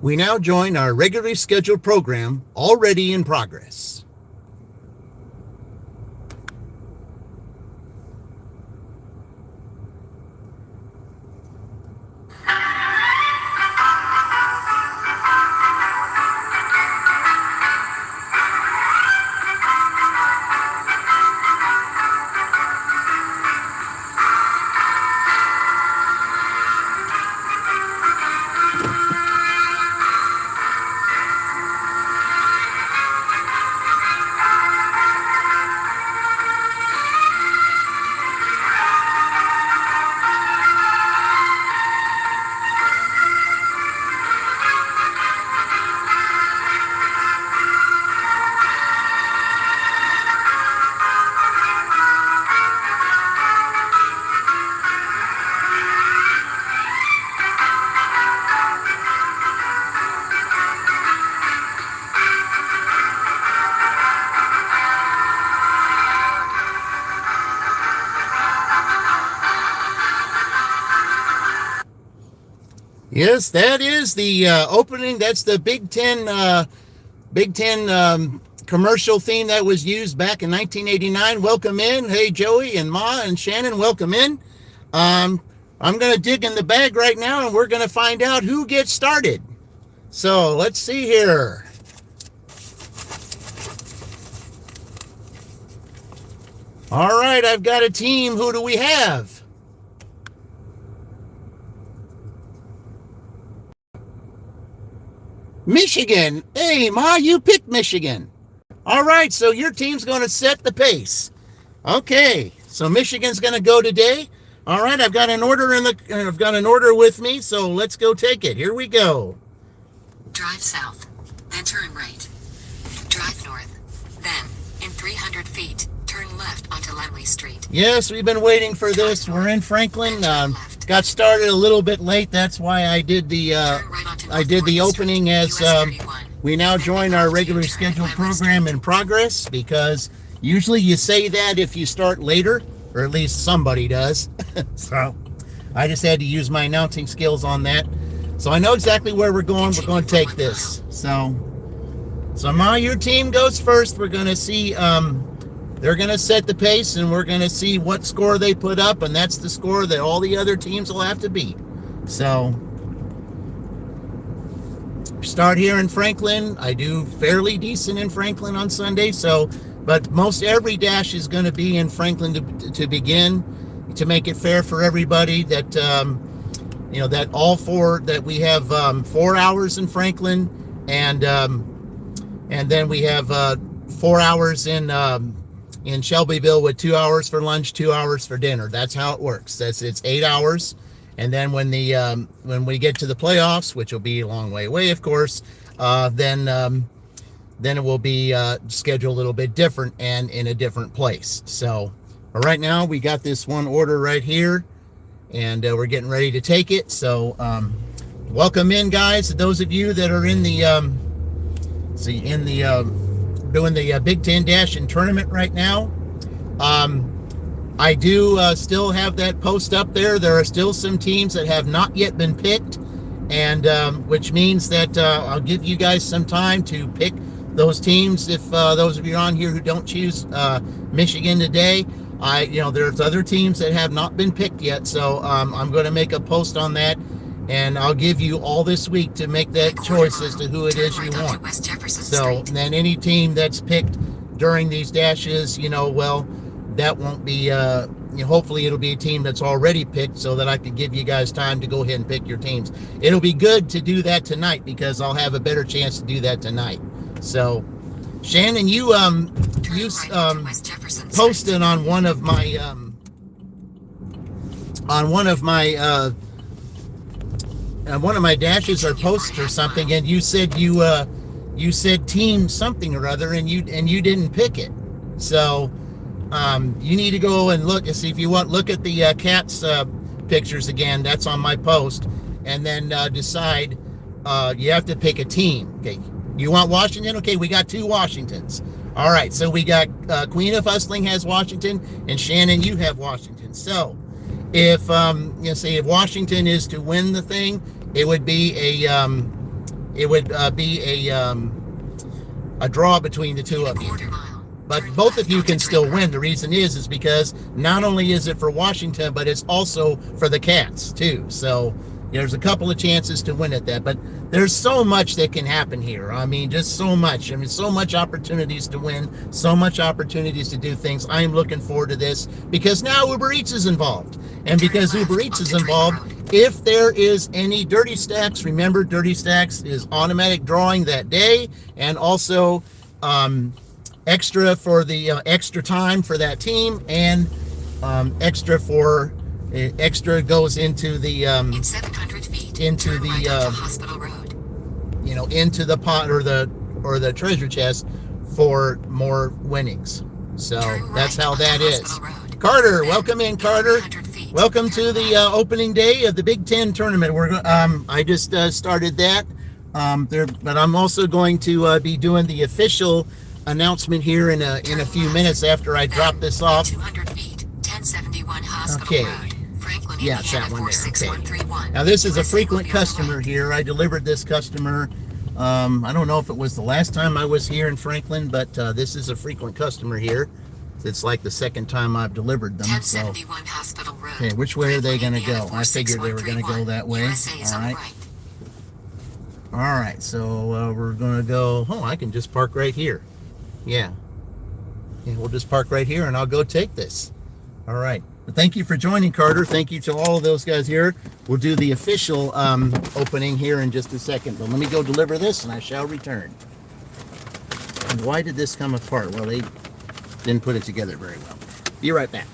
We now join our regularly scheduled program, already in progress. Yes, that is the opening. That's the Big Ten commercial theme that was used back in 1989. Welcome in. Hey, Joey and Ma and Shannon, welcome in. Um, I'm going to dig in the bag right now, and we're going to find out who gets started. So let's see here. All right, I've got a team. Who do we have? Michigan. Hey, Ma, you picked Michigan. All right, so your team's going to set the pace. Okay, so Michigan's going to go today. All right, I've got an order with me, so let's go take it. Here we go. Drive south, then turn right. Drive north, then, in 300 feet, turn left onto Lemley Street. Yes, we've been waiting for this. We're in Franklin. Got started a little bit late. That's why I did the opening as we now join our regular scheduled program in progress, because usually you say that if you start later, or at least somebody does. So I just had to use my announcing skills on that. So I know exactly where we're going. We're going to take this. So Ma, your team goes first. We're going to see, they're going to set the pace, and we're going to see what score they put up, and that's the score that all the other teams will have to beat. So start here in Franklin. I do fairly decent in Franklin on Sunday, but most every dash is going to be in Franklin to begin, to make it fair for everybody. That that all four, that we have 4 hours in Franklin, and then we have 4 hours in Shelbyville with 2 hours for lunch, 2 hours for dinner. That's how it works. It's 8 hours. And then when we get to the playoffs, which will be a long way away, of course, then it will be scheduled a little bit different and in a different place. So right now we got this one order right here, and we're getting ready to take it. So welcome in, guys. Those of you that are in the doing the Big Ten Dash and tournament right now. I do still have that post up there. There are still some teams that have not yet been picked, and which means that I'll give you guys some time to pick those teams. If those of you on here who don't choose Michigan today, there's other teams that have not been picked yet. So I'm going to make a post on that, and I'll give you all this week to make that choice as to who it is you want. So then any team that's picked during these dashes, that won't be, hopefully it'll be a team that's already picked, so that I can give you guys time to go ahead and pick your teams. It'll be good to do that tonight, because I'll have a better chance to do that tonight. So Shannon, you posted on one of my dashes or posts or something, and you said you said team something or other, and you didn't pick it. So you need to go and look and see, if you want, look at the Cats pictures again. That's on my post, and then decide. You have to pick a team. Okay, you want Washington? Okay, we got 2 Washingtons. All right, so we got Queen of Hustling has Washington, and Shannon, you have Washington. So if say if Washington is to win the thing, it would be it would be a draw between the two of you. But both of you can still win. The reason is because not only is it for Washington, but it's also for the Cats too. So there's a couple of chances to win at that. But there's so much that can happen here. I mean, just so much. I mean, so much opportunities to win, so much opportunities to do things. I am looking forward to this because now Uber Eats is involved. And because Uber Eats is involved, if there is any Dirty Stacks, remember Dirty Stacks is automatic drawing that day, and also extra for the extra time for that team, and extra goes into the in 700 feet, into turn the right onto Hospital Road. Into the pot or the treasure chest for more winnings. So that's how that is. Carter, welcome in, Carter. Welcome to the opening day of the Big Ten tournament. I just started that but I'm also going to be doing the official announcement here in a few minutes after I drop this off. 200 feet, 1071 Hospital Road, Franklin, Indiana, it's that one there. Okay. Now this is a frequent customer here. I delivered this customer. I don't know if it was the last time I was here in Franklin, but this is a frequent customer here. It's like the second time I've delivered them. 1071 Hospital Road. Okay, which way are they going to go? I figured they were going to go that way. All right. All right, so we're going to go. Oh, I can just park right here. Yeah, we'll just park right here and I'll go take this. All right. But thank you for joining, Carter. Thank you to all of those guys here. We'll do the official opening here in just a second. But let me go deliver this and I shall return. And why did this come apart? Well, they didn't put it together very well. Be right back.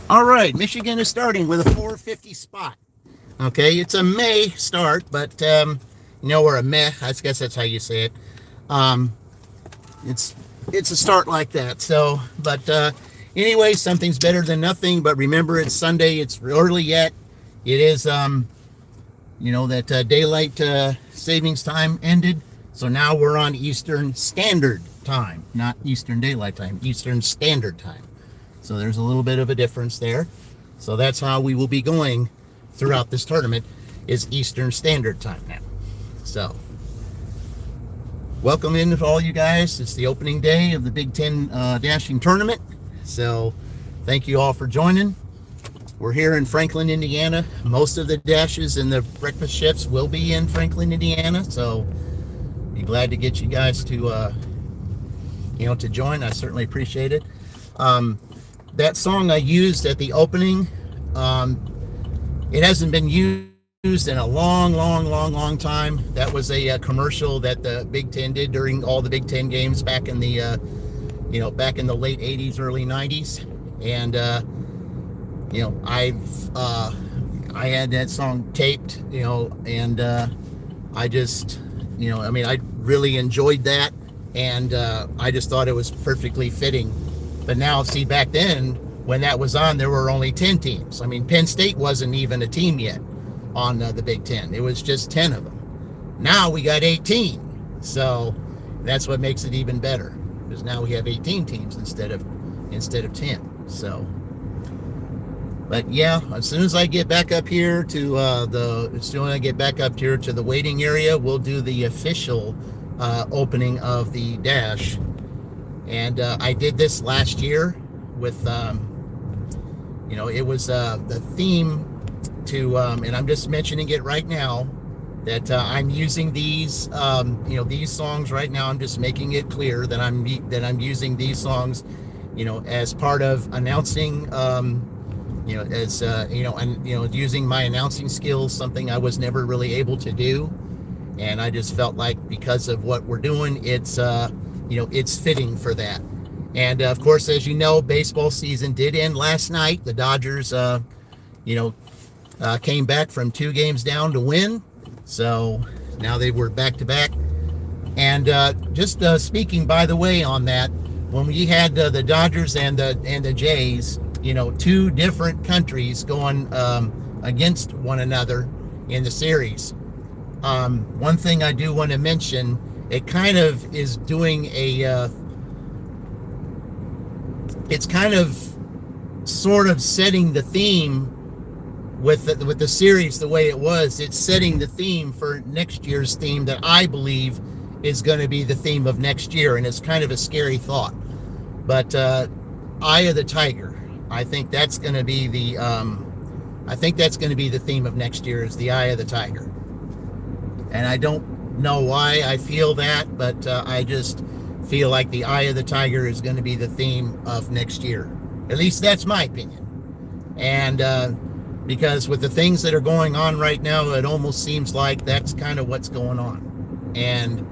All right, Michigan is starting with a 450 spot. Okay, it's a May start, but or a meh, I guess that's how you say it. It's a start like that. So, but anyway, something's better than nothing. But remember, it's Sunday. It's early yet. It is, that daylight savings time ended. So now we're on Eastern Standard Time, not Eastern Daylight Time, Eastern Standard Time. So there's a little bit of a difference there. So that's how we will be going throughout this tournament, is Eastern Standard Time now. So welcome in to all you guys. It's the opening day of the Big Ten dashing tournament. So thank you all for joining. We're here in Franklin, Indiana. Most of the dashes and the breakfast shifts will be in Franklin, Indiana. So be glad to get you guys to join. I certainly appreciate it. That song I used at the opening, it hasn't been used in a long time. That was a commercial that the Big Ten did during all the Big Ten games back in the back in the late 80s, early 90s. And I had that song taped, and I just I really enjoyed that, and I just thought it was perfectly fitting. But now, see, back then, when that was on, there were only 10 teams. I mean, Penn State wasn't even a team yet on the Big Ten. It was just 10 of them. Now we got 18. So that's what makes it even better, because now we have 18 teams instead of 10. So, but yeah, as soon as I get back up here to the waiting area, we'll do the official opening of the dash. And I did this last year with, it was the theme to, and I'm just mentioning it right now, that I'm using these, these songs right now. I'm just making it clear that I'm using these songs, as part of announcing, using my announcing skills, something I was never really able to do. And I just felt like because of what we're doing, it's it's fitting for that. And of course, as you know, baseball season did end last night. The Dodgers, came back from 2 games down to win. So now they were back to back. And just speaking, by the way, on that, when we had the Dodgers and the Jays, 2 different countries going against one another in the series. One thing I do want to mention, it kind of is doing it's kind of sort of setting the theme with the series the way it was. It's setting the theme for next year's theme that I believe is going to be the theme of next year, and it's kind of a scary thought. But Eye of the Tiger, I think that's going to be the theme of next year, is the Eye of the Tiger. And I don't know why I feel that, but I just feel like the Eye of the Tiger is going to be the theme of next year. At least that's my opinion. And because with the things that are going on right now, it almost seems like that's kind of what's going on. And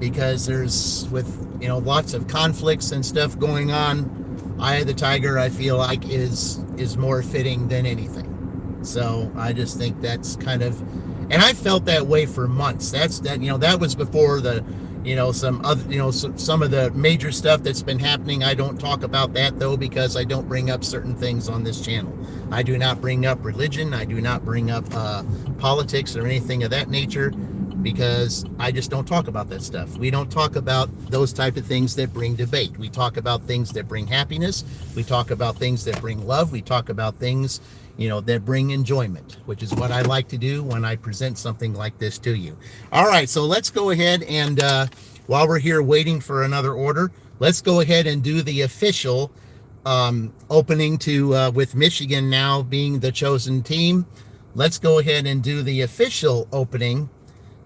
because there's, with lots of conflicts and stuff going on, Eye of the Tiger, I feel like is more fitting than anything. So I just think that's kind of, and I felt that way for months. That was before the some other some of the major stuff that's been happening. I don't talk about that though, because I don't bring up certain things on this channel. I do not bring up religion. I do not bring up politics or anything of that nature, because I just don't talk about that stuff. We don't talk about those type of things that bring debate. We talk about things that bring happiness. We talk about things that bring love. We talk about things that bring enjoyment, which is what I like to do when I present something like this to you. All right, so let's go ahead and while we're here waiting for another order, let's go ahead and do the official opening to with Michigan now being the chosen team. Let's go ahead and do the official opening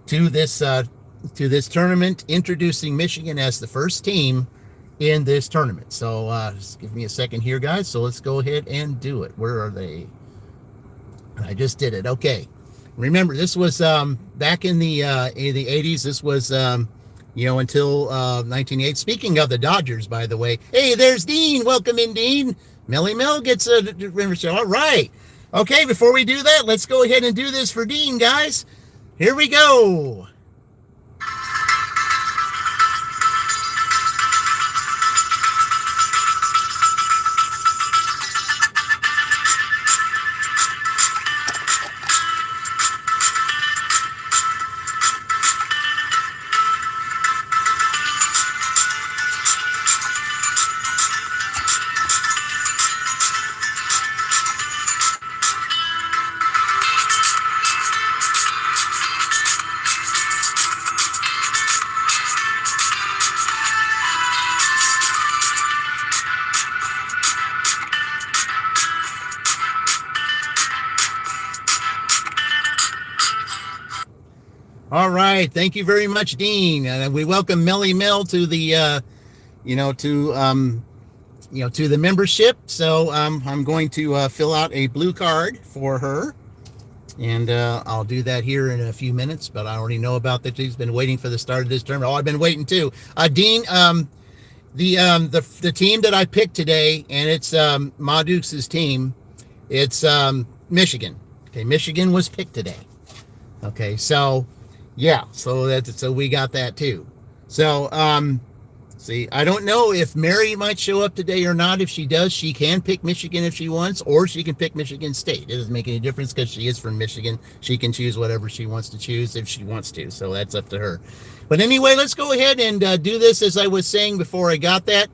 to this tournament, introducing Michigan as the first team in this tournament. So just give me a second here, guys. So let's go ahead and do it. Where are they? I just did it. Okay. Remember, this was back in the 80s. This was until 1988. Speaking of the Dodgers, by the way, hey, there's Dean. Welcome in, Dean. Melly Mel gets a membership. All right. Okay, before we do that, let's go ahead and do this for Dean, guys. Here we go. All right, thank you very much, Dean. And we welcome Melly Mel to the, to the membership. So I'm going to fill out a blue card for her, and I'll do that here in a few minutes. But I already know about that. She's been waiting for the start of this tournament. Oh, I've been waiting too. Dean, the team that I picked today, and it's Ma Dukes' team. It's Michigan. Okay, Michigan was picked today. Okay, so. Yeah, so we got that too. So, see, I don't know if Mary might show up today or not. If she does, she can pick Michigan if she wants, or she can pick Michigan State. It doesn't make any difference because she is from Michigan. She can choose whatever she wants to choose if she wants to. So that's up to her. But anyway, let's go ahead and do this. As I was saying before I got that,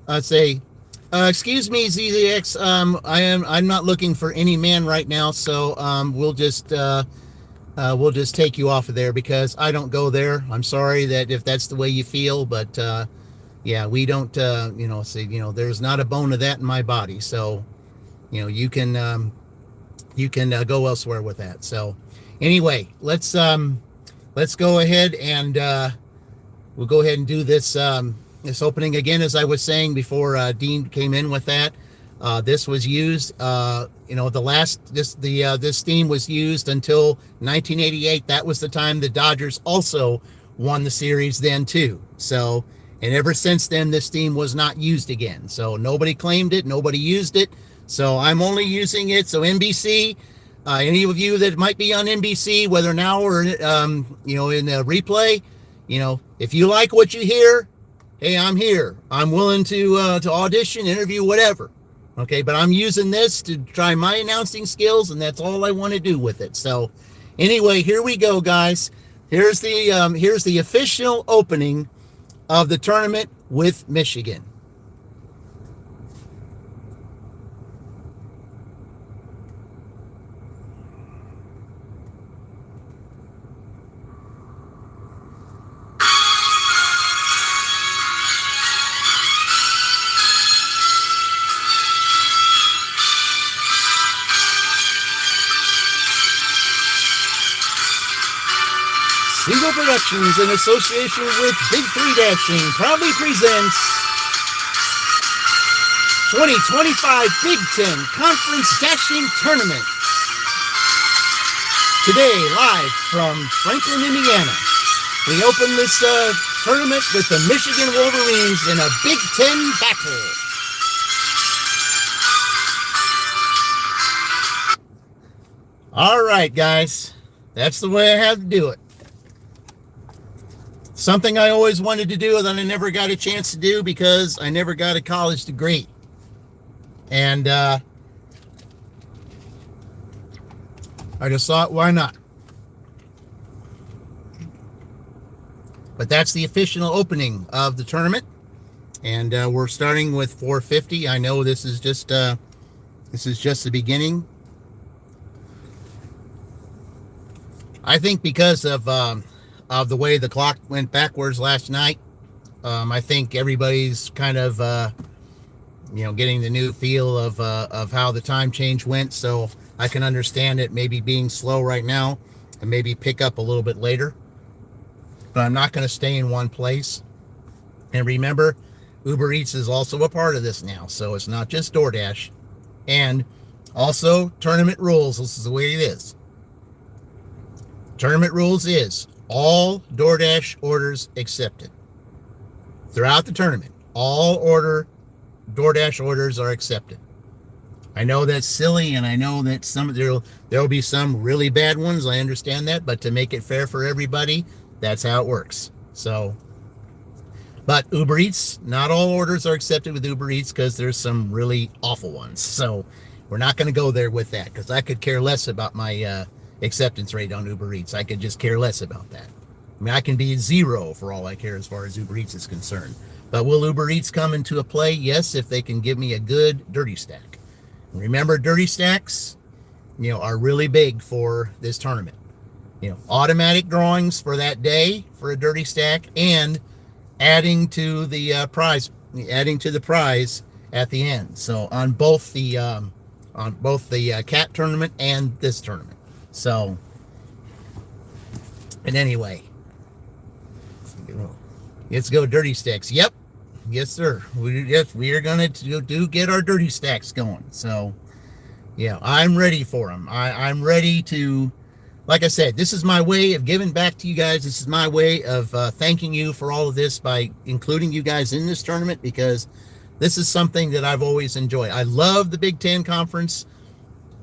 excuse me, ZZX. I'm not looking for any man right now. So we'll just take you off of there because I don't go there. I'm sorry that if that's the way you feel, but yeah, we don't, there's not a bone of that in my body. So, you can go elsewhere with that. So anyway, let's go ahead and we'll go ahead and do this opening again, as I was saying before Dean came in with that. This was used, this theme was used until 1988. That was the time the Dodgers also won the series then too. So, and ever since then, this theme was not used again. So nobody claimed it, nobody used it. So I'm only using it. So NBC, any of you that might be on NBC, whether now or, in the replay, if you like what you hear, hey, I'm here. I'm willing to audition, interview, whatever. Okay, but I'm using this to try my announcing skills, and that's all I want to do with it. So anyway, here we go, guys. Here's the official opening of the tournament with Michigan. Siegel Productions, in association with Big Three Dashing, proudly presents 2025 Big Ten Conference Dashing Tournament. Today, live from Franklin, Indiana, we open this tournament with the Michigan Wolverines in a Big Ten battle. All right, guys, that's the way I have to do it. Something I always wanted to do that I never got a chance to do because I never got a college degree. And I just thought, why not? But that's the official opening of the tournament. And we're starting with 450. I know this is just the beginning. I think because of the way the clock went backwards last night, I think everybody's kind of, getting the new feel of how the time change went. So I can understand it maybe being slow right now and maybe pick up a little bit later. But I'm not going to stay in one place. And remember, Uber Eats is also a part of this now. So it's not just DoorDash. And also, tournament rules. This is the way it is. Tournament rules is all DoorDash orders accepted. Throughout the tournament, all DoorDash orders are accepted. I know that's silly, and I know that there'll be some really bad ones. I understand that, but to make it fair for everybody, that's how it works. So, but Uber Eats, not all orders are accepted with Uber Eats because there's some really awful ones. So we're not going to go there with that because I could care less about my acceptance rate on Uber Eats. I could just care less about that. I mean, I can be 0 for all I care as far as Uber Eats is concerned. But will Uber Eats come into a play? Yes, if they can give me a good dirty stack. Remember, dirty stacks, are really big for this tournament. Automatic drawings for that day for a dirty stack and adding to the prize at the end. So on both the cat tournament and this tournament. So, and anyway, let's go dirty stacks. Yep. Yes, sir. We are going to get our dirty stacks going. So, yeah, I'm ready for them. I'm ready to, like I said, this is my way of giving back to you guys. This is my way of thanking you for all of this by including you guys in this tournament because this is something that I've always enjoyed. I love the Big Ten Conference.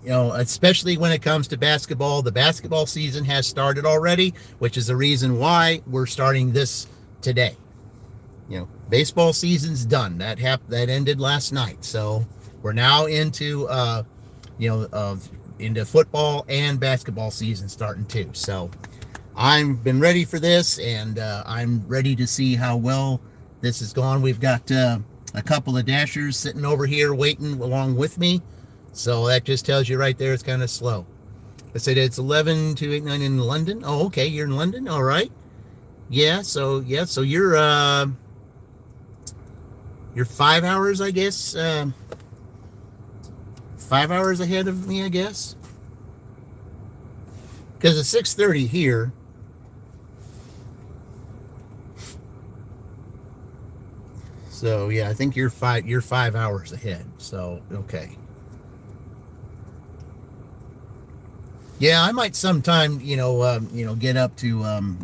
Especially when it comes to basketball. The basketball season has started already, which is the reason why we're starting this today. Baseball season's done. That ended last night. So we're now into into football and basketball season starting too. So I've been ready for this, and I'm ready to see how well this has gone. We've got a couple of dashers sitting over here waiting along with me. So that just tells you right there it's kind of slow. I said it's 11 to 8, 9 in London. Oh, okay, you're in London. All right. So you're 5 hours, I guess. 5 hours ahead of me, I guess. Because it's 6:30 here. So yeah, I think you're 5 hours ahead. So okay. Yeah, I might sometime, get up to,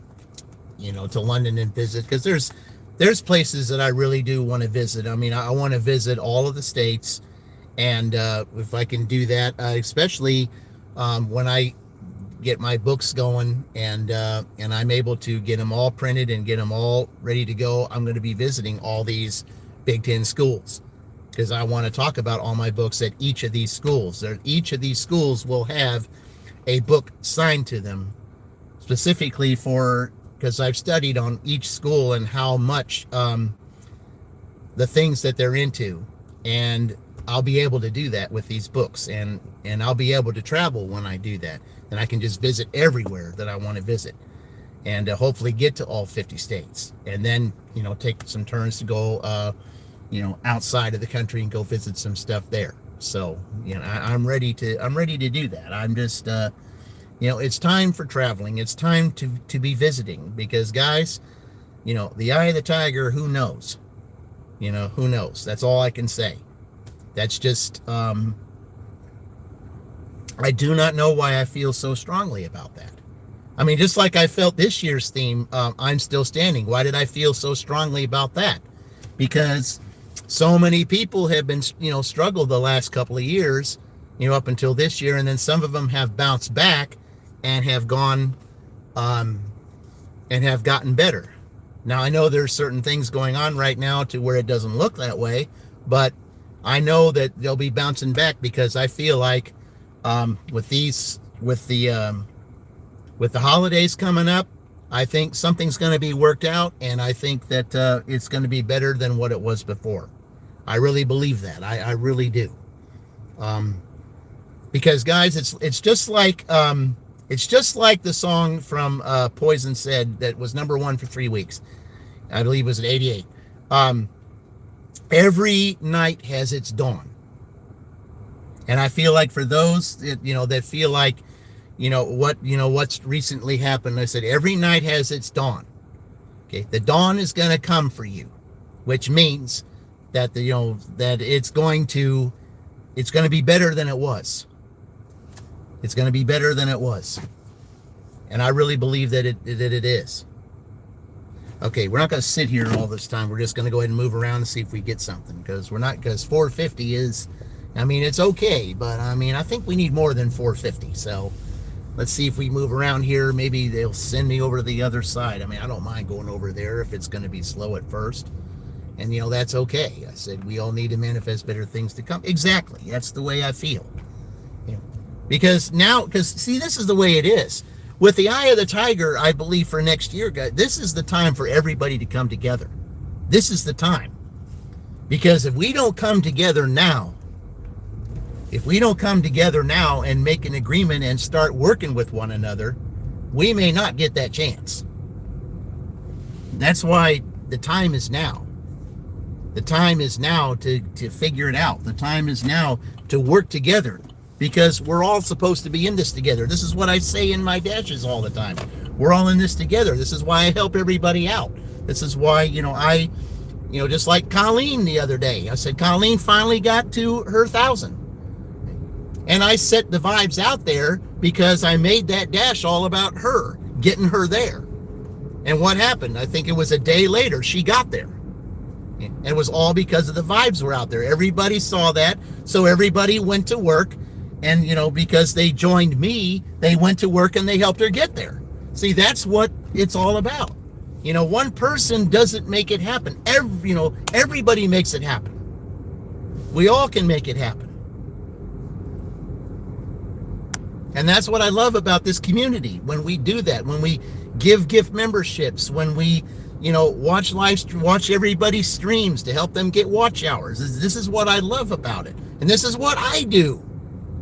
to London and visit, because there's places that I really do want to visit. I mean, I want to visit all of the states, and if I can do that, especially when I get my books going, and I'm able to get them all printed and get them all ready to go, I'm going to be visiting all these Big Ten schools, because I want to talk about all my books at each of these schools. Each of these schools will have a book signed to them specifically because I've studied on each school and how much the things that they're into, and I'll be able to do that with these books, and I'll be able to travel when I do that, and I can just visit everywhere that I want to visit, and hopefully get to all 50 states, and then take some turns to go outside of the country and go visit some stuff there. So I'm ready to do that. I'm just it's time for traveling. It's time to be visiting, because guys, the eye of the tiger, who knows? Who knows? That's all I can say. That's just I do not know why I feel so strongly about that. I mean, just like I felt this year's theme, I'm Still Standing. Why did I feel so strongly about that? Because so many people have been, struggled the last couple of years, up until this year, and then some of them have bounced back and have gone, and have gotten better. Now, I know there's certain things going on right now to where it doesn't look that way, but I know that they'll be bouncing back, because I feel like with the holidays coming up, I think something's going to be worked out, and I think that it's going to be better than what it was before. I really believe that. I really do. Because guys, it's just like the song from Poison said that was #1 for 3 weeks. I believe it was in '88. Every night has its dawn, and I feel like for those that feel like what's recently happened, I said every night has its dawn. Okay, the dawn is going to come for you, which means that that it's going to be better than it was. It's going to be better than it was, and I really believe that it is. Okay, we're not going to sit here all this time. We're just going to go ahead and move around and see if we get something, because 450 is, it's okay, but I think we need more than 450. So let's see if we move around here. Maybe they'll send me over to the other side. I don't mind going over there if it's going to be slow at first. And, that's okay. I said we all need to manifest better things to come. Exactly. That's the way I feel. Because see, this is the way it is. With the eye of the tiger, I believe for next year, guys, this is the time for everybody to come together. This is the time. Because if we don't come together now, and make an agreement and start working with one another, we may not get that chance. That's why the time is now. The time is now to figure it out. The time is now to work together, because we're all supposed to be in this together. This is what I say in my dashes all the time. We're all in this together. This is why I help everybody out. This is why, I just like Colleen the other day. I said, Colleen finally got to her 1,000. And I set the vibes out there because I made that dash all about her, getting her there. And what happened? I think it was a day later, she got there. And it was all because of the vibes were out there. Everybody saw that. So everybody went to work. And, because they joined me, they went to work and they helped her get there. See, that's what it's all about. One person doesn't make it happen. Everybody makes it happen. We all can make it happen. And that's what I love about this community. When we do that, when we give gift memberships, when we, watch everybody's streams to help them get watch hours. This is what I love about it. And this is what I do.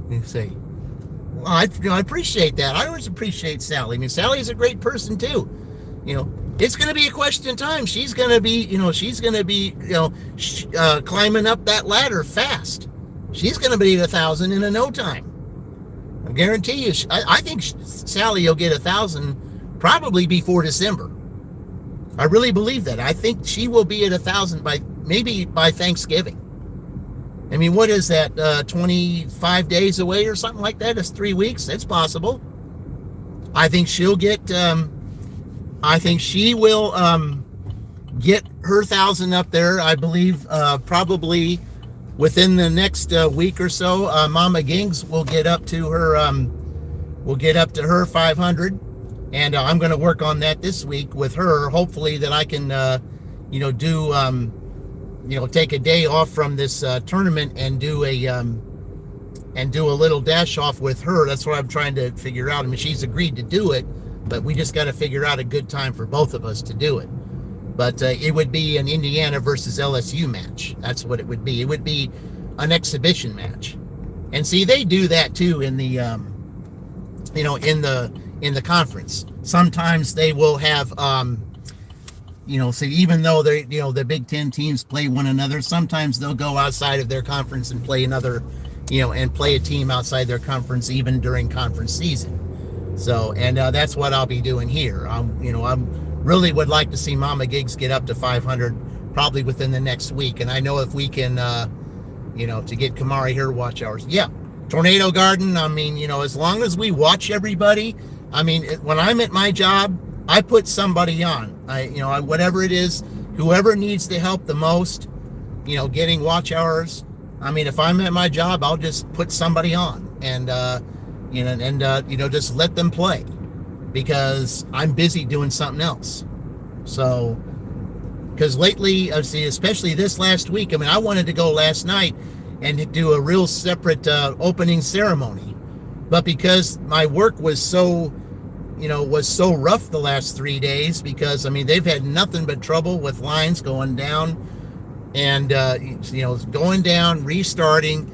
You say, well, I appreciate that. I always appreciate Sally. Sally's a great person too. It's going to be a question of time. She's going to be, climbing up that ladder fast. She's going to be at 1,000 in no time. I guarantee you. I think Sally will get 1,000 probably before December. I really believe that. I think she will be at 1,000 maybe by Thanksgiving. I mean, what is that, 25 days away or something like that? It's 3 weeks. It's possible. I think she'll get, I think she will get her 1,000 up there. I believe probably within the next week or so, Mama Gings will get up to her, 500. And I'm going to work on that this week with her. Hopefully that I can, take a day off from this tournament and do a little dash off with her. That's what I'm trying to figure out. I mean, she's agreed to do it, but we just got to figure out a good time for both of us to do it. But it would be an Indiana versus LSU match. That's what it would be. It would be an exhibition match. And see, they do that too in the, in the conference. Sometimes they will have, so even though they, the Big Ten teams play one another, sometimes they'll go outside of their conference and play another, and play a team outside their conference even during conference season. So, and that's what I'll be doing here. I'm really would like to see Mama Gigs get up to 500 probably within the next week. And I know if we can, to get Kamari her watch hours. Yeah. Tornado Garden. I mean, as long as we watch everybody, I mean, when I'm at my job, I put somebody on. Whatever it is, whoever needs the help the most, getting watch hours. I mean, if I'm at my job, I'll just put somebody on and, just let them play because I'm busy doing something else. So, because lately, especially this last week, I mean, I wanted to go last night and do a real separate opening ceremony, but because my work was so rough the last 3 days, because I mean they've had nothing but trouble with lines going down and going down, restarting.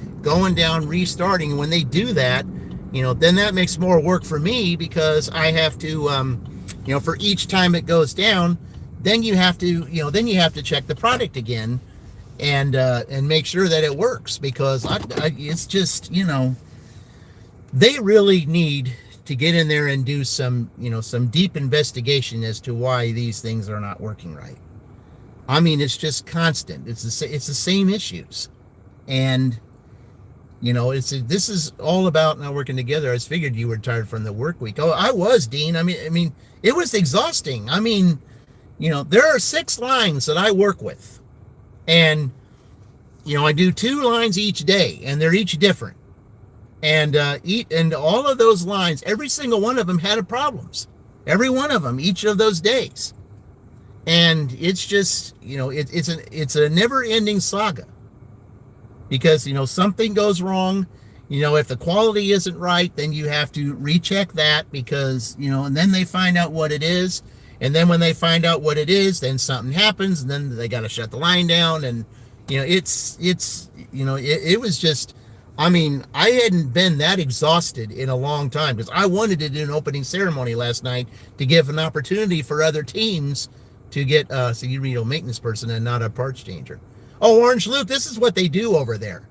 When they do that, then that makes more work for me because I have to for each time it goes down, then you have to check the product again and make sure that it works, because it's just they really need to get in there and do some deep investigation as to why these things are not working right. I mean, it's just constant. It's the same issues, and this is all about not working together. I just figured you were tired from the work week. Oh, I was, Dean. I mean, it was exhausting. I mean, there are 6 lines that I work with, and I do 2 lines each day, and they're each different. And all of those lines, every single one of them had problems. Every one of them, each of those days. And it's just, it's a never-ending saga. Because, something goes wrong. If the quality isn't right, then you have to recheck that because, and then they find out what it is. And then when they find out what it is, then something happens, and then they got to shut the line down. And, it was just, I mean, I hadn't been that exhausted in a long time because I wanted to do an opening ceremony last night to give an opportunity for other teams to get, so you read a maintenance person and not a parts changer. Oh, Orange Luke, this is what they do over there.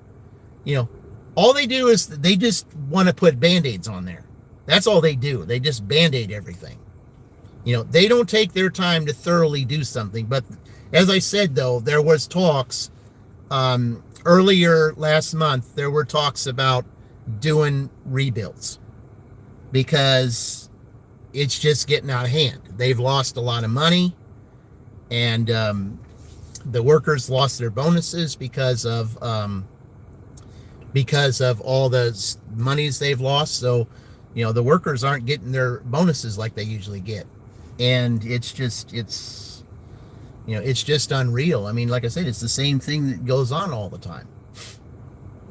All they do is they just want to put Band-Aids on there. That's all they do. They just Band-Aid everything. They don't take their time to thoroughly do something. But as I said, though, there was talks, earlier last month, there were talks about doing rebuilds because it's just getting out of hand. They've lost a lot of money, and the workers lost their bonuses because of all the monies they've lost. So, the workers aren't getting their bonuses like they usually get, and it's just unreal. I mean, like I said, it's the same thing that goes on all the time.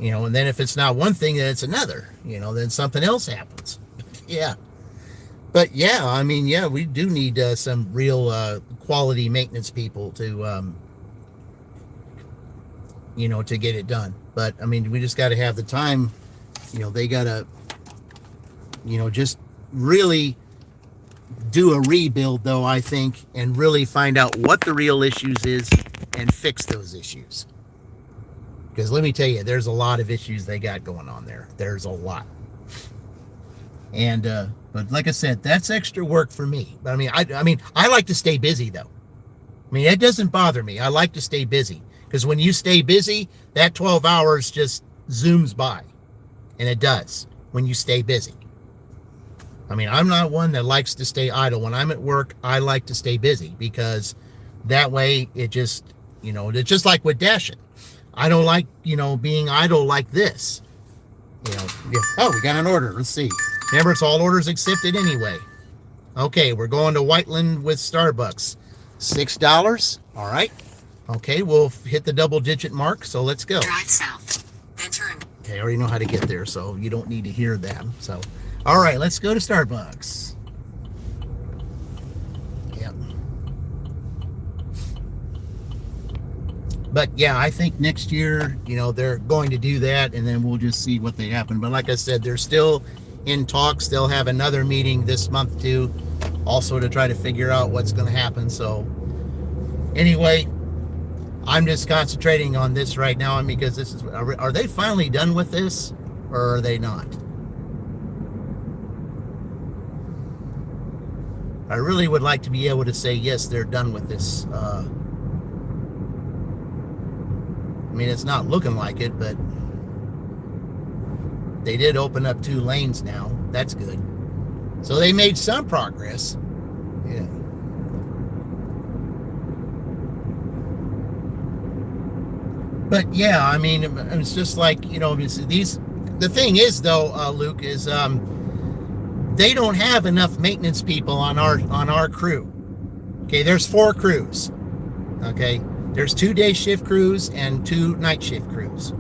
And then if it's not one thing, then it's another. Then something else happens. Yeah. But yeah, I mean, yeah, we do need some real quality maintenance people to, to get it done. But I mean, we just got to have the time. They got to, just really do a rebuild, though, I think, and really find out what the real issues is and fix those issues. Because let me tell you, there's a lot of issues they got going on there. There's a lot. And but like I said, that's extra work for me. But I mean, I like to stay busy, though. I mean, it doesn't bother me. I like to stay busy Because when you stay busy, that 12 hours just zooms by. And it does when you stay busy. I mean, I'm not one that likes to stay idle. When I'm at work, I like to stay busy because that way it just, it's just like with dashing. I don't like, being idle like this. Oh, we got an order. Let's see. Remember, it's all orders accepted anyway. Okay, we're going to Whiteland with Starbucks. $6. All right. Okay, we'll hit the double-digit mark, so let's go. Drive south, then turn. Okay, I already know how to get there, so you don't need to hear them. So, all right, let's go to Starbucks. Yep. But yeah, I think next year, they're going to do that, and then we'll just see what they happen. But like I said, they're still in talks. They'll have another meeting this month too, also to try to figure out what's going to happen. So anyway, I'm just concentrating on this right now, because this is, are they finally done with this, or are they not? I really would like to be able to say, yes, they're done with this. I mean, it's not looking like it, but they did open up 2 lanes now. That's good. So they made some progress. Yeah. But yeah, I mean, it's just like, the thing is though, Luke, is they don't have enough maintenance people on our crew. Okay, there's 4 crews. Okay, there's 2 day shift crews and 2 night shift crews.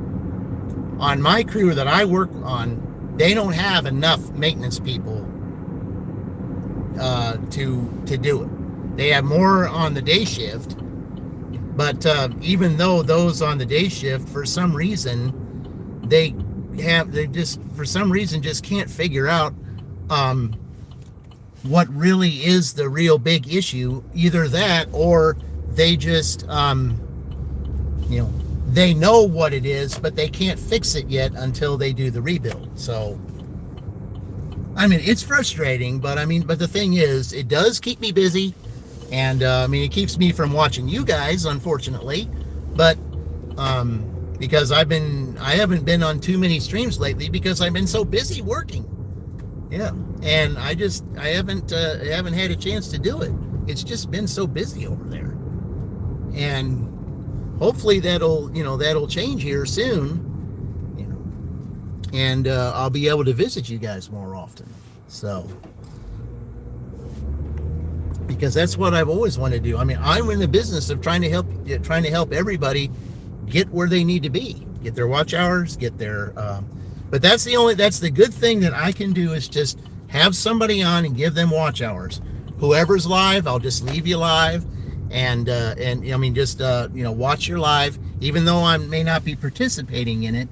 On my crew that I work on, they don't have enough maintenance people to do it. They have more on the day shift, but even though those on the day shift, for some reason, they just can't figure out what really is the real big issue. Either that, or they just they know what it is, but they can't fix it yet until they do the rebuild. So I mean, it's frustrating, but the thing is, it does keep me busy, and it keeps me from watching you guys, unfortunately, but because I haven't been on too many streams lately because I've been so busy working. Yeah, and I haven't had a chance to do it. It's just been so busy over there, and hopefully that'll change here soon, and I'll be able to visit you guys more often. So, because that's what I've always wanted to do. I mean, I'm in the business of trying to help everybody get where they need to be, get their watch hours, get their. But that's the good thing that I can do, is just have somebody on and give them watch hours. Whoever's live, I'll just leave you live, and just watch your live, even though I may not be participating in it.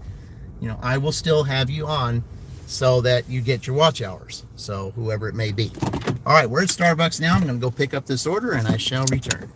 I will still have you on so that you get your watch hours. So whoever it may be. All right, we're at Starbucks now. I'm going to go pick up this order, and I shall return.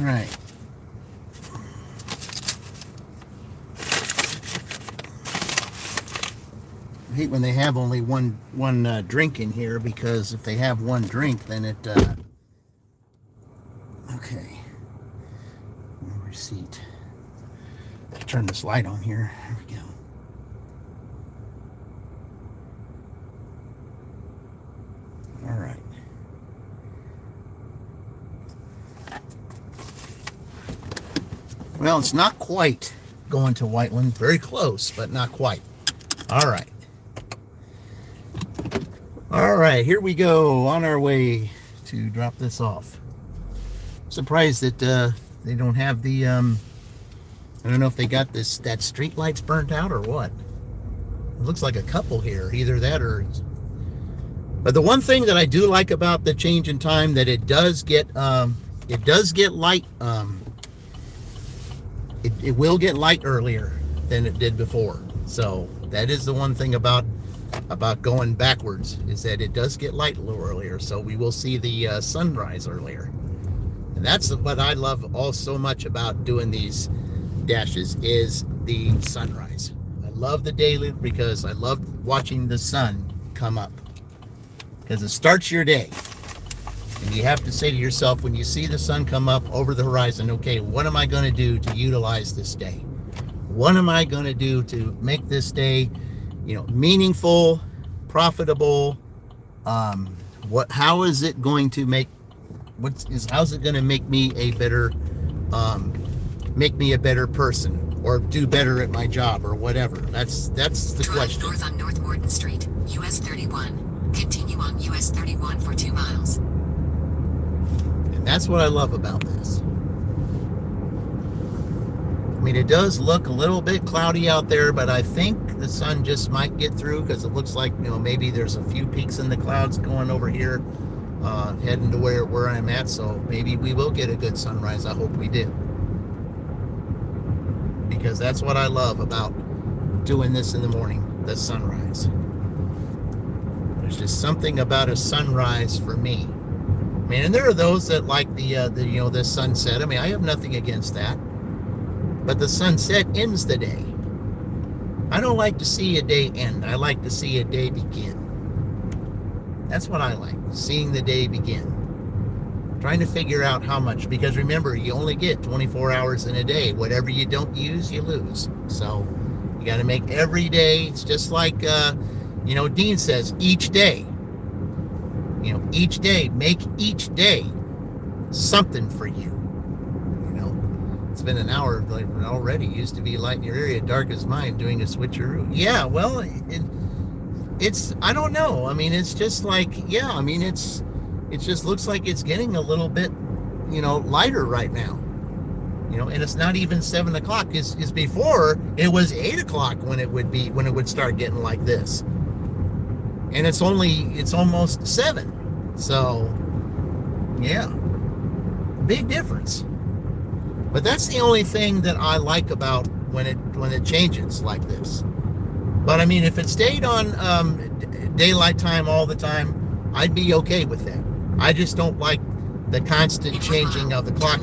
right. I hate when they have only one drink in here, because if they have one drink, then it okay. No receipt. Turn this light on here. There we go. All right. Well, it's not quite going to Whiteland. Very close, but not quite. All right. All right, here we go on our way to drop this off. Surprised that they don't have the I don't know if they got that street lights burnt out or what. It looks like a couple here, either that or. But the one thing that I do like about the change in time, that it does get light. It will get light earlier than it did before. So that is the one thing about going backwards, is that it does get light a little earlier. So we will see the sunrise earlier. And that's what I love all so much about doing these dashes, is the sunrise. I love the daily because I love watching the sun come up, because it starts your day. And you have to say to yourself, when you see the sun come up over the horizon, okay, what am I going to do to utilize this day? What am I going to do to make this day, meaningful, profitable? How is it going to make, how's it going to make me a better person, or do better at my job, or whatever? That's the question. Drive north on North Warden Street, US 31. Continue on US 31 for 2 miles. And that's what I love about this. I mean, it does look a little bit cloudy out there, but I think the sun just might get through, because it looks like, maybe there's a few peaks in the clouds going over here, heading to where I'm at. So maybe we will get a good sunrise. I hope we do, because that's what I love about doing this in the morning, the sunrise. There's just something about a sunrise for me. I mean, and there are those that like the sunset. I mean, I have nothing against that. But the sunset ends the day. I don't like to see a day end. I like to see a day begin. That's what I like, seeing the day begin. Trying to figure out how much, because remember, you only get 24 hours in a day. Whatever you don't use, you lose. So you got to make every day. It's just like, Dean says, each day. Each day, make each day something for you. It's been an hour already. It used to be light in your area, dark as mine, doing a switcheroo. Yeah, well, it's, I don't know. I mean, it's just like, yeah, I mean, it just looks like it's getting a little bit, lighter right now. And it's not even 7 o'clock. Is before it was 8 o'clock when it would start getting like this. And it's almost 7. So, yeah, big difference. But that's the only thing that I like about when it changes like this. But I mean, if it stayed on daylight time all the time, I'd be okay with that. I just don't like the constant changing of the clock.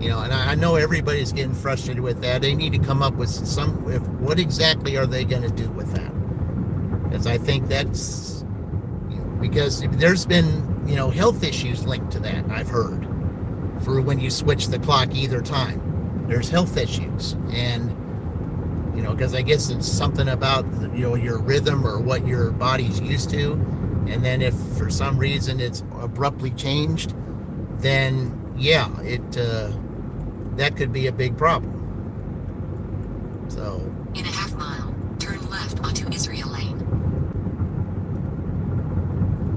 And I know everybody's getting frustrated with that. They need to come up with what exactly are they going to do with that? Because I think that's, because there's been, health issues linked to that, I've heard, for when you switch the clock either time. There's health issues. And, because I guess it's something about, your rhythm or what your body's used to. And then if for some reason it's abruptly changed, then, yeah, that could be a big problem. So. In a half mile, turn left onto Israel Lane.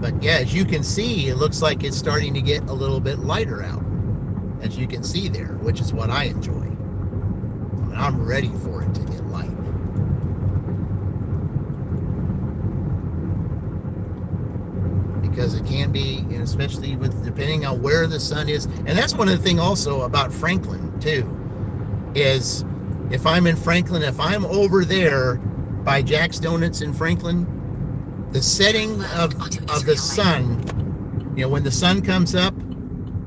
But yeah, as you can see, it looks like it's starting to get a little bit lighter out, as you can see there, which is what I enjoy. I mean, I'm ready for it to get light. Because it can be, especially depending on where the sun is. And that's one of the things also about Franklin too, is if I'm in Franklin, if I'm over there by Jack's Donuts in Franklin, the setting of the sun, when the sun comes up,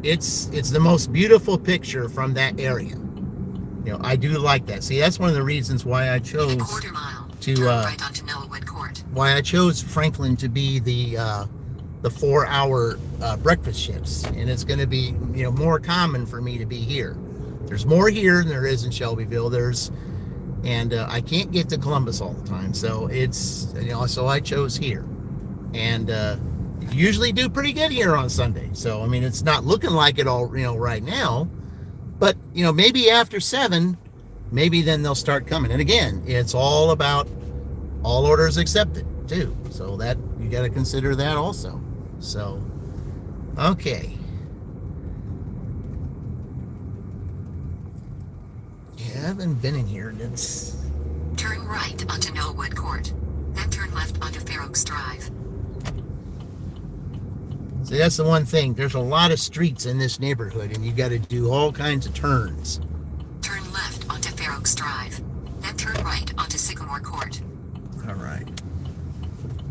it's the most beautiful picture from that area. I do like that. See, that's one of the reasons why I In a chose quarter mile, to turn right onto Noahwood Court. why I chose Franklin to be the 4-hour breakfast shifts, and it's going to be more common for me to be here. There's more here than there is in Shelbyville. And I can't get to Columbus all the time, so so I chose here, and usually do pretty good here on Sunday. So I mean, it's not looking like it all right now, but maybe after 7, maybe then they'll start coming. And again, it's all about all orders accepted too, so that you got to consider that also. So okay. I haven't been in here. Turn right onto Noahwood Court, then turn left onto Fair Oaks Drive. See, that's the one thing. There's a lot of streets in this neighborhood, and you got to do all kinds of turns. Turn left onto Fair Oaks Drive, then turn right onto Sycamore Court. All right.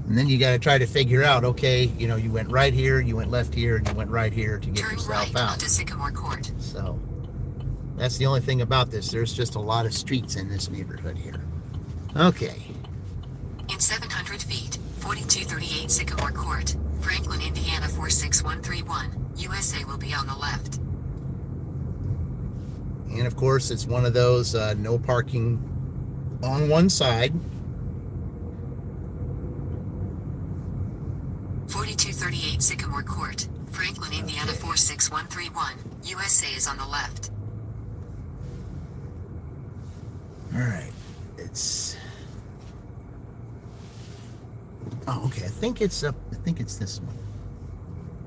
And then you got to try to figure out, okay, you went right here, you went left here, and you went right here to get Turn yourself right out. onto Sycamore Court. So that's the only thing about this. There's just a lot of streets in this neighborhood here. Okay. In 700 feet, 4238 Sycamore Court, Franklin, Indiana 46131, USA will be on the left. And of course, it's one of those no parking on one side. 4238 Sycamore Court, Franklin, Indiana 46131, USA is on the left. All right. Oh, okay. I think it's this one.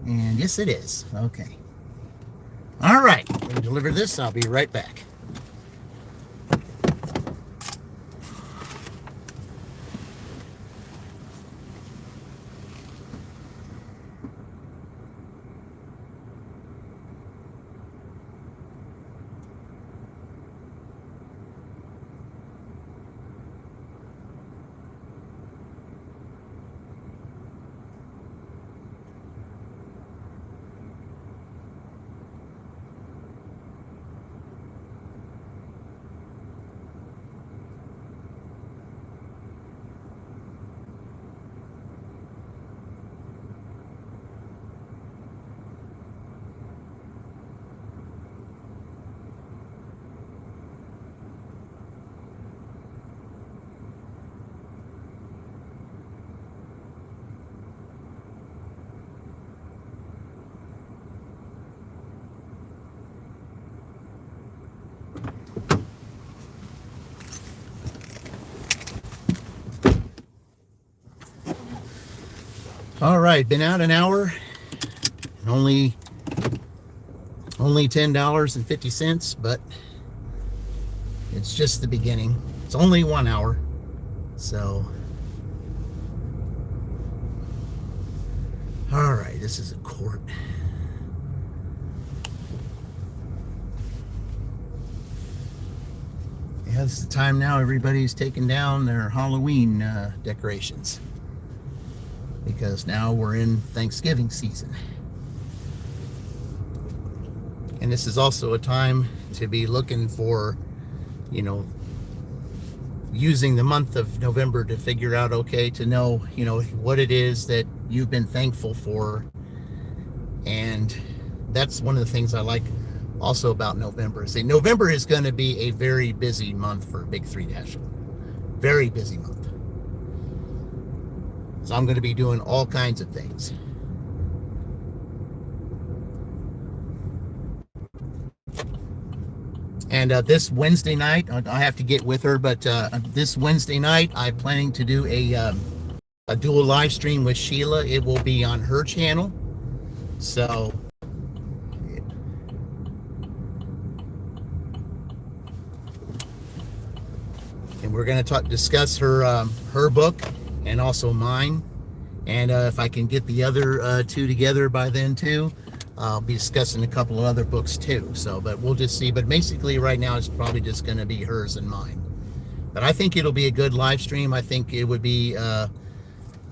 And yes, it is. Okay. All right. I'm going to deliver this. I'll be right back. All right, been out an hour, and only $10.50, but it's just the beginning. It's only 1 hour, so all right. This is a court. Yeah, it's the time now. Everybody's taking down their Halloween decorations, because now we're in Thanksgiving season. And this is also a time to be looking for, using the month of November to figure out, okay, to know, what it is that you've been thankful for. And that's one of the things I like also about November. Is that November is going to be a very busy month for Big 3-. Very busy month. So I'm going to be doing all kinds of things. And this Wednesday night, I have to get with her, but this Wednesday night, I'm planning to do a dual live stream with Sheila. It will be on her channel. So, and we're going to discuss her book and also mine. And if I can get the other two together by then too, I'll be discussing a couple of other books too. So, but we'll just see. But basically right now it's probably just going to be hers and mine. But I think it'll be a good live stream. I think it would be a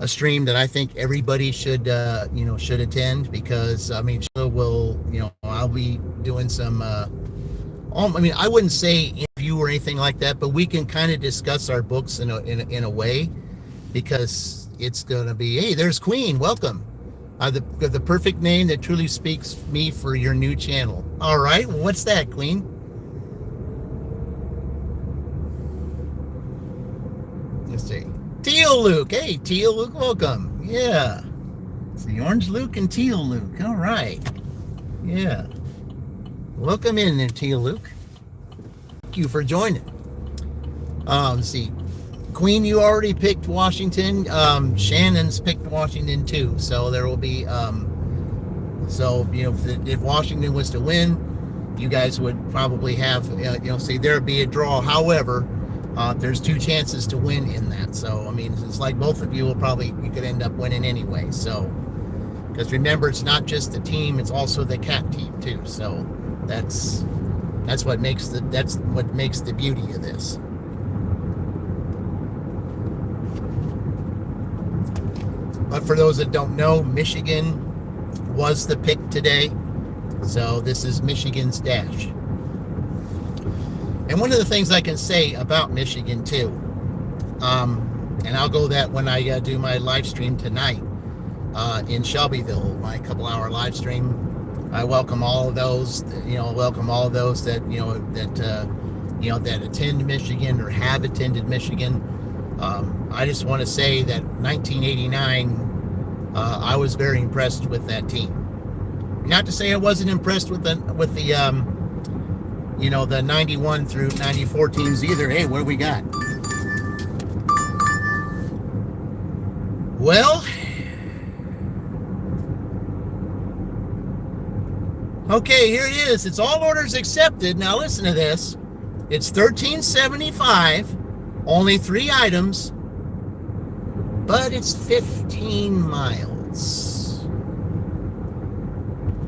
stream that I think everybody should attend, because I mean, Sheila will, I'll be doing some. I mean, I wouldn't say interview or anything like that, but we can kind of discuss our books in a way, because it's going to be, hey, there's Queen, welcome. The perfect name that truly speaks me for your new channel. All right, well, what's that, Queen? Let's see. Teal Luke. Hey, Teal Luke, welcome. Yeah. It's the Orange Luke and Teal Luke. All right. Yeah. Welcome in there, Teal Luke. Thank you for joining. Let's see. Queen, you already picked Washington. Shannon's picked Washington too. So there will be, if Washington was to win, you guys would probably have, say there would be a draw. However, there's 2 chances to win in that. So, I mean, it's like both of you you could end up winning anyway. So, because remember, it's not just the team, it's also the cat team too. So that's what makes the beauty of this. But for those that don't know, Michigan was the pick today. So this is Michigan's dash. And one of the things I can say about Michigan too, and I'll go that when I do my live stream tonight in Shelbyville, my couple-hour live stream. I welcome all of those, that that attend Michigan or have attended Michigan. I just want to say that 1989, I was very impressed with that team. Not to say I wasn't impressed with the 91 through 94 teams either. Hey, what do we got? Well, okay, here it is. It's all orders accepted. Now listen to this. It's $13.75, only 3 items, but it's 15 miles.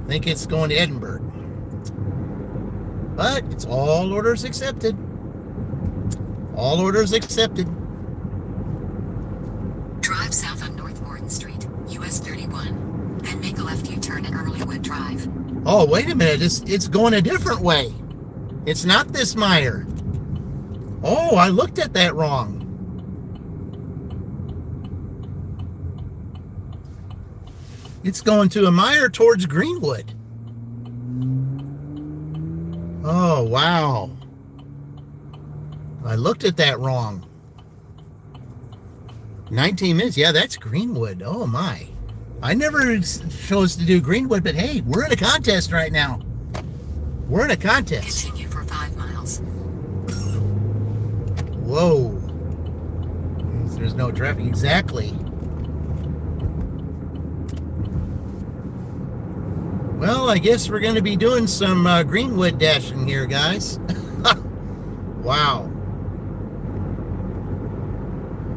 I think it's going to Edinburgh. But it's all orders accepted. All orders accepted. Drive south on North Warden Street, US 31. Then make a left U-turn at Earlywood Drive. Oh, wait a minute. It's going a different way. It's not this Meyer. Oh, I looked at that wrong. It's going to a Meyer towards Greenwood. Oh, wow. I looked at that wrong. 19 minutes. Yeah, that's Greenwood. Oh, my. I never chose to do Greenwood, but hey, we're in a contest right now. We're in a contest. Continue for 5 miles. Whoa. There's no traffic. Exactly. Well, I guess we're going to be doing some Greenwood dashing here, guys. Wow.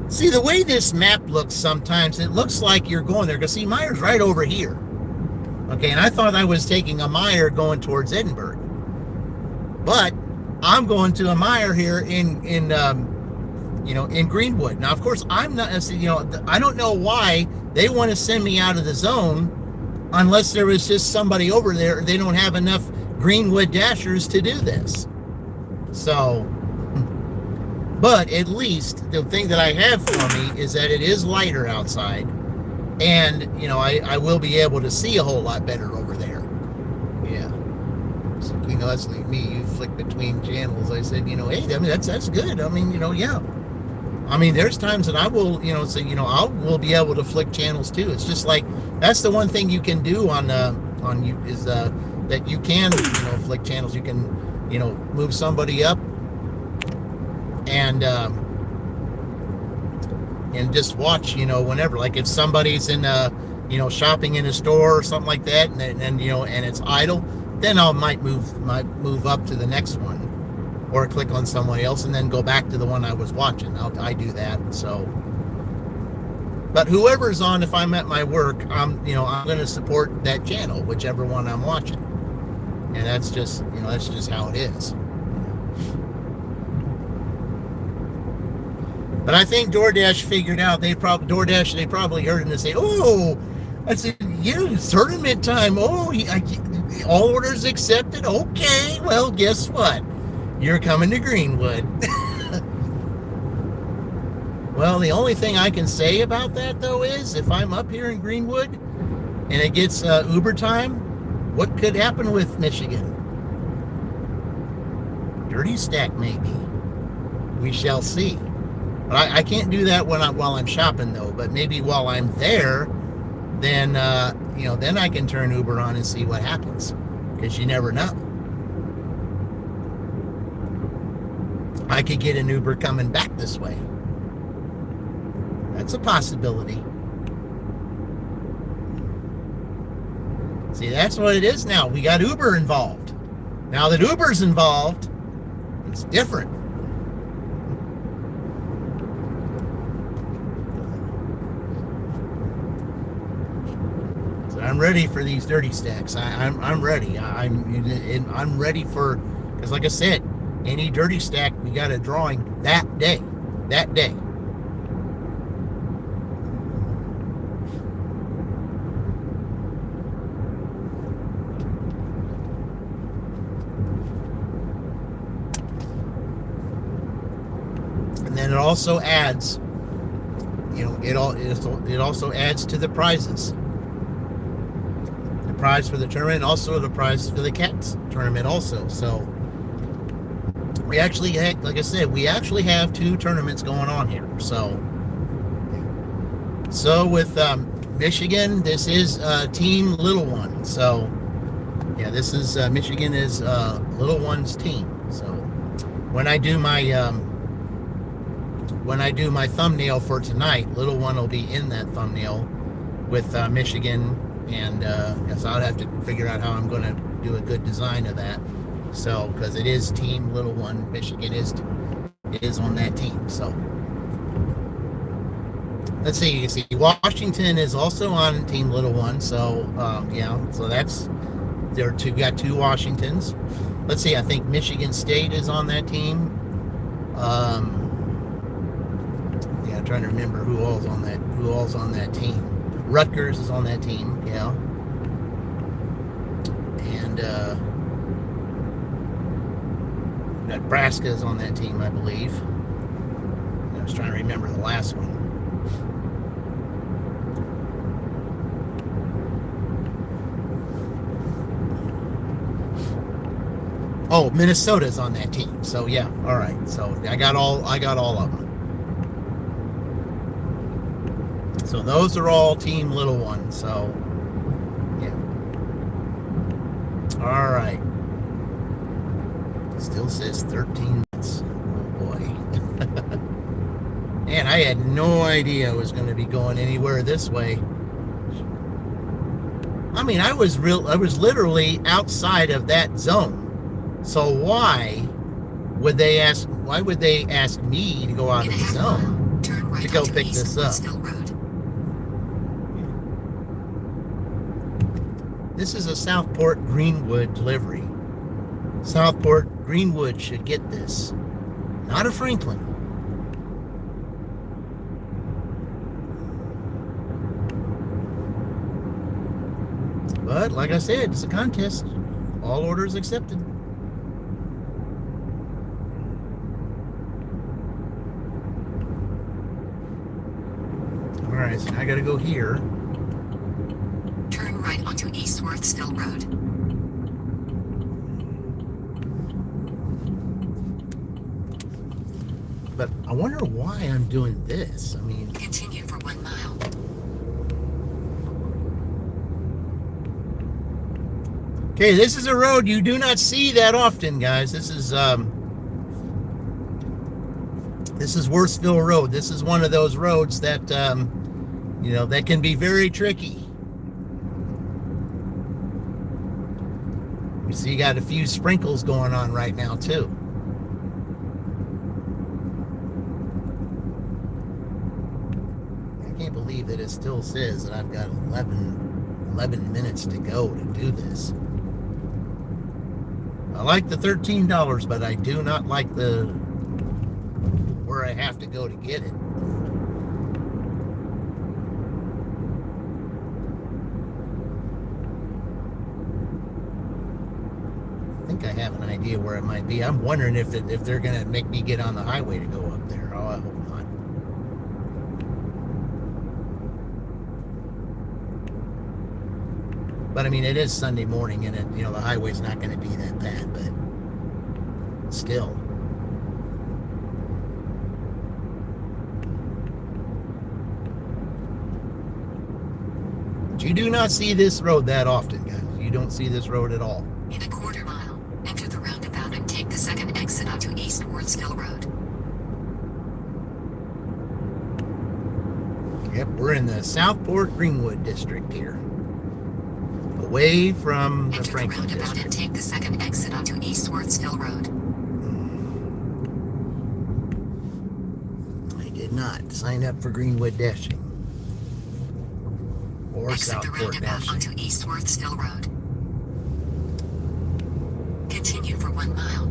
See, the way this map looks sometimes, it looks like you're going there. Because, see, Meyer's right over here. Okay, and I thought I was taking a Meyer going towards Edinburgh. But I'm going to a Meyer here in Greenwood. Now, of course, I'm not, I don't know why they want to send me out of the zone unless there was just somebody over there. They don't have enough Greenwood dashers to do this. So, but at least the thing that I have for me is that it is lighter outside. And, I will be able to see a whole lot better over there. Yeah. So, that's like me. You flick between channels. I said, hey, I mean, that's good. I mean, yeah. I mean, there's times that I will, I will be able to flick channels too. It's just like, that's the one thing you can do on you is that you can, flick channels. You can, move somebody up and just watch, whenever, like if somebody's in shopping in a store or something like that, and and it's idle, then I might move up to the next one, or click on someone else and then go back to the one I was watching. I do that. So, but whoever's on, if I'm at my work, I'm going to support that channel, whichever one I'm watching, and that's just how it is. But I think DoorDash figured out, they probably heard him and say, oh, I said, yeah, it's tournament time. Oh, All orders accepted. Okay, well, guess what? You're coming to Greenwood. Well, the only thing I can say about that, though, is if I'm up here in Greenwood and it gets Uber time, what could happen with Michigan? Dirty stack, maybe. We shall see. But I can't do that while I'm shopping, though. But maybe while I'm there, then then I can turn Uber on and see what happens, because you never know. I could get an Uber coming back this way. That's a possibility. See, that's what it is now. We got Uber involved. Now that Uber's involved, it's different. So I'm ready for these dirty stacks. I'm ready. I'm ready for, because like I said, any dirty stack, we got a drawing that day. That day. And then it also adds, it also adds to the prizes. The prize for the tournament, and also the prize for the cats tournament also. So we actually had, like I said, we actually have 2 tournaments going on here. So with Michigan, this is Team Little One. So yeah, this is Michigan is Little One's team. So when I do my thumbnail for tonight, Little One will be in that thumbnail with Michigan, and so I'll have to figure out how I'm going to do a good design of that. So, because it is Team Little One, Michigan is on that team. So, let's see. You see, Washington is also on Team Little One. So, so that's got 2 Washingtons. Let's see. I think Michigan State is on that team. I'm trying to remember who all's on that team. Rutgers is on that team. Yeah, and Nebraska is on that team, I believe. I was trying to remember the last one. Oh, Minnesota's on that team. So yeah, all right. So I got all of them. So those are all Team Little One. So yeah. All right. Still says 13 minutes. Oh boy. Man, I had no idea I was going to be going anywhere this way. I mean, I was literally outside of that zone. So why would they ask me to go out of the zone to go pick this up? This is a Southport Greenwood delivery. Southport Greenwood should get this, not a Franklin. But like I said, it's a contest. All orders accepted. All right, so now I got to go here. Turn right onto Eastworth Still Road. But I wonder why I'm doing this. I mean, continue for 1 mile. Okay, this is a road you do not see that often, guys. This is Worthsville Road. This is one of those roads that that can be very tricky. You see, you got a few sprinkles going on right now too. I can't believe that it still says that I've got 11 minutes to go to do this. I like the $13, but I do not like where I have to go to get it. have an idea where it might be. I'm wondering if they're going to make me get on the highway to go up there. Oh, I hope not. But I mean, it is Sunday morning, and the highway's not going to be that bad, but still. But you do not see this road that often, guys. You don't see this road at all. In a quarter mile, enter the roundabout and take the second exit onto Eastwards Hill Road. Yep, we're in the Southport Greenwood district here. Away from the Franklin roundabout district. And take the second exit onto Eastwards Hill Road. I did not sign up for Greenwood dashing. Or Exit the Southport roundabout dashing. onto Eastwards Hill Road. Continue for 1 mile.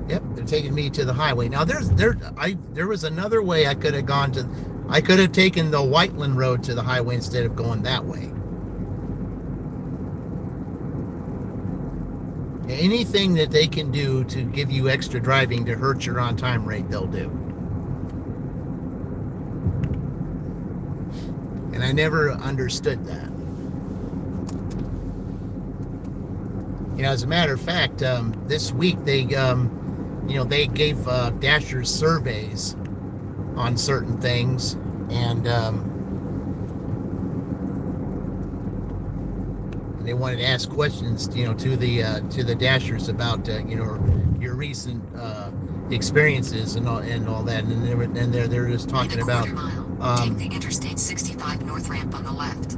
Yep, they're taking me to the highway. Now there was another way I could have gone to. I could have taken the Whiteland Road to the highway instead of going that way. Anything that they can do to give you extra driving to hurt your on-time rate, they'll do. And I never understood that. As a matter of fact, this week they gave Dashers surveys on certain things, and they wanted to ask questions, to the Dashers about your recent experiences and all that, and they're just talking about. Take the Interstate 65 north ramp on the left.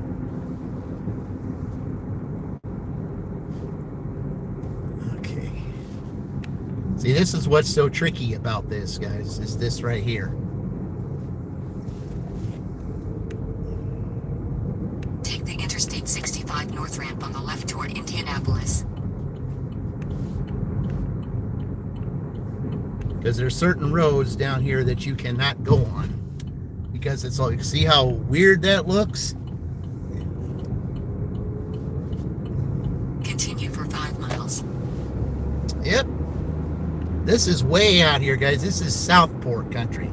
Okay. See, this is what's so tricky about this, guys, is this right here. Take the Interstate 65 north ramp on the left toward Indianapolis. Because there's certain roads down here that you cannot go on. Because it's like, see how weird that looks? Continue for 5 miles. Yep. This is way out here, guys. This is Southport country.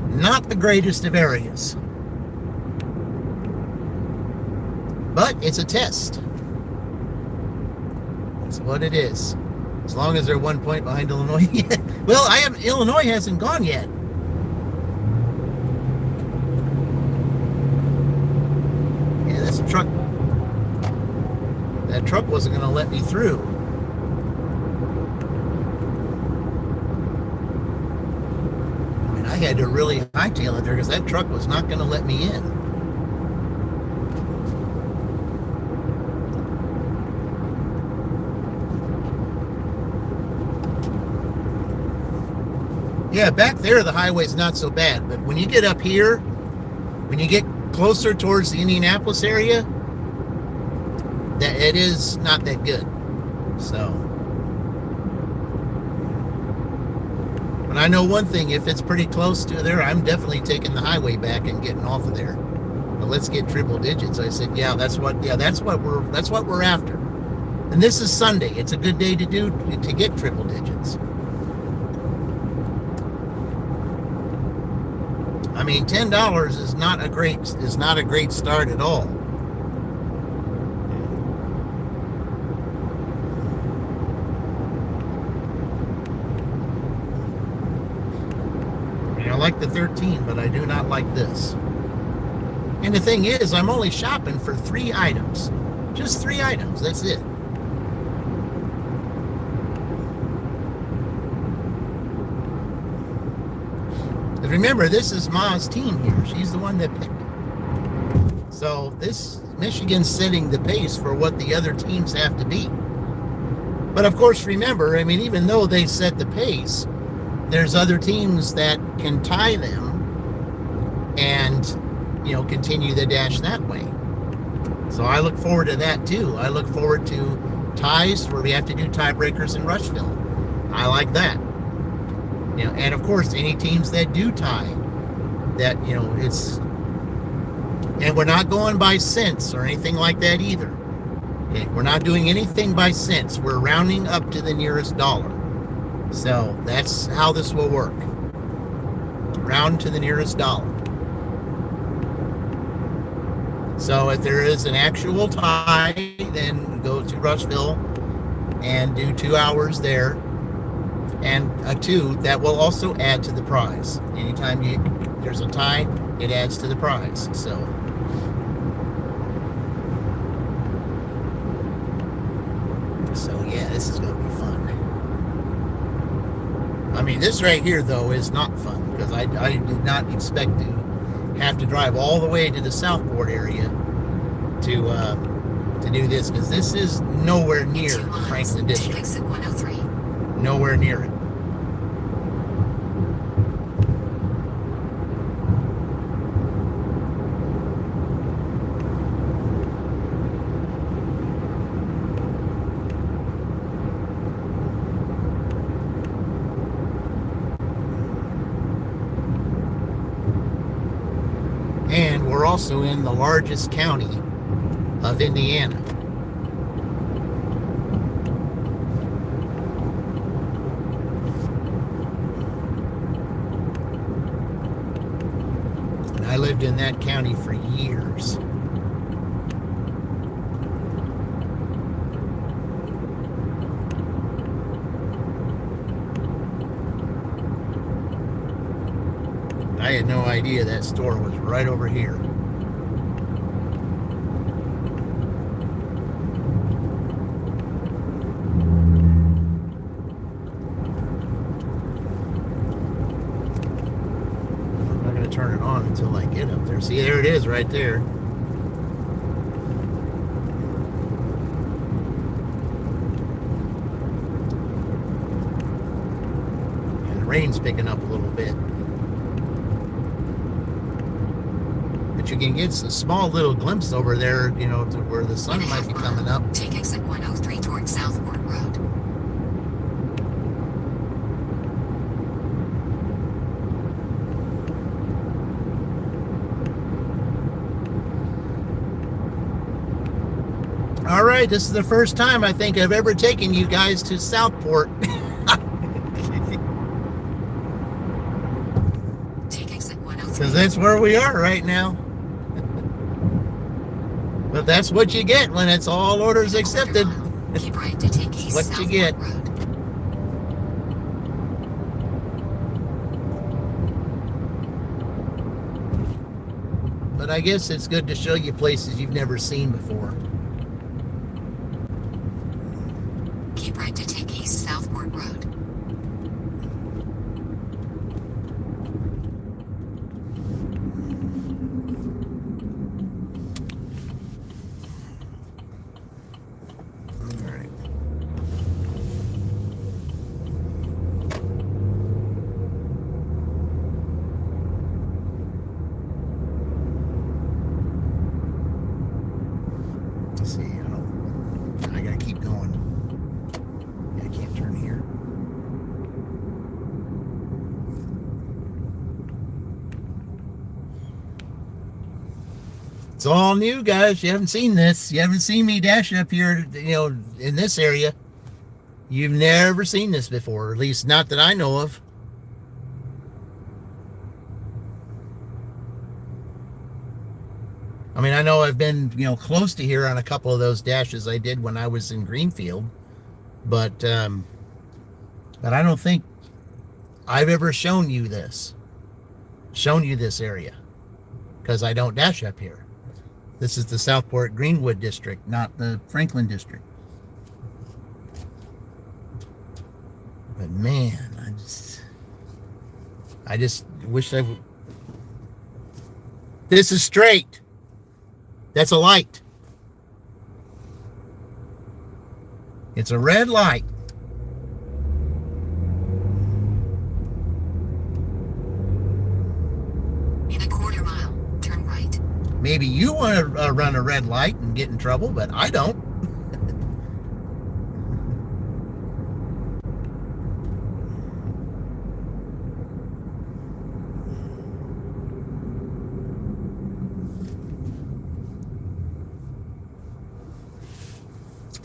Not the greatest of areas. But it's a test. That's what it is. As long as they're 1 point behind Illinois. Well, Illinois hasn't gone yet. Yeah, that's a truck. That truck wasn't going to let me through. I mean, I had to really hightail it there because that truck was not going to let me in. Yeah, back there the highway's not so bad, but when you get up here, when you get closer towards the Indianapolis area, that it is not that good. So, but I know one thing: if it's pretty close to there, I'm definitely taking the highway back and getting off of there. But let's get triple digits. I said, that's what we're after. And this is Sunday. It's a good day to get triple digits. I mean, $10 is not a great start at all. I mean, I like the 13, but I do not like this. And the thing is, I'm only shopping for 3 items. Just 3 items. That's it. Remember, this is Ma's team here. She's the one that picked it. So this Michigan's setting the pace for what the other teams have to be. But of course, remember, I mean, even though they set the pace, there's other teams that can tie them and, continue the dash that way. So I look forward to that too. I look forward to ties where we have to do tiebreakers in Rushville. I like that. And of course, any teams that do tie, that, it's, and we're not going by cents or anything like that either. Okay, we're not doing anything by cents. We're rounding up to the nearest dollar. So that's how this will work. Round to the nearest dollar. So if there is an actual tie, then go to Rushville and do 2 hours there. And a 2, that will also add to the prize. Anytime there's a tie, it adds to the prize. So yeah, this is going to be fun. I mean, this right here, though, is not fun because I did not expect to have to drive all the way to the Southport area to do this, because this is nowhere near the Franklin district. Exit 103. Nowhere near it. And we're also in the largest county of Indiana. And I lived in that county for years. I had no idea that store was right over here. I'm not going to turn it on until I get up there. See, there it is right there. And the rain's picking up a little bit. You can get a small little glimpse over there, you know, to where the sun might be coming up. Take exit 103 towards Southport Road. All right, this is the first time I think I've ever taken you guys to Southport. Take exit 103. Because that's where we are right now. But that's what you get when it's all orders accepted. Keep right to take east What you Southport get. Road. But I guess it's good to show you places you've never seen before. Keep right to take east Southport Road. All right. Let's see, I gotta keep going. I can't turn here. It's all new, guys. You haven't seen this. You haven't seen me dash up here, you know, in this area. You've never seen this before, at least not that I know of. I mean, I know I've been, you know, close to here on a couple of those dashes I did when I was in Greenfield, but I don't think I've ever shown you this area, because I don't dash up here. This is the Southport Greenwood district, not the Franklin district. But man, I just wish I would. This is straight. That's a light. It's a red light. In a quarter mile, turn right. Maybe you want to run a red light and get in trouble, but I don't.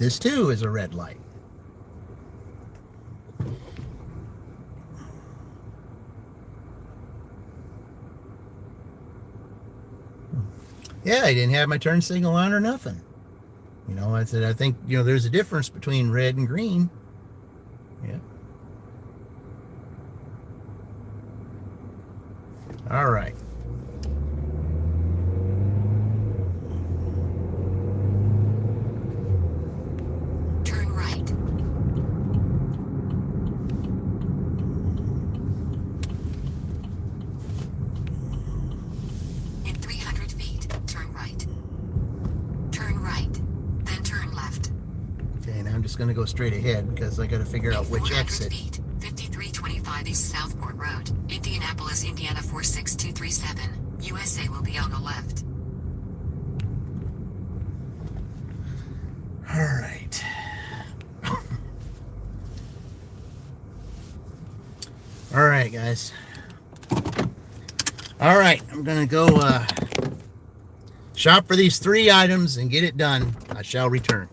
This too is a red light. Yeah, I didn't have my turn signal on or nothing. You know, I said, I think, you know, there's a difference between red and green. Yeah. All right. Turn right. In 300 feet, turn right. Turn right, then turn left. Okay, now I'm just going to go straight ahead because I got to figure out which exit. Feet, 5325 East Southport Road, Indianapolis, Indiana 46237. USA will be on the left. All right. All right, guys. All right, I'm going to go shop for these 3 items and get it done. I shall return.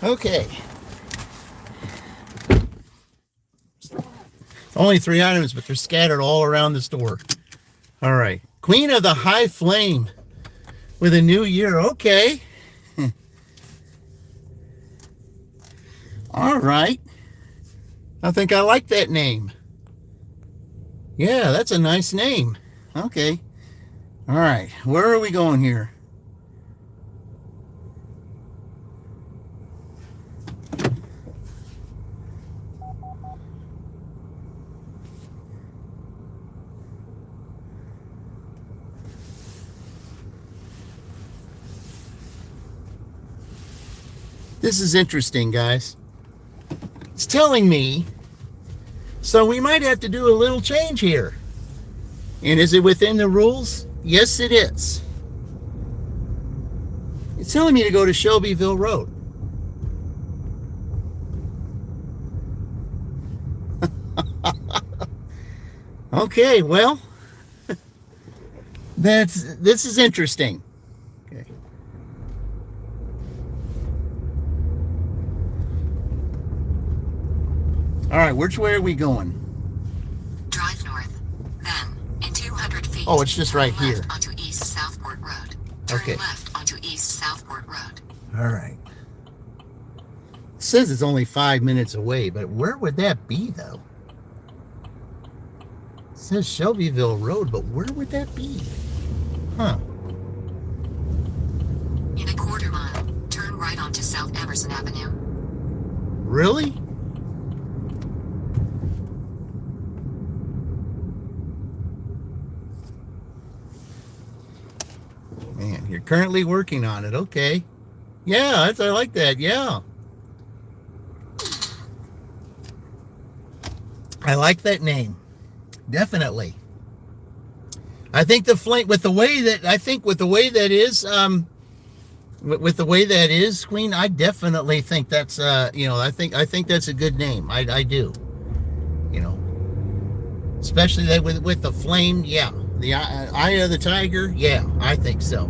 Okay. Only 3 items, but they're scattered all around the store. All right. Queen of the High Flame with a new year. Okay. All right. I think I like that name. Yeah, that's a nice name. Okay. All right. Where are we going here? This is interesting, guys. It's telling me, so we might have to do a little change here. And is it within the rules? Yes, it is. It's telling me to go to Shelbyville Road. Okay, well, this is interesting. Okay. All right, which way are we going? Drive north. Then, in 200 feet. Oh, it's just right here. Onto East Southport Road. Turn Okay. left onto East Southport Road. All right. It says it's only 5 minutes away, but where would that be, though? It says Shelbyville Road, but where would that be? Huh. In a quarter mile, turn right onto South Emerson Avenue. Really? Man, you're currently working on it. Okay. Yeah, I like that. Yeah. I like that name. Definitely. I think the flame with the way that is, Queen, I definitely think that's I think that's a good name. I do. You know. Especially that with the flame, yeah. The eye of the tiger, yeah, I think so.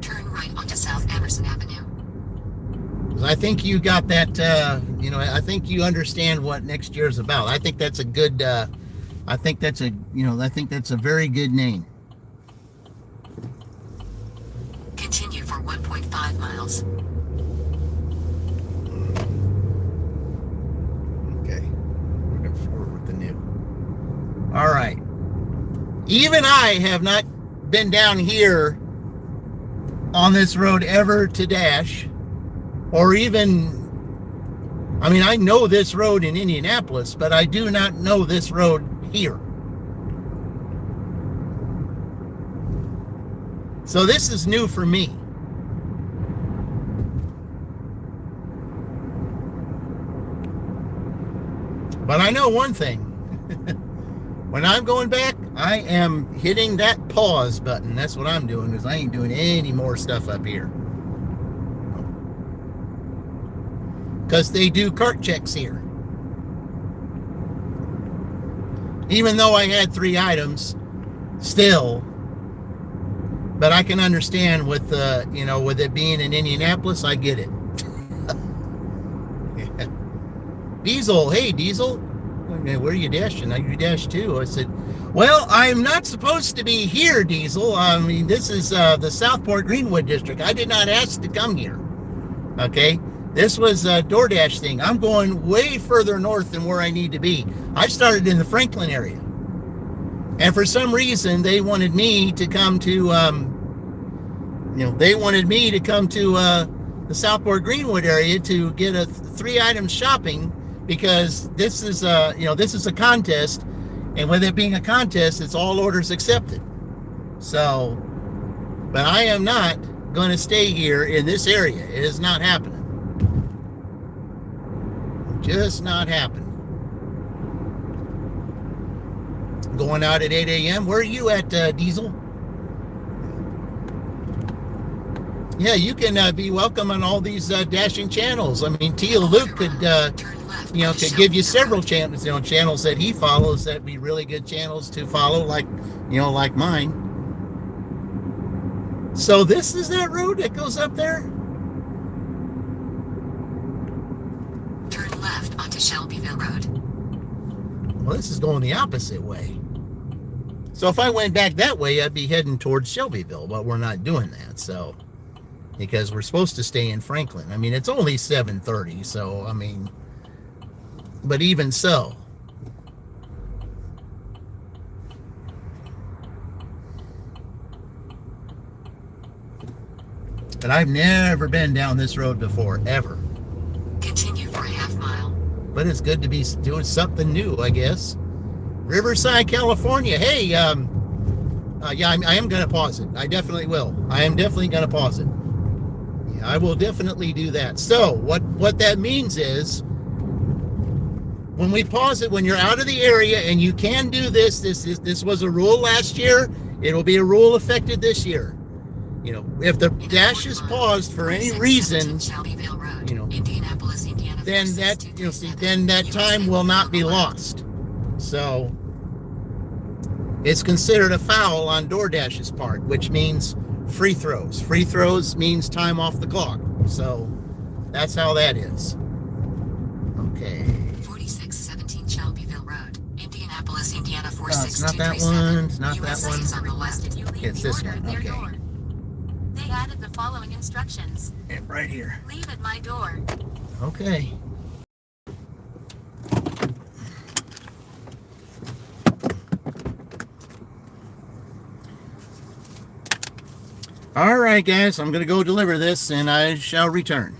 Turn right onto South Emerson Avenue. I think you got that, I think you understand what next year's about. I think that's a good, I think that's a very good name. Continue for 1.5 miles. All right. Even I have not been down here on this road ever to dash, or even, I mean, I know this road in Indianapolis, but I do not know this road here. So this is new for me. But I know one thing. When I'm going back, I am hitting that pause button. That's what I'm doing, because I ain't doing any more stuff up here. Because they do cart checks here. Even though I had 3 items, still. But I can understand with with it being in Indianapolis, I get it. Yeah. Diesel, hey Diesel. Okay, where are you dashing? You dash too. I said, well, I'm not supposed to be here, Diesel. I mean, this is the Southport Greenwood District. I did not ask to come here. Okay? This was a DoorDash thing. I'm going way further north than where I need to be. I started in the Franklin area. And for some reason, they wanted me to come to, the Southport Greenwood area to get a 3 items shopping, because this is a contest, and with it being a contest, it's all orders accepted. So, but I am not going to stay here in this area. It is not happening. Just not happening. Going out at 8 a.m. Where are you at, Diesel? Yeah, you can be welcome on all these dashing channels. I mean, Tia Luke could left. you know, onto could give you Shelbyville several Road. channels, you know, channels that he follows that be really good channels to follow, like, you know, like mine. So this is that road that goes up there? Turn left onto Shelbyville Road. Well, this is going the opposite way. So if I went back that way, I'd be heading towards Shelbyville, but we're not doing that, so, because we're supposed to stay in Franklin. I mean, it's only 7:30, so, I mean, but even so. But I've never been down this road before, ever. Continue for a half mile. But it's good to be doing something new, I guess. Riverside, California. Hey, yeah, I am going to pause it. I definitely will. I am definitely going to pause it. Yeah, I will definitely do that. So what that means is, when we pause it, when you're out of the area, and you can do this, this was a rule last year. It'll be a rule effective this year. You know, if the dash is paused for any reason, you know, then that, you know, then that time will not be lost. So it's considered a foul on DoorDash's part, which means free throws. Free throws means time off the clock. So that's how that is. Okay. 4617 Shelbyville Road, Indianapolis, Indiana Oh, it's not that 46237. one. It's not that USA one. is on the left. Did you leave It's the this order one, at their okay. door? They added the following instructions. Yeah, right here. Leave at my door. Okay. All right, guys, I'm going to go deliver this, and I shall return.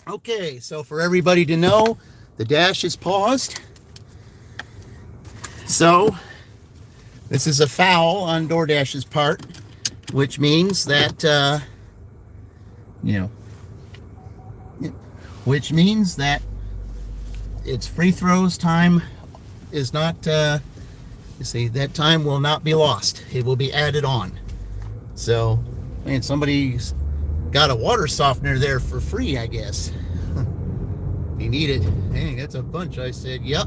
Okay, so for everybody to know, the dash is paused. So this is a foul on DoorDash's part, which means that, you know, which means that it's free throws time is not, you see, that time will not be lost. It will be added on. So, man, somebody's got a water softener there for free, I guess. If you need it. Dang, that's a bunch. I said, yep.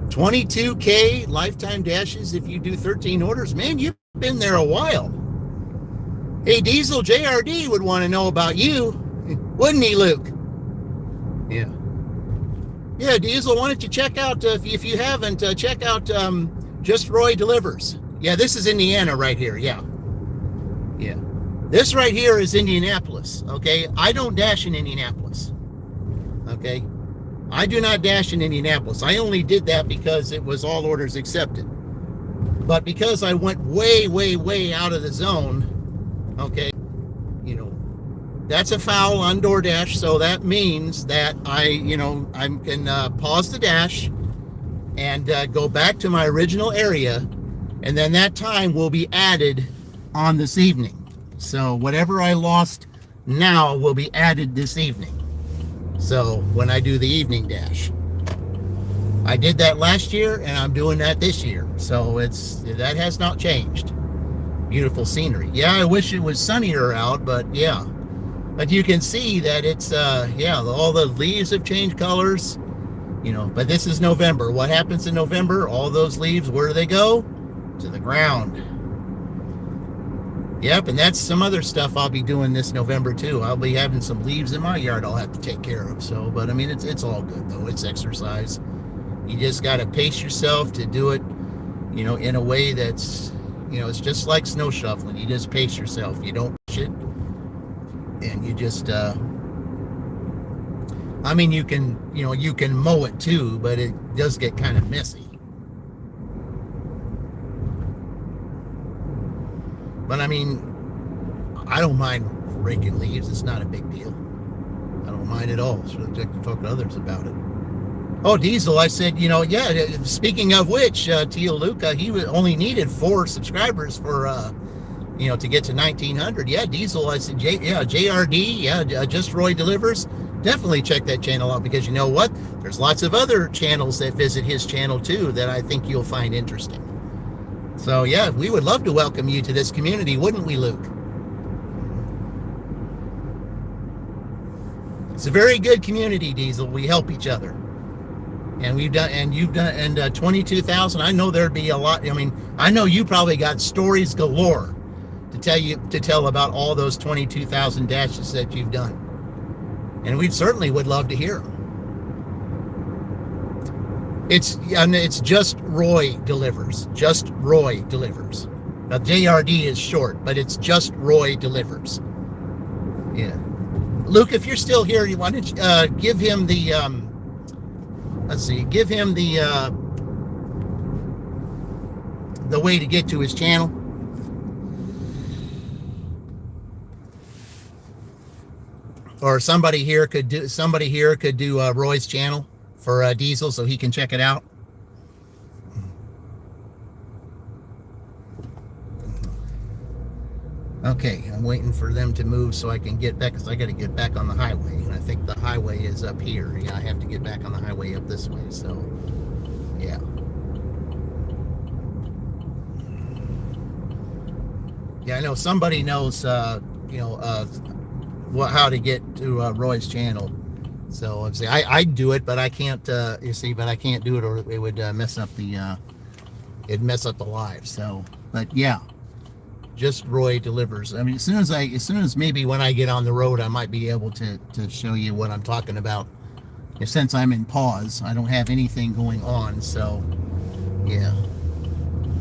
22K lifetime dashes if you do 13 orders. Man, you've been there a while. Hey, Diesel JRD would want to know about you, wouldn't he, Luke? Yeah. Yeah, Diesel, why don't you check out, if you haven't, check out Just Roy Delivers. Yeah, this is Indiana right here, yeah. Yeah. This right here is Indianapolis, okay? I don't dash in Indianapolis, okay? I do not dash in Indianapolis. I only did that because it was all orders accepted. But because I went way, way, way out of the zone, okay, you know, that's a foul on DoorDash, so that means that I can pause the dash and go back to my original area, and then that time will be added on this evening. So whatever I lost now will be added this evening. So when I do the evening dash. I did that last year, and I'm doing that this year. So that has not changed. Beautiful scenery. Yeah, I wish it was sunnier out, but yeah. But you can see that it's, yeah, all the leaves have changed colors, you know. But this is November. What happens in November? All those leaves, where do they go? To the ground. Yep, and that's some other stuff I'll be doing this November too. I'll be having some leaves in my yard I'll have to take care of. So, but I mean, it's all good though. It's exercise. You just got to pace yourself to do it, you know, in a way that's, you know, it's just like snow shoveling. You just pace yourself. You don't push it, and you just, I mean, you can mow it too, but it does get kind of messy. But I mean, I don't mind raking leaves. It's not a big deal. I don't mind at all. So I can talk to others about it. Oh, Diesel, I said, you know, yeah, speaking of which, Tio Luca, he only needed 4 subscribers for, you know, to get to 1,900. Yeah, Diesel, I said, JRD, yeah, Just Roy Delivers. Definitely check that channel out, because you know what? There's lots of other channels that visit his channel too that I think you'll find interesting. So yeah, we would love to welcome you to this community, wouldn't we, Luke? It's a very good community, Diesel. We help each other. And you've done 22,000. I know there'd be a lot. I mean, I know you probably got stories galore to tell about all those 22,000 dashes that you've done. And we certainly would love to hear them. It's Just Roy Delivers. Just Roy Delivers. Now, JRD is short, but it's Just Roy Delivers. Yeah. Luke, if you're still here, you want to give him the, let's see, give him the way to get to his channel. Or somebody here could do Roy's channel for Diesel, so he can check it out. Okay, I'm waiting for them to move so I can get back, because I got to get back on the highway, and I think the highway is up here. Yeah, I have to get back on the highway up this way, so yeah. Yeah, I know somebody knows, you know, how to get to Roy's channel. So I'd do it, but I can't. You see, but I can't do it, or it would mess up the. It'd mess up the live. So, but yeah, Just Roy Delivers. I mean, as soon as maybe when I get on the road, I might be able to show you what I'm talking about. Since I'm in pause, I don't have anything going on. So, yeah.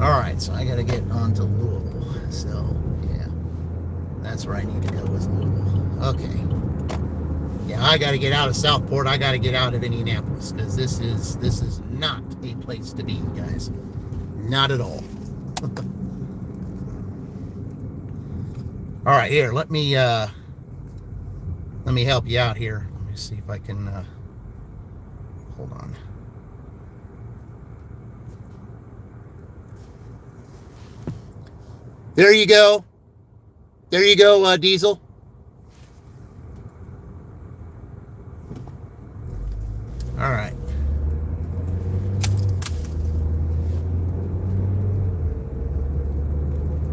All right, so I got to get on to Louisville. So, yeah, that's where I need to go, is Louisville. Okay. Yeah, I got to get out of Southport. I got to get out of Indianapolis, because this is not a place to be, guys. Not at all. All right, here. Let me help you out here. Let me see if I can. Hold on. There you go. There you go, Diesel. All right.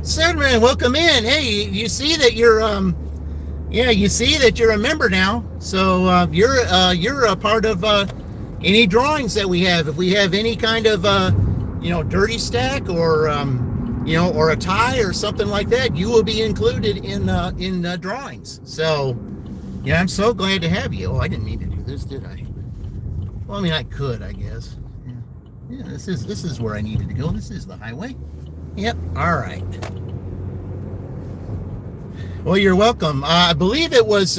Sandman, welcome in. Hey, you see that you're you see that you're a member now. So you're a part of any drawings that we have. If we have any kind of dirty stack or or a tie or something like that, you will be included in drawings. So yeah, I'm so glad to have you. Oh, I didn't mean to do this, did I? Well, I mean, I could, I guess. Yeah, this is where I needed to go. This is the highway. Yep. All right. Well, you're welcome. I believe it was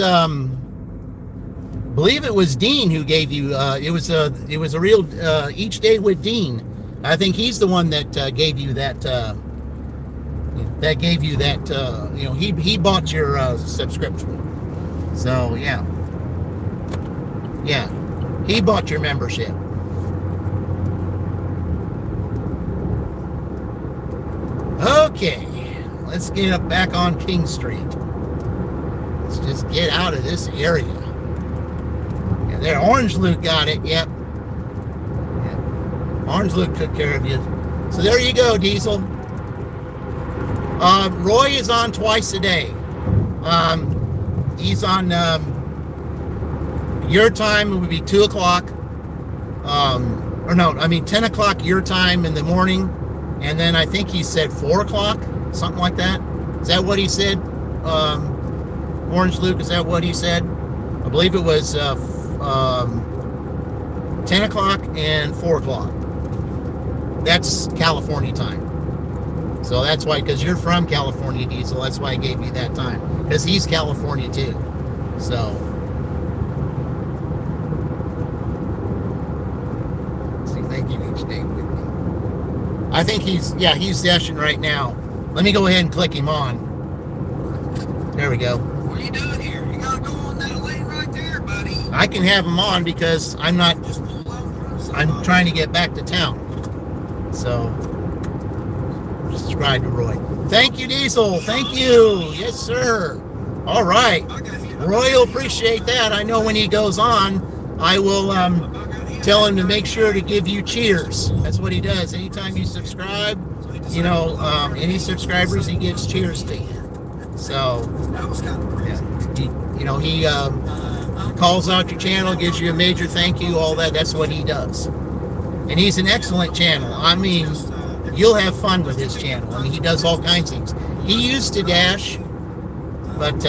Dean who gave you. It was a real Each Day with Dean. I think he's the one that gave you that. He bought your subscription. So yeah. He bought your membership. Okay, let's get up back on King Street. Let's just get out of this area. Yeah, there, Orange Luke got it. Yep. Orange Luke took care of you. So there you go, Diesel. Roy is on twice a day. He's on your time. It would be 2 o'clock. 10 o'clock your time in the morning. And then I think he said 4 o'clock, something like that. Is that what he said? Orange Luke, is that what he said? I believe it was 10 o'clock and 4 o'clock. That's California time. So that's why, because you're from California, Diesel, that's why I gave you that time. Because he's California too. So. See, thank you each day with me. I think he's dashing right now. Let me go ahead and click him on. There we go. What are you doing here? You gotta go on that lane right there, buddy. I can have him on because I'm trying to get back to town. So, subscribe to Roy. Thank you, Diesel. Thank you. Yes, sir. All right. Roy will appreciate that. I know when he goes on, I will tell him to make sure to give you cheers. That's what he does. Anytime you subscribe, any subscribers, he gives cheers to you. So, he calls out your channel, gives you a major thank you, all that. That's what he does. And he's an excellent channel. I mean, you'll have fun with his channel. I mean, he does all kinds of things. He used to dash, but,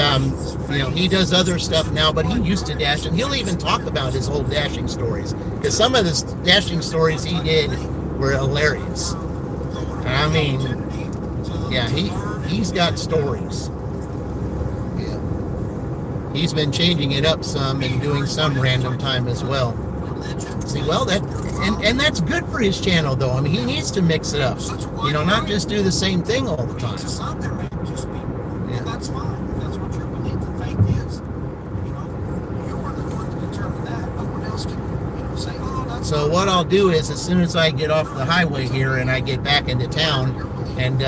he does other stuff now, but he used to dash, and he'll even talk about his old dashing stories, because some of the dashing stories he did were hilarious. I mean, yeah, he's got stories. Yeah. He's been changing it up some and doing some random time as well. See, well, and that's good for his channel, though. I mean, he needs to mix it up. Not just do the same thing all the time. Yeah. That's fine. That's what your belief and faith is. You're the one to determine that. No one else can, say, oh, that's. So what I'll do is, as soon as I get off the highway here and I get back into town and,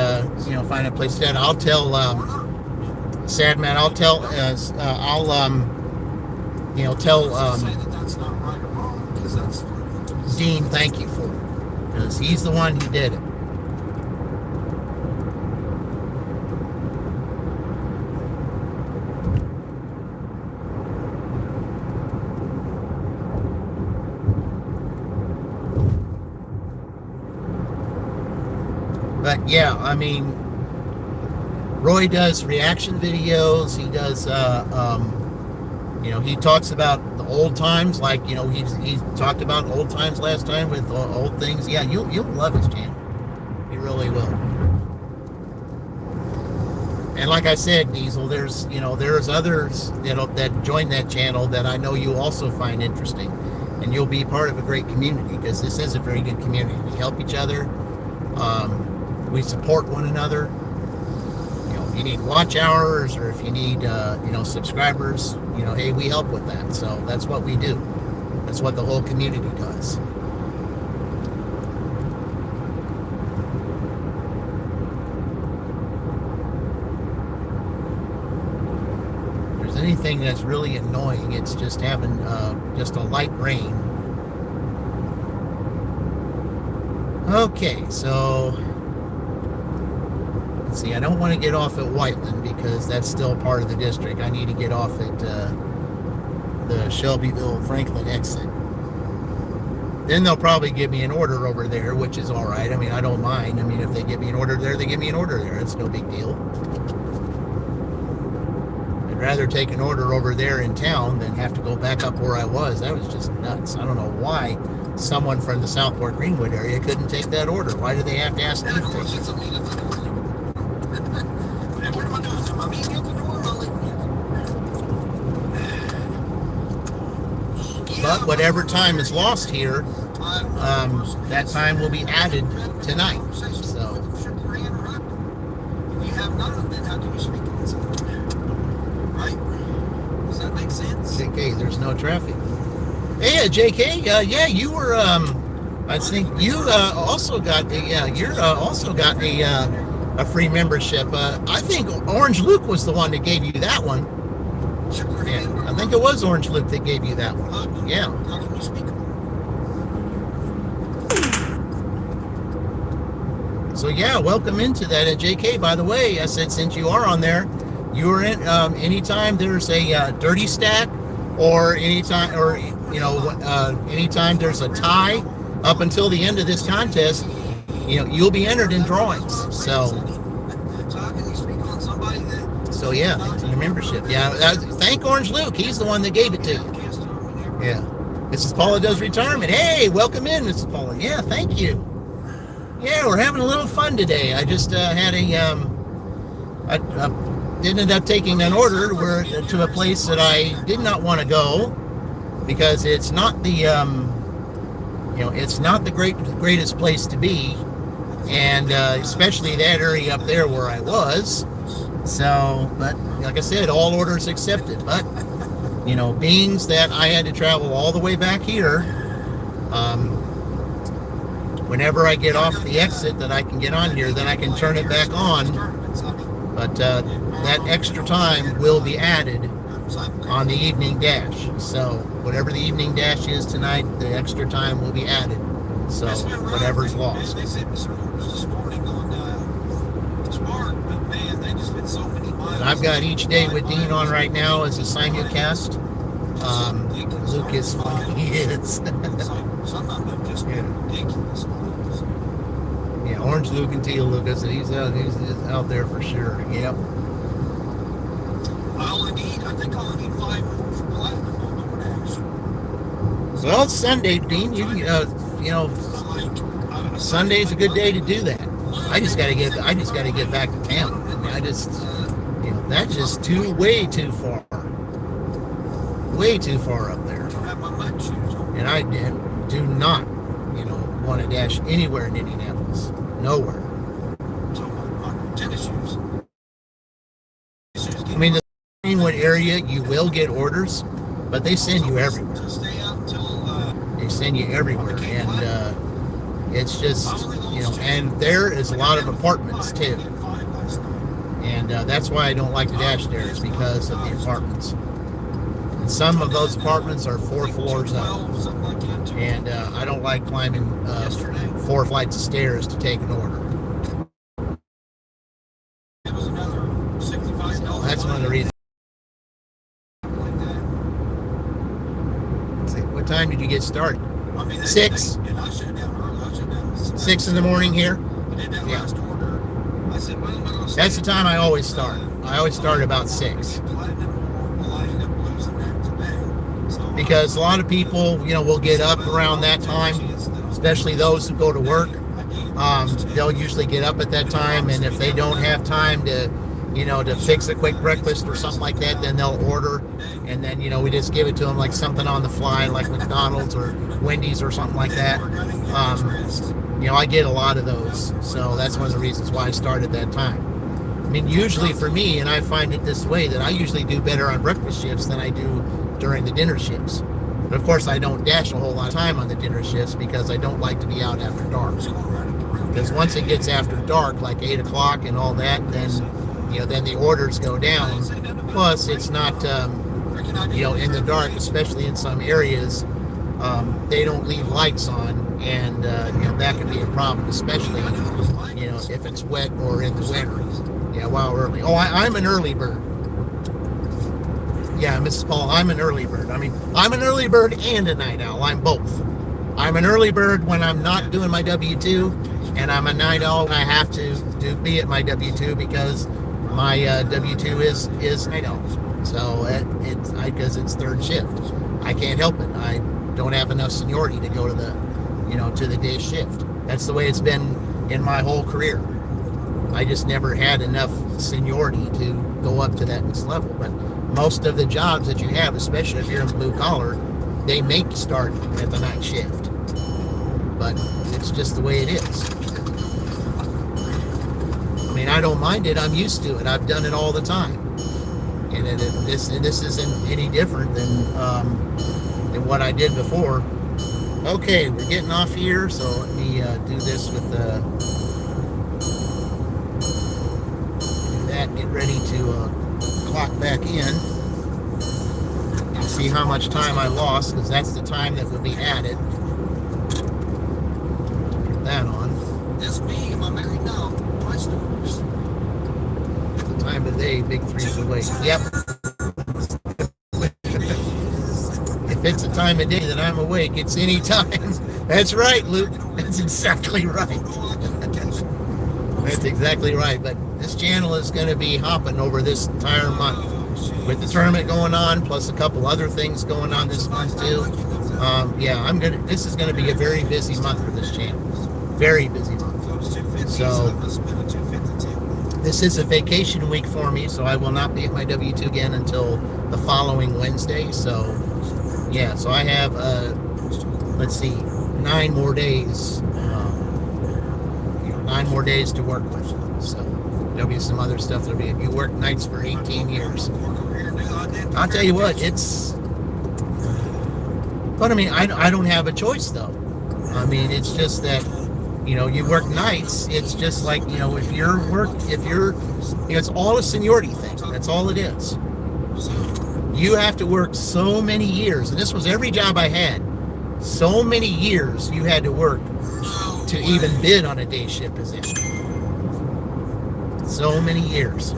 find a place to stand, I'll tell, Sad Man, I'll tell, Dean, thank you for it, because he's the one who did it. But yeah, I mean, Roy does reaction videos. He does, he talks about the old times, like, he talked about old times last time with old things. Yeah, you'll love his channel. You really will. And like I said, Diesel, there's others that join that channel that I know you also find interesting, and you'll be part of a great community, because this is a very good community. We help each other. We support one another. If you need watch hours, or if you need, subscribers, hey, we help with that. So that's what we do. That's what the whole community does. If there's anything that's really annoying, it's just having just a light rain. Okay, so let's see. I don't want to get off at Whiteland because that's still part of the district. I need to get off at the Shelbyville Franklin exit. Then they'll probably give me an order over there, which is all right. I mean, I don't mind. I mean, if they give me an order there, they give me an order there. It's no big deal. I'd rather take an order over there in town than have to go back up where I was. That was just nuts. I don't know why someone from the Southport Greenwood area couldn't take that order. Why do they have to ask me to take it? But whatever time is lost here, that time will be added tonight. So. You have none, then how can you speak against it? Right? Does that make sense? JK, there's no traffic. Hey, JK, yeah, you were. I think you also got a free membership. I think Orange Luke was the one that gave you that one. Yeah, I think it was Orange Luke that gave you that one. Yeah. How can you speak? So yeah, welcome into that. JK, by the way, I said since you are on there, you are in. Anytime there's a dirty stack, or anytime there's a tie, up until the end of this contest, you'll be entered in drawings. So yeah, the membership. Yeah, thank Orange Luke. He's the one that gave it to you. Yeah. Mrs. Paula does retirement. Hey, welcome in, Mrs. Paula. Yeah, thank you. Yeah, we're having a little fun today. I just had I ended up taking an order to a place that I did not want to go, because it's not the it's not the greatest place to be, and especially that area up there where I was. So, but like I said, all orders accepted. But being that I had to travel all the way back here, whenever I get off the exit that I can get on here, then I can turn it back on. But that extra time will be added on the evening dash. So whatever the evening dash is tonight, the extra time will be added. So whatever's lost. And I've got Each Day with Dean on right now as a simulcast. Luke is funny. He is. Yeah, Orange Luke and Teal Luke. He's out there for sure. Yep. I think I only need 5 more for platinum on DoorDash. Well, it's Sunday, Dean. Sunday's a good day to do that. I just got to get back to town. I just, that's just way too far up there. And I do not, want to dash anywhere in Indianapolis. Nowhere. Tennis shoes. I mean, the Greenwood area, you will get orders, but they send you everywhere. They send you everywhere, and it's just, and there is a lot of apartments too. And that's why I don't like to dash there, is because of the apartments. And some of those apartments are 4 floors up. And I don't like climbing 4 flights of stairs to take an order. So that's one of the reasons. Let's see, what time did you get started? 6? 6 in the morning here? Yeah. That's the time I always start. I always start about 6. Because a lot of people, will get up around that time, especially those who go to work. They'll usually get up at that time, and if they don't have time to fix a quick breakfast or something like that, then they'll order, and then, we just give it to them like something on the fly, like McDonald's or Wendy's or something like that. I get a lot of those, so that's one of the reasons why I start at that time. I mean, usually for me, and I find it this way, that I usually do better on breakfast shifts than I do during the dinner shifts. But of course, I don't dash a whole lot of time on the dinner shifts, because I don't like to be out after dark. Because once it gets after dark, like 8 o'clock and all that, then then the orders go down. Plus, it's not in the dark, especially in some areas, they don't leave lights on, and that can be a problem, especially if it's wet or in the winter. Yeah, while early. Oh, I'm an early bird. Yeah, Mrs. Paul, I'm an early bird. I mean, I'm an early bird and a night owl. I'm both. I'm an early bird when I'm not doing my W-2, and I'm a night owl when I have to be at my W-2, because my W-2 is night owl. So because it's third shift. I can't help it. I don't have enough seniority to go to the day shift. That's the way it's been in my whole career. I just never had enough seniority to go up to that next level. But most of the jobs that you have, especially if you're in blue collar, they make you start at the night shift. But it's just the way it is. I mean, I don't mind it. I'm used to it. I've done it all the time. And this isn't any different than what I did before. Okay, we're getting off here, so let me do this with do that. Get ready to clock back in and see how much time I lost, because that's the time that will be added. Put that on. That's me. Am I married? No. Twice divorced. The time of day, big three's awake. Yep. If it's a time of day that I'm awake, it's any time. That's right, Luke. That's exactly right. That's exactly right. But this channel is going to be hopping over this entire month with the tournament going on, plus a couple other things going on this month too. Yeah, this is gonna be a very busy month for this channel. Very busy month. So this is a vacation week for me, so I will not be at my W2 again until the following Wednesday. So yeah, so I have let's see, 9 more days. 9 more days to work with. So there'll be some other stuff. There'll be if you work nights for 18 years. I'll tell you what, it's. But I mean, I don't have a choice though. I mean, it's just that, you work nights. It's just like, it's all a seniority thing. That's all it is. You have to work so many years, and this was every job I had. So many years you had to work to even bid on a day shift position. So many years.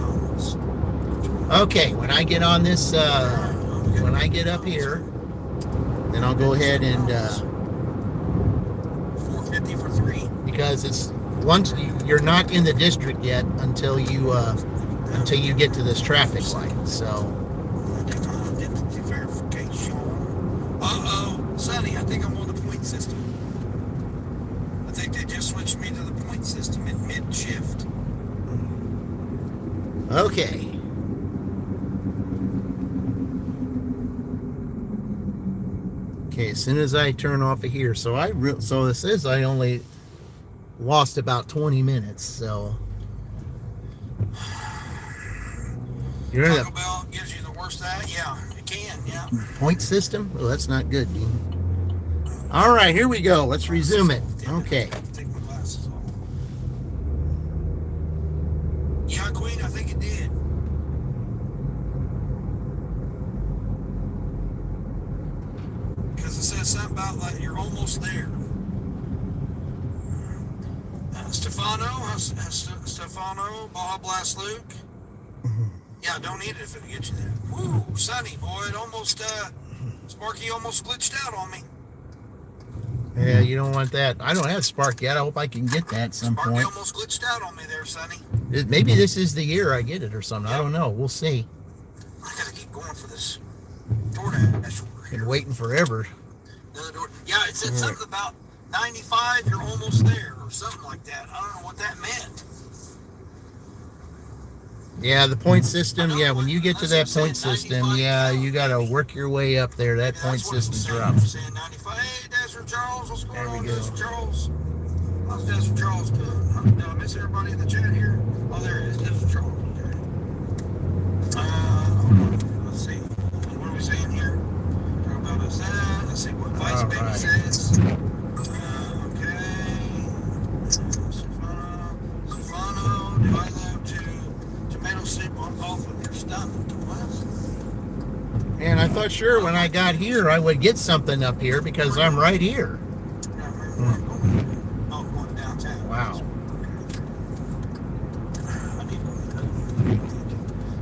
Okay, when I get on this, when I get up here, then I'll go ahead and 450 for 3. Because it's once you're not in the district yet until you get to this traffic light. So. Identity verification. Sonny, I think I'm on the point system. I think they just switched me to the point system in mid-shift. Okay. Okay, as soon as I turn off of here, so it says I only lost about 20 minutes. So you're in Taco Bell gives you the worst that? Yeah, it can. Yeah. Point system? Well, that's not good, dude. All right, here we go. Let's resume it. Okay. Take my glasses off. Yeah, Queen, I think it did. Because it says something about like you're almost there. Stefano, Baja Blast Luke. Yeah, don't eat it if it gets you there. Woo, Sonny, boy, it almost, Sparky almost glitched out on me. Yeah, you don't want that. I don't have Spark yet. I hope I can get that at some Sparky point. Almost glitched out on me there, Sonny. Maybe this is the year I get it or something. I don't know. We'll see. I gotta get going for this DoorDash order here. Been waiting forever. Another door. Yeah, it said something about 95, you're almost there, or something like that. I don't know what that meant. Yeah, the point system. Yeah, when you get to that point system, yeah, you got to work your way up there. That point system's rough. Saying 95. Hey, Desert Charles, what's going on, There we go. Desert Charles? How's Desert Charles doing? Did I miss everybody in the chat here? Oh, there it is, Desert Charles. Okay. Let's see. What are we saying here? Talk about us. Let's see what Vice Baby says. Stefano, do I love to tomato soup on off with your stomach? What? And I thought sure when I got here I would get something up here because I'm right here. Oh, going downtown. Wow.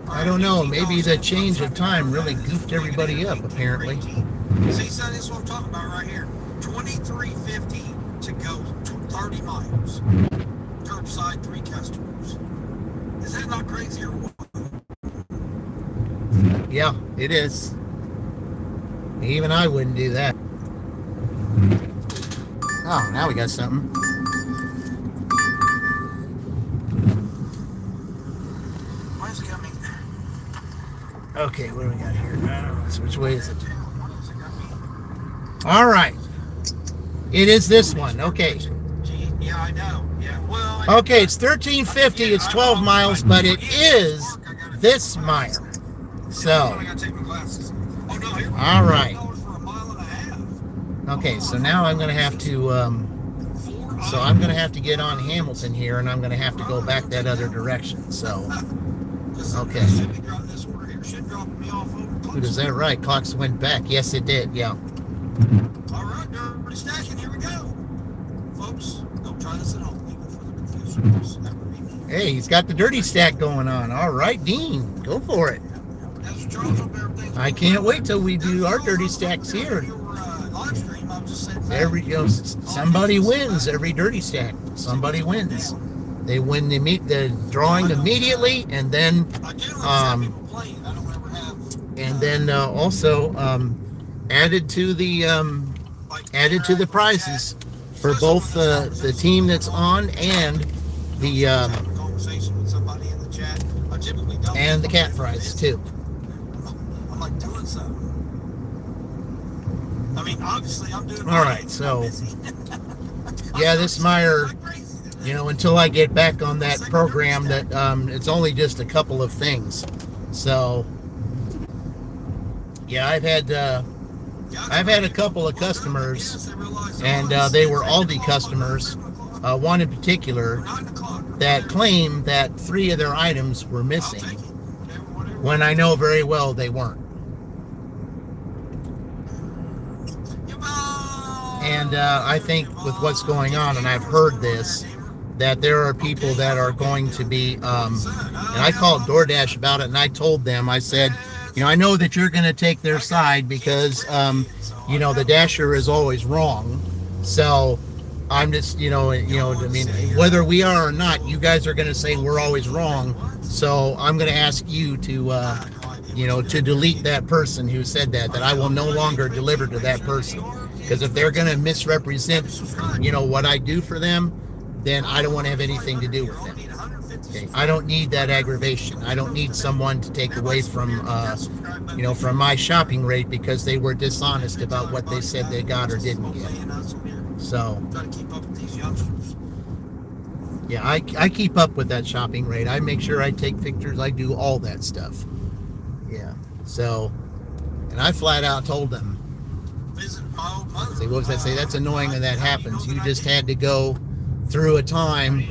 I don't know. Maybe the change of time really goofed everybody up, apparently. See, son, this is what I'm talking about right here. $23.50 to go 30 miles. Curbside, 3 customers. Is that not crazy or what? Yeah, it is. Even I wouldn't do that. Oh, now we got something. Why is it got me? Okay, what do we got here? So which way is it? All right. It is this one. Okay. Yeah, I know. Yeah, well. Okay, it's 1350. It's 12 miles, but it is this mile. So. All right. Okay, so now I'm going to have to. So I'm going to have to get on Hamilton here, and I'm going to have to go back that other direction. So. Okay. Ooh, is that right? Clocks went back. Yes, it did. Yeah. All right, dirty stacking. Here we go, folks. Don't try this at home. Leave it service. That would be me. Hey, he's got the dirty stack going on. All right, Dean, go for it. That's what Charles up there thinks. I can't wait till we do our dirty stacks here. Your live stream, I'm just sitting back. Somebody wins every dirty stack. Somebody wins. They win the drawing immediately, and then I generally have people playing. I don't ever have. and then also added to the prizes for both the team that's on and the Having a conversation with somebody in the chat. I typically don't. and the cat prize too. I'm like doing something. I mean, obviously, I'm doing. All right, so yeah, this Meyer, until I get back on that program, that it's only just a couple of things. So yeah, I've had a couple of customers, and they were Aldi customers. One in particular that claimed that 3 of their items were missing, when I know very well they weren't. And I think with what's going on, and I've heard this, that there are people that are going to be, and I called DoorDash about it, and I told them, I said, I know that you're going to take their side because, the dasher is always wrong. So I'm just, I mean, whether we are or not, you guys are going to say we're always wrong. So I'm going to ask you to, to delete that person who said that I will no longer deliver to that person. Because if they're going to misrepresent, what I do for them, then I don't want to have anything to do with them. Okay? I don't need that aggravation. I don't need someone to take away from, from my shopping rate because they were dishonest about what they said they got or didn't get. So, yeah, I keep up with that shopping rate. I make sure I take pictures. I do all that stuff. Yeah. So, and I flat out told them, say, what was that say? That's annoying when that happens. You just had to go through a time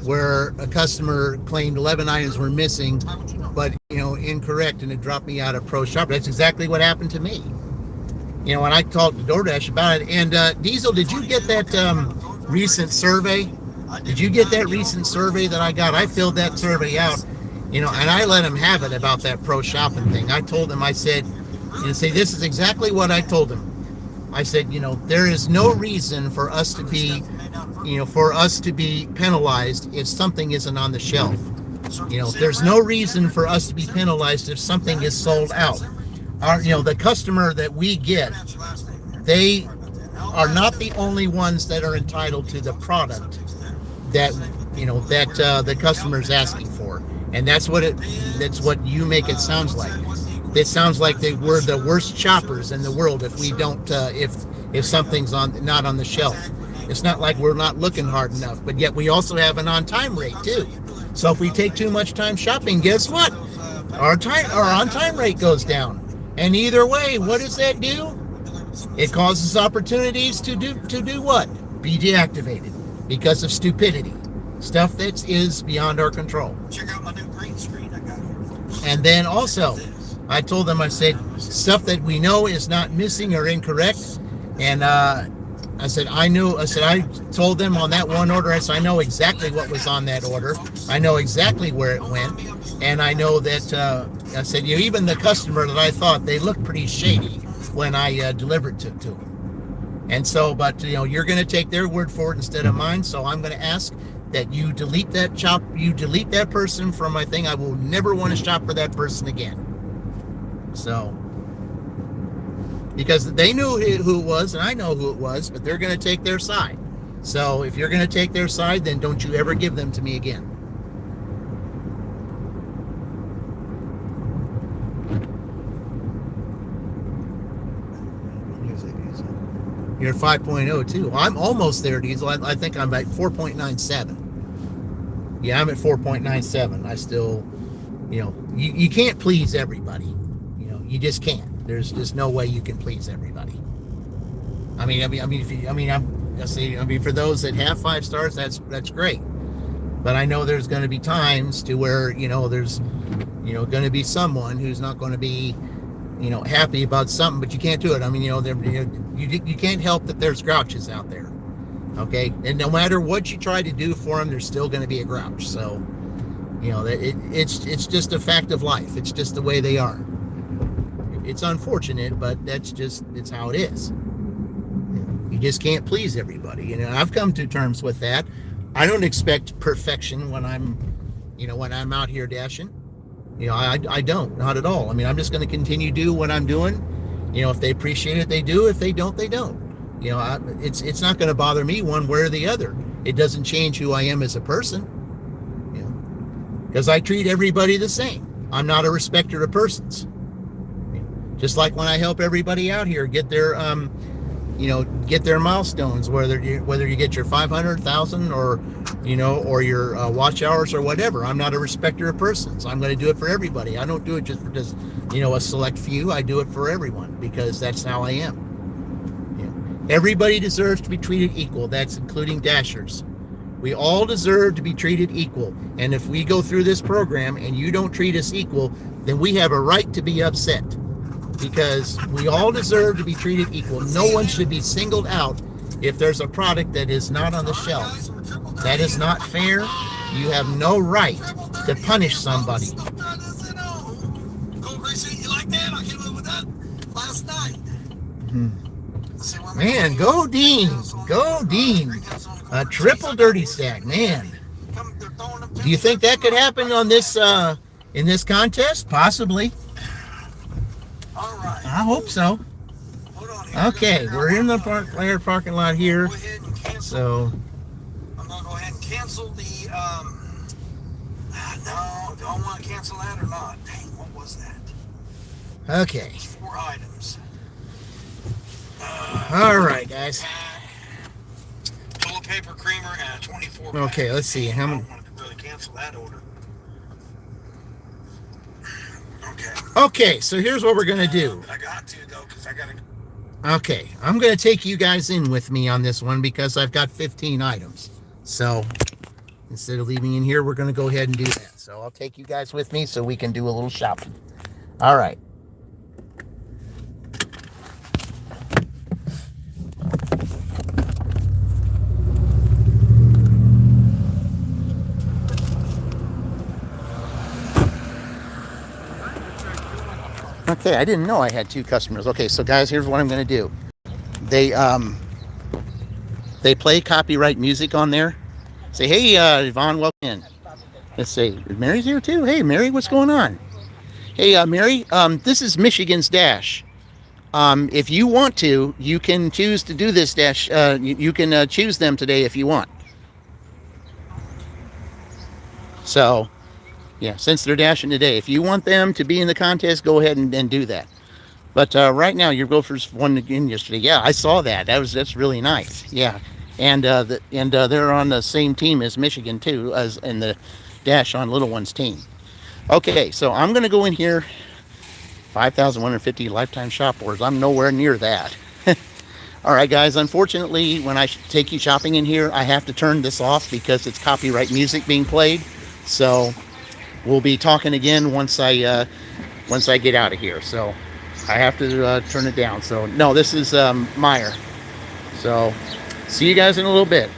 where a customer claimed 11 items were missing, but, incorrect, and it dropped me out of Pro Shopper. That's exactly what happened to me. When I talked to DoorDash about it. And Diesel, did you get that recent survey? Did you get that recent survey that I got? I filled that survey out, and I let him have it about that Pro Shopping thing. I told him, I said, this is exactly what I told him. I said, there is no reason for us to be, penalized if something isn't on the shelf. There's no reason for us to be penalized if something is sold out. The customer that we get, they are not the only ones that are entitled to the product that the customer is asking for, and that's what you make it sounds like. It sounds like we're the worst shoppers in the world if we don't if something's not on the shelf. It's not like we're not looking hard enough, but yet we also have an on-time rate too. So if we take too much time shopping, guess what? Our on-time rate goes down. And either way, what does that do? It causes opportunities to do what? Be deactivated because of stupidity. Stuff that is beyond our control. Check out my new green screen I got here. And then also, I told them, I said, stuff that we know is not missing or incorrect. And I told them on that one order, I said, I know exactly what was on that order. I know exactly where it went. And I know that, I said, even the customer that I thought, they looked pretty shady when I delivered to them. And so, but, you're going to take their word for it instead of mine. So I'm going to ask that you delete that person from my thing. I will never want to shop for that person again. So, because they knew who it was, and I know who it was, but they're going to take their side. So if you're going to take their side, then don't you ever give them to me again. You're 5.0 too. I'm almost there, Diesel. I think I'm at 4.97. Yeah, I'm at 4.97. I still, you can't please everybody. You just can't. There's just no way you can please everybody. For those that have 5 stars, that's great. But I know there's going to be times to where, there's, going to be someone who's not going to be, happy about something, but you can't do it. You can't help that there's grouches out there. Okay, and no matter what you try to do for them, there's still going to be a grouch. So, it's just a fact of life. It's just the way they are. It's unfortunate, but it's how it is. You just can't please everybody. I've come to terms with that. I don't expect perfection when I'm out here dashing. I don't, not at all. I mean, I'm just going to continue to do what I'm doing. If they appreciate it, they do. If they don't, they don't. It's not going to bother me one way or the other. It doesn't change who I am as a person. Because I treat everybody the same. I'm not a respecter of persons. Just like when I help everybody out here get their milestones, whether you get your 500,000 or your watch hours or whatever. I'm not a respecter of persons. I'm going to do it for everybody. I don't do it just for a select few. I do it for everyone because that's how I am. Everybody deserves to be treated equal. That's including dashers. We all deserve to be treated equal. And if we go through this program and you don't treat us equal, then we have a right to be upset. Because we all deserve to be treated equal. No one should be singled out if there's a product that is not on the shelf. That is not fair. You have no right to punish somebody. Man, go Dean. Go Dean. A triple dirty sack, man. Do you think that could happen on this in this contest? Possibly. I hope so. Okay, we're in the parking lot here. So I'm gonna go ahead and cancel the no, do I want to cancel that or not? Dang, what was that? okay. 4 items. All right, guys. Toilet paper, creamer, and 24. Okay, let's see how many. I don't want to really cancel that order. Okay. Okay, so here's what we're gonna do. I got to though, because I gotta. Okay, I'm gonna take you guys in with me on this one because I've got 15 items. So instead of leaving in here, we're gonna go ahead and do that. So I'll take you guys with me so we can do a little shopping. All right. Okay, I didn't know I had 2 customers. Okay, so guys, here's what I'm going to do. They play copyright music on there. Say, hey, Yvonne, welcome in. Let's say, Mary's here too. Hey, Mary, what's going on? Hey, Mary, this is Michigan's Dash. If you want to, you can choose to do this dash. You can choose them today if you want. So, yeah, since they're dashing today, if you want them to be in the contest, go ahead and do that. But right now, your Gophers won again yesterday. Yeah, I saw that. That's really nice. Yeah, and they're on the same team as Michigan too, as in the dash on Little One's team. Okay, so I'm gonna go in here. 5,150 lifetime shop orders. I'm nowhere near that. All right, guys. Unfortunately, when I take you shopping in here, I have to turn this off because it's copyright music being played. So we'll be talking again once I get out of here. So I have to turn it down. So no, this is Meyer. So see you guys in a little bit.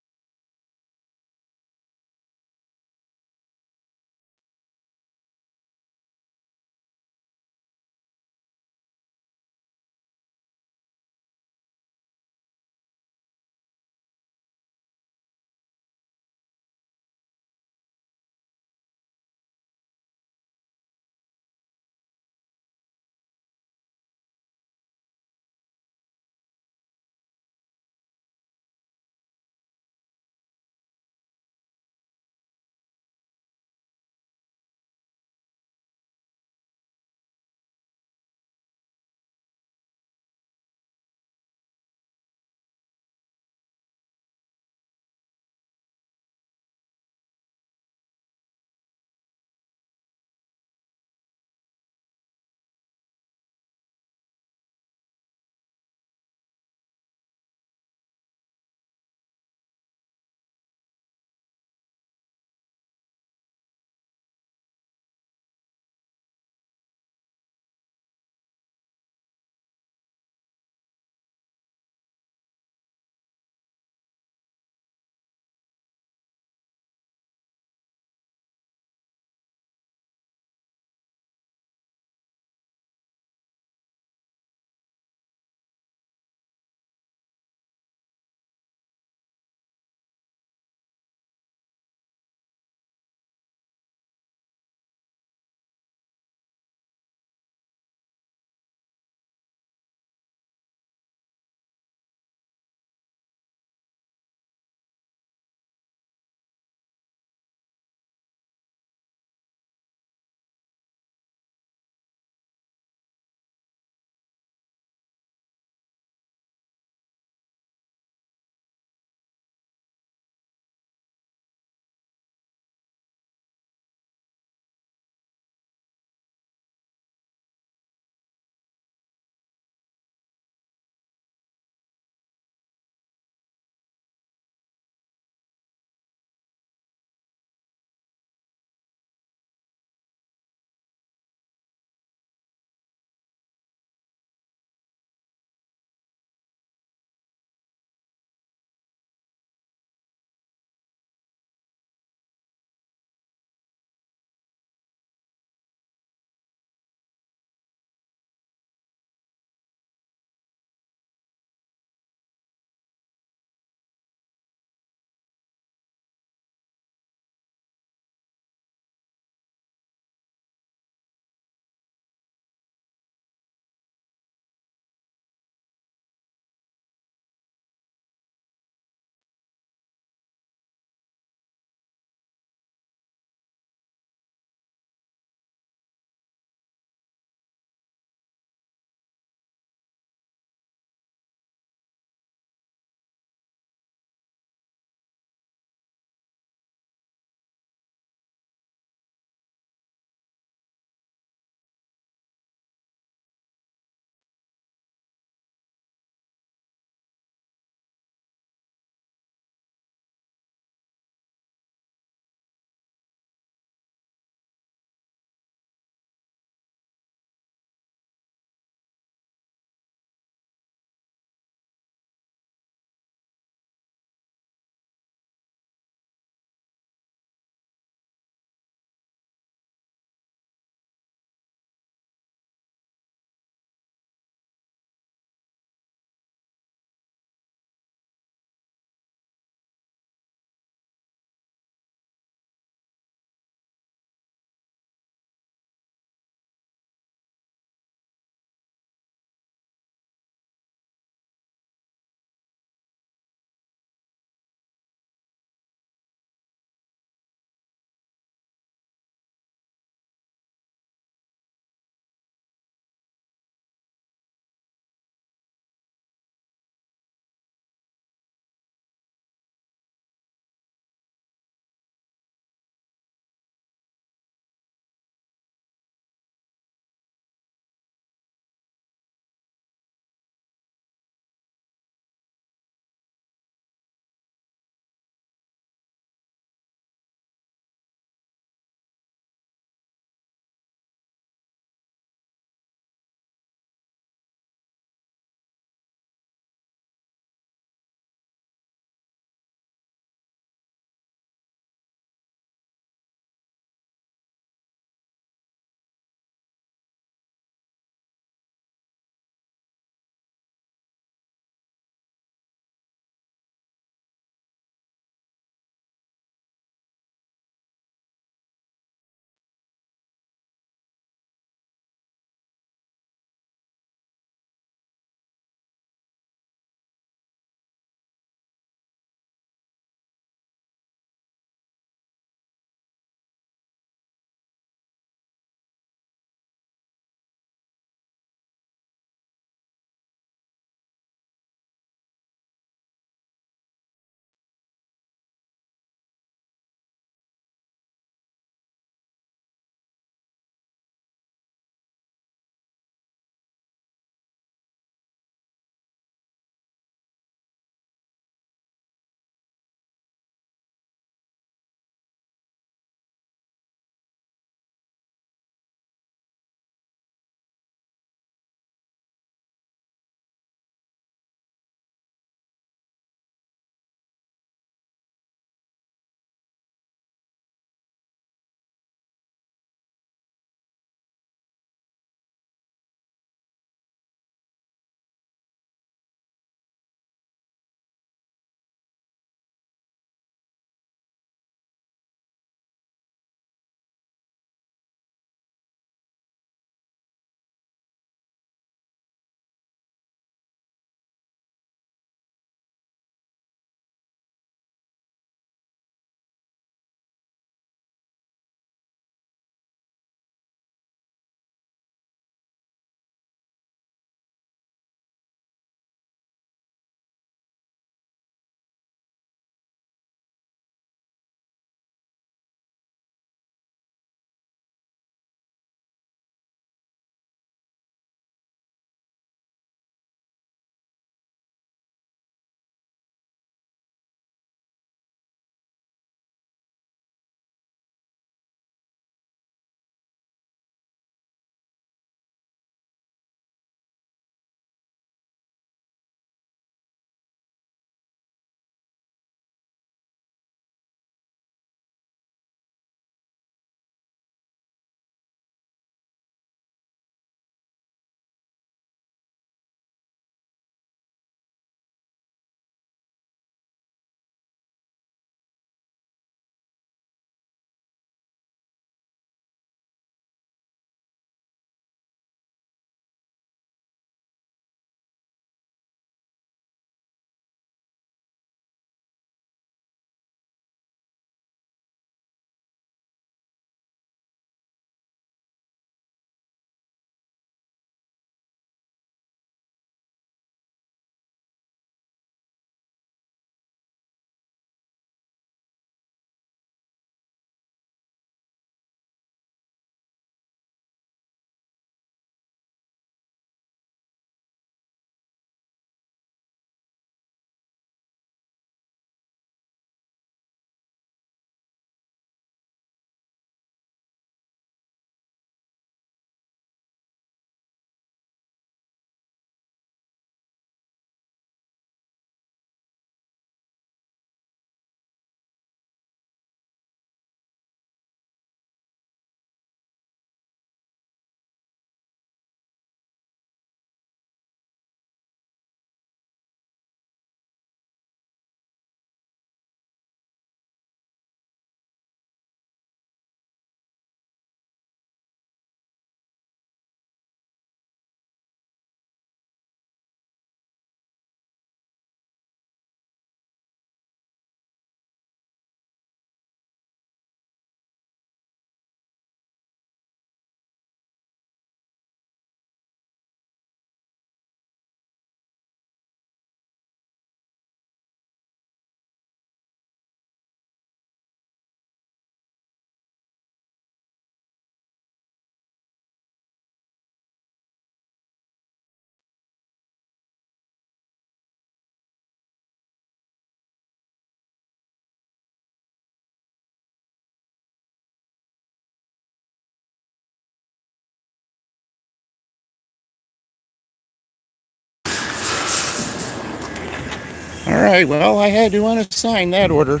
right, well, I had to unassign that order.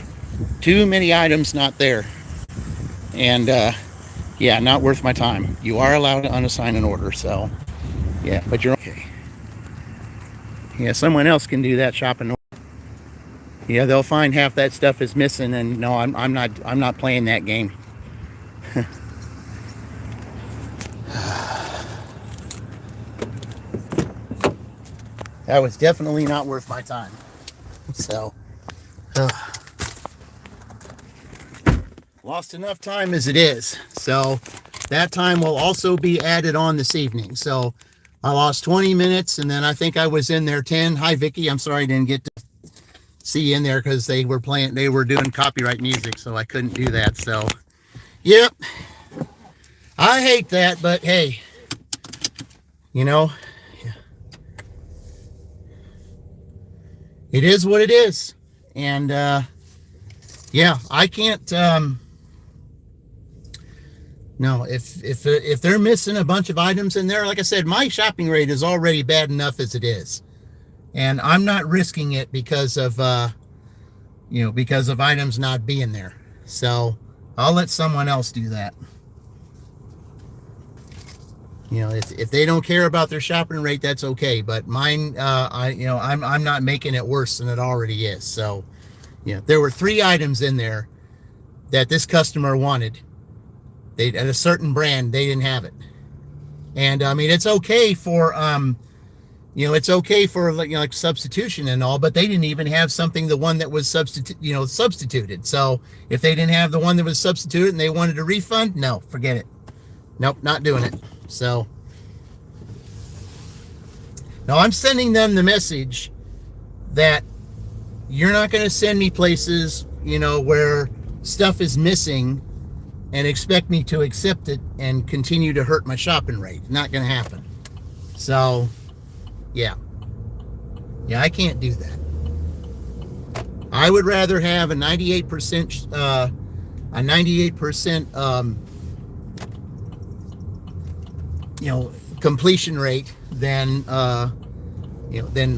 Too many items not there. And yeah, not worth my time. You are allowed to unassign an order, so yeah, but you're okay. Yeah, someone else can do that shopping. Yeah, they'll find half that stuff is missing, and no, I'm not playing that game. That was definitely not worth my time. So, lost enough time as it is. So that time will also be added on this evening. So I lost 20 minutes, and then I think I was in there 10. Hi, Vicky. I'm sorry I didn't get to see you in there because they were doing copyright music, so I couldn't do that. So, yep. I hate that, but hey, you know, it is what it is. And yeah, I can't no, if they're missing a bunch of items in there, like I said, my shopping rate is already bad enough as it is, and I'm not risking it because of because of items not being there. So I'll let someone else do that. If they don't care about their shopping rate, that's okay. But mine, I'm not making it worse than it already is. So, there were 3 items in there that this customer wanted. They at a certain brand, they didn't have it. And I mean, it's okay for like substitution and all, but they didn't even have something, the one that was substituted. So if they didn't have the one that was substituted and they wanted a refund, no, forget it. Nope, not doing it. So now I'm sending them the message that you're not going to send me places, where stuff is missing and expect me to accept it and continue to hurt my shopping rate. Not going to happen. So, yeah, I can't do that. I would rather have a 98%, completion rate than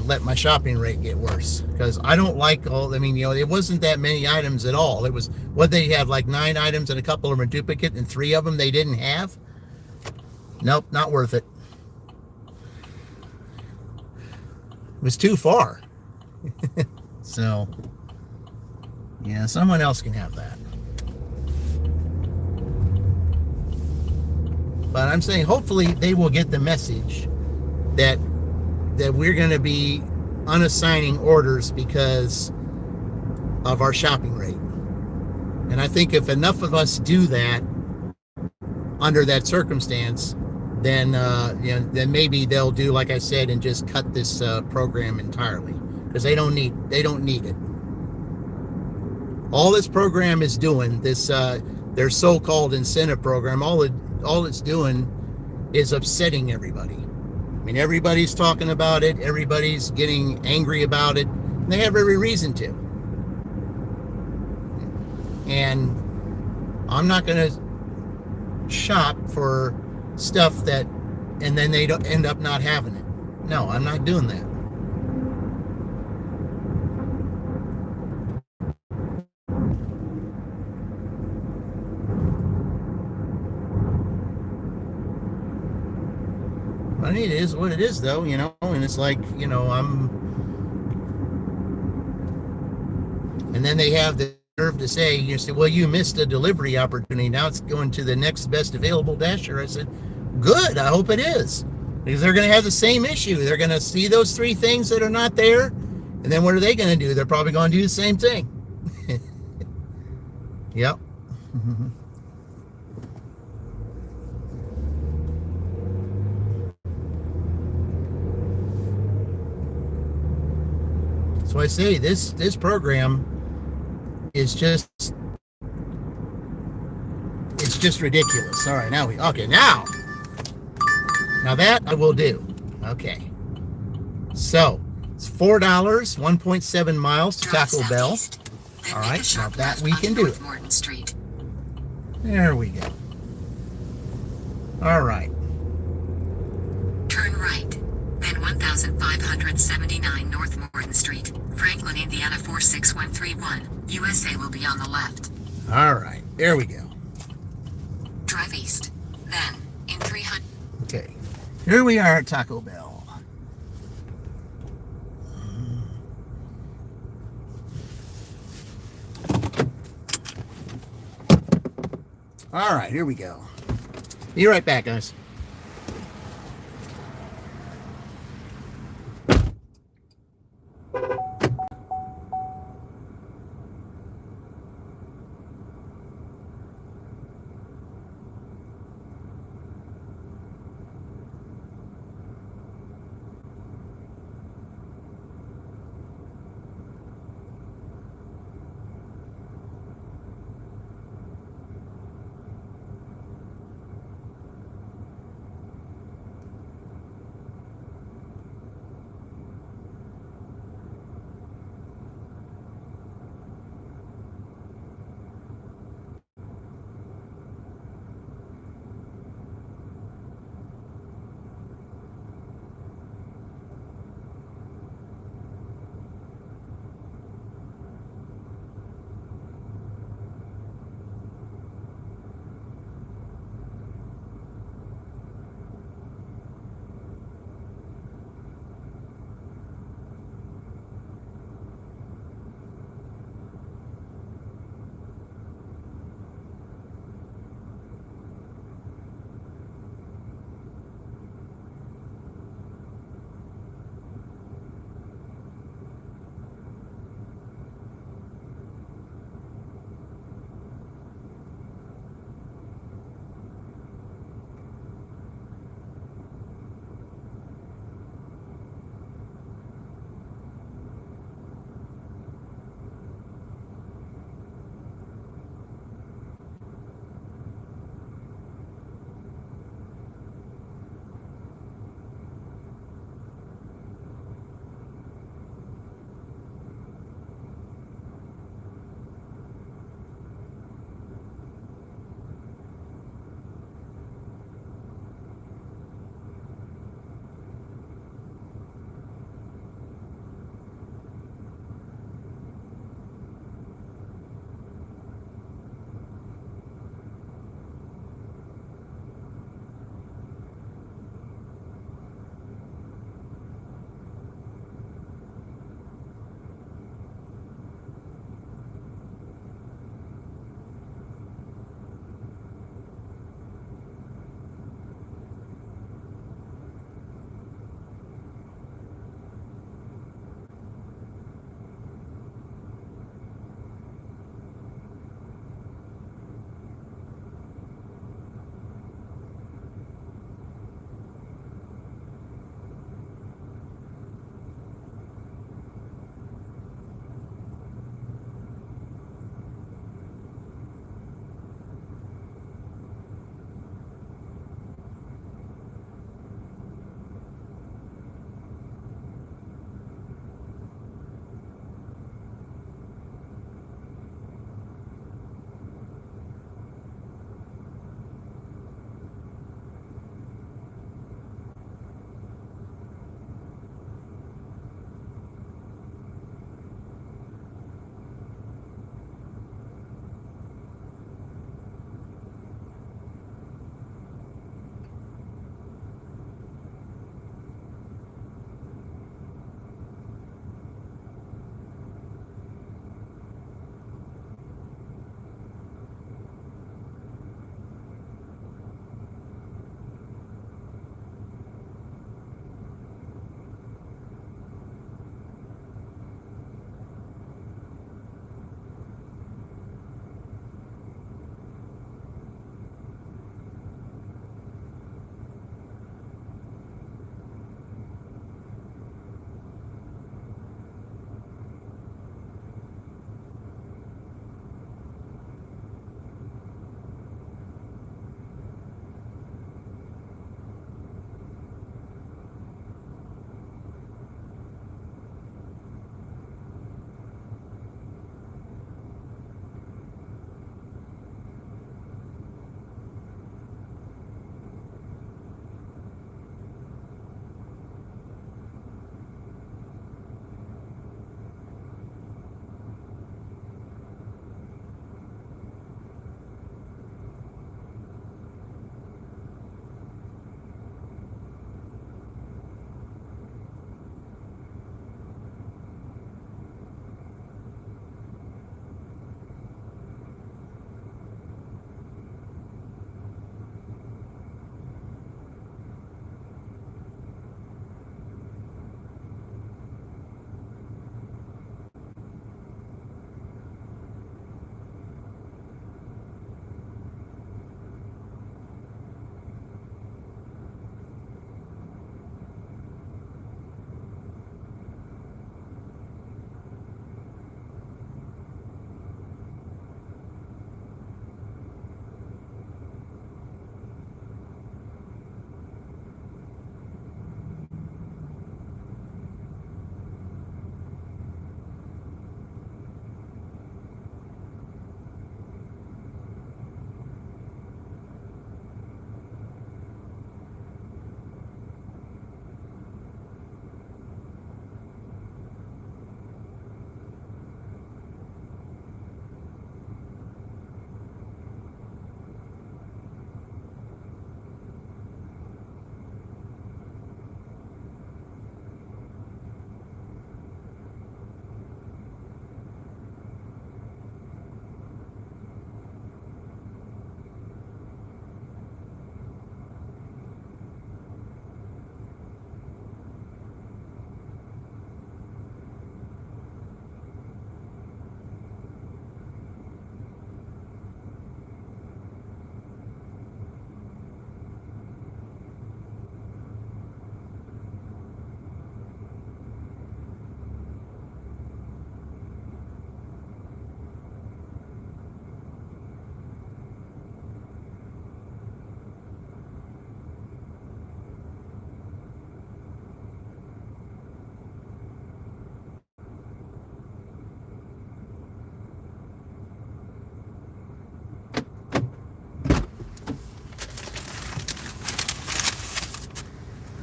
let my shopping rate get worse, because I don't like it wasn't that many items at all. It was, what they have, like 9 items and a couple of them are duplicate and 3 of them they didn't have. Nope, not worth it. It was too far. So yeah, someone else can have that. But I'm saying hopefully they will get the message that we're going to be unassigning orders because of our shopping rate. And I think if enough of us do that under that circumstance, then then maybe they'll do like I said and just cut this program entirely, because they don't need it. All this program is doing, this their so-called incentive program, all it's doing is upsetting everybody. I mean, everybody's talking about it. Everybody's getting angry about it. And they have every reason to. And I'm not going to shop for stuff that, and then they don't end up not having it. No, I'm not doing that. I mean, it is what it is, though, and it's like, and then they have the nerve to say, well, you missed a delivery opportunity. Now it's going to the next best available dasher. I said, good, I hope it is, because they're going to have the same issue. They're going to see those 3 things that are not there, and then what are they going to do? They're probably going to do the same thing. Yep. So I say this program is just, it's just ridiculous. All right, now that I will do. Okay. So it's $4, 1.7 miles to Taco Bell. All right, now that we can do it. There we go. All right. Turn right, then 1,500 179 North Morton Street, Franklin, Indiana 46131. USA will be on the left. All right, there we go. Drive east. Then, in 300. Okay, here we are at Taco Bell. All right, here we go. Be right back, guys.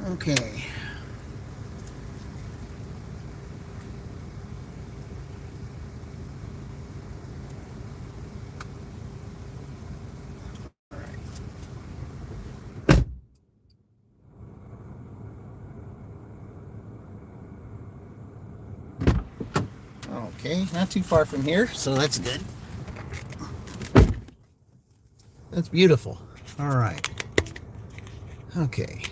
Okay. Okay, not too far from here, so that's good. That's beautiful. All right. Okay.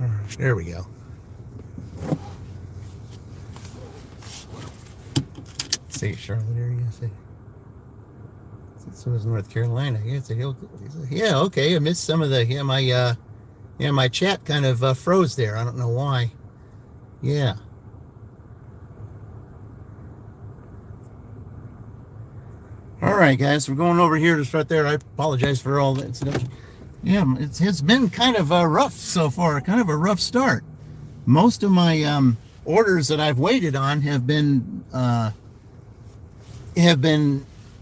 All right, there we go. Say Charlotte area, say. So is North Carolina. Yeah, it's a hill. Yeah, okay. I missed some of the my chat kind of froze there. I don't know why. Yeah. All right, guys, we're going over here to start there. I apologize for all that stuff. Yeah, it's been kind of rough so far. Kind of a rough start. Most of my orders that I've waited on have been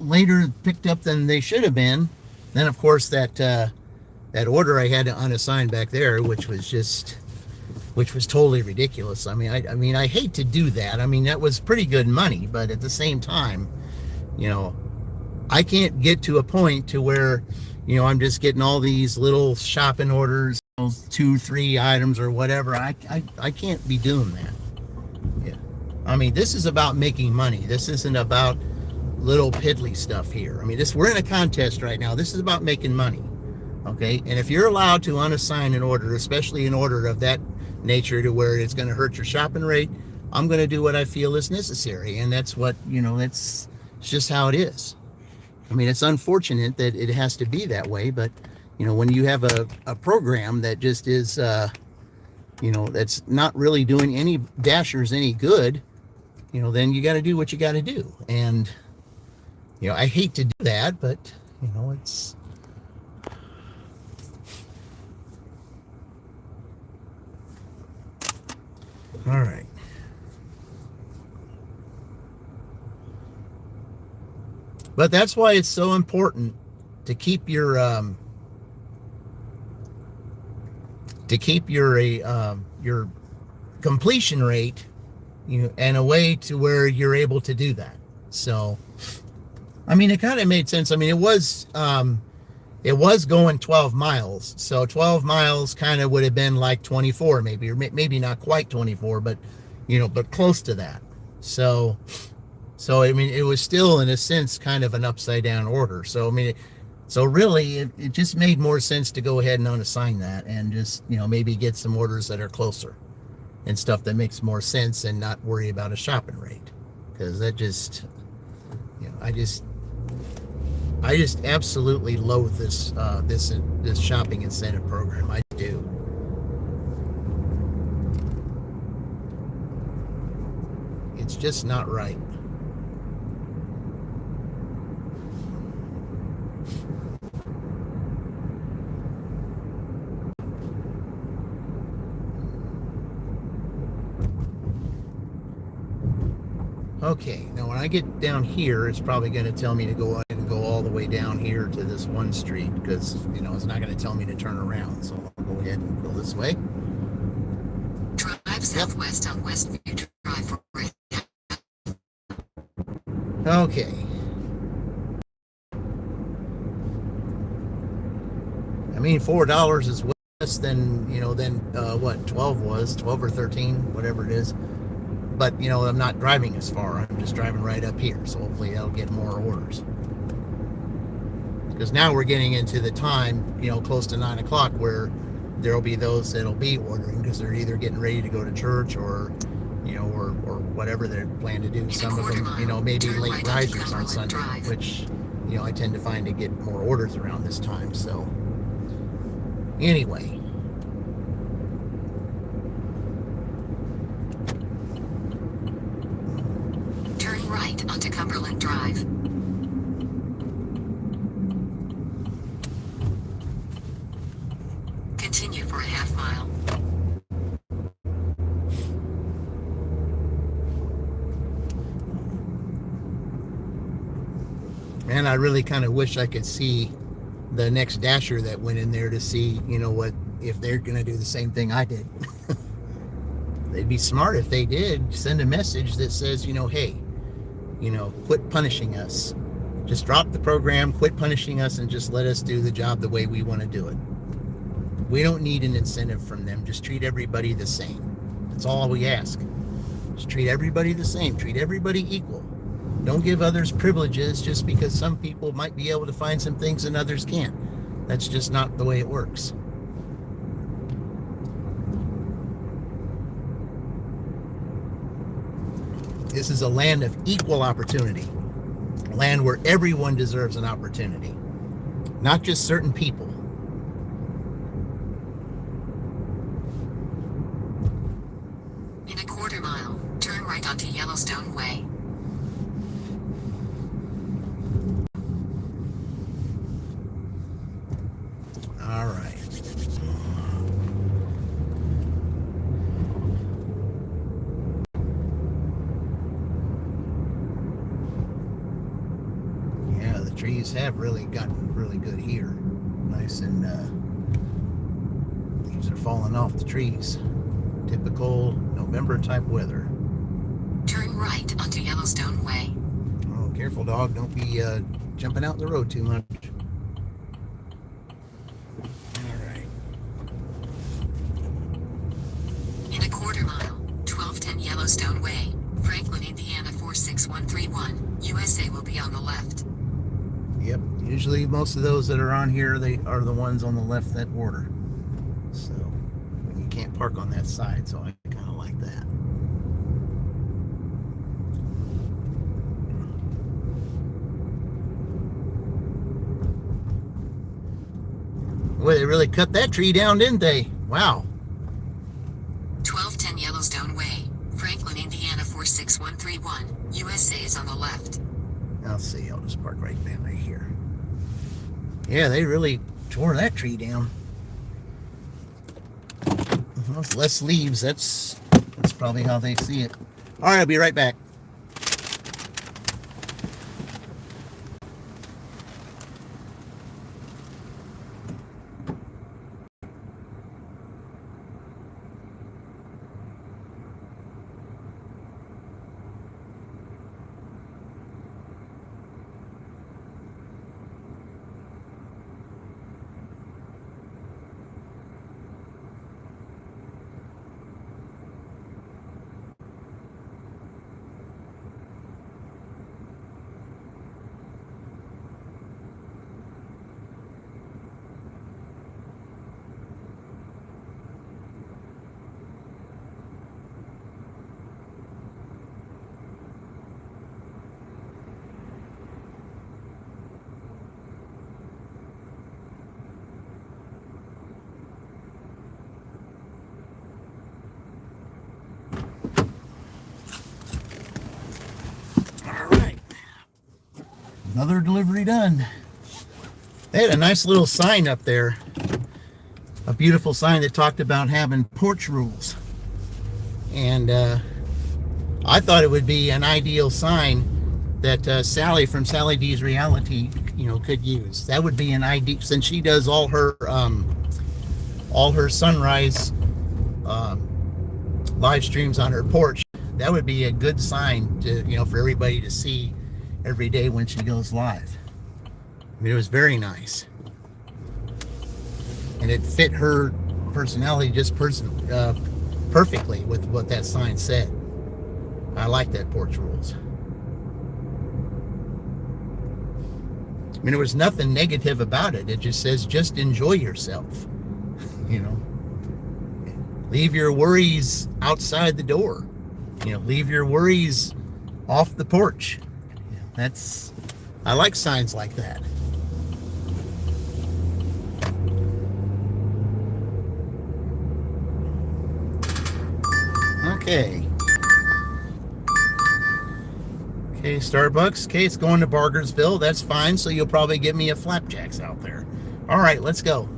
later picked up than they should have been. Then, of course, that order I had to unassign back there, which was totally ridiculous. I mean, I hate to do that. I mean, that was pretty good money, but at the same time, I can't get to a point to where, I'm just getting all these little shopping orders, 2-3 items or whatever. I can't be doing that. Yeah. I mean, this is about making money. This isn't about little piddly stuff here. I mean, we're in a contest right now. This is about making money. Okay. And if you're allowed to unassign an order, especially an order of that nature to where it's going to hurt your shopping rate, I'm going to do what I feel is necessary. And that's what, it's just how it is. I mean, it's unfortunate that it has to be that way, but when you have a program that just is, that's not really doing any dashers any good, then you got to do what you got to do. And, I hate to do that, but, it's, all right. But that's why it's so important to keep your completion rate, and a way to where you're able to do that. So, I mean, it kind of made sense. I mean, it was going 12 miles. So 12 miles kind of would have been like 24, maybe, or maybe not quite 24, but but close to that. So I mean, it was still in a sense kind of an upside down order. So I mean, really it just made more sense to go ahead and unassign that and just maybe get some orders that are closer and stuff that makes more sense and not worry about a shopping rate, because that just I just absolutely loathe this shopping incentive program. I do. It's just not right. Okay, now when I get down here, it's probably going to tell me to go ahead and go all the way down here to this one street, because, it's not going to tell me to turn around. So I'll go ahead and go this way. Drive southwest on Westview Drive for right. Okay. I mean, $4 is less than, what 12 was, 12 or 13, whatever it is. But, I'm not driving as far. I'm just driving right up here. So hopefully I'll get more orders. Because now we're getting into the time, close to 9 o'clock, where there'll be those that'll be ordering because they're either getting ready to go to church or, or whatever they plan to do. Some of them, maybe late risers on Sunday, which, I tend to find to get more orders around this time. So anyway. Right onto Cumberland Drive. Continue for a half mile. Man, I really kind of wish I could see the next dasher that went in there to see, what, if they're going to do the same thing I did. They'd be smart if they did. Send a message that says, hey, quit punishing us. Just drop the program, quit punishing us, and just let us do the job the way we want to do it. We don't need an incentive from them. Just treat everybody the same. That's all we ask. Just treat everybody the same. Treat everybody equal. Don't give others privileges just because some people might be able to find some things and others can't. That's just not the way it works. This is a land of equal opportunity. A land where everyone deserves an opportunity, not just certain people. In a quarter mile, turn right onto Yellowstone Way. All right. Yeah, the trees have really gotten really good here. Nice and leaves are falling off the trees. Typical November type weather. Turn right onto Yellowstone Way. Oh, careful, dog. Don't be jumping out in the road too much. All right. In a quarter mile, 1210 Yellowstone Way, Franklin, Indiana 46131, USA will be on the left. Yep. Usually most of those that are on here, they are the ones on the left that order. So you can't park on that side, so I kind of like that. Boy, they really cut that tree down, didn't they? Wow. 1210 Yellowstone Way, Franklin, Indiana 46131, USA is on the left. Let's see, I'll just park right down right here. Yeah, they really tore that tree down. Well, less leaves, that's probably how they see it. All right, I'll be right back. Another delivery done. They had a nice little sign up there. A beautiful sign that talked about having porch rules. And I thought it would be an ideal sign that Sally from Sally D's Reality, could use. That would be an idea, since she does all her sunrise live streams on her porch. That would be a good sign to, for everybody to see every day when she goes live. I mean, it was very nice, and it fit her personality just perfectly with what that sign said. I like that porch rules. I mean, there was nothing negative about it. It just says, just enjoy yourself. Leave your worries outside the door. Leave your worries off the porch. I like signs like that. Okay, Starbucks. Okay, it's going to Bargersville. That's fine. So you'll probably give me a flapjacks out there. All right, let's go.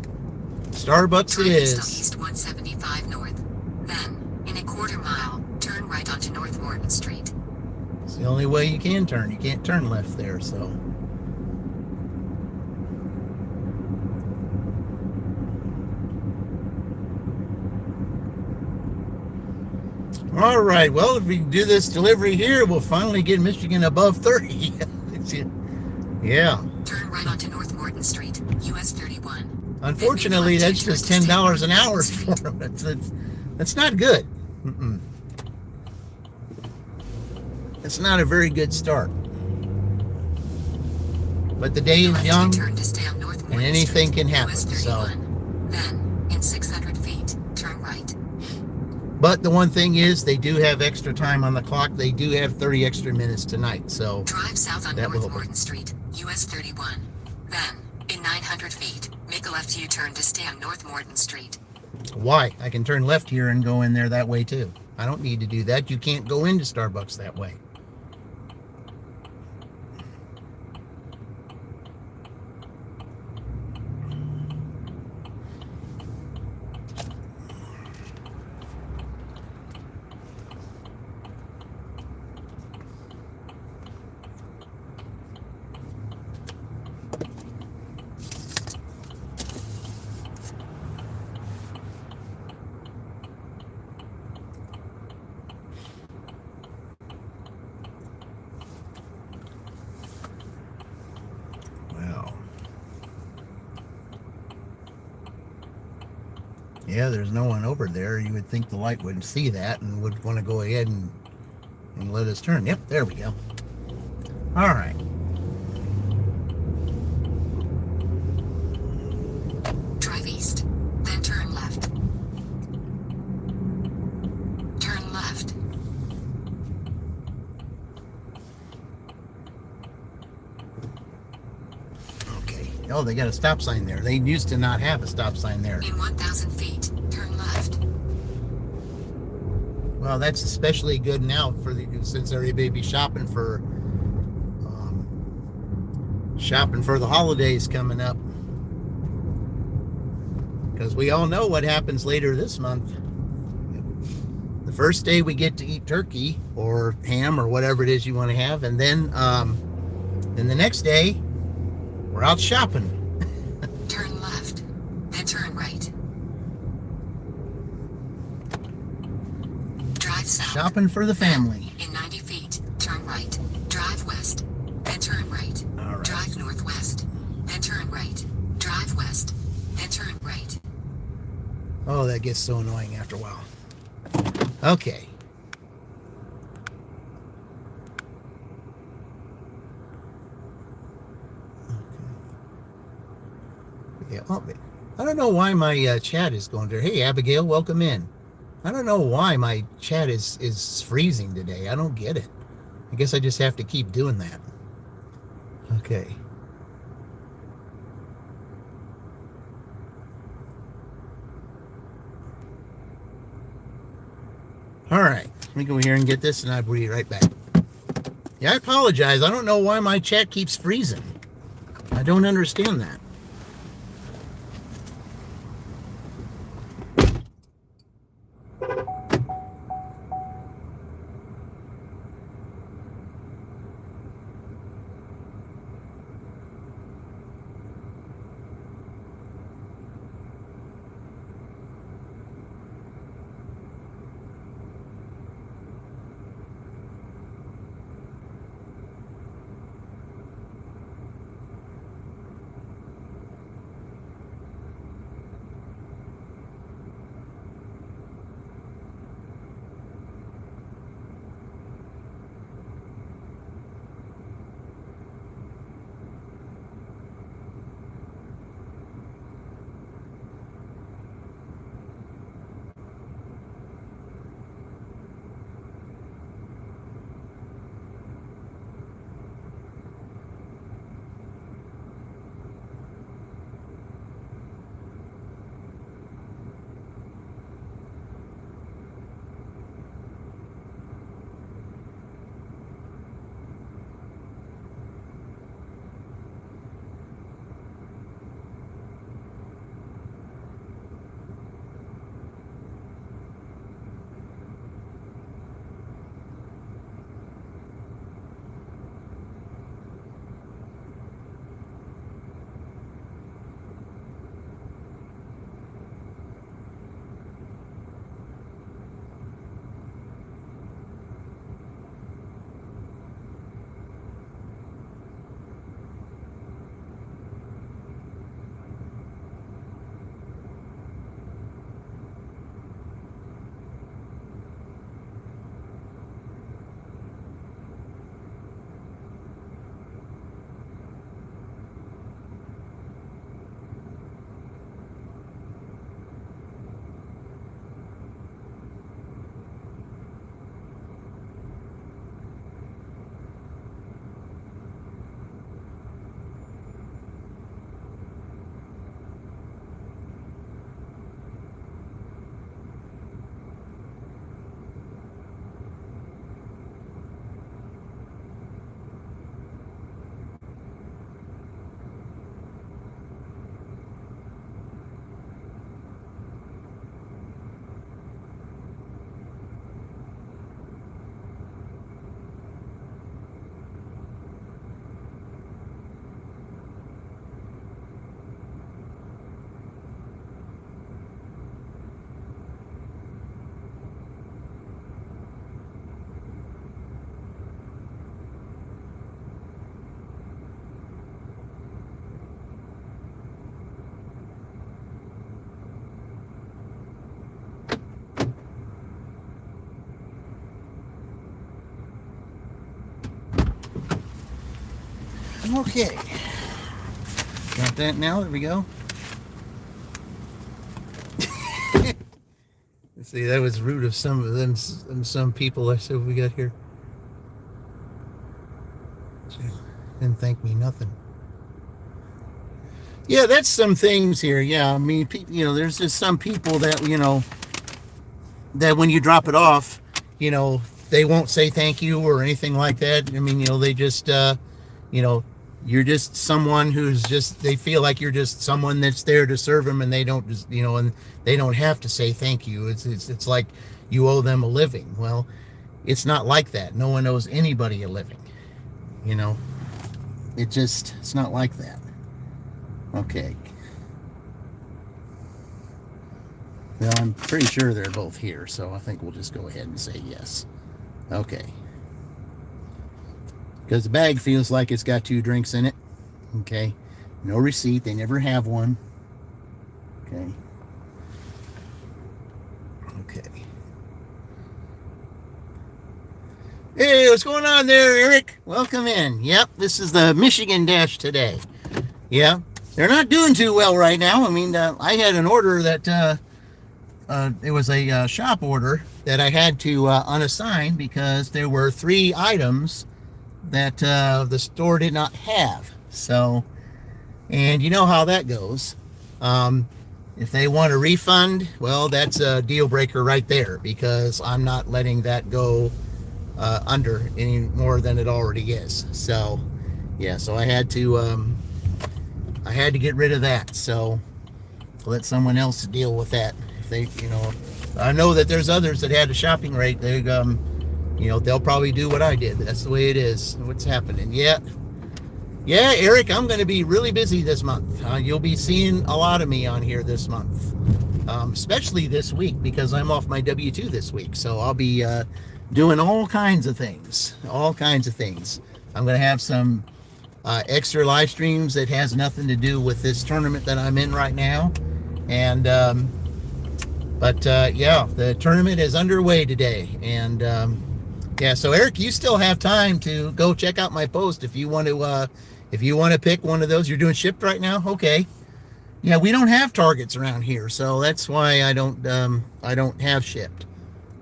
Starbucks it is. East 175 North. Then, in a quarter mile, turn right onto North Morton Street. It's the only way you can turn. You can't turn left there, so All right. Well, if we do this delivery here, we'll finally get Michigan above 30. Yeah. Turn right onto North Morton Street, US 31. Unfortunately, that's just $10 an hour for them. That's not good. Mm-mm. It's not a very good start. But the day is young, and anything can happen. So, then in 600 feet, turn right. but the one thing is, they do have extra time on the clock. They do have 30 extra minutes tonight. So drive south on that will North help. Morton Street, US 31. Then, in 900 feet, make a left U-turn to stay on North Morton Street. Why? I can turn left here and go in there that way too. I don't need to do that. You can't go into Starbucks that way. Yeah, there's no one over there. You would think the light wouldn't see that and would want to go ahead and let us turn. Yep, there we go. All right. Drive east, then turn left. Turn left. Okay. Oh, they got a stop sign there. They used to not have a stop sign there. In 1,000 feet, turn left. Well, that's especially good now since everybody be shopping for the holidays coming up. Because we all know what happens later this month. The first day we get to eat turkey or ham or whatever it is you want to have, and then the next day we're out shopping. Turn left, then turn right. Drive south. Shopping for the family. In 90 feet, turn right. Drive west, then turn right. All right. Drive northwest, then turn right. Drive west, then turn right. Oh, that gets so annoying after a while. Okay. Yeah, well, I don't know why my chat is going there. Hey, Abigail, welcome in. I don't know why my chat is freezing today. I don't get it. I guess I just have to keep doing that. Okay. All right. Let me go here and get this, and I'll be right back. Yeah, I apologize. I don't know why my chat keeps freezing. I don't understand that. Okay. Got that now. There we go. Let's see, that was rude of some of them, some people. I said, what we got here? Didn't thank me nothing. Yeah, that's some things here. Yeah, I mean, there's just some people that, that when you drop it off, they won't say thank you or anything like that. I mean, they just, you're just someone who's just, they feel like you're just someone that's there to serve them, and they don't just, and they don't have to say thank you. It's like you owe them a living. Well, it's not like that. No one owes anybody a living. It's not like that. Okay. Well, I'm pretty sure they're both here, so I think we'll just go ahead and say yes. Okay. Because the bag feels like it's got 2 drinks in it. Okay. No receipt. They never have one. Okay. Okay. Hey, what's going on there, Eric? Welcome in. Yep, this is the Michigan Dash today. Yeah. They're not doing too well right now. I mean, I had an order that it was a shop order that I had to unassign because there were 3 items that the store did not have. So, and you know how that goes. If they want a refund, well, that's a deal breaker right there, because I'm not letting that go under any more than it already is. So, yeah, so I had to get rid of that. So let someone else deal with that. If they, I know that there's others that had a shopping rate. They, they'll probably do what I did. That's the way it is. What's happening? Yeah, Eric, I'm going to be really busy this month. You'll be seeing a lot of me on here this month, especially this week, because I'm off my W-2 this week. So I'll be doing all kinds of things. I'm going to have some extra live streams that has nothing to do with this tournament that I'm in right now. And yeah, the tournament is underway today. And yeah, so Eric, you still have time to go check out my post if you want to pick one of those. You're doing shipped right now? Okay. Yeah, we don't have Targets around here, so that's why I don't have shipped.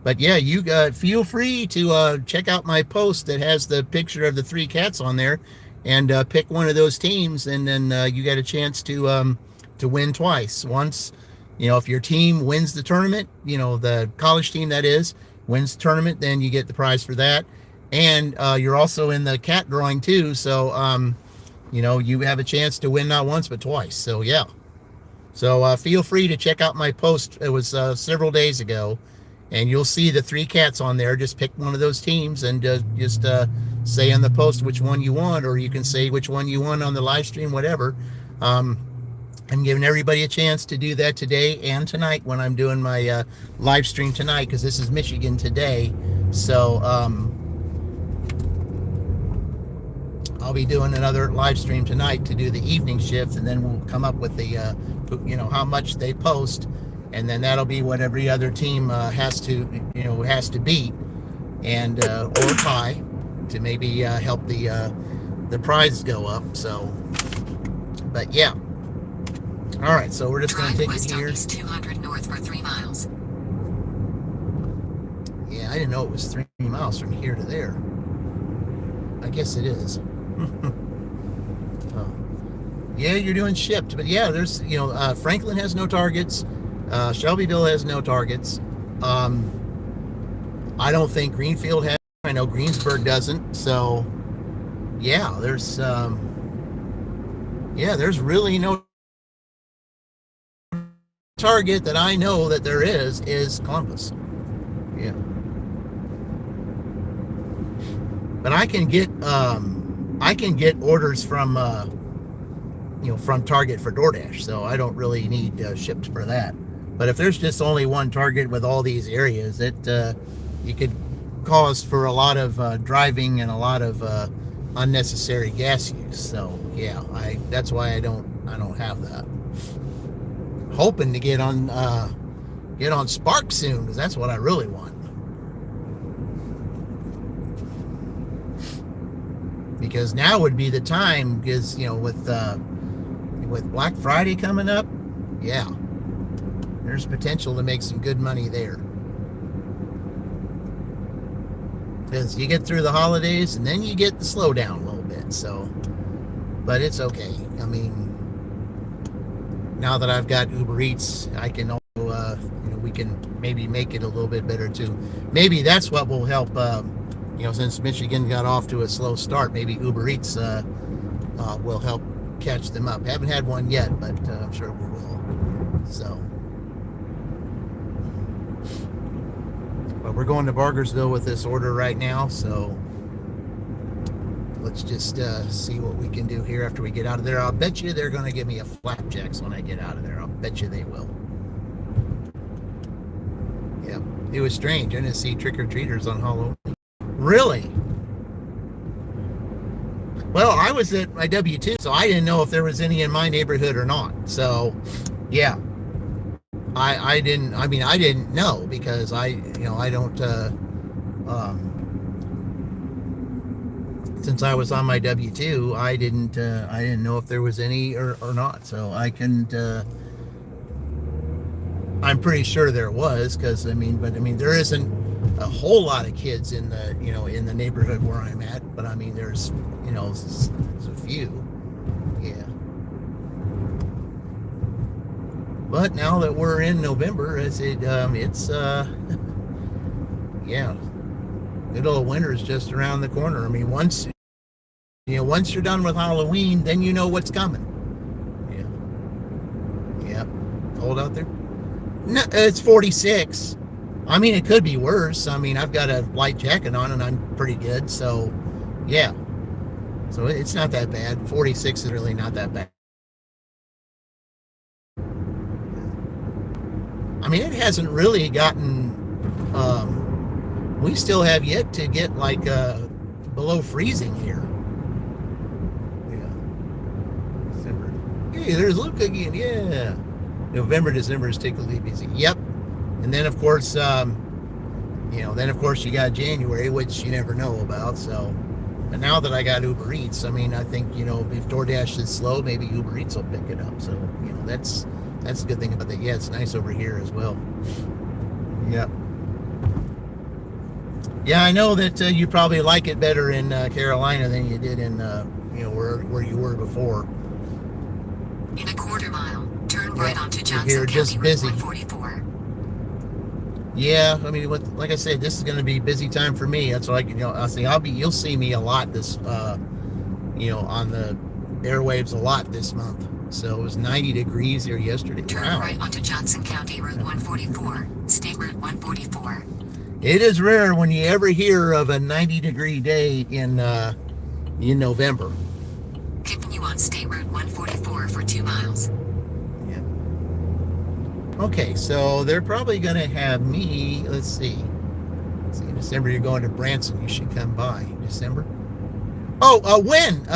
But yeah, you feel free to check out my post that has the picture of the 3 cats on there, and pick one of those teams, and then you get a chance to win twice. Once, if your team wins the tournament, the college team that is wins the tournament, then you get the prize for that, and you're also in the cat drawing too. So you have a chance to win not once but twice. So yeah. So feel free to check out my post. It was several days ago, and you'll see the 3 cats on there. Just pick one of those teams and just say on the post which one you want, or you can say which one you want on the live stream, whatever. I'm giving everybody a chance to do that today and tonight when I'm doing my live stream tonight, because this is Michigan today. So I'll be doing another live stream tonight to do the evening shift, and then we'll come up with the how much they post, and then that'll be what every other team has to beat, and or tie, to maybe help the prize go up. So, but yeah. All right, so we're just going to take it here. 200 north for 3 miles. Yeah, I didn't know it was 3 miles from here to there. I guess it is. Oh. Yeah, you're doing shipped, but yeah, there's Franklin has no Targets. Shelbyville has no Targets. I don't think Greenfield has. I know Greensburg doesn't. So yeah, there's really no Target that I know that there is Columbus. Yeah, but I can get orders from from Target for DoorDash, so I don't really need shipped for that. But if there's just only one Target with all these areas, you could cause for a lot of driving and a lot of unnecessary gas use. So yeah, that's why I don't have that. Hoping to get on Spark soon, because that's what I really want. because now would be the time, because with Black Friday coming up, yeah, there's potential to make some good money there. Because you get through the holidays and then you get the slowdown a little bit. So, but it's okay. I mean, now that I've got Uber Eats, I can also, we can maybe make it a little bit better too. Maybe that's what will help. Since Michigan got off to a slow start, maybe Uber Eats will help catch them up. Haven't had one yet, but I'm sure we will. So, but we're going to Bargersville with this order right now, so let's just see what we can do here after we get out of there. I'll bet you they're going to give me a flapjacks when I get out of there. I'll bet you they will. Yep, it was strange. I didn't see trick-or-treaters on Halloween. Really? Well, I was at my W-2, so I didn't know if there was any in my neighborhood or not. So, yeah. I didn't know, because I don't, since I was on my W-2, I didn't know if there was any or not. So I couldn't, I'm pretty sure there was, because there isn't a whole lot of kids in the in the neighborhood where I'm at, but there's there's a few. Yeah. But now that we're in November, it's yeah, good old winter's just around the corner. Once you're done with Halloween, then you know what's coming. Yeah. Cold out there? No, it's 46. It could be worse. I've got a light jacket on and I'm pretty good. So, yeah. So it's not that bad. 46 is really not that bad. It hasn't really gotten, we still have yet to get below freezing here. Yeah. December. Hey, there's Luke again. Yeah. November, December is particularly busy. Yep. And then of course, you got January, which you never know about. So, but now that I got Uber Eats, I think, if DoorDash is slow, maybe Uber Eats will pick it up. So, that's a good thing about that. Yeah, it's nice over here as well. Yep. Yeah, I know that you probably like it better in Carolina than you did in, where you were before. In a quarter mile, turn right onto Johnson Here, County just Route busy. 144. Yeah, like I said, this is going to be a busy time for me. That's why you'll see me a lot this, on the airwaves a lot this month. So it was 90 degrees here yesterday. Turn Wow. right onto Johnson County Route 144, State Route 144. It is rare when you ever hear of a 90-degree day in November. Continue on State Route 144 for 2 miles. Yeah. Okay, so they're probably going to have me, let's see, December, you're going to Branson. You should come by. December? Oh, when?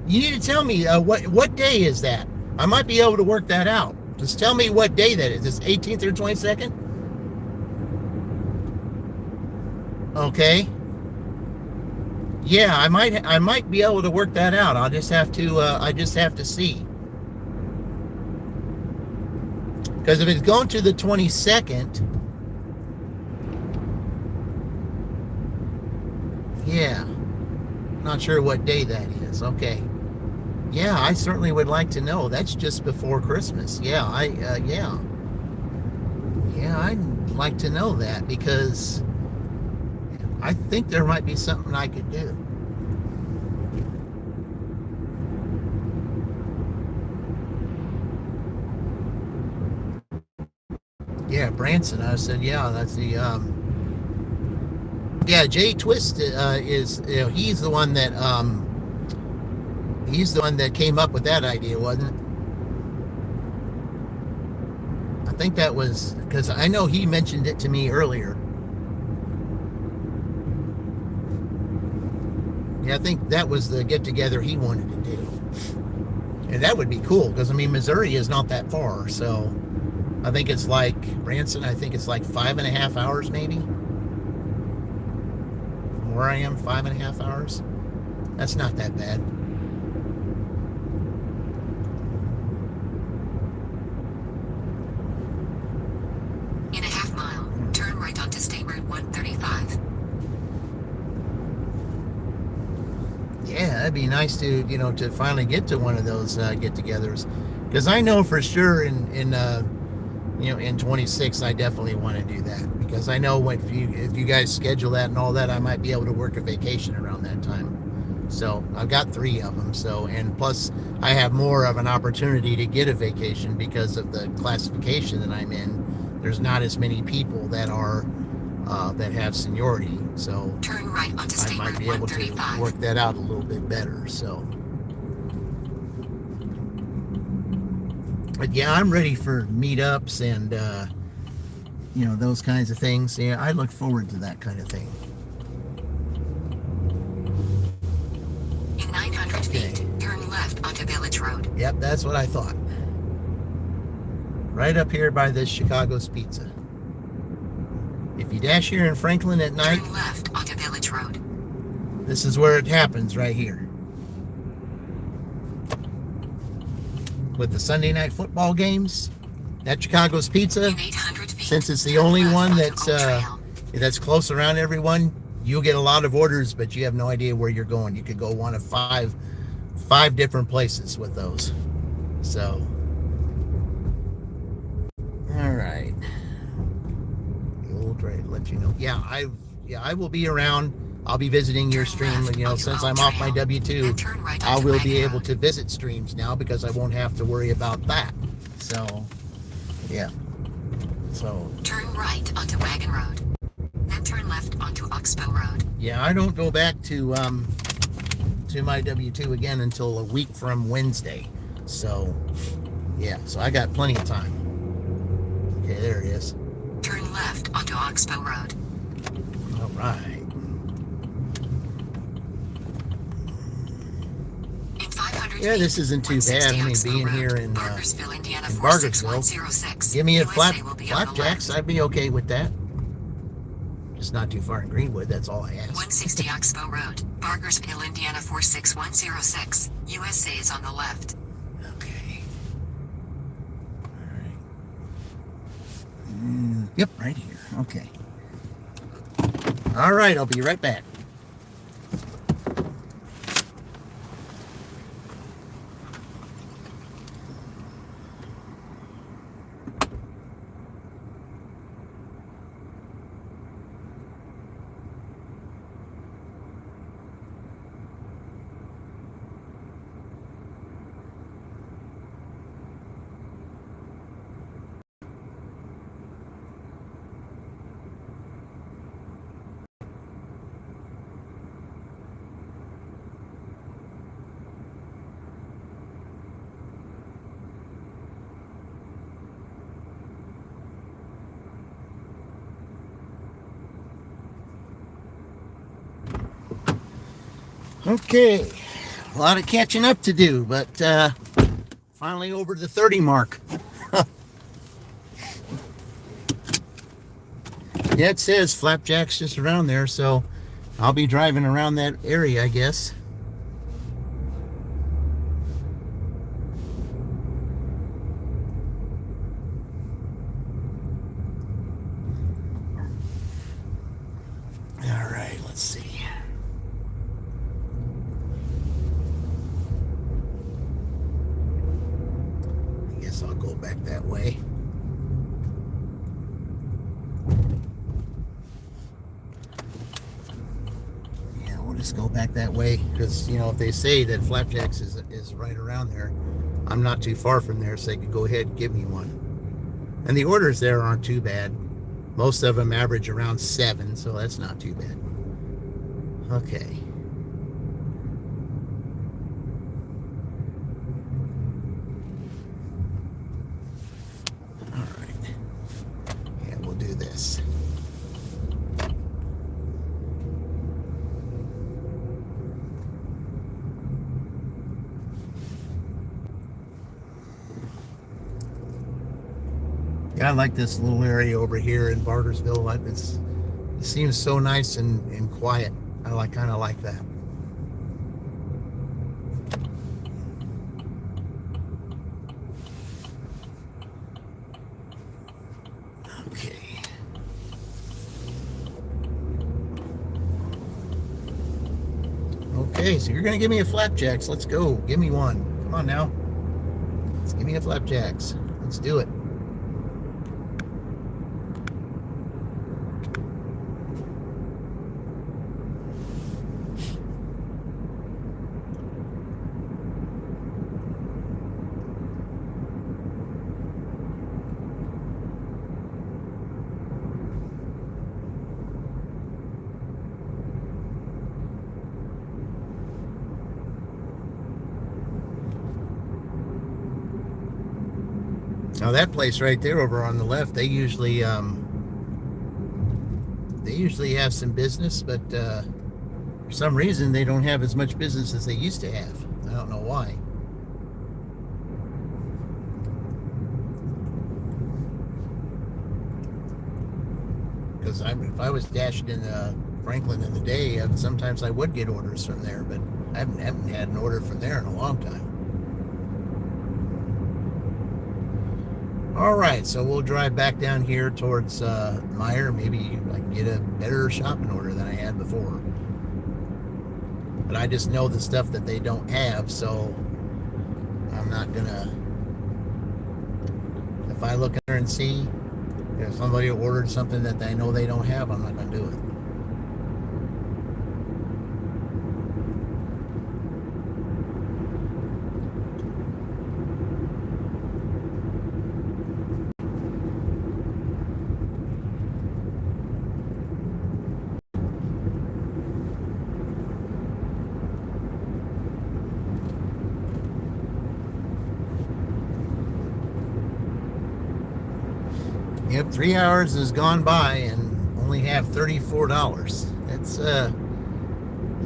You need to tell me, what day is that? I might be able to work that out. Just tell me what day that is. Is it 18th or 22nd? Okay. Yeah, I might be able to work that out. I just have to see. Because if it's going to the 22nd, yeah, not sure what day that is. Okay. Yeah, I certainly would like to know. That's just before Christmas. Yeah, yeah, I'd like to know that, because I think there might be something I could do. Yeah, Branson. I said, yeah, that's the yeah, Jay Twist is, he's the one that came up with that idea, wasn't it? I think that was, because I know he mentioned it to me earlier. Yeah, I think that was the get-together he wanted to do. And that would be cool, because, Missouri is not that far, so I think it's like, Branson, I think it's like 5.5 hours maybe. From where I am, 5.5 hours. That's not that bad. In a half mile, turn right onto State Route 135. Yeah, that'd be nice to, to finally get to one of those get-togethers, because I know for sure in 26 I definitely want to do that, because I know if you guys schedule that and all that, I might be able to work a vacation around that time. So I've got 3 of them. So, and plus I have more of an opportunity to get a vacation because of the classification that I'm in. There's not as many people that are that have seniority, so Turn right onto I State might Route be able to 135. work that out a little bit better. So, but yeah, I'm ready for meetups and those kinds of things. Yeah, I look forward to that kind of thing. In 900 feet, turn left onto Village Road. Yep, that's what I thought. Right up here by this Chicago's Pizza. If you dash here in Franklin at night, Turn left onto Village Road. this is where it happens, right here. With the Sunday night football games, that Chicago's Pizza, In 800 feet, since it's the turn only left one onto that's Old Trail. that's close around everyone, you'll get a lot of orders, but you have no idea where you're going. You could go one of five different places with those. So, all right. The old trade, let you know. Yeah, I will be around. I'll be visiting your stream. Since I'm off my W-2, Turn right I onto will be Wagon able Road. to visit streams now because I won't have to worry about that. So, yeah. So, Turn right onto Wagon Road. Then turn left onto Oxbow Road. yeah, I don't go back to my W-2 again until a week from Wednesday. So, yeah, so I got plenty of time. Okay, there it is. Turn left onto Oxbow Road. All right. In 500 Yeah, feet, this isn't too 160 bad. I mean, Oxbow being Road, here in Bargersville, Indiana, Bargersville, 46106. give me a USA will be on the flapjacks. left. I'd be okay with that. Just not too far in Greenwood. That's all I ask. 160 Oxbow Road, Bargersville, Indiana 46106. USA is on the left. Okay. All right. Yep, right here. Okay. All right, I'll be right back. Okay, a lot of catching up to do, but finally over the 30 mark. Yeah, it says Flapjack's just around there, so I'll be driving around that area, I guess. All right, let's see. I guess I'll go back that way. Yeah, we'll just go back that way because, if they say that Flapjacks is right around there, I'm not too far from there, so they could go ahead and give me one. And the orders there aren't too bad. Most of them average around 7, so that's not too bad. Okay. All right. Yeah, we'll do this. Yeah, I like this little area over here in Bargersville. It seems so nice and quiet. I kind of like that. Okay, so you're gonna give me a flapjacks. Let's go. Give me one. Come on now. Let's give me a flapjacks. Let's do it. Now that place right there over on the left, they usually have some business, but for some reason they don't have as much business as they used to have. I don't know why. Because if I was dashing in Franklin in the day, sometimes I would get orders from there, but I haven't had an order from there in a long time. All right, so we'll drive back down here towards Meyer. Maybe I can get a better shopping order than I had before. But I just know the stuff that they don't have, so I'm not gonna. If I look in there and see if somebody ordered something that I know they don't have, I'm not gonna do it. Yep, 3 hours has gone by and only have $34.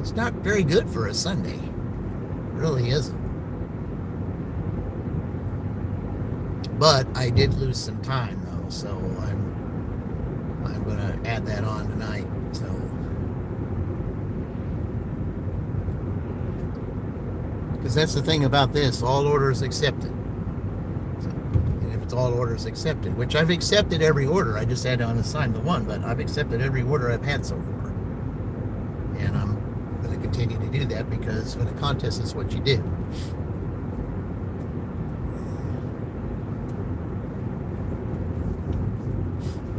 It's not very good for a Sunday. It really isn't. But I did lose some time though, so I'm gonna add that on tonight. So because that's the thing about this, all orders accepted. It's all orders accepted, which I've accepted every order. I just had to unassign the one, but I've accepted every order I've had so far. And I'm going to continue to do that because when a contest is what you do.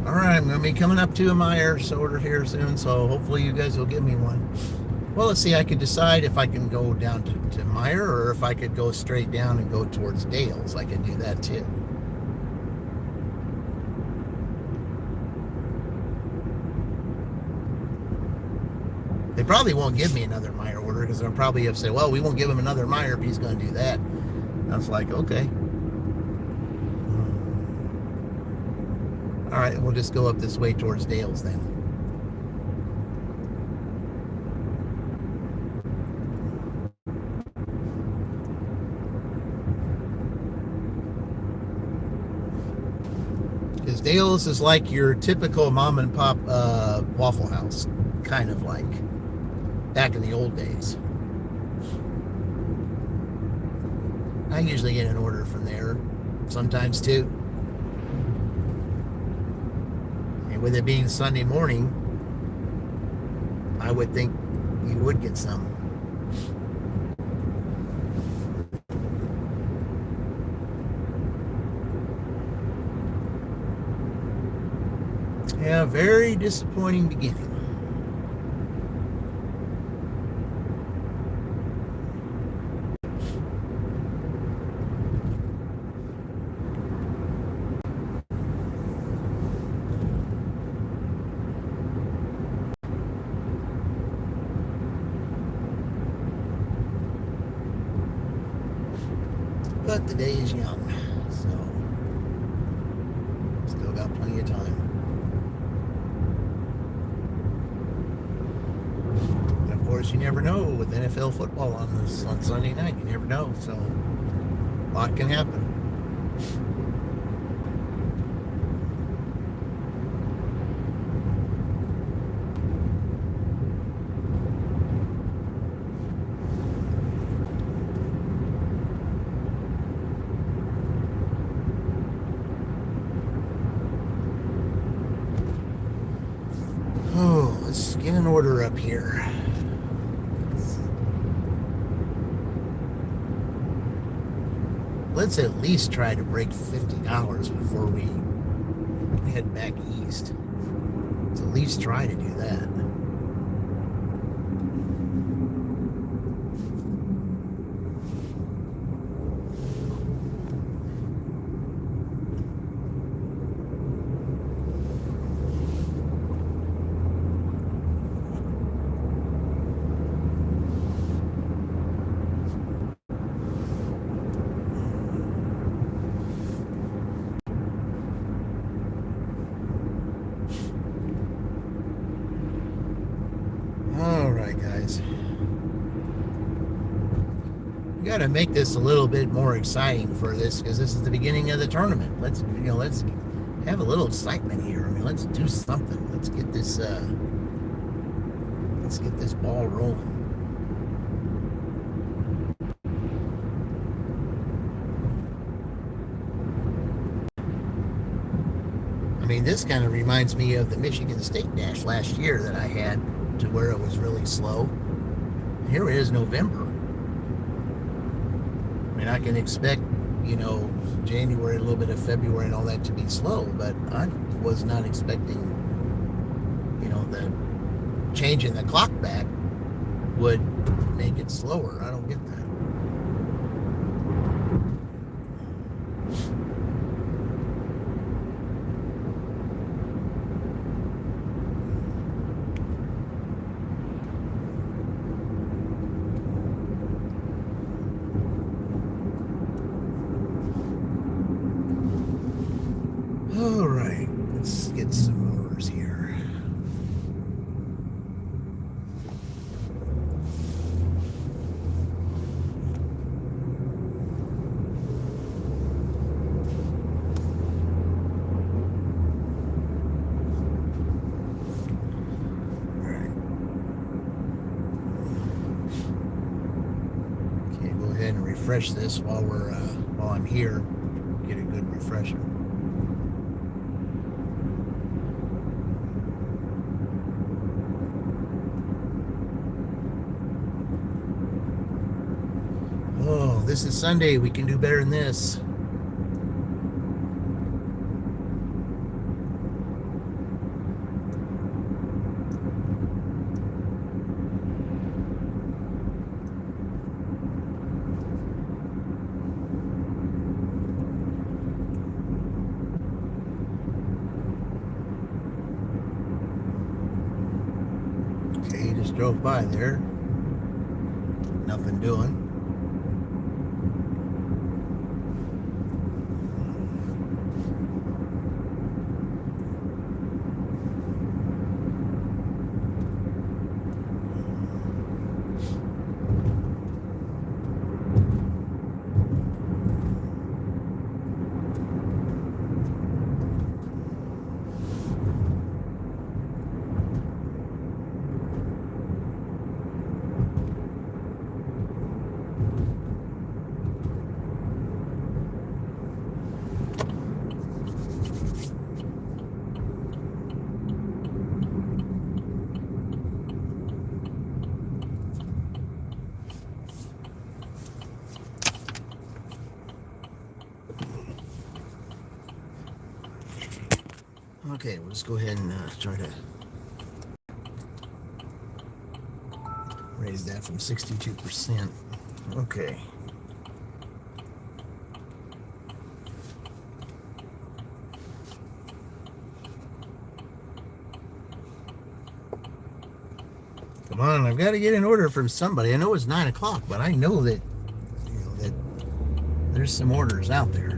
All right, I'm going to be coming up to a Myers order here soon, so hopefully you guys will give me one. Well, let's see, I could decide if I can go down to Meyer or if I could go straight down and go towards Dale's. I could do that too. They probably won't give me another Meyer order because they'll probably have said, well, we won't give him another Meyer if he's going to do that. And I was like, okay. All right, we'll just go up this way towards Dale's then. Because Dale's is like your typical mom and pop Waffle House, kind of like. Back in the old days. I usually get an order from there, sometimes two. And with it being Sunday morning, I would think you would get some. Yeah, very disappointing beginning. But the day is young, so still got plenty of time. And of course, you never know with NFL football on Sunday night. You never know, so a lot can happen. Oh, let's get an order up here. let's at least try to break $50 before we head back east. Let's at least try to do that. All right, guys. We got to make this a little bit more exciting for this, because this is the beginning of the tournament. Let's have a little excitement here. I mean, let's do something. Let's get this ball rolling. I mean, this kind of reminds me of the Michigan State Dash last year that I had, to where it was really slow. Here it is, November. I mean, I can expect, January, a little bit of February and all that to be slow, but I was not expecting, the changing the clock back would make it slower. I don't get that. All right, let's get some motors here. All right. Okay, go ahead and refresh this while I'm here. Get a good refresher. Oh, this is Sunday. We can do better than this. Okay, just drove by there. Nothing doing. Okay, we'll just go ahead and try to raise that from 62%. Okay. Come on, I've got to get an order from somebody. I know it's 9 o'clock, but I know that that there's some orders out there.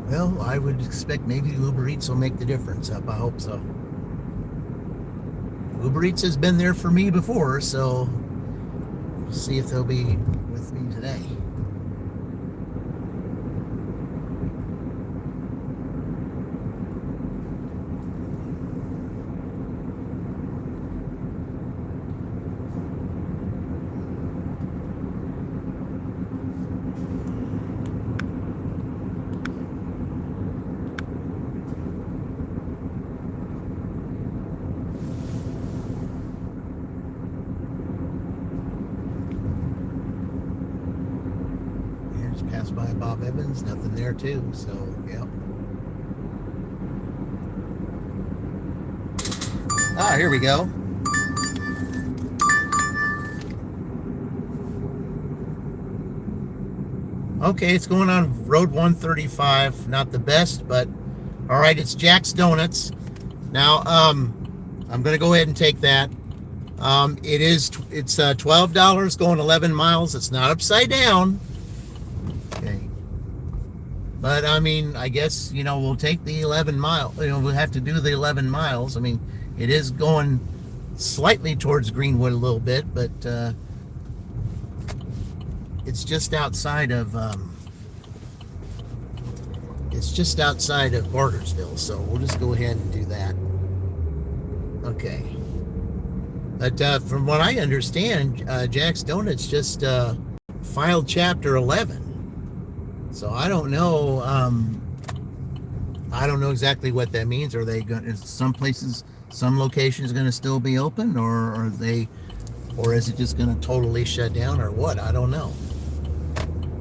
Well, I would expect maybe Uber Eats will make the difference up. I hope so. Uber Eats has been there for me before, so we'll see if they'll be with me today. Passed by Bob Evans, nothing there too. So, yeah. Ah, here we go. Okay, it's going on Road 135. Not the best, but all right, it's Jack's Donuts. Now, I'm going to go ahead and take that. It's $12 going 11 miles. It's not upside down. Okay. But I mean, I guess, we'll take the 11 mile. We'll have to do the 11 miles. I mean, it is going slightly towards Greenwood a little bit, but it's just outside of Bartersville, so we'll just go ahead and do that. Okay. But from what I understand, Jack's Donuts just filed Chapter 11. So I don't know. I don't know exactly what that means. Are they going? Is some locations going to still be open, or is it just going to totally shut down, or what? I don't know.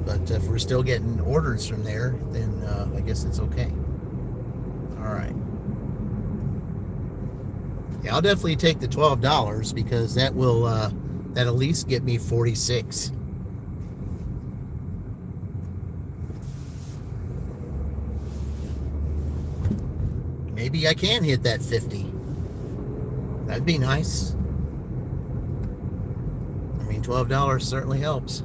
But if we're still getting orders from there, then I guess it's okay. All right. Yeah, I'll definitely take the $12 because that will that at least get me 46. Maybe I can hit that 50. That'd be nice. I mean, $12 certainly helps.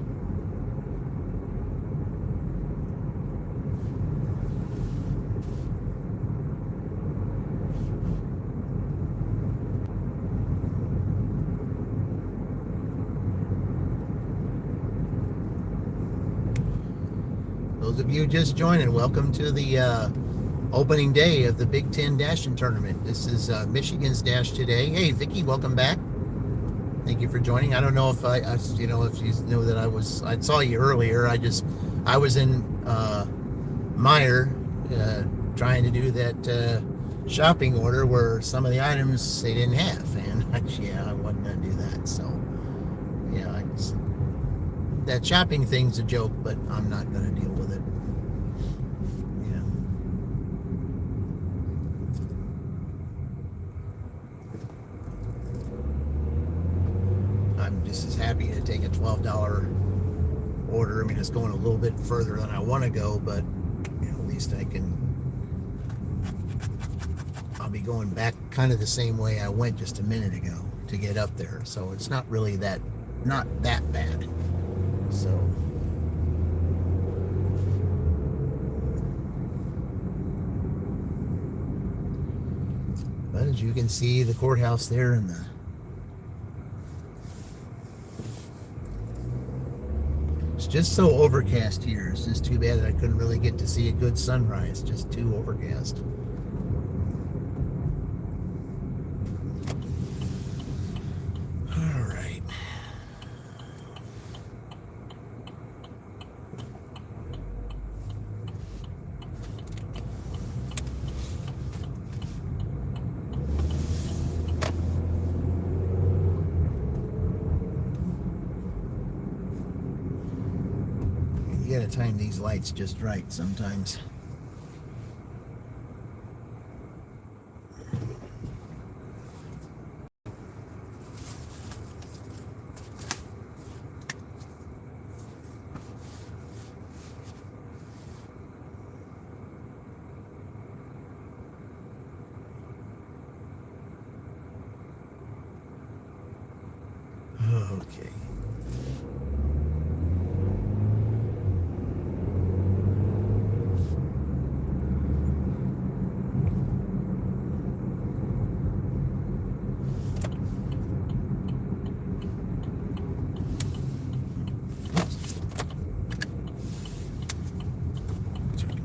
Those of you just joining, welcome to the opening day of the Big Ten Dashing Tournament. This is Michigan's Dash today. Hey, Vicky, welcome back. Thank you for joining. I don't know if if you know that I saw you earlier. I was in Meijer trying to do that shopping order where some of the items they didn't have, and I wasn't gonna do that. So yeah, that shopping thing's a joke, but I'm not gonna deal with it. I'm just as happy to take a $12 order. I mean, it's going a little bit further than I want to go, but at least I'll be going back kind of the same way I went just a minute ago to get up there. So it's not really not that bad. So but as you can see, the courthouse there and it's just so overcast here. It's just too bad that I couldn't really get to see a good sunrise. Just too overcast. All right. You gotta time these lights just right sometimes. Okay.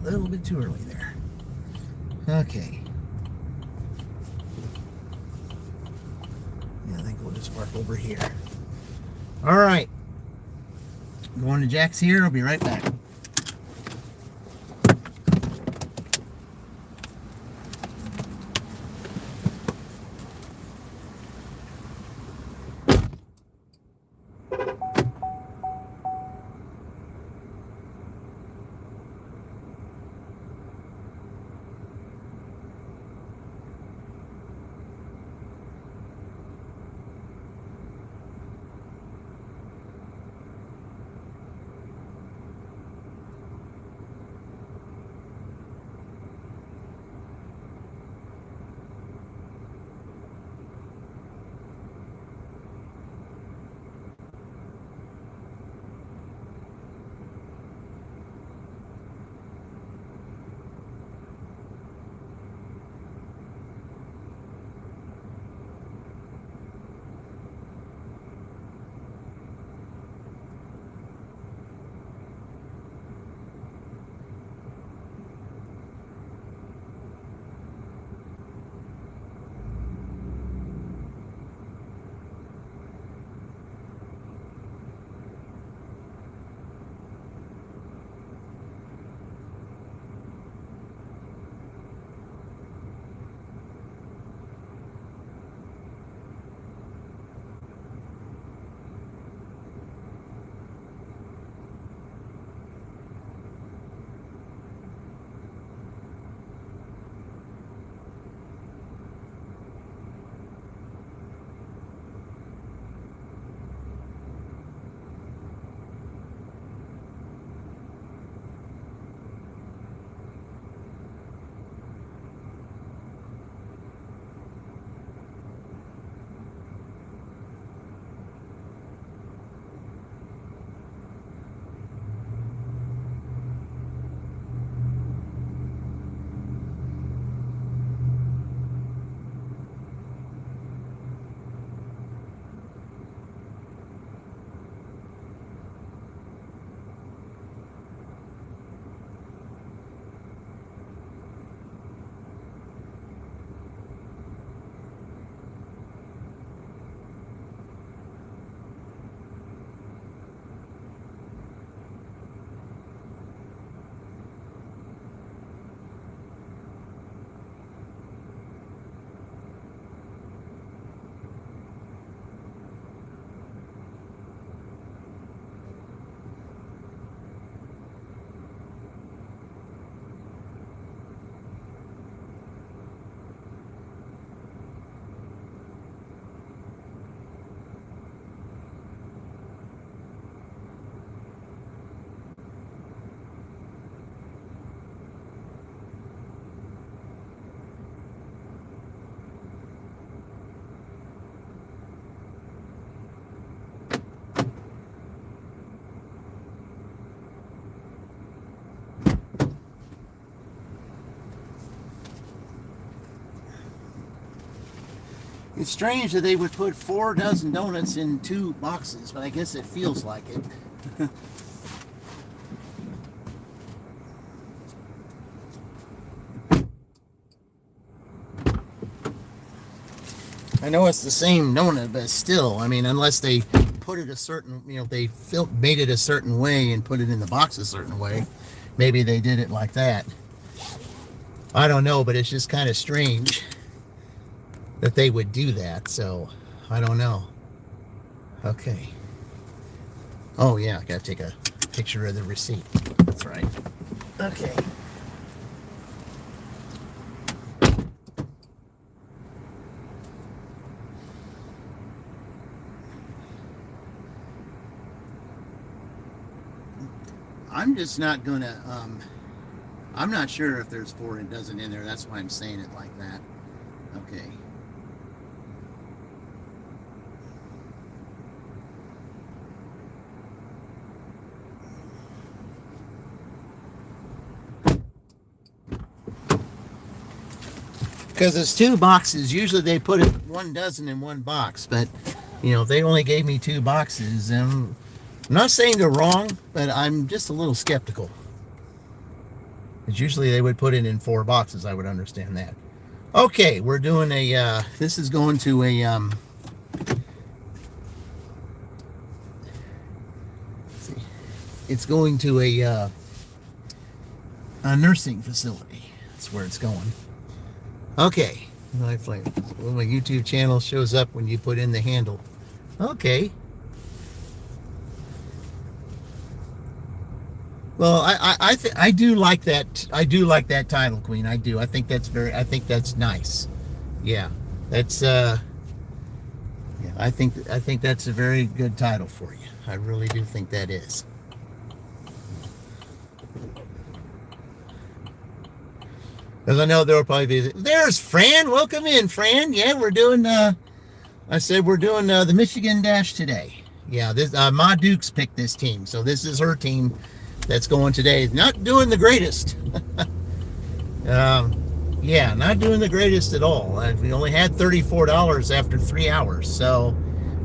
A little bit too early there. Okay. Yeah, I think we'll just park over here. All right. Going to Jack's here. I'll be right back. It's strange that they would put 4 dozen donuts in 2 boxes, but I guess it feels like it. I know it's the same donut, but still, I mean, unless they put it a certain, they made it a certain way and put it in the box a certain way, maybe they did it like that. I don't know, but it's just kind of strange that they would do that, so I don't know. Okay. Oh, yeah, I gotta take a picture of the receipt. That's right. Okay. I'm just not gonna, I'm not sure if there's 4 dozen in there. That's why I'm saying it like that. Okay. Because it's 2 boxes. Usually they put 1 dozen in 1 box, but they only gave me 2 boxes, and I'm not saying they're wrong, but I'm just a little skeptical. Because usually they would put it in 4 boxes. I would understand that. Okay, we're doing a, this is going to a, it's going to a nursing facility. That's where it's going. Okay. Well, my YouTube channel shows up when you put in the handle. Okay. Well, I do like that. I do like that title, Queen. I do. I think that's nice. Yeah. That's yeah, I think that's a very good title for you. I really do think that is. Because I know there will probably be, there's Fran. Welcome in, Fran. Yeah, we're doing I said we're doing the Michigan Dash today. Yeah, this Ma Dukes picked this team, so this is her team that's going today. Not doing the greatest. Yeah, not doing the greatest at all. We only had $34 after 3 hours. So,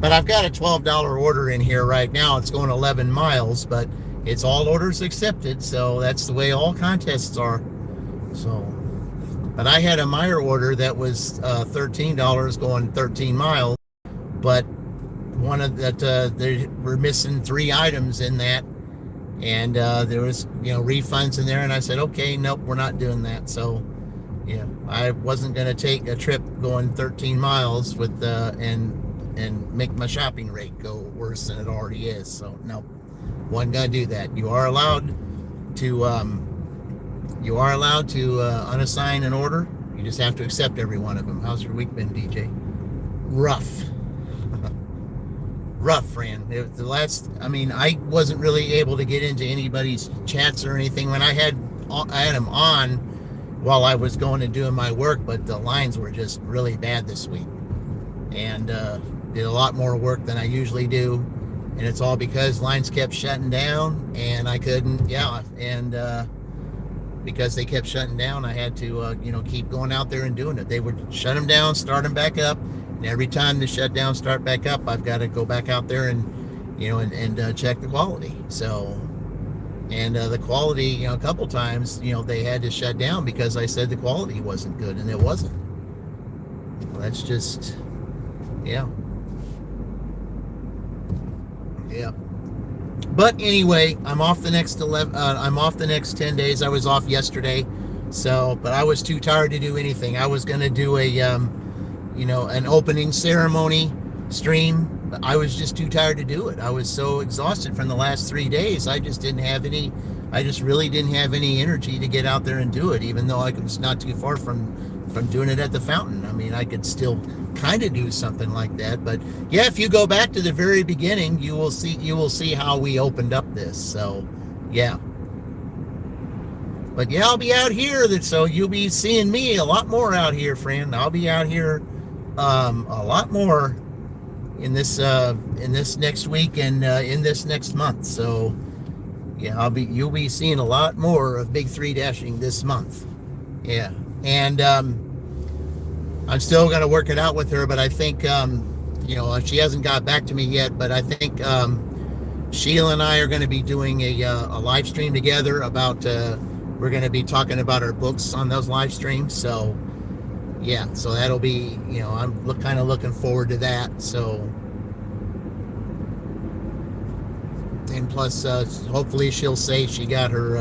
but I've got a $12 order in here right now. It's going 11 miles, but it's all orders accepted. So that's the way all contests are. So, but I had a Meyer order that was $13 going 13 miles, but one of that they were missing 3 items in that. And there was, refunds in there, and I said, okay, nope, we're not doing that. So, yeah, I wasn't going to take a trip going 13 miles with and make my shopping rate go worse than it already is. So, no, wasn't going to do that. You are allowed to unassign an order. You just have to accept every one of them. How's your week been, DJ? Rough. Rough, Fran. I wasn't really able to get into anybody's chats or anything when I had them on while I was going and doing my work, but the lines were just really bad this week, and did a lot more work than I usually do, and it's all because lines kept shutting down, and I couldn't, because they kept shutting down, I had to, keep going out there and doing it. They would shut them down, start them back up. And every time they shut down, start back up, I've got to go back out there and, check the quality. So, and the quality, a couple times, they had to shut down because I said the quality wasn't good, and it wasn't. Well, that's just, yeah. But anyway, I'm off the next 10 days. I was off yesterday, so, but I was too tired to do anything. I was going to do an opening ceremony stream, but I was just too tired to do it. I was so exhausted from the last 3 days. I just really didn't have any energy to get out there and do it, even though I was not too far from doing it at the fountain. I mean, I could still kind of do something like that. But yeah, if you go back to the very beginning, you will see how we opened up this. So yeah. But yeah, I'll be out here, so you'll be seeing me a lot more out here, friend. I'll be out here a lot more in this next week and in this next month. So yeah, you'll be seeing a lot more of Big 3 dashing this month. Yeah. And I'm still going to work it out with her, but I think, she hasn't got back to me yet, but I think Sheila and I are going to be doing a live stream together about, we're going to be talking about our books on those live streams. So, yeah, so that'll be, I'm kind of looking forward to that. So, and plus, hopefully she'll say she got her,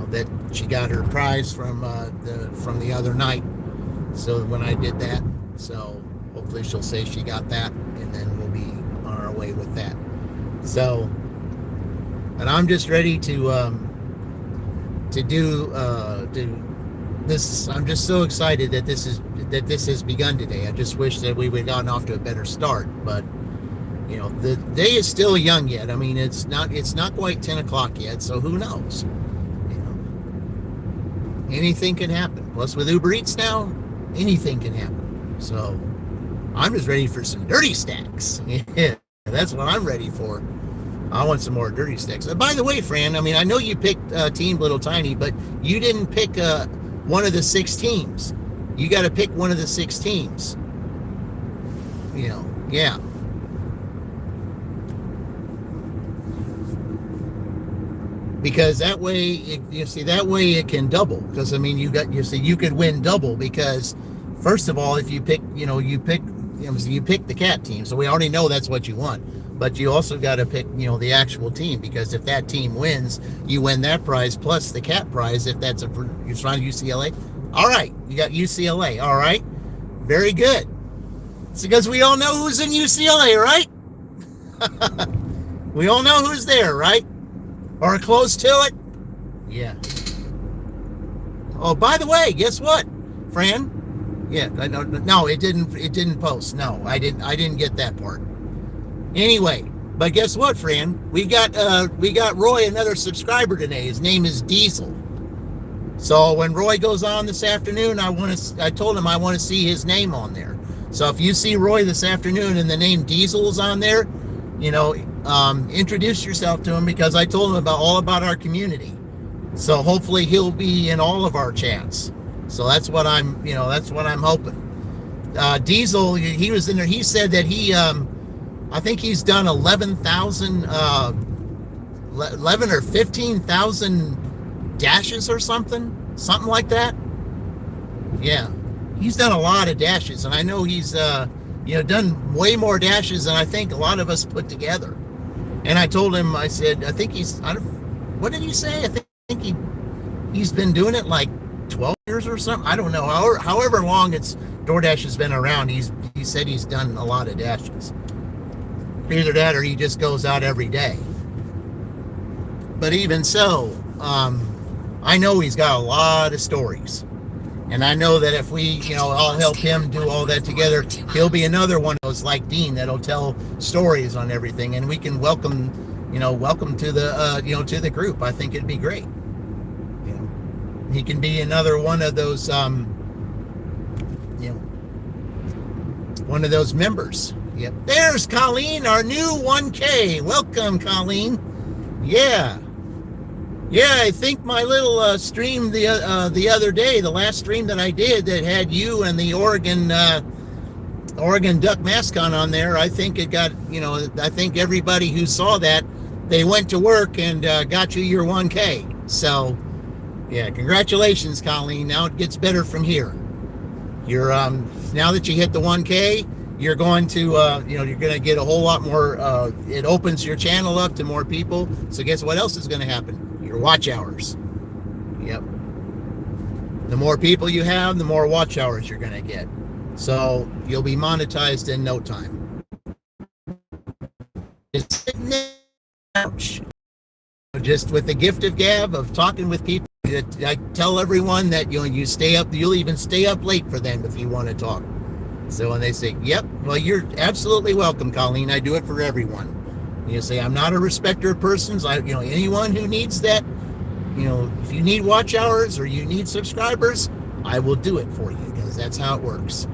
that she got her prize from the other night. So when I did that, so hopefully she'll say she got that, and then we'll be on our way with that. So, and I'm just ready to do this. I'm just so excited that this has begun today. I just wish that we would have gotten off to a better start, but the day is still young yet. I mean, it's not quite 10 o'clock yet, so who knows? Anything can happen. Plus, with Uber Eats now, anything can happen. So, I'm just ready for some dirty stacks. Yeah, that's what I'm ready for. I want some more dirty stacks. By the way, Fran, I mean, I know you picked Team Little Tiny, but you didn't pick one of the 6 teams. You got to pick one of the 6 teams. Yeah. Because that way, that way it can double. Because I mean, you could win double. Because first of all, if you pick, you pick the cat team, so we already know that's what you want. But you also got to pick, the actual team, because if that team wins, you win that prize plus the cat prize. If that's you're trying UCLA, all right, you got UCLA, all right, very good. It's because we all know who's in UCLA, right? We all know who's there, right? Or close to it. Yeah. Oh, by the way, guess what, Fran? Yeah, no, it didn't post. No, I didn't get that part. Anyway, but guess what, Fran? We got Roy another subscriber today. His name is Diesel. So when Roy goes on this afternoon, I told him I want to see his name on there. So if you see Roy this afternoon and the name Diesel is on there, introduce yourself to him, because I told him all about our community. So hopefully he'll be in all of our chats. So that's what I'm hoping. Diesel, he was in there. He said that I think he's done 11 or 15,000 dashes or something like that. Yeah, he's done a lot of dashes, and I know he's done way more dashes than I think a lot of us put together. And I told him, I said, I think what did he say? I think he's been doing it like 12 years or something. I don't know. However long DoorDash has been around, he said he's done a lot of dashes. Either that or he just goes out every day. But even so, I know he's got a lot of stories. And I know that if we, I'll help him do all that together, he'll be another one of those like Dean that'll tell stories on everything, and we can welcome to the, to the group. I think it'd be great. He can be another one of those, one of those members. Yep. There's Colleen, our new 1K. Welcome, Colleen. Yeah. Yeah, I think my little stream the other day, the last stream that I did that had you and the Oregon Duck mascot on there, I think it got, I think everybody who saw that, they went to work and got you your 1K. So, yeah, congratulations, Colleen. Now it gets better from here. You're now that you hit the 1K, you're going to, you're going to get a whole lot more. It opens your channel up to more people. So guess what else is going to happen? Your watch hours. Yep. The more people you have, the more watch hours you're going to get. So you'll be monetized in no time. Just with the gift of gab of talking with people, I tell everyone that you stay up. You'll even stay up late for them if you want to talk. So when they say, "Yep," well, you're absolutely welcome, Colleen. I do it for everyone. You say, I'm not a respecter of persons. Anyone who needs that, if you need watch hours or you need subscribers, I will do it for you, because that's how it works.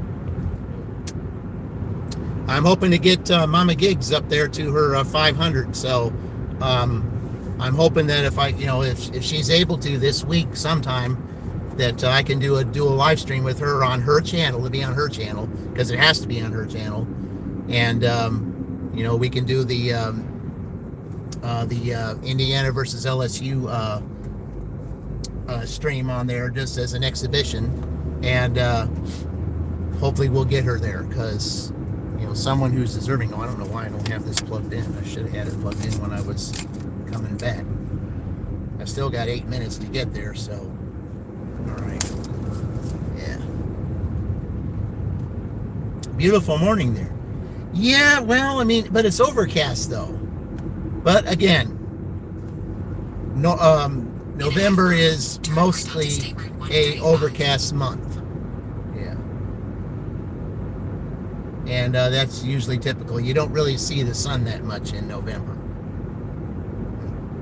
I'm hoping to get Mama Gigs up there to her 500. So I'm hoping that if she's able to this week sometime, that I can do a live stream with her on her channel. It'll be on her channel because it has to be on her channel. And we can do the Indiana versus LSU stream on there just as an exhibition, and hopefully we'll get her there because someone who's deserving. I don't know why I don't have this plugged in. I should have had it plugged in when I was coming back. I still got 8 minutes to get there, so all right. Yeah, beautiful morning there. Yeah, well, I mean, but it's overcast though. But again, November is mostly a overcast month. Yeah. And that's usually typical. You don't really see the sun that much in November.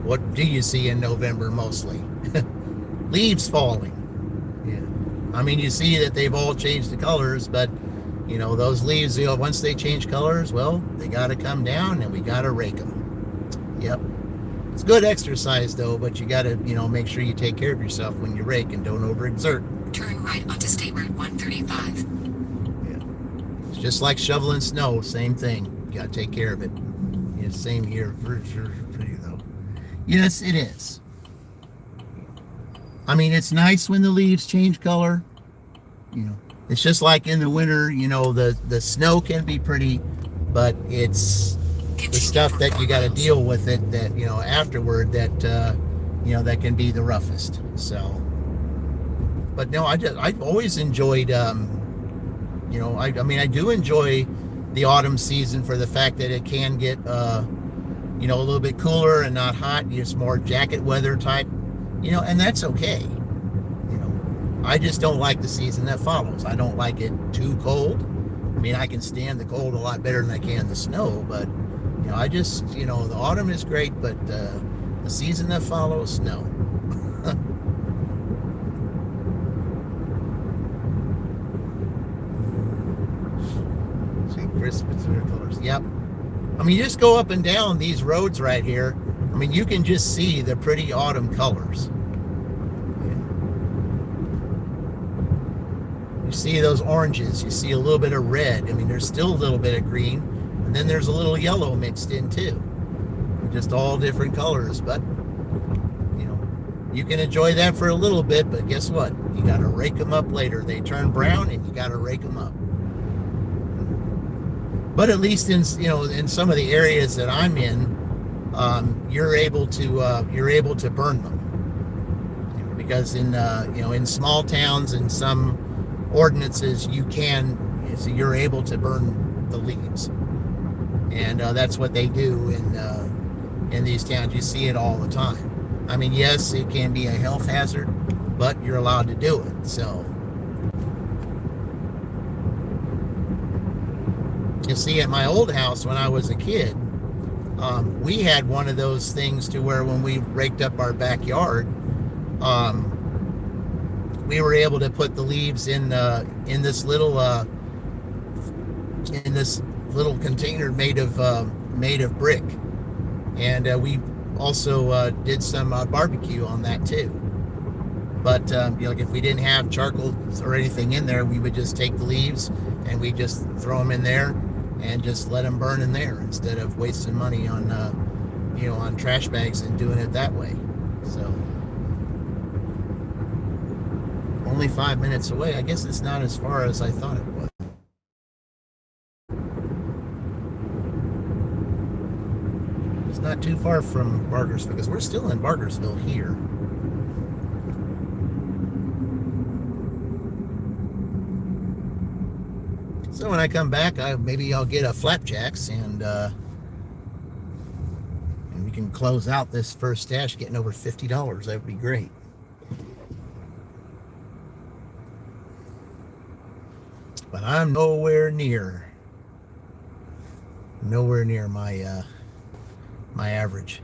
What do you see in November mostly? Leaves falling. Yeah. I mean, you see that they've all changed the colors, but those leaves, once they change colors, well, they got to come down and we got to rake them. Yep. It's good exercise though, but you got to, make sure you take care of yourself when you rake and don't overexert. Turn right onto State Road 135. Yeah. It's just like shoveling snow, same thing. You got to take care of it. Yeah, same here for you though. Yes, it is. I mean, it's nice when the leaves change color. It's just like in the winter, the snow can be pretty, but it's the stuff that you got to deal with it that, afterward that, that can be the roughest. So, but no, I've always enjoyed, I do enjoy the autumn season for the fact that it can get, a little bit cooler and not hot. It's more jacket weather type, and that's okay. I just don't like the season that follows. I don't like it too cold. I mean, I can stand the cold a lot better than I can the snow, but I just, the autumn is great, but the season that follows, no. See, Christmas colors. Yep. I mean, you just go up and down these roads right here. I mean, you can just see the pretty autumn colors. You see those oranges, you see a little bit of red. I mean, there's still a little bit of green, and then there's a little yellow mixed in too. Just all different colors, but you can enjoy that for a little bit, but guess what? You got to rake them up later. They turn brown and you got to rake them up. But at least in some of the areas that I'm in, you're able to burn them. Because in small towns and some ordinances you're able to burn the leaves, and that's what they do in these towns. You see it all the time. I mean, yes, it can be a health hazard, but you're allowed to do it. So you see, at my old house when I was a kid, we had one of those things to where when we raked up our backyard, we were able to put the leaves in this little container made of brick, and we also did some barbecue on that too. But like if we didn't have charcoal or anything in there, we would just take the leaves and we just throw them in there and just let them burn in there instead of wasting money on on trash bags and doing it that way. So. Only 5 minutes away. I guess it's not as far as I thought it was. It's not too far from Bargersville because we're still in Bargersville here. So when I come back, maybe I'll get a flapjacks and we can close out this first stash getting over $50. That would be great. But I'm nowhere near my my average,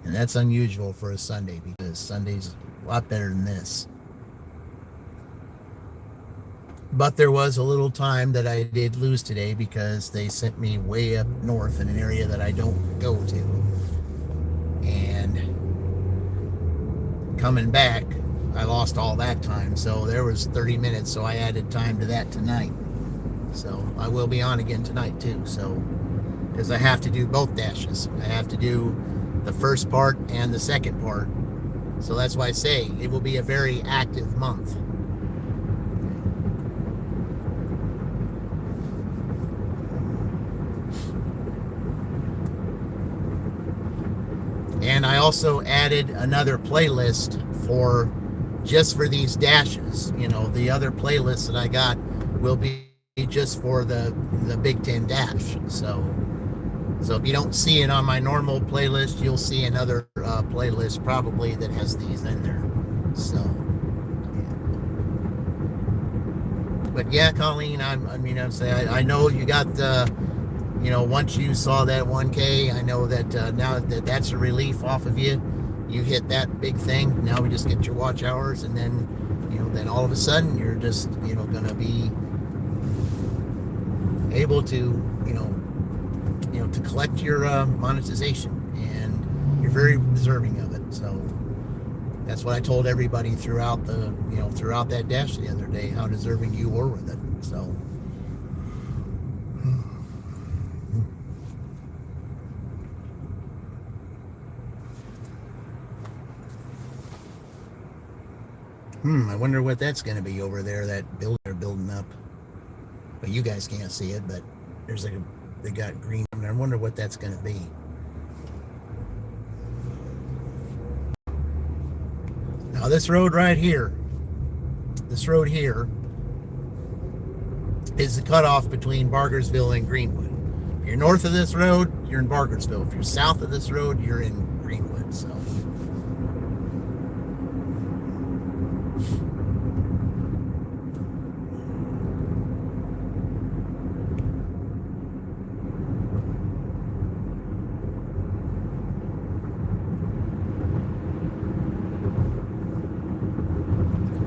and that's unusual for a Sunday because Sunday's a lot better than this. But there was a little time that I did lose today because they sent me way up north in an area that I don't go to, and coming back, I lost all that time. So there was 30 minutes. So I added time to that tonight. So I will be on again tonight too. So because I have to do both dashes. I have to do the first part and the second part. So that's why I say it will be a very active month. And I also added another playlist for just for these dashes. You know, the other playlists that I got will be just for the Big Ten Dash. So if you don't see it on my normal playlist, you'll see another playlist probably that has these in there. So, yeah. But yeah, Colleen, I'm saying I know you got the. You know, once you saw that 1K, I know that now that that's a relief off of you. You hit that big thing. Now we just get your watch hours, and then, you know, then all of a sudden you're just, you know, going to be able to, you know, to collect your monetization, and you're very deserving of it. So that's what I told everybody throughout the, you know, throughout that dash the other day, how deserving you were with it. So. I wonder what that's going to be over there, that building they're building up. But you guys can't see it, but there's like they got green. I wonder what that's going to be. Now this road right here, is the cutoff between Bargersville and Greenwood. If you're north of this road, you're in Bargersville. If you're south of this road, you're in Greenwood. So.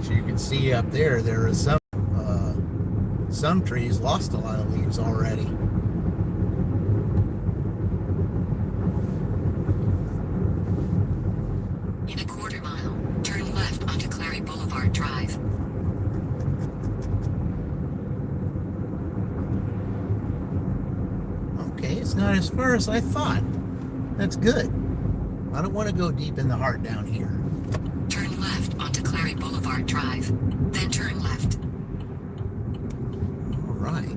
You can see up there are some trees lost a lot of leaves already. In a quarter mile, turn left onto Clary Boulevard Drive. Okay, it's not as far as I thought. That's good. I don't want to go deep in the heart down here. Turn left onto Clary Boulevard Drive, then turn left. All right.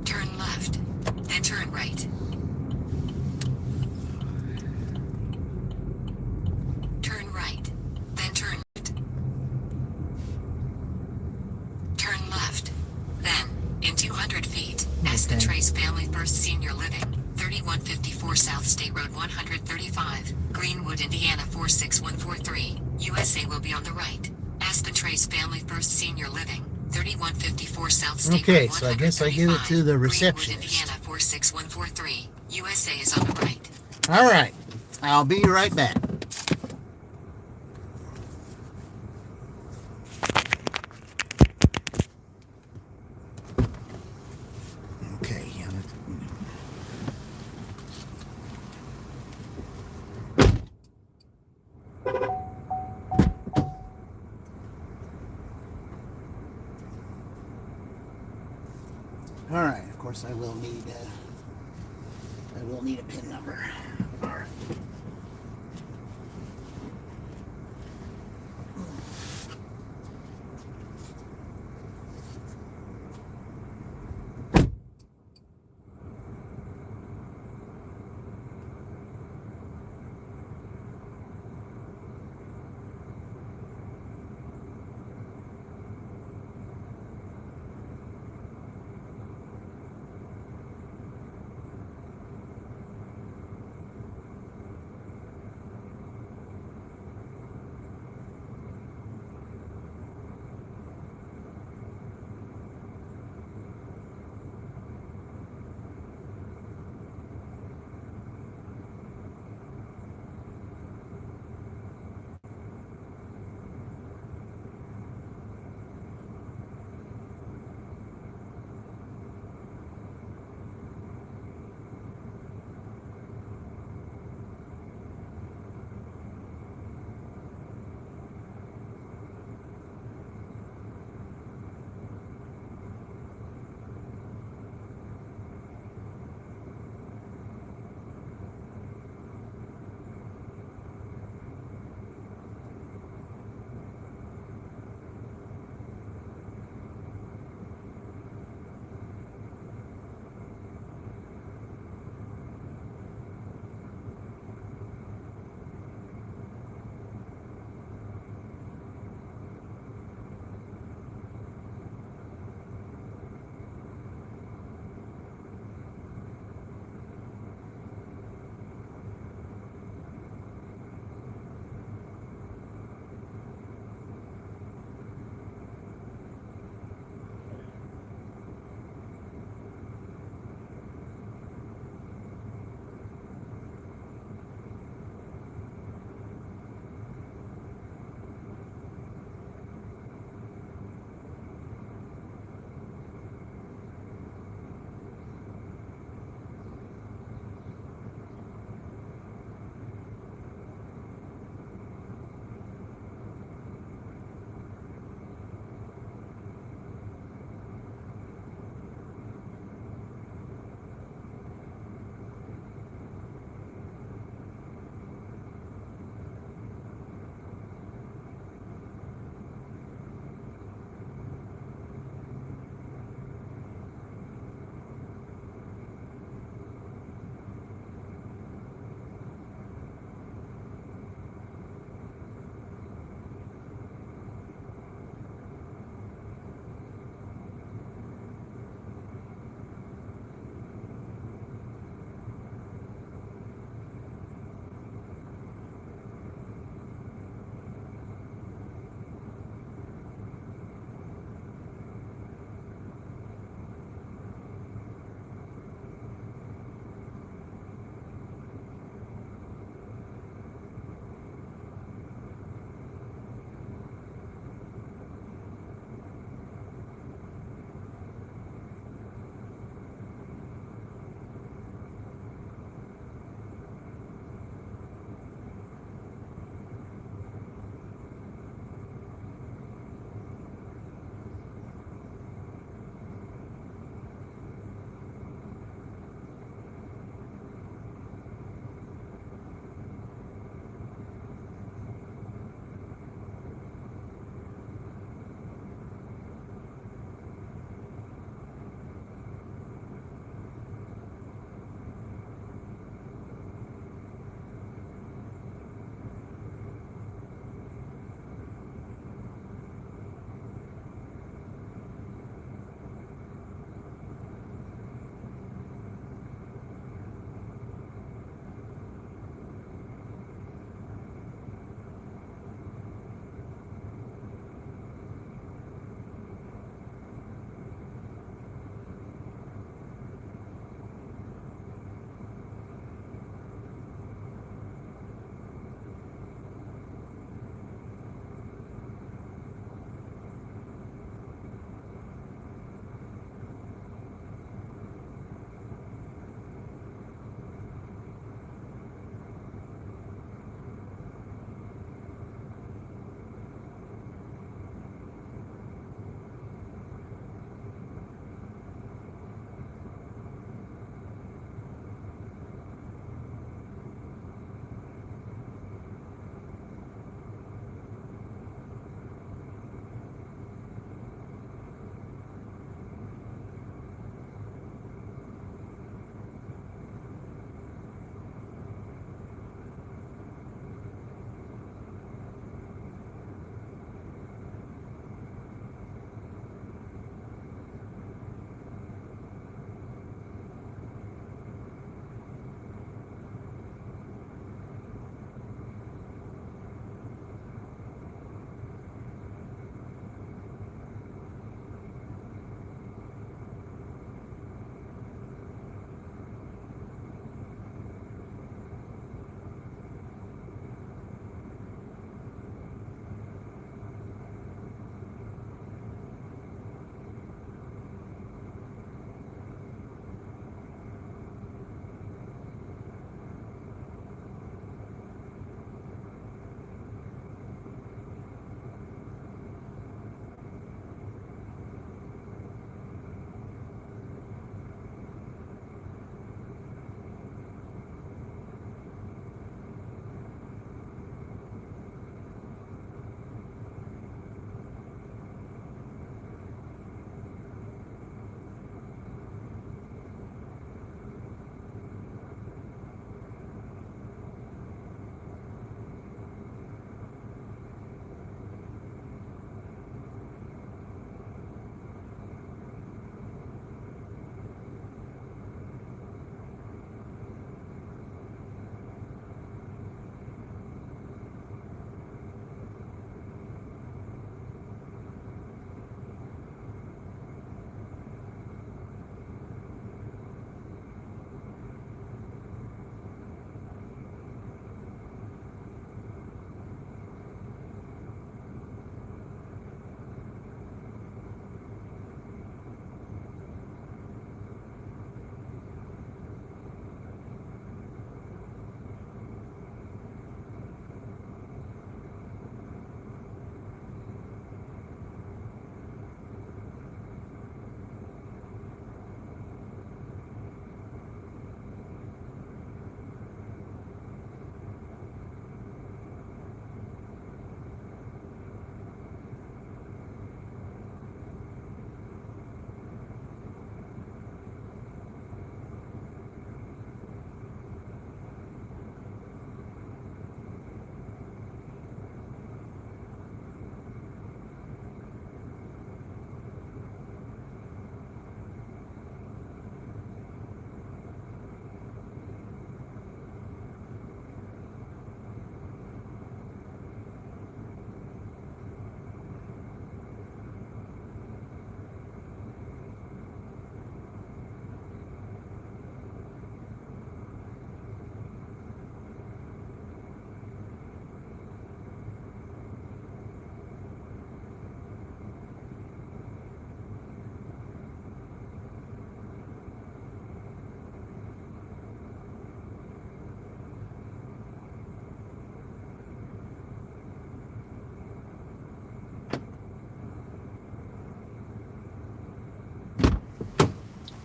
Turn left, then turn right. Turn right, then turn left. Turn left, then, in 200 feet, Aspen Trace Family First Senior Living, 3154 South State Road 135, Greenwood, Indiana 46143, USA will be on the right. Aspen Trace Family First Senior Living, 3154 South State Okay, Road 135, so I guess I give it to the receptionist. Greenwood, Indiana 46143, USA is on the right. All right, I'll be right back. Okay. All right. Of course, I will need a PIN number. All right.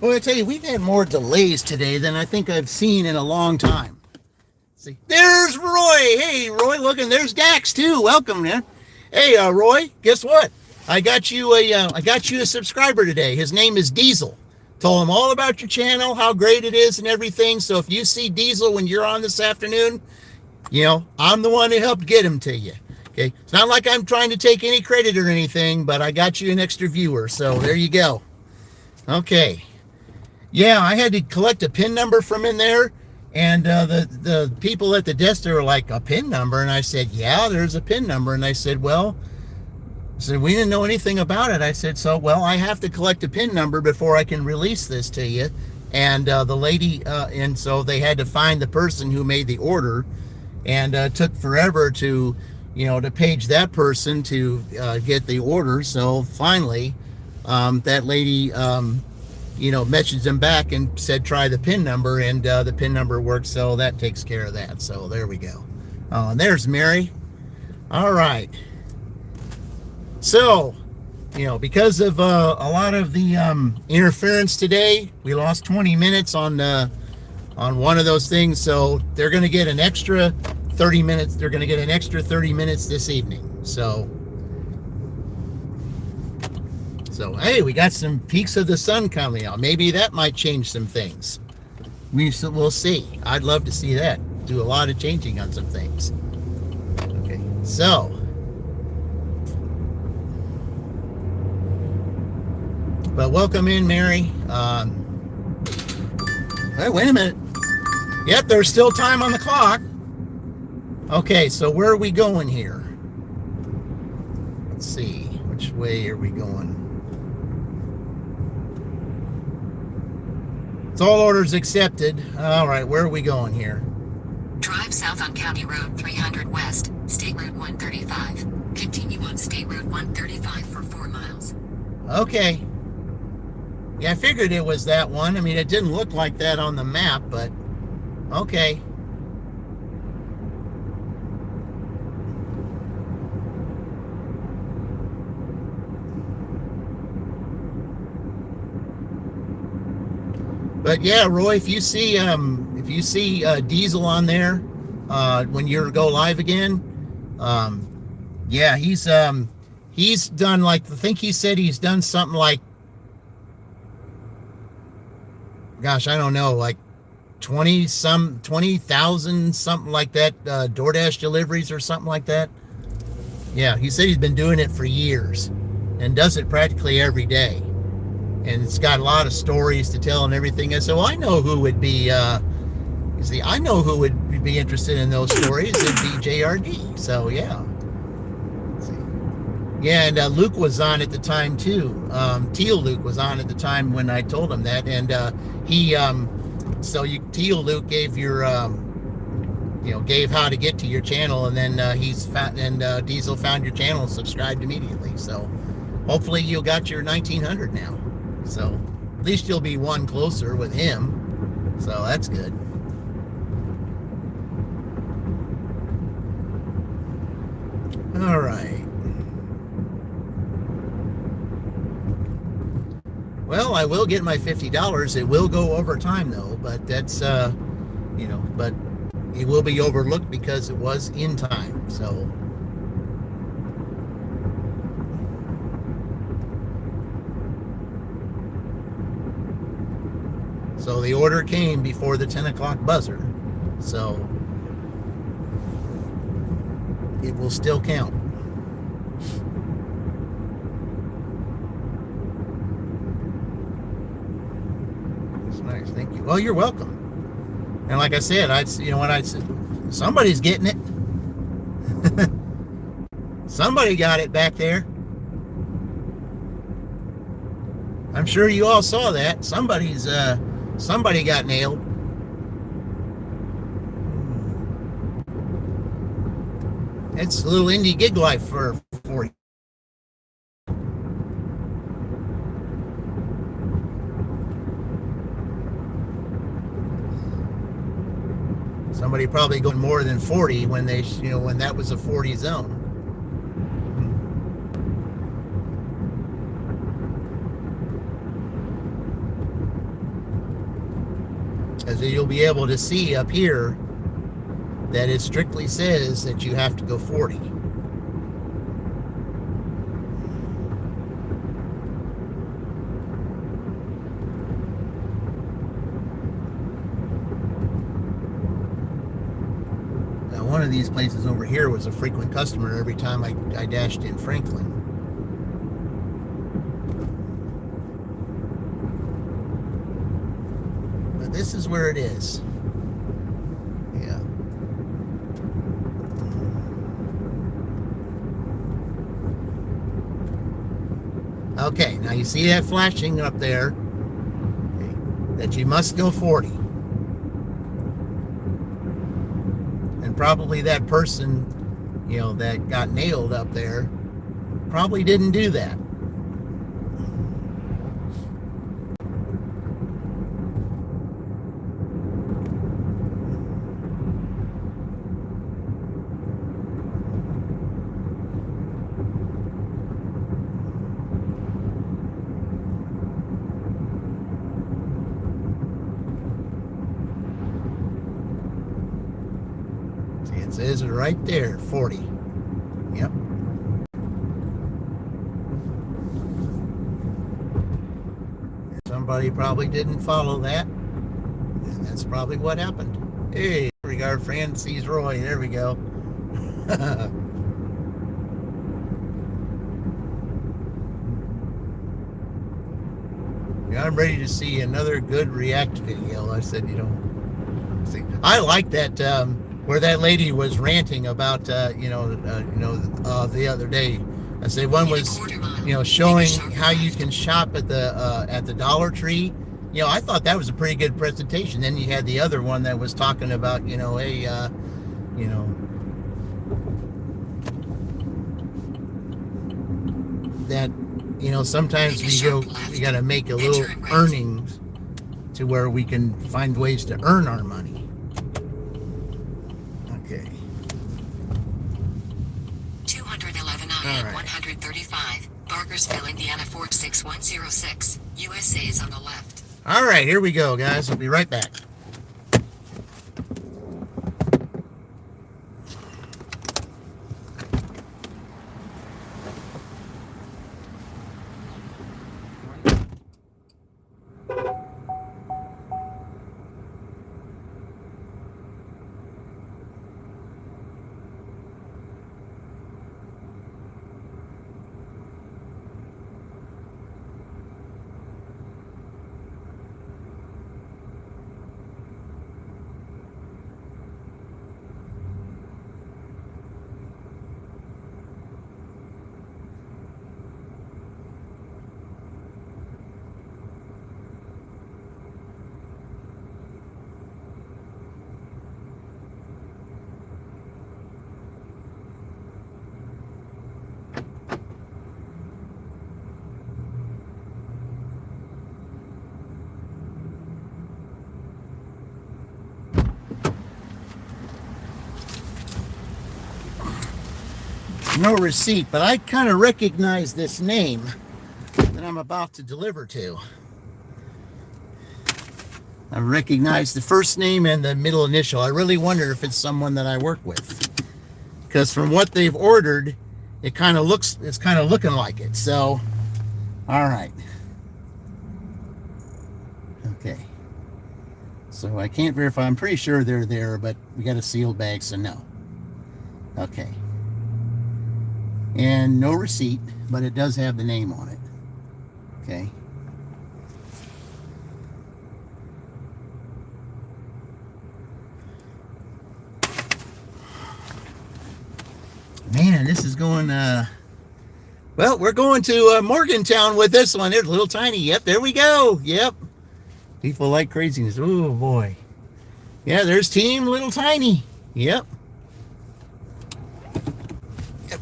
Well, I tell you, we've had more delays today than I think I've seen in a long time. See, there's Roy. Hey, Roy, look, and there's Dax too. Welcome, man. Hey, Roy, guess what? I got you a subscriber today. His name is Diesel. Told him all about your channel, how great it is, and everything. So if you see Diesel when you're on this afternoon, you know I'm the one who helped get him to you. Okay, it's not like I'm trying to take any credit or anything, but I got you an extra viewer. So there you go. Okay. Yeah, I had to collect a PIN number from in there, and the people at the desk were like, a PIN number? And I said, yeah, there's a PIN number. And I said, well, we didn't know anything about it. I said, so, well, I have to collect a PIN number before I can release this to you. And the lady, and so they had to find the person who made the order, and took forever to, to page that person to get the order. So finally, that lady, messaged them back and said, try the PIN number, and the PIN number works, so that takes care of that. So there we go. Oh, and there's Mary. All right. So, because of a lot of the interference today, we lost 20 minutes on one of those things. So they're going to get an extra 30 minutes. They're going to get an extra 30 minutes this evening. So, hey, we got some peaks of the sun coming out. Maybe that might change some things. We'll see. I'd love to see that. Do a lot of changing on some things. Okay, so. But welcome in, Mary. Hey, wait a minute. Yep, there's still time on the clock. Okay, so where are we going here? Let's see. Which way are we going? It's all orders accepted. All right, where are we going here? Drive south on County Road 300 West, State Road 135. Continue on State Road 135 for 4 miles. Okay. Yeah, I figured it was that one. I mean, it didn't look like that on the map, but okay. But yeah, Roy, if you see Diesel on there when you go live again, yeah, he's done, like, I think he said he's done something like, gosh, I don't know, like 20,000 something like that, DoorDash deliveries or something like that. Yeah, he said he's been doing it for years and does it practically every day. And it's got a lot of stories to tell and everything. And so I know who would be, I know who would be interested in those stories. It'd be JRD. So, yeah. Yeah, and Luke was on at the time, too. Teal Luke was on at the time when I told him that. And Teal Luke gave your, gave how to get to your channel. And then Diesel found your channel and subscribed immediately. So hopefully you got your 1900 now. So at least you'll be one closer with him. So that's good. All right. Well, I will get my $50. It will go over time though, but that's but it will be overlooked because it was in time. So the order came before the 10 o'clock buzzer. So it will still count. That's nice. Thank you. Well, you're welcome. And like I said, when I said somebody's getting it. Somebody got it back there. I'm sure you all saw that. Somebody got nailed. It's a little indie gig life for you. Somebody probably going more than 40 when when that was a 40 zone. you'll be able to see up here that it strictly says that you have to go 40. Now, one of these places over here was a frequent customer every time I dashed in Franklin. But this is where it is. Yeah. Okay, now you see that flashing up there, okay, that you must go 40. And probably that person, you know, that got nailed up there probably didn't do that. It says it right there, 40. Yep. Somebody probably didn't follow that, and that's probably what happened. Hey, regard Francis Roy, there we go. Yeah, I'm ready to see another good React video. I said, you know, see, I like that where that lady was ranting about, the other day. I said one was, you know, showing how you can shop at the Dollar Tree. You know, I thought that was a pretty good presentation. Then you had the other one that was talking about, you know, that, you know, sometimes we got to make a little earnings to where we can find ways to earn our money. Okay. 211 right. 135, Barkersville, Indiana 46106. USA is on the left. All right, here we go, guys. I'll be right back. No receipt, but I kind of recognize this name that I'm about to deliver to. I recognize the first name and the middle initial. I really wonder if it's someone that I work with, because from what they've ordered, it's kind of looking like it. So, all right. Okay. So I can't verify. I'm pretty sure they're there, but we got a sealed bag, so no. Okay. And no receipt, but it does have the name on it. Okay. Man, this is going, well, we're going to Morgantown with this one. There's Little Tiny. Yep, there we go. Yep. People like craziness. Oh, boy. Yeah, there's Team Little Tiny. Yep.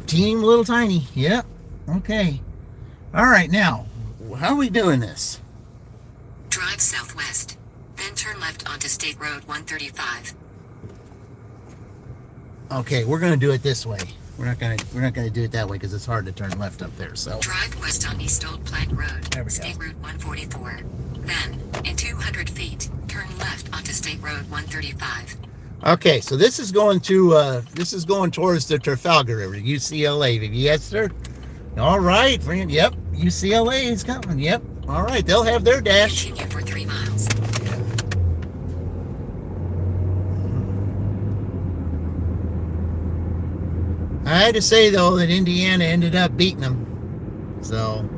Team Little Tiny. Yep. Okay. All right. Now, how are we doing this? Drive southwest, then turn left onto State Road 135. Okay, we're going to do it this way. We're not going to do it that way because it's hard to turn left up there. So Drive west on East Old Plank Road, There we go. State Route 144. Then, in 200 feet, Turn left onto State Road 135. Okay, so this is going towards the Trafalgar River, UCLA. Yes, sir. All right, friend. Yep, UCLA is coming. Yep. All right, they'll have their dash. Continue for 3 miles. I had to say though that Indiana ended up beating them. So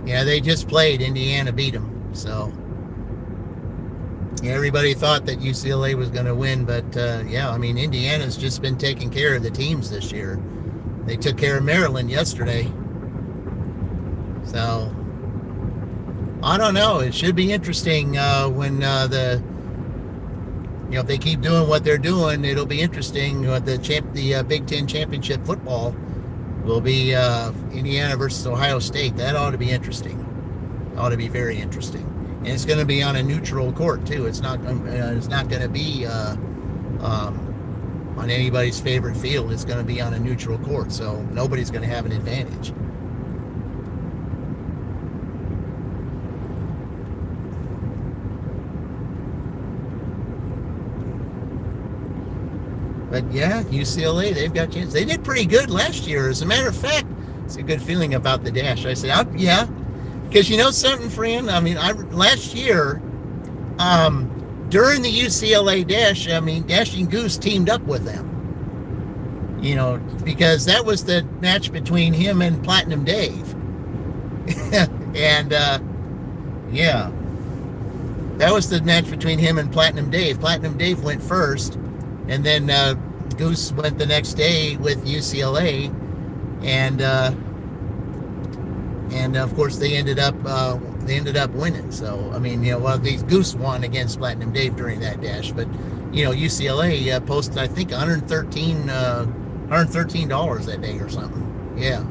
yeah, they just played. Indiana beat them. So yeah, everybody thought that UCLA was going to win, but yeah, I mean Indiana's just been taking care of the teams this year. They took care of Maryland yesterday. So I don't know. It should be interesting when if they keep doing what they're doing, it'll be interesting. The Big Ten championship football will be Indiana versus Ohio State. That ought to be interesting. Ought to be very interesting, and it's going to be on a neutral court too. It's not going to be on anybody's favorite field. It's going to be on a neutral court, so nobody's going to have an advantage. But yeah, UCLA, they've got chance. They did pretty good last year. As a matter of fact, it's a good feeling about the dash. I said, yeah, because you know something, friend. I mean, last year, during the UCLA dash, I mean, Dashing Goose teamed up with them. You know, because that was the match between him and Platinum Dave. And yeah, that was the match between him and Platinum Dave. Platinum Dave went first. And then Goose went the next day with UCLA, and of course they ended up winning. So I mean, these Goose won against Platinum Dave during that dash, but UCLA posted I think $113 that day or something. Yeah.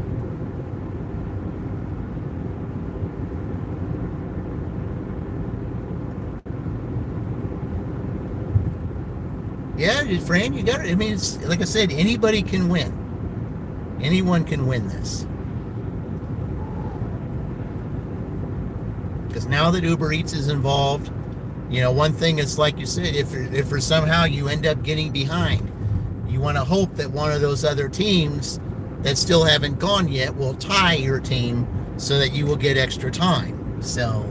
Yeah, friend, you got it. I mean, it's, like I said, anybody can win. Anyone can win this. Because now that Uber Eats is involved, one thing is like you said, if for somehow you end up getting behind, you want to hope that one of those other teams that still haven't gone yet will tie your team so that you will get extra time. So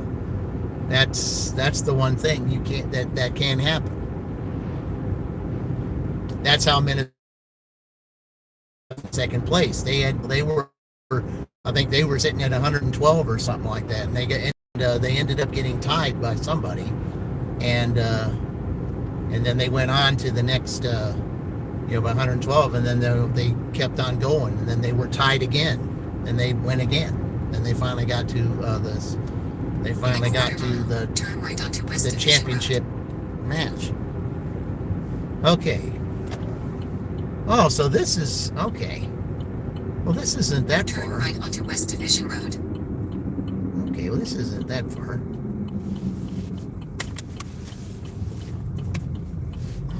that's the one thing you can't that can happen. That's how Minnesota second place. They were I think they were sitting at 112 or something like that, and they ended up getting tied by somebody, and then they went on to the next 112, and then they kept on going, and then they were tied again, and they went again, and they finally got to the championship match. Okay. Oh, so this is okay. Well, this isn't that far. Turn right onto West Division Road. Okay, well, this isn't that far.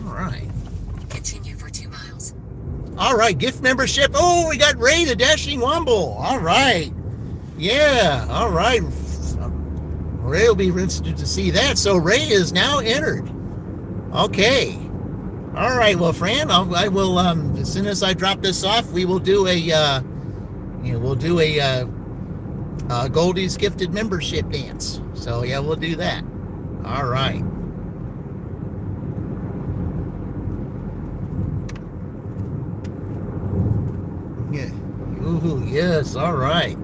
All right. Continue for 2 miles. All right, gift membership. Oh, we got Ray the Dashing Womble. All right. Yeah, all right. Ray will be interested to see that. So Ray is now entered. Okay. All right, well, Fran, I will. As soon as I drop this off, we will do a Goldie's gifted membership dance. So yeah, we'll do that. All right. Yeah. Ooh, yes. All right.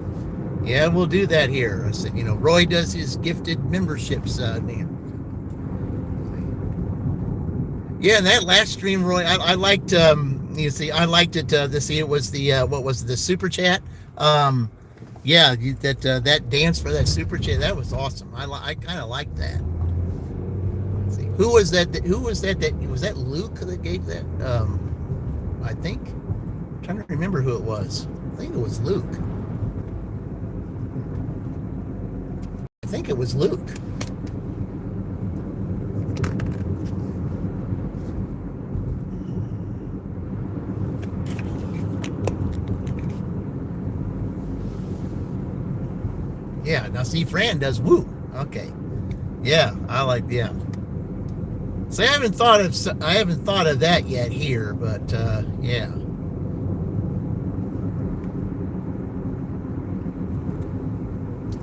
Yeah, we'll do that here. I said, Roy does his gifted memberships dance. Yeah, and that last stream, Roy, I liked. I liked it to see it was the what was the super chat. Yeah, that dance for that super chat, that was awesome. I kind of liked that. Let's see, who was that? Was that Luke that gave that? I think. I'm trying to remember who it was. I think it was Luke. I think it was Luke. Yeah, now see, Fran does woo. Okay. Yeah, I like, yeah. So I haven't thought of that yet here, but yeah.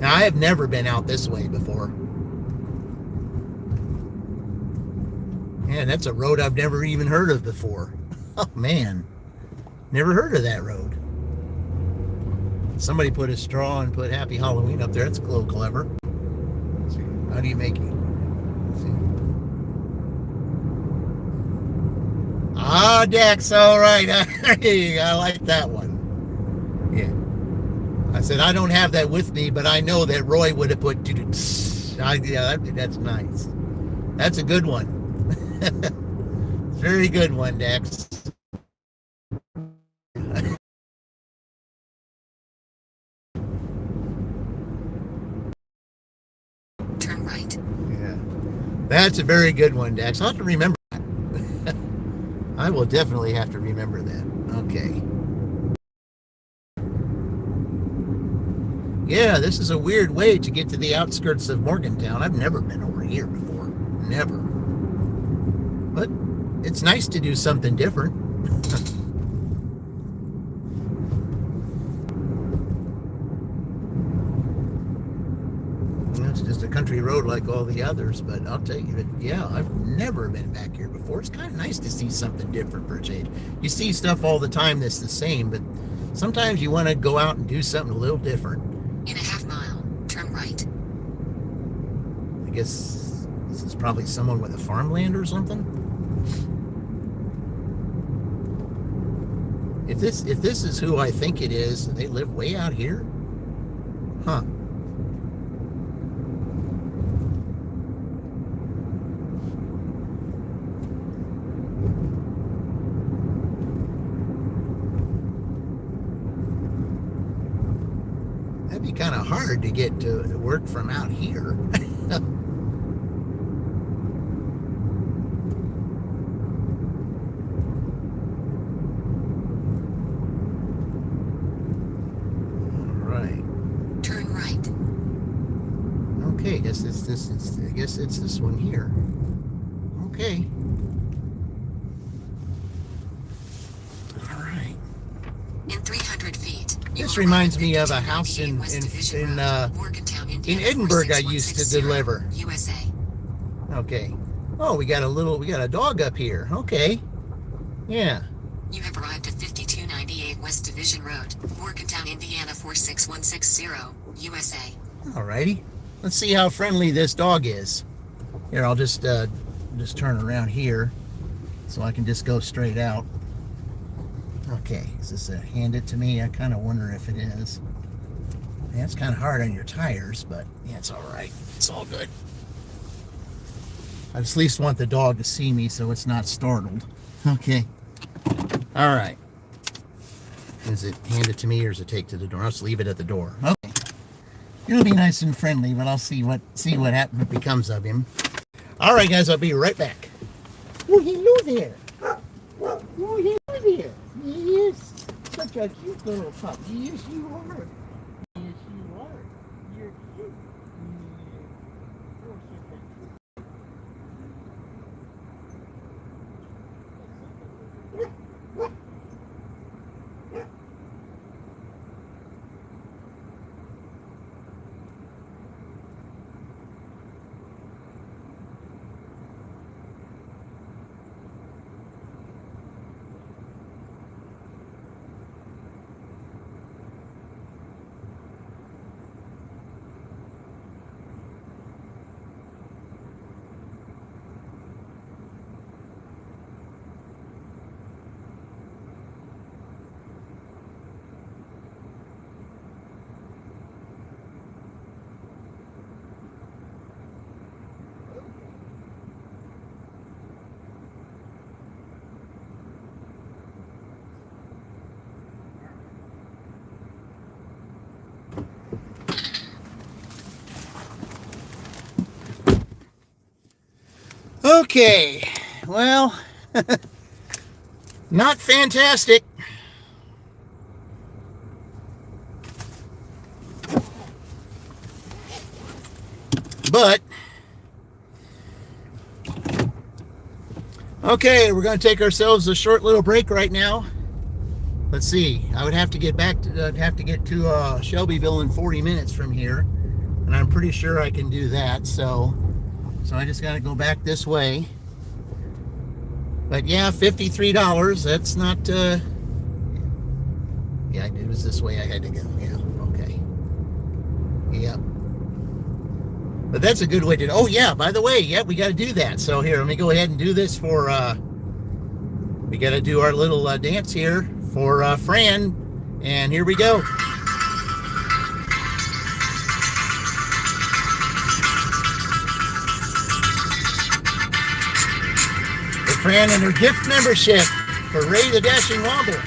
Now, I have never been out this way before. Man, that's a road I've never even heard of before. Oh man, never heard of that road. Somebody put a straw and put Happy Halloween up there. That's a little clever. How do you make it? Ah, Dex, all right. I like that one. Yeah. I said, I don't have that with me, but I know that Roy would have put... Yeah, that's nice. That's a good one. Very good one, Dex. Turn right. Yeah. That's a very good one, Dex. I'll have to remember that. I will definitely have to remember that. Okay. Yeah, this is a weird way to get to the outskirts of Morgantown. I've never been over here before. Never. But it's nice to do something different. It's just a country road like all the others, but I'll tell you that, yeah, I've never been back here before. It's kind of nice to see something different for a change. You see stuff all the time that's the same, but sometimes you want to go out and do something a little different. In a half mile, turn right. I guess this is probably someone with a farmland or something. If this is who I think it is, they live way out here? Huh. That'd be kind of hard to get to work from out here. Okay, I guess it's this one here. Okay. All right. In 300 feet. This reminds me of a house in Edinburgh I used to deliver. USA. Okay. Oh, we got a dog up here. Okay. Yeah. You have arrived at 5298 West Division Road, Morgantown, Indiana 46160, USA. Alrighty. Let's see how friendly this dog is. Here, I'll just turn around here so I can just go straight out. Okay, is this a hand it to me? I kind of wonder if it is. Yeah, it's kind of hard on your tires, but yeah, it's all right. It's all good. I just at least want the dog to see me so it's not startled. Okay. All right. Is it hand it to me or is it take to the door? I'll just leave it at the door. Okay. It'll be nice and friendly, but I'll see what becomes of him. All right, guys, I'll be right back. Oh, hello there. Oh, hello there. Yes, such a cute little pup. Yes, you are. Yes, you are. You're cute. You're so cute. Okay, well, not fantastic. But Okay, we're going to take ourselves a short little break right now. Let's see. I would have to get back to Shelbyville in 40 minutes from here, and I'm pretty sure I can do that. So I just got to go back this way. But yeah, $53. That's not. Yeah, it was this way I had to go. Yeah. Okay. Yep. But that's a good way to. Oh yeah. By the way, yeah, we got to do that. So here, let me go ahead and do this for. We got to do our little dance here for Fran, and here we go. For Fran and her gift membership for Ray the Dashing Womble.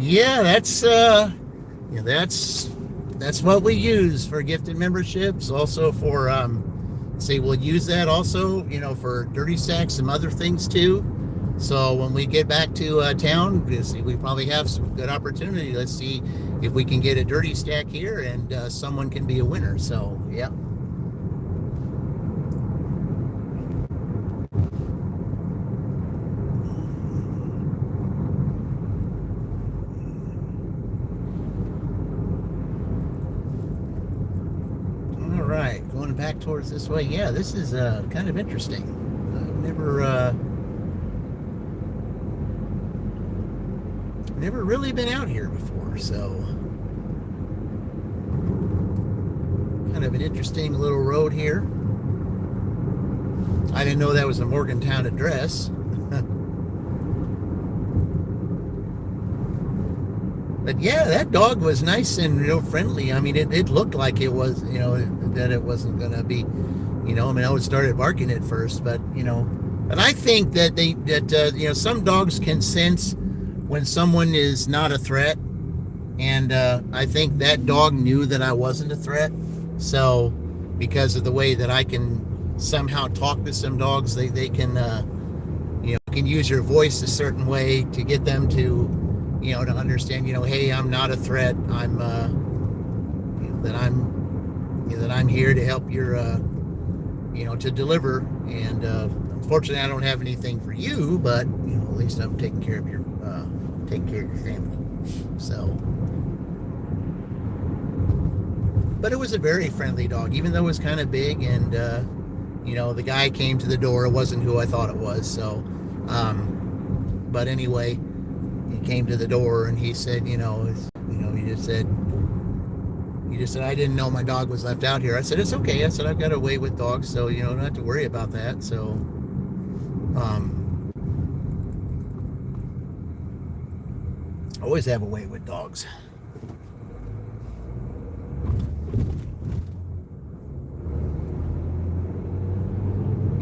Yeah, that's what we use for gifted memberships. Also for we'll use that also, for Dirty Stacks, some other things too. So when we get back to town, we probably have some good opportunity. Let's see if we can get a Dirty Stack here, and someone can be a winner. So yeah. Going back towards this way. Yeah, this is kind of interesting. I've never really been out here before, so kind of an interesting little road here. I didn't know that was a Morgantown address. But yeah, that dog was nice and real friendly. I mean, it looked like it was, that it wasn't going to be, I started barking at first, but, but I think that some dogs can sense when someone is not a threat. And I think that dog knew that I wasn't a threat. So because of the way that I can somehow talk to some dogs, they can, can use your voice a certain way to get them to, to understand, hey, I'm not a threat. I'm, that I'm here to help your, to deliver. And unfortunately, I don't have anything for you, but at least I'm taking care of your family. So, but it was a very friendly dog, even though it was kind of big. And the guy came to the door. It wasn't who I thought it was. So, but anyway. He came to the door and he said, he just said, I didn't know my dog was left out here. I said, it's okay. I said, I've got a way with dogs, so, don't have to worry about that. So, always have a way with dogs.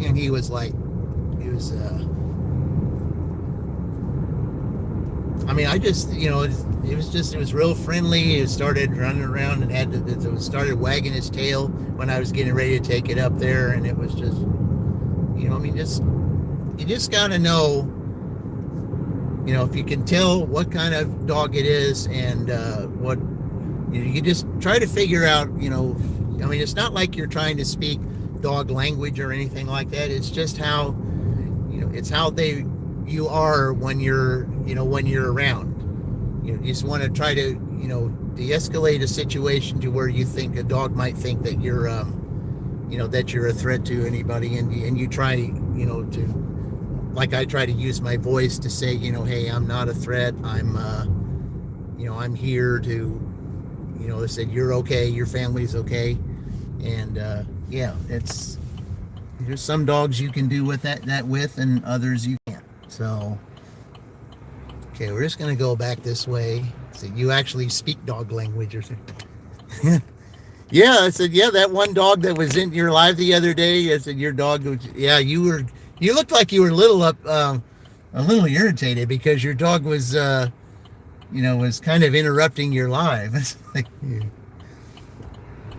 And he was, it was real friendly. It started running around and it started wagging his tail when I was getting ready to take it up there. And it was just, you just got to know, if you can tell what kind of dog it is and what, you just try to figure out, it's not like you're trying to speak dog language or anything like that. It's just how, it's how you are when you're around. You just want to try to, de-escalate a situation to where you think a dog might think that you're, that you're a threat to anybody, and you try, to, like I try to use my voice to say, hey, I'm not a threat. I'm, I'm here to, they said, you're okay, your family's okay. And, there's some dogs you can do with that with, and others you can't. So, okay, we're just going to go back this way. So you actually speak dog language or something. Yeah, I said, yeah, that one dog that was in your live the other day. I said, your dog was, yeah, you looked like you were a little irritated because your dog was, was kind of interrupting your live. It's like, yeah.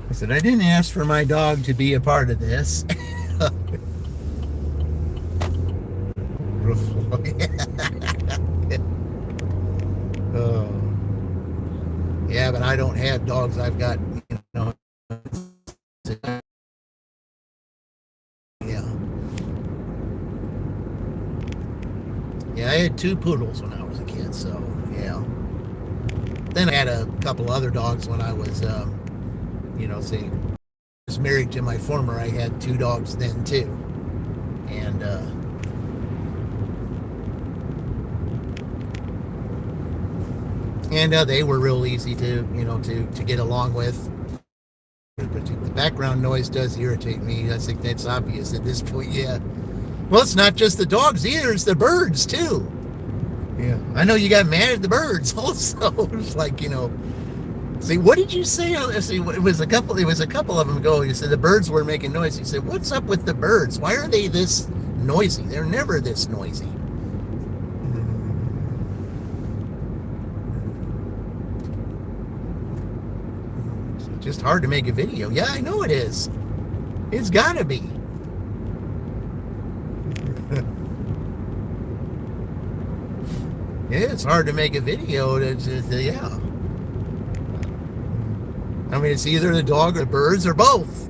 I said, I didn't ask for my dog to be a part of this. Oh, yeah, but I don't have dogs. I've got, yeah. Yeah, I had two poodles when I was a kid, so yeah. Then I had a couple other dogs when I was, say, I was married to my former. I had two dogs then too, and they were real easy to get along with. But the background noise does irritate me. I think that's obvious at this point. Yeah. Well, it's not just the dogs either; it's the birds too. Yeah, I know you got mad at the birds also. It's like, see, what did you say? See, it was a couple of them ago. You said the birds were making noise. You said, what's up with the birds? Why are they this noisy? They're never this noisy. It's just hard to make a video. Yeah, I know it is. It's gotta be. Yeah, it's hard to make a video. Yeah. I mean, it's either the dog or the birds or both.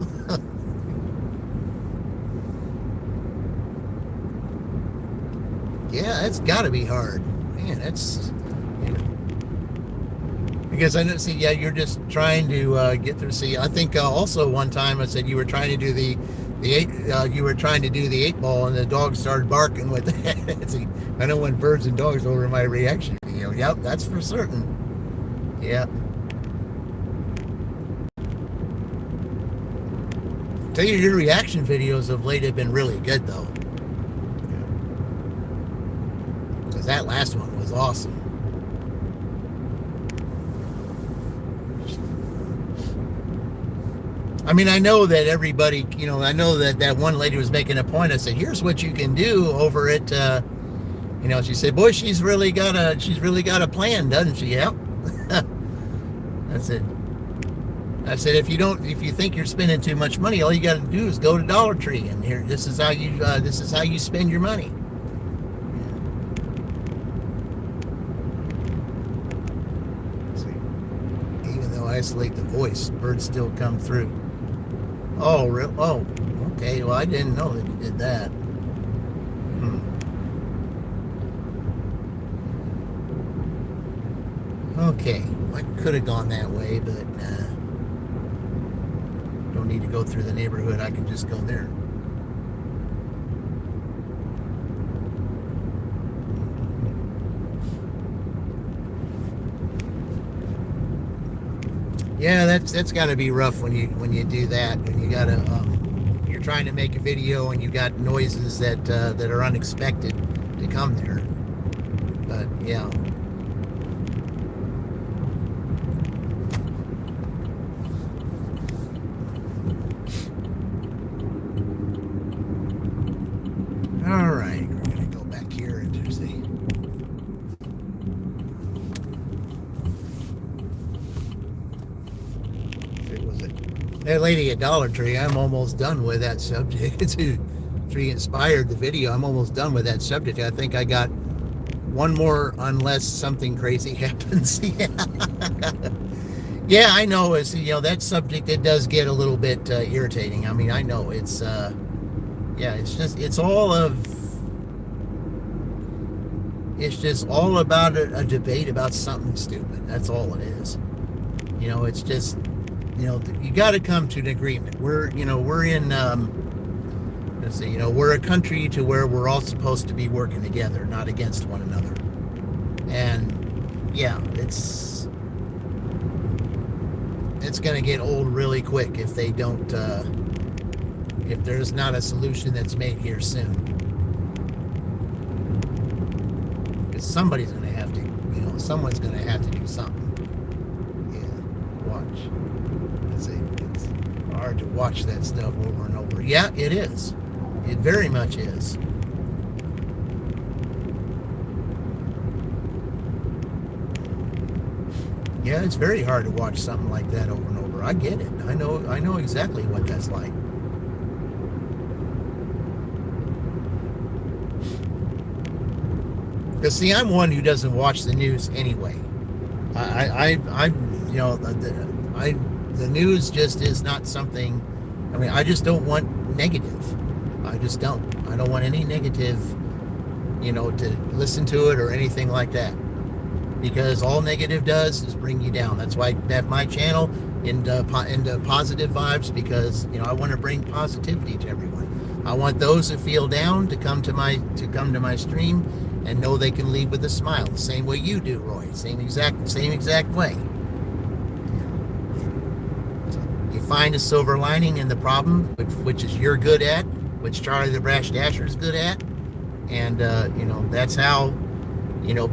Yeah, that's got to be hard. Man, that's... Because I didn't see, yeah, you're just trying to get through. See, I think also one time I said you were trying to do the eight ball, and the dog started barking with it. See, I know when birds and dogs over my reaction video. Yep, that's for certain. Yeah. Tell you, your reaction videos of late have been really good though. Because that last one was awesome. I mean, I know that everybody, I know that one lady was making a point. I said, here's what you can do over at, she said, boy, she's really got a plan, doesn't she? Yep. I said, if you think you're spending too much money, all you got to do is go to Dollar Tree, and here, this is how you spend your money. See, even though I isolate the voice, birds still come through. Oh, real? Oh, okay. Well, I didn't know that you did that. Okay, I could have gone that way, but don't need to go through the neighborhood. I can just go there. Yeah, that's got to be rough when you do that, and you gotta you're trying to make a video and you got noises that are unexpected to come there. But yeah. All right, we're gonna go back here and just see. That lady at Dollar Tree, I'm almost done with that subject. Tree inspired the video. I'm almost done with that subject. I think I got one more unless something crazy happens. Yeah, I know. It's that subject, it does get a little bit irritating. I mean, I know it's it's just all about a debate about something stupid. That's all it is. It's just. You got to come to an agreement. We're in, we're a country to where we're all supposed to be working together, not against one another. And yeah, it's going to get old really quick if they don't, if there's not a solution that's made here soon. Because somebody's going to have to, someone's going to have to do something. watch. It's hard to watch that stuff over and over. Yeah, it is. It very much is. Yeah, it's very hard to watch something like that over and over. I get it. I know exactly what that's like. Because see, I'm one who doesn't watch the news anyway. The news just is not something. I mean, I just don't want negative. I just don't. I don't want any negative, to listen to it or anything like that. Because all negative does is bring you down. That's why I have my channel into positive vibes, because I want to bring positivity to everyone. I want those who feel down to come to my stream and know they can leave with a smile, the same way you do, Roy. Same exact way. You find a silver lining in the problem, which is you're good at, which Charlie the Brash Dasher is good at, and that's how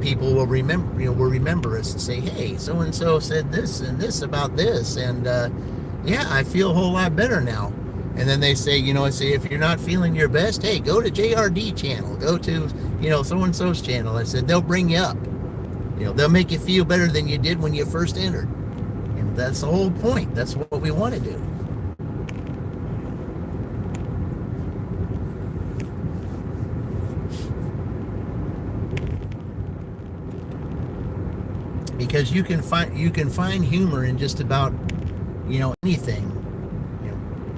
people will remember us and say, hey, so and so said this and this about this, and yeah, I feel a whole lot better now. And then they say, if you're not feeling your best, hey, go to JRD channel, go to so and so's channel. I said they'll bring you up. They'll make you feel better than you did when you first entered. And that's the whole point. That's what we want to do. Because you can find humor in just about anything,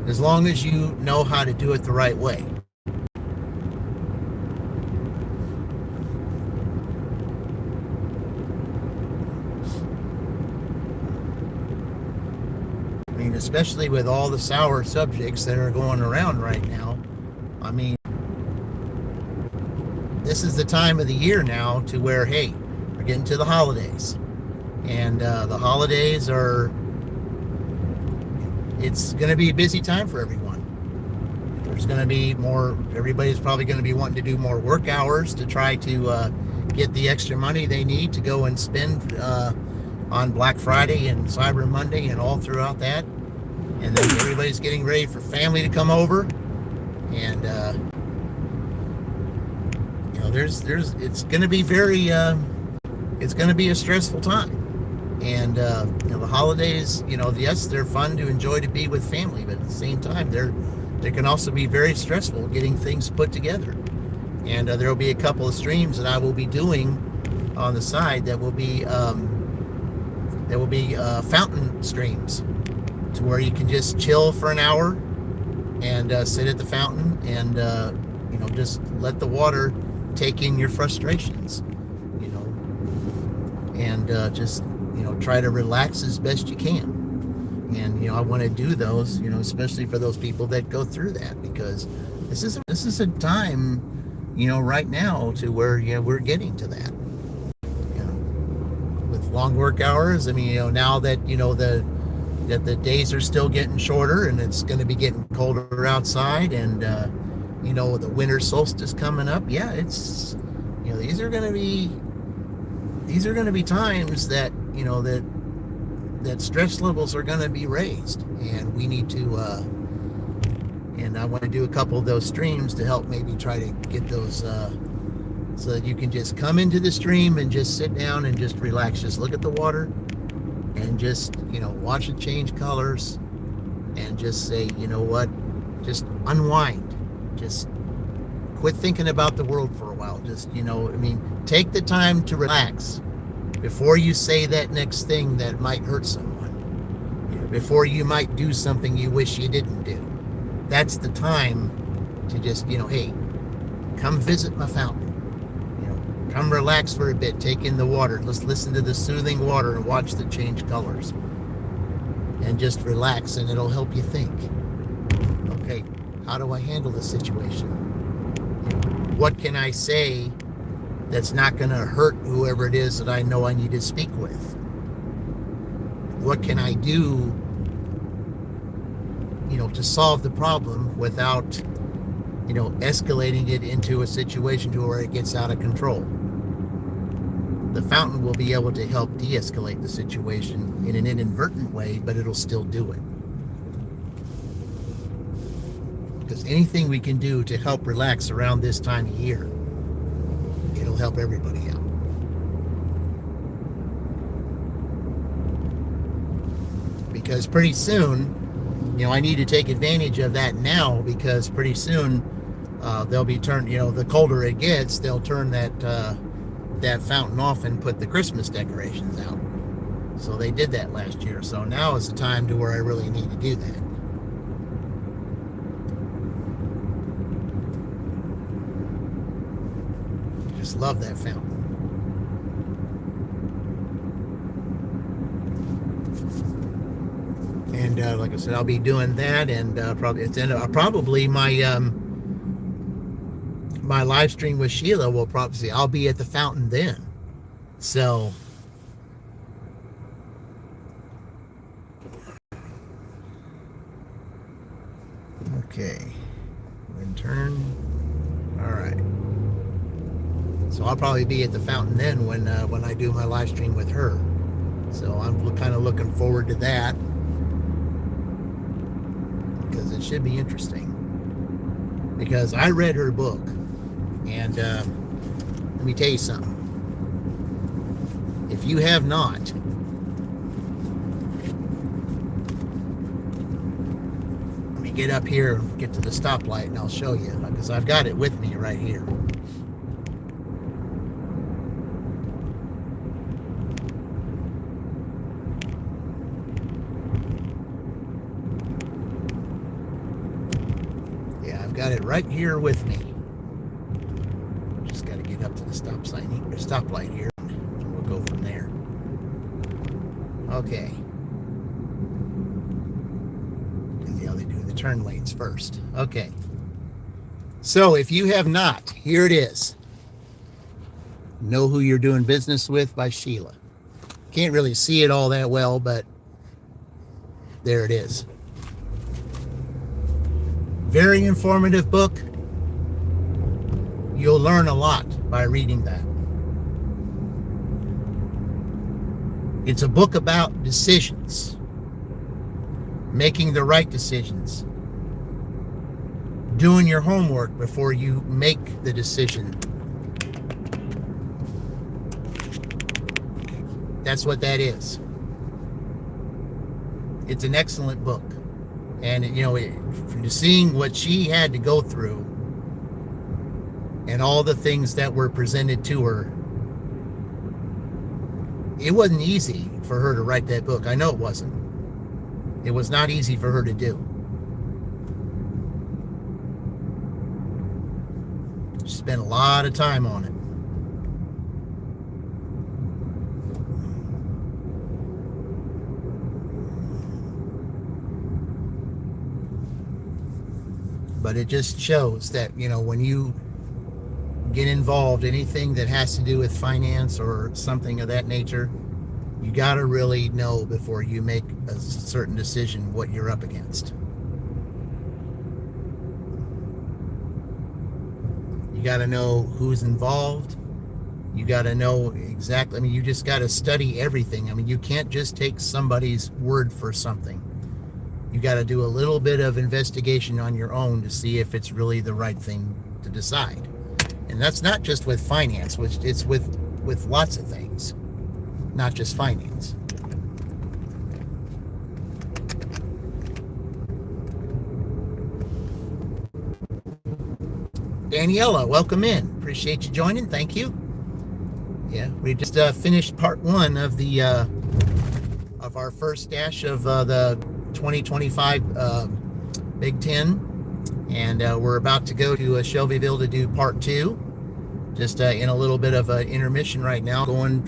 as long as you know how to do it the right way. I mean, especially with all the sour subjects that are going around right now. I mean, this is the time of the year now to where, hey, we're getting to the holidays. And the holidays it's going to be a busy time for everyone. There's going to be everybody's probably going to be wanting to do more work hours to try to get the extra money they need to go and spend on Black Friday and Cyber Monday and all throughout that. And then everybody's getting ready for family to come over. And, it's going to be it's going to be a stressful time. And the holidays, yes, they're fun to enjoy, to be with family, but at the same time, they can also be very stressful getting things put together. And there will be a couple of streams that I will be doing on the side that will be fountain streams, to where you can just chill for an hour and sit at the fountain and just let the water take in your frustrations, and just try to relax as best you can. And I want to do those, especially for those people that go through that, because this is a time, right now, to where we're getting to that. With long work hours. I mean, now that that the days are still getting shorter, and it's going to be getting colder outside, and the winter solstice coming up. Yeah, it's these are going to be times that that stress levels are going to be raised, and we need to and I want to do a couple of those streams to help maybe try to get those so that you can just come into the stream and just sit down and just relax, just look at the water and just watch it change colors, and just say, what, just unwind, just quit thinking about the world for a while. Just take the time to relax before you say that next thing that might hurt someone, before you might do something you wish you didn't do. That's the time to just, hey, come visit my fountain. Come relax for a bit, take in the water. Let's listen to the soothing water and watch the change colors. And just relax, and it'll help you think. Okay, how do I handle the situation? What can I say that's not going to hurt whoever it is that I know I need to speak with? What can I do, to solve the problem without, escalating it into a situation to where it gets out of control? the fountain will be able to help de-escalate the situation in an inadvertent way, but it'll still do it. Because anything we can do to help relax around this time of year, it'll help everybody out. Because pretty soon, I need to take advantage of that now, because pretty soon they'll be turned, the colder it gets, they'll turn that fountain off and put the Christmas decorations out. So they did that last year. So now is the time to where I really need to do that. Just love that fountain. And like I said, I'll be doing that, and probably my live stream with Sheila will probably see. I'll be at the fountain then. So okay, and turn. All right. So I'll probably be at the fountain then when I do my live stream with her. So I'm kind of looking forward to that, because it should be interesting. Because I read her book, and let me tell you something. If you have not, let me get up here and get to the stoplight, and I'll show you, because I've got it with me right here. Got it right here with me. Just got to get up to the stoplight here, and we'll go from there. Okay. They do the turn lanes first. Okay. So if you have not, here it is. Know Who You're Doing Business With by Sheila. Can't really see it all that well, but there it is. Very informative book. You'll learn a lot by reading that. It's a book about decisions, making the right decisions, doing your homework before you make the decision. That's what that is. It's an excellent book. And, seeing what she had to go through and all the things that were presented to her, it wasn't easy for her to write that book. I know it wasn't. It was not easy for her to do. She spent a lot of time on it. But it just shows that, when you get involved, anything that has to do with finance or something of that nature, you got to really know before you make a certain decision what you're up against. You got to know who's involved. You got to know exactly. You just got to study everything. You can't just take somebody's word for something. You got to do a little bit of investigation on your own to see if it's really the right thing to decide. And that's not just with finance, which it's with lots of things, not just finance. Daniela, welcome in. Appreciate you joining. Thank you. Yeah, we just finished part one of the of our first dash of the 2025 Big Ten, and we're about to go to Shelbyville to do part two. Just in a little bit of an intermission right now, going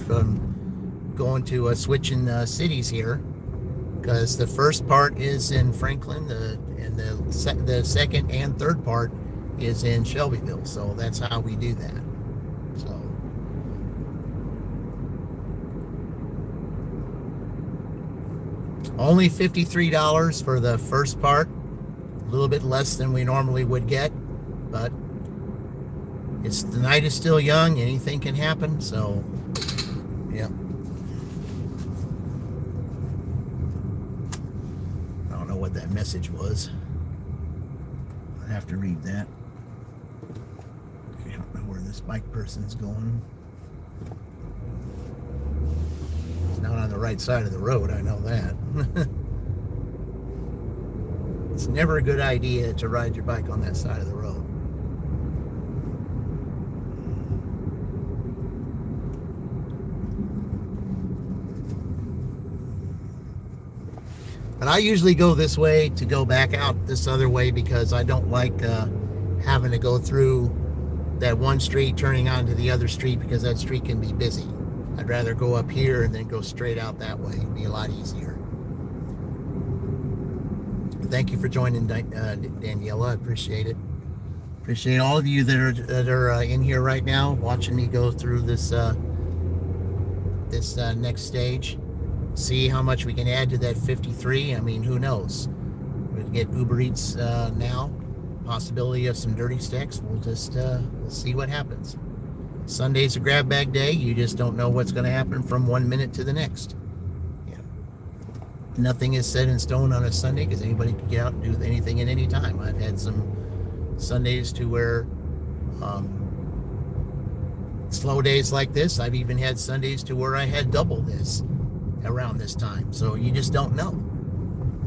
to switching cities here, because the first part is in Franklin, and the second and third part is in Shelbyville. So that's how we do that. So only $53 for the first part, a little bit less than we normally would get, but the night is still young, anything can happen, so Yeah. I don't know what that message was. I have to read that. Okay, I don't know where this bike person's going. It's not on the right side of the road, I know that. It's never a good idea to ride your bike on that side of the road. But I usually go this way to go back out this other way because I don't like having to go through that one street turning onto the other street because that street can be busy. I'd rather go up here and then go straight out that way. It'd be a lot easier. Thank you for joining, Daniela. I appreciate it. Appreciate all of you that are in here right now watching me go through this next stage. See how much we can add to that 53. I mean, who knows? We'll get Uber Eats now. Possibility of some dirty sticks. We'll just we'll see what happens. Sunday's a grab bag day. You just don't know what's going to happen from 1 minute to the next. Yeah. Nothing is set in stone on a Sunday because anybody can get out and do anything at any time. I've had some Sundays to where slow days like this. I've even had Sundays to where I had double this around this time. So you just don't know.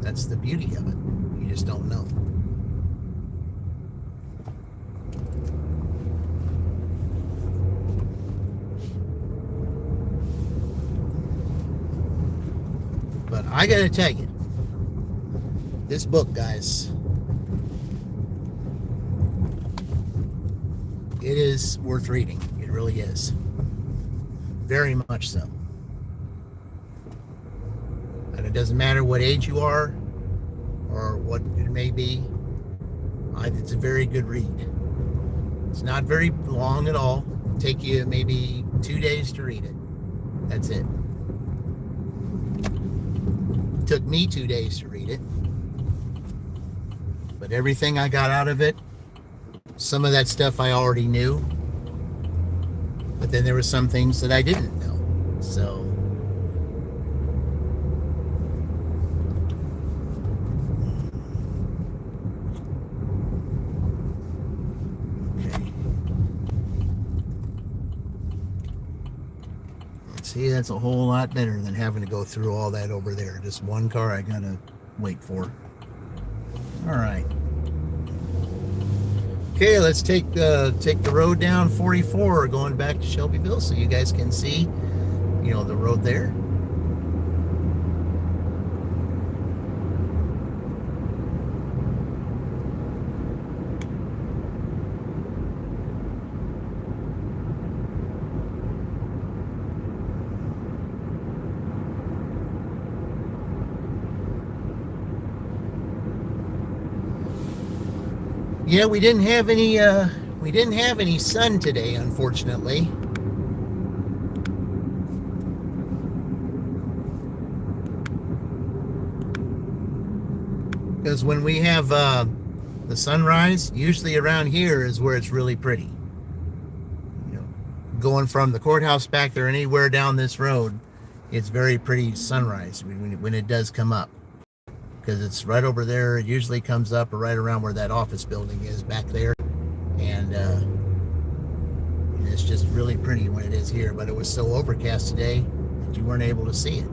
That's the beauty of it. You just don't know. But I gotta tell you, this book, guys, it is worth reading. It really is. Very much so. And it doesn't matter what age you are or what it may be. It's a very good read. It's not very long at all. It'll take you maybe 2 days to read it. That's it. It took me 2 days to read it. But everything I got out of it, some of that stuff I already knew. But then there were some things that I didn't know. So see, that's a whole lot better than having to go through all that over there. Just one car I gotta wait for. All right. Okay, let's take the road down 44 going back to Shelbyville so you guys can see, the road there. Yeah, we didn't have any sun today, unfortunately. Because when we have the sunrise, usually around here is where it's really pretty. Going from the courthouse back there anywhere down this road, it's very pretty sunrise when it does come up. Because it's right over there. It usually comes up right around where that office building is back there. And it's just really pretty when it is here. But it was so overcast today that you weren't able to see it.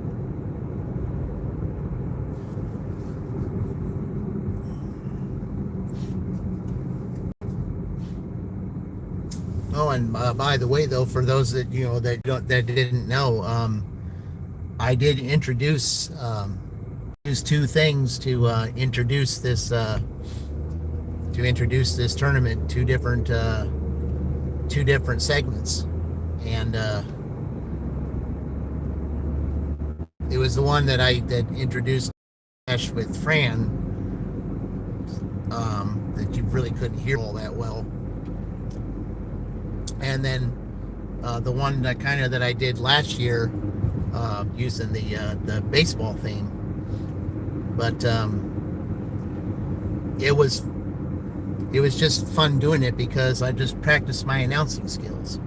Oh, and by the way, though, for those that that didn't know, I did introduce use two things to introduce this tournament, two different segments, and it was the one that introduced with Fran, that you really couldn't hear all that well, and then the one that I did last year using the baseball theme. But it was just fun doing it because I just practiced my announcing skills.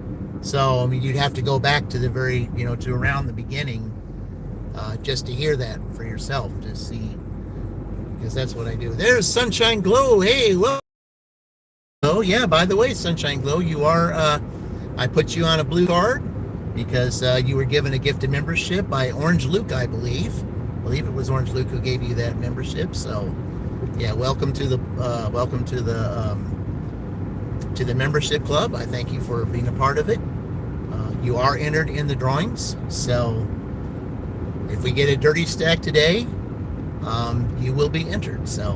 So, I mean, you'd have to go back to the very, to around the beginning just to hear that for yourself, to see, because that's what I do. There's Sunshine Glow. Hey, well, oh, yeah, by the way, Sunshine Glow, you are, I put you on a blue card because you were given a gifted membership by Orange Luke, I believe. I believe it was Orange Luke who gave you that membership. So, yeah, welcome to the membership club. I thank you for being a part of it. You are entered in the drawings, so if we get a dirty stack today, you will be entered. So,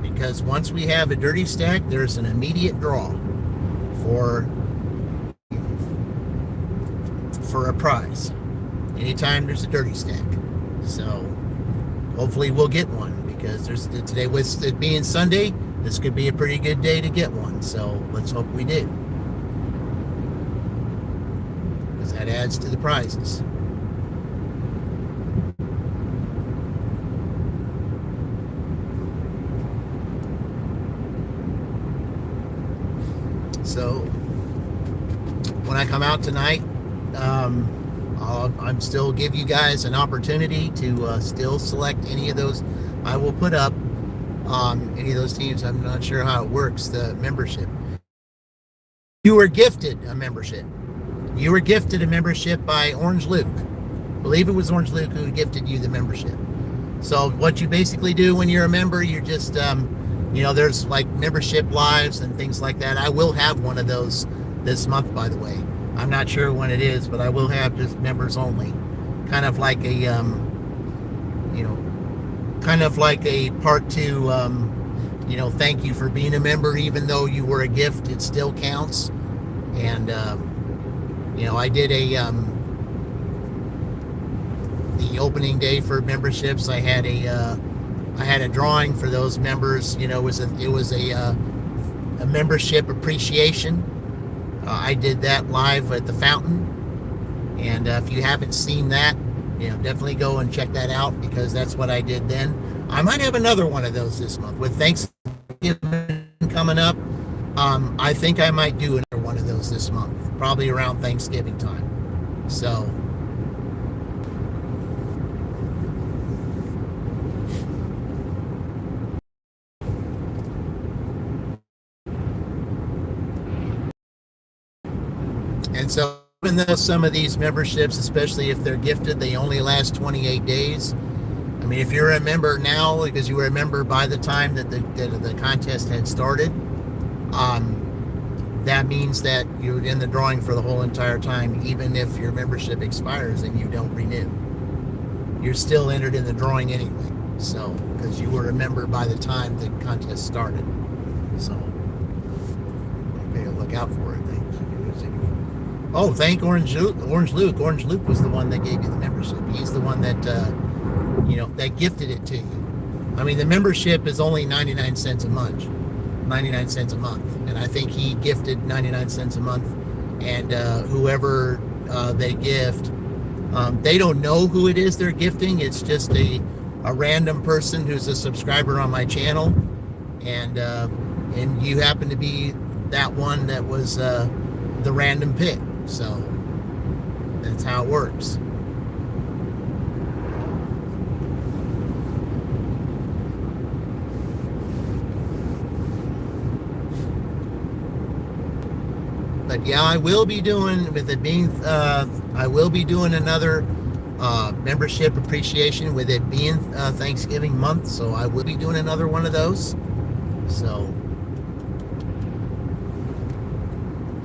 because once we have a dirty stack, there's an immediate draw for a prize. Anytime there's a dirty stack, so hopefully we'll get one, because today, with it being Sunday, this could be a pretty good day to get one. So let's hope we do, because that adds to the prizes. So when I come out tonight, I'm still give you guys an opportunity to still select any of those. I will put up any of those teams. I'm not sure how it works, the membership. You were gifted a membership. You were gifted a membership by Orange Luke. I believe it was Orange Luke who gifted you the membership. So what you basically do when you're a member, you're just, there's like membership lives and things like that. I will have one of those this month, by the way. I'm not sure when it is, but I will have just members only. Kind of like a, part two, thank you for being a member. Even though you were a gift, it still counts. And, I did the opening day for memberships. I had a drawing for those members. It was a membership appreciation. I did that live at the fountain, and if you haven't seen that, definitely go and check that out, because that's what I did then. I might have another one of those this month with Thanksgiving coming up. I think I might do another one of those this month, probably around Thanksgiving time. So and so, even though some of these memberships, especially if they're gifted, they only last 28 days. I mean, if you're a member now, because you were a member by the time that the contest had started, that means that you're in the drawing for the whole entire time, even if your membership expires and you don't renew. You're still entered in the drawing anyway. So, because you were a member by the time the contest started. So, okay, look out for it. Oh, thank Orange Luke. Orange Luke was the one that gave you the membership. He's the one that, that gifted it to you. I mean, the membership is only 99 cents a month. 99 cents a month. And I think he gifted 99 cents a month. And whoever they gift, they don't know who it is they're gifting. It's just a random person who's a subscriber on my channel. And you happen to be that one that was the random pick. So that's how it works. But yeah, I will be doing, with it being, I will be doing another membership appreciation, with it being Thanksgiving month. So I will be doing another one of those. So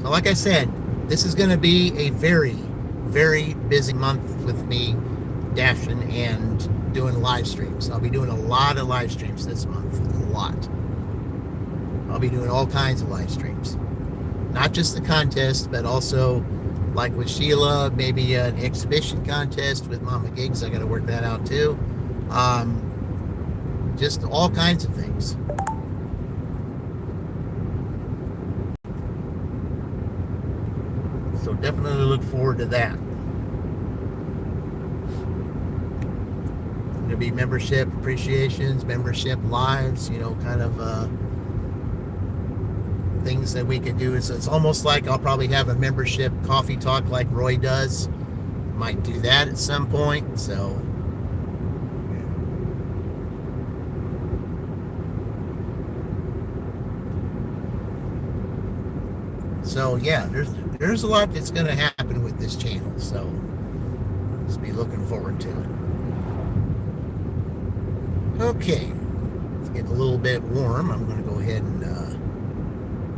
like I said, this is going to be a very, very busy month with me dashing and doing live streams. I'll be doing a lot of live streams this month. A lot. I'll be doing all kinds of live streams. Not just the contest, but also, like with Sheila, maybe an exhibition contest with Mama Gigs. I got to work that out too. Just all kinds of things. So definitely look forward to that. There'll be membership appreciations, membership lives, kind of things that we could do is it's almost like I'll probably have a membership coffee talk like Roy does. Might do that at some point. So yeah, there's a lot that's going to happen with this channel. So just be looking forward to it. Okay, it's getting a little bit warm. I'm going to go ahead and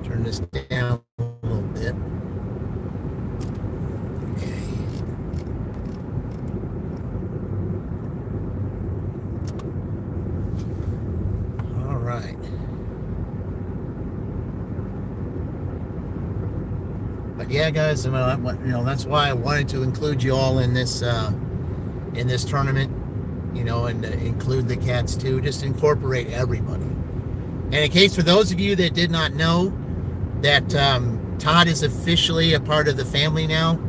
turn this down a little bit. Okay. All right. But yeah, guys, that's why I wanted to include you all in this tournament. And include the cats too. Just incorporate everybody. And in case for those of you that did not know that Todd is officially a part of the family now.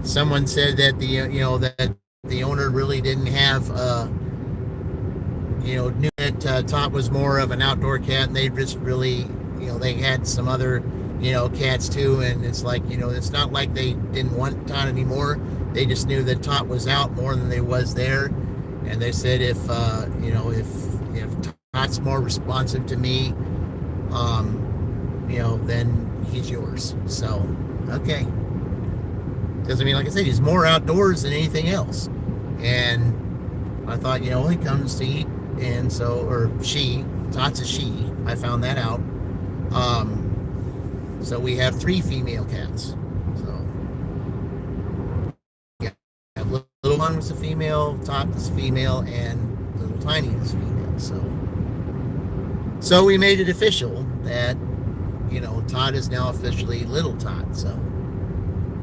Someone said that that the owner really didn't have knew that Todd was more of an outdoor cat, and they just really they had some other cats too, and it's like it's not like they didn't want Todd anymore. They just knew that Todd was out more than they was there. And they said if Todd's more responsive to me, then he's yours. So, okay. Because like I said, he's more outdoors than anything else. And I thought, he comes to eat, and Todd's a she. I found that out. So we have 3 female cats. Little one was a female, Todd was a female, and Little Tiny is female. So we made it official that Todd is now officially Little Todd. So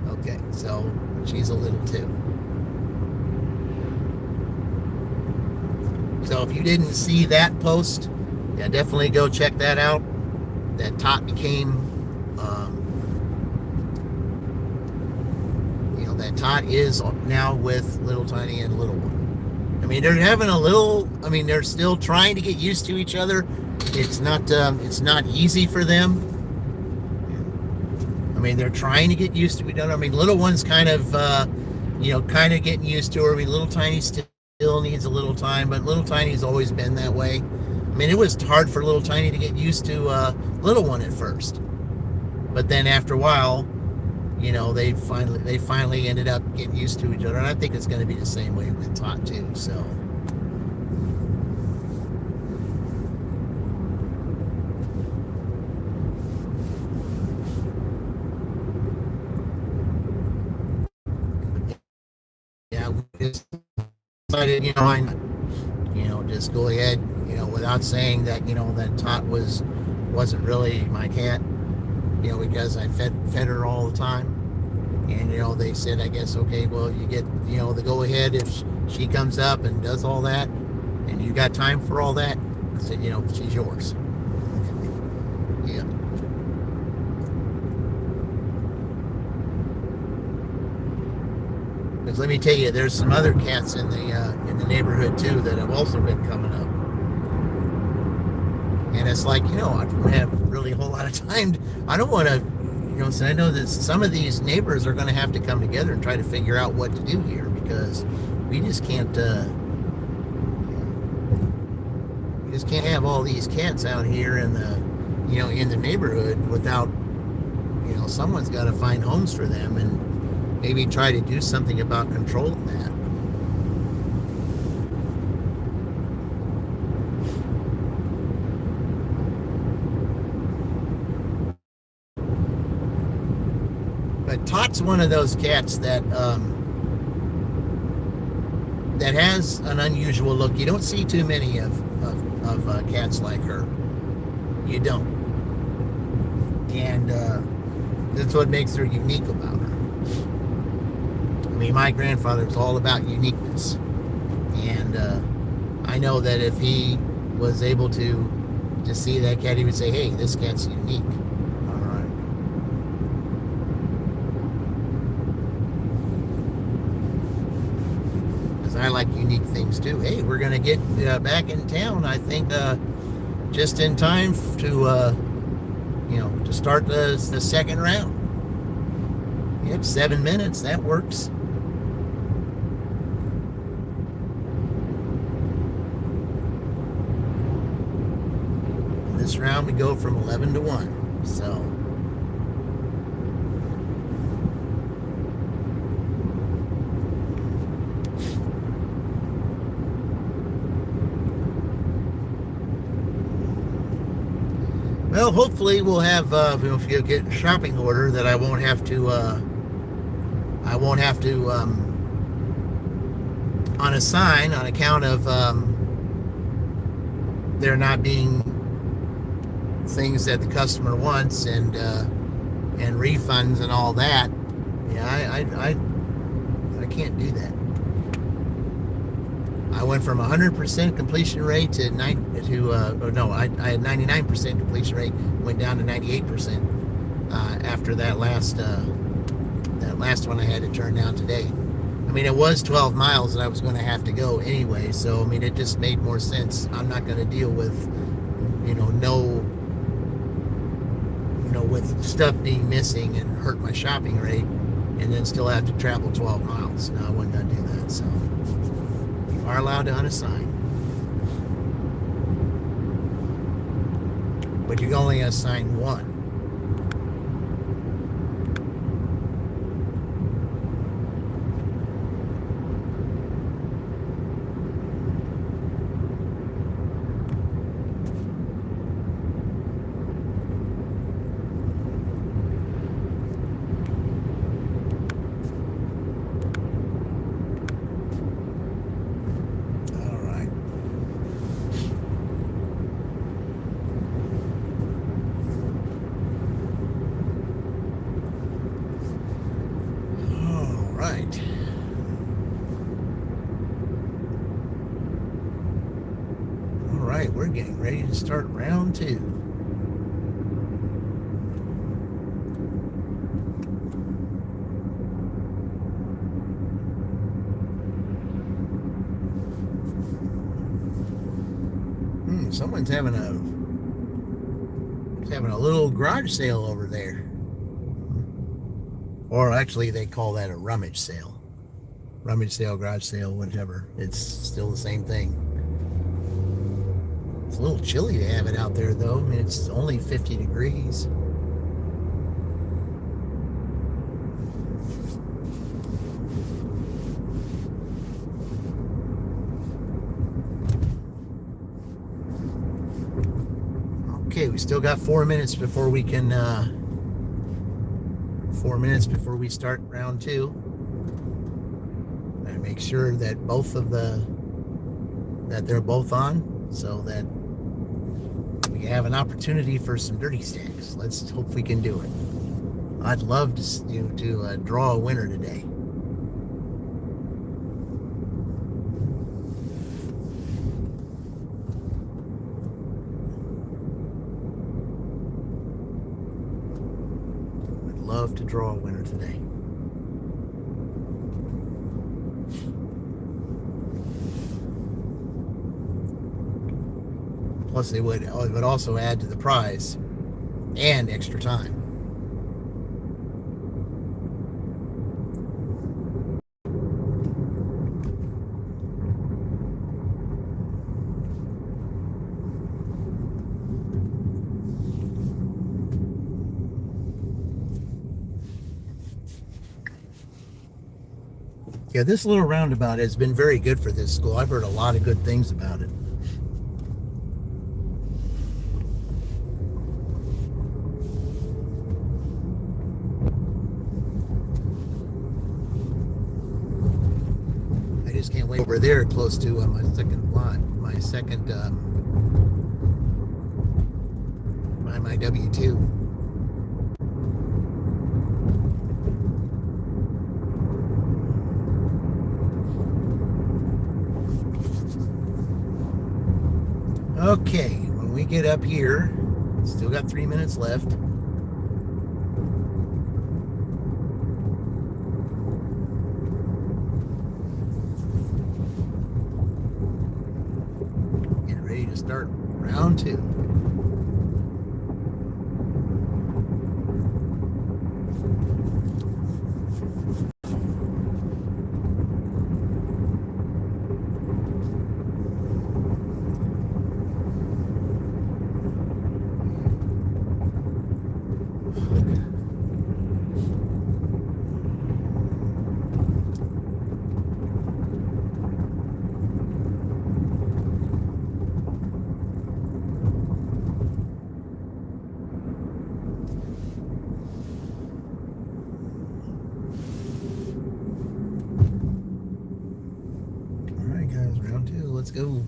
okay, so she's a little too. So if you didn't see that post, yeah, definitely go check that out. That Todd became. That Todd is now with Little Tiny and Little One. They're having they're still trying to get used to each other. It's not easy for them. They're trying to get used to each other. Little One's kind of getting used to her. Little Tiny still needs a little time, but Little Tiny's always been that way. It was hard for Little Tiny to get used to Little One at first, but then after a while, they finally ended up getting used to each other, and I think it's going to be the same way with Todd too. So, yeah, we just decided, just go ahead, without saying that, that Todd wasn't really my cat. Because I fed her all the time. And, they said, I guess, okay, well, you get, the go ahead if she comes up and does all that, and you got time for all that. I said, she's yours. Yeah. Because let me tell you, there's some other cats in the neighborhood too that have also been coming up. And it's like, I don't have really a whole lot of time. I don't want to, so I know that some of these neighbors are going to have to come together and try to figure out what to do here, because we just can't have all these cats out here in the neighborhood without, someone's got to find homes for them and maybe try to do something about controlling that. But Todd's one of those cats that has an unusual look. You don't see too many of cats like her. You don't. And that's what makes her unique about her. My grandfather was all about uniqueness. And I know that if he was able to see that cat, he would say, hey, this cat's unique. I like unique things too. Hey, we're going to get back in town, I think, just in time to to start the second round. Yep, 7 minutes. That works. This round we go from 11 to 1. So well, hopefully we'll have if you get a shopping order that I won't have to unassign on account of there not being things that the customer wants and refunds and all that. Yeah, I can't do that. I went from 100% completion rate to I had 99% completion rate, went down to 98% after that last one I had to turn down today. I mean, it was 12 miles that I was going to have to go anyway, so I mean, it just made more sense. I'm not going to deal with with stuff being missing and hurt my shopping rate and then still have to travel 12 miles. No, I wasn't going to do that. So you are allowed to unassign, but you can only assign one. We're getting ready to start round 2. Someone's having a little garage sale over there. Or actually they call that a rummage sale. Rummage sale, garage sale, whatever. It's still the same thing. It's a little chilly to have it out there, though. I mean, it's only 50 degrees. Okay, we still got 4 minutes before we can 4 minutes before we start round 2. And make sure that that they're both on, so that we have an opportunity for some dirty stacks. Let's hope we can do it. I'd love to draw a winner today. I'd love to draw a winner today. Plus, it would also add to the prize and extra time. Yeah, this little roundabout has been very good for this school. I've heard a lot of good things about it. Just can't wait over there close to my second lot, my W2. Okay, when we get up here, still got 3 minutes left. Start round 2. let's go.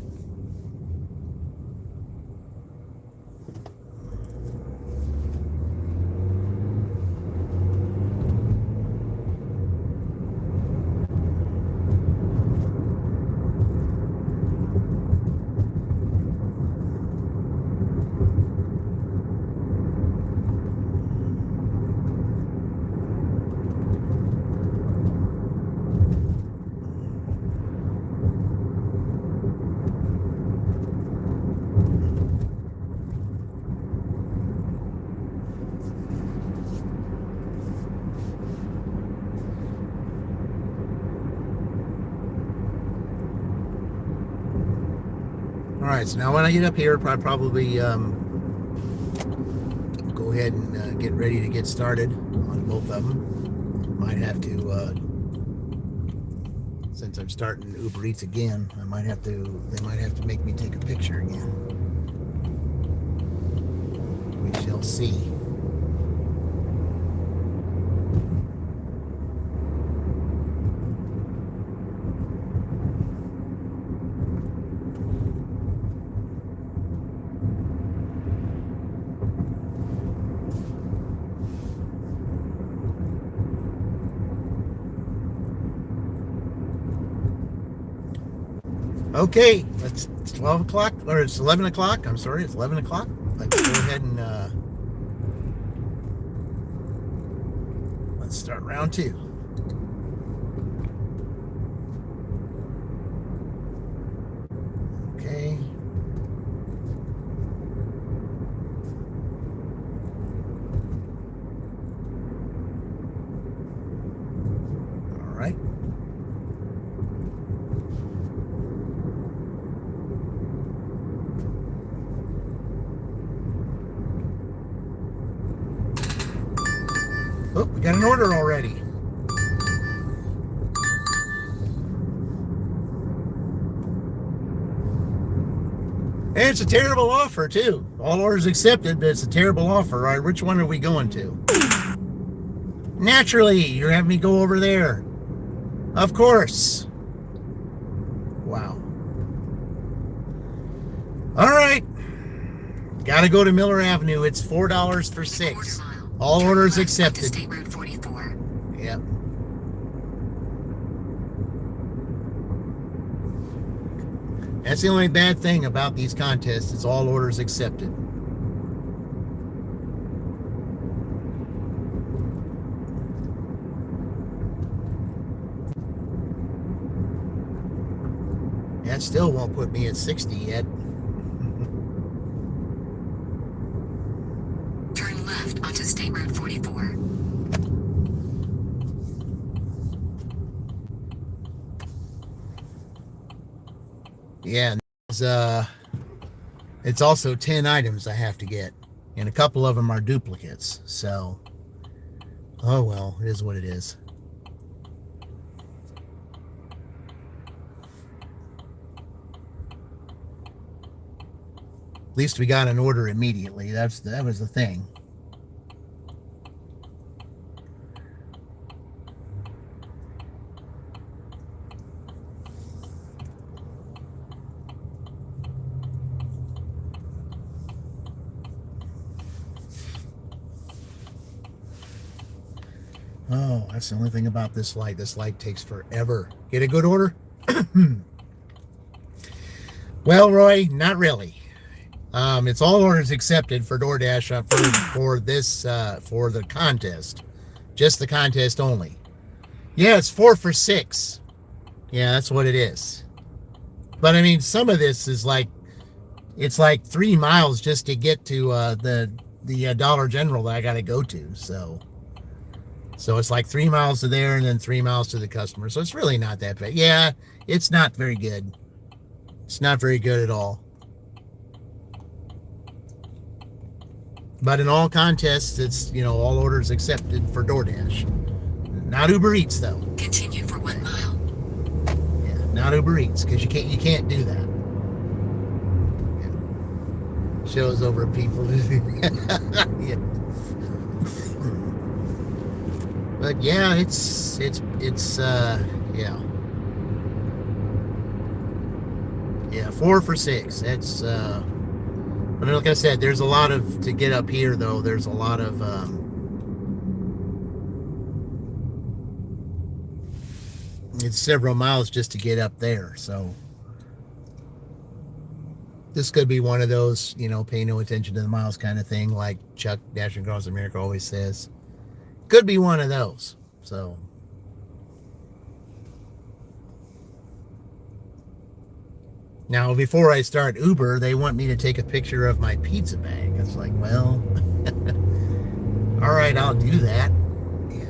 All right, so now when I get up here, I'll probably go ahead and get ready to get started on both of them. Might have to, since I'm starting Uber Eats again, they might have to make me take a picture again. We shall see. Okay, it's 12 o'clock, or it's 11 o'clock. I'm sorry, it's 11 o'clock. Let's go ahead and let's start round 2. Okay. All right. Oh, we got an order already. And it's a terrible offer, too. All orders accepted, but it's a terrible offer. All right, which one are we going to? Naturally, you're having me go over there. Of course. Wow. All right. Gotta go to Miller Avenue. It's $4 for 6. All orders accepted. State Road 44. Yep. That's the only bad thing about these contests. It's all orders accepted. That still won't put me at 60 yet. Turn left onto State Road 44. Yeah, it's also 10 items I have to get, and a couple of them are duplicates, so oh well, it is what it is. At least we got an order immediately. That was the thing. Oh, that's the only thing about this light. This light takes forever. Get a good order? Well, Roy, not really. It's all orders accepted for DoorDash for this for the contest, just the contest only. Yeah, it's 4 for 6. Yeah, that's what it is. But I mean, some of this is like, it's like 3 miles just to get to the Dollar General that I got to go to. So it's like 3 miles to there and then 3 miles to the customer. So it's really not that bad. Yeah, it's not very good. It's not very good at all. But in all contests, it's, all orders accepted for DoorDash. Not Uber Eats, though. Continue for 1 mile. Yeah, not Uber Eats, because you can't do that. Yeah. Shows over people. Yeah. But yeah, it's yeah. Yeah, 4 for 6. That's but like I said, there's a lot of to get up here though. There's a lot of it's several miles just to get up there. So this could be one of those, pay no attention to the miles kind of thing, like Chuck Dashing Across America always says. Could be one of those. So now, before I start Uber, they want me to take a picture of my pizza bag. It's like, well, all right, I'll do that. Yeah.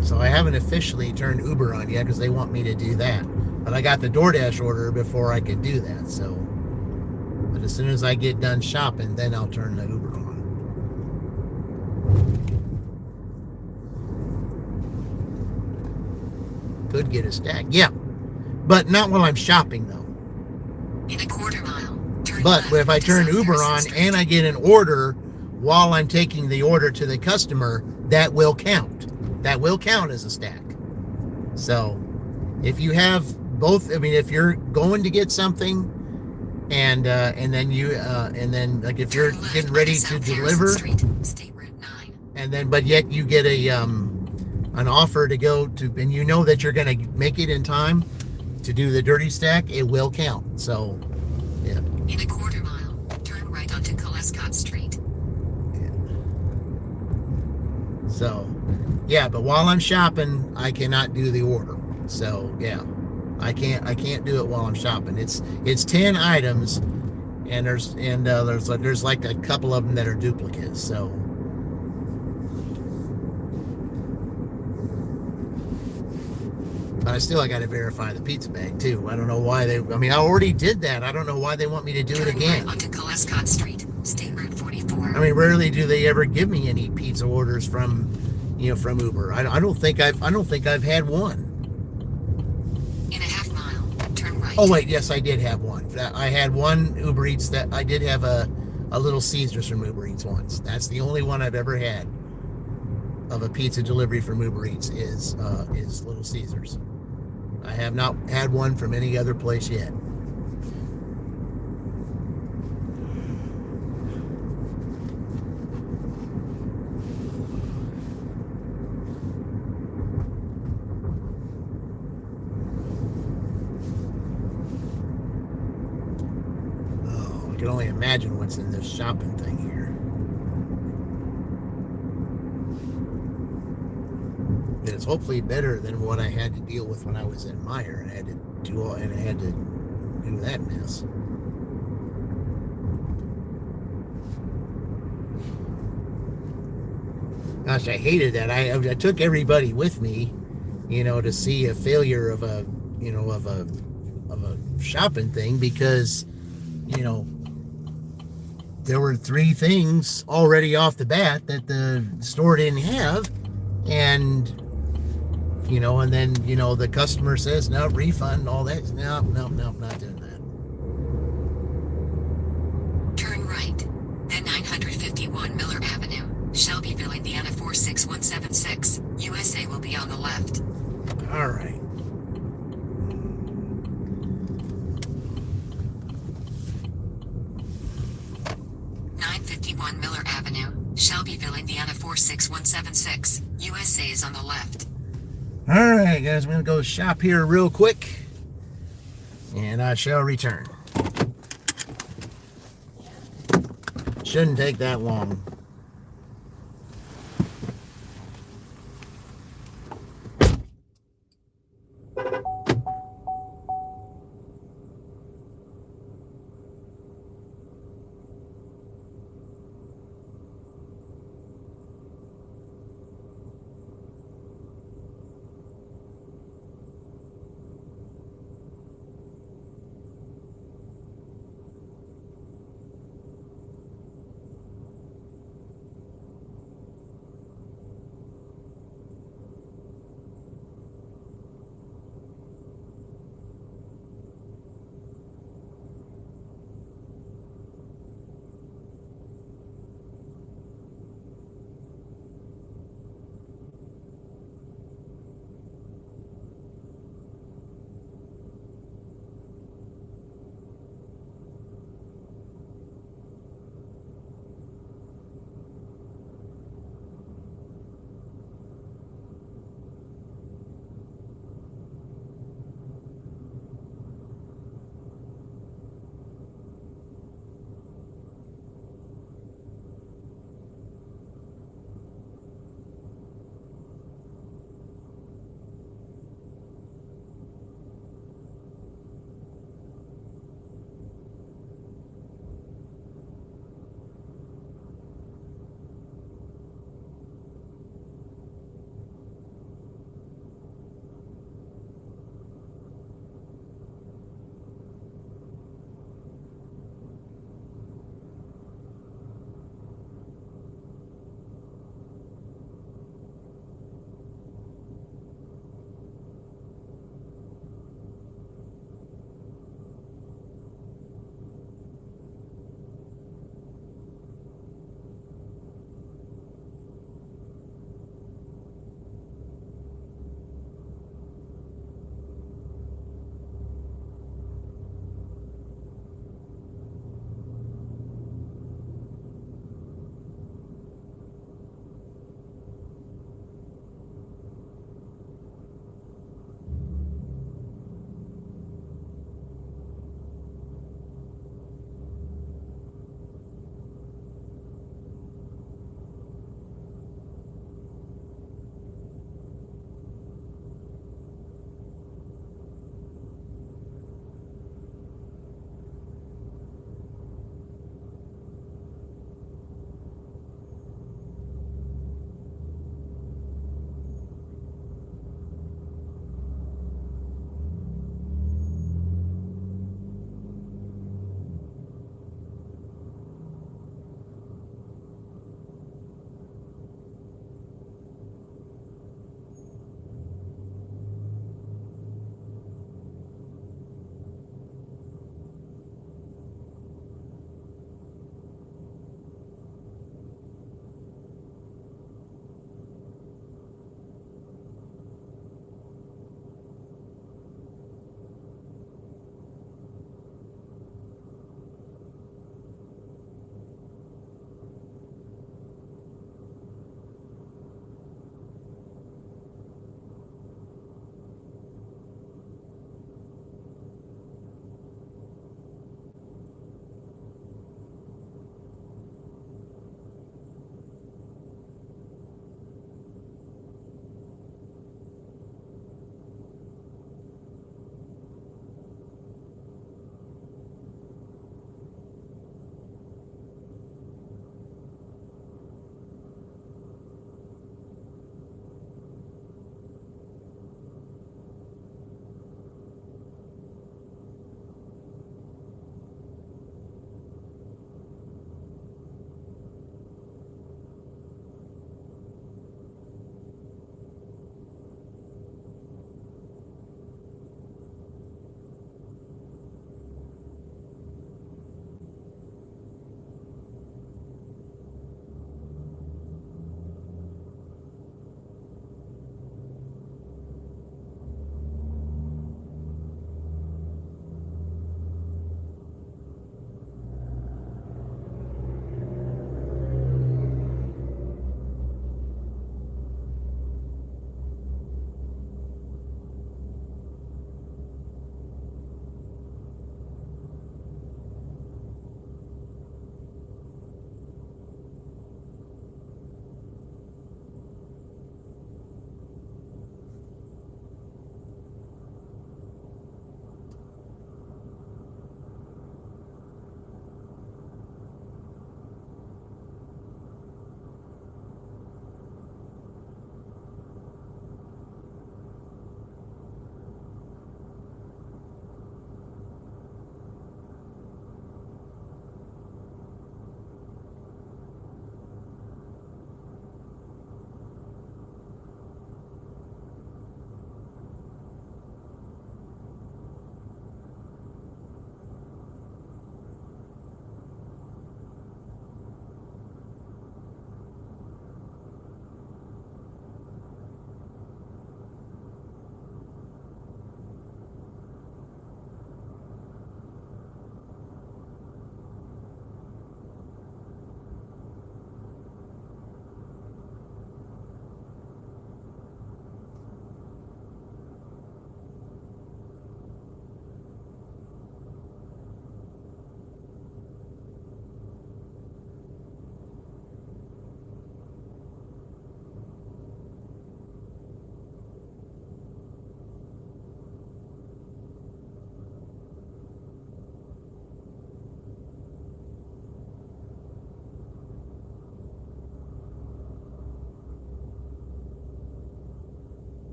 So I haven't officially turned Uber on yet because they want me to do that. But I got the DoorDash order before I could do that. So, but as soon as I get done shopping, then I'll turn the Uber on. Could get a stack. Yeah. But not while I'm shopping, though. In a quarter mile, turn But left if I to turn South Uber Harrison on Street. and I get an order while I'm taking the order to the customer, that will count. That will count as a stack. So if you have both, if you're going to get something and then like if you're Turn left getting onto ready to South Harrison deliver, Street, State Route 9. and then but yet you get an offer to go to, and you know that you're going to make it in time to do the dirty stack, it will count. So yeah. In a quarter mile, turn right onto Colescott Street. So yeah, but while I'm shopping, I cannot do the order. So yeah, I can't do it while I'm shopping. It's 10 items, and there's like a couple of them that are duplicates. So but I got to verify the pizza bag too. I don't know why I already did that. I don't know why they want me to do it Turn again. right onto Colescott Street, State Route 44. Rarely do they ever give me any pizza orders from Uber. I don't think I've had one. In a half mile, turn right. Oh wait, yes, I did have one. I had one Uber Eats that I did have a Little Caesars from Uber Eats once. That's the only one I've ever had of a pizza delivery from Uber Eats is Little Caesars. I have not had one from any other place yet. Oh, I can only imagine what's in this shopping thing here. It's hopefully better than what I had to deal with when I was in Meyer and I had to do that mess. Gosh, I hated that. I took everybody with me, to see a failure of a shopping thing because, there were 3 things already off the bat that the store didn't have, and and then, the customer says, no, refund, all that. No, not doing that. Turn right, then 951 Miller Avenue, Shelbyville, Indiana 46176. USA will be on the left. All right. Miller Avenue, Shelbyville, Indiana 46176. USA is on the left. All right, guys, I'm going to go shop here real quick, and I shall return. Shouldn't take that long.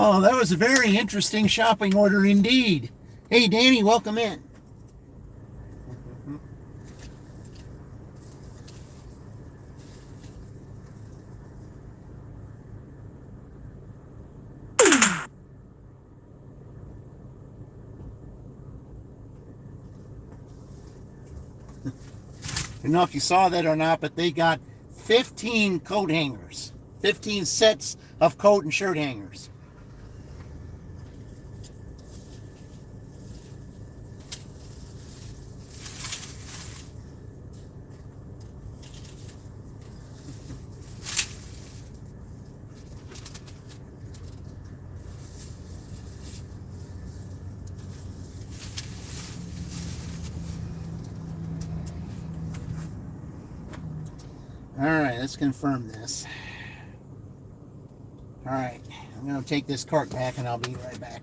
Oh, that was a very interesting shopping order indeed. Hey, Danny, welcome in. I don't know if you saw that or not, but they got 15 coat hangers, 15 sets of coat and shirt hangers. All right, let's confirm this. All right, I'm going to take this cart back and I'll be right back.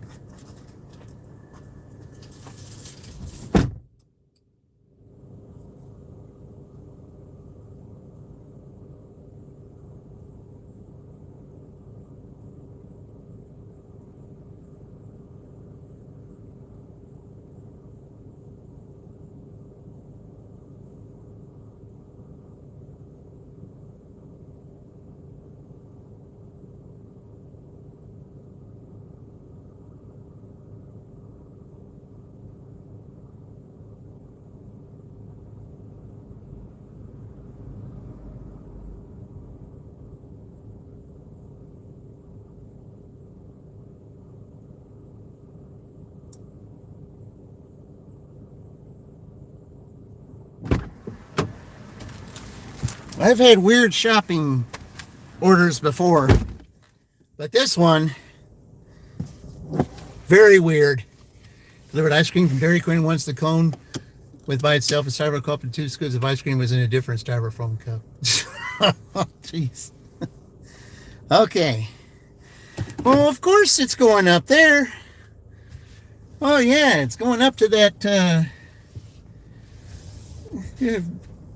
I've had weird shopping orders before, but this one, very weird. Delivered ice cream from Dairy Queen once. The cone with by itself a styrofoam cup and 2 scoops of ice cream was in a different styrofoam cup. Jeez. Okay. Well, of course it's going up there. Oh yeah, it's going up to that.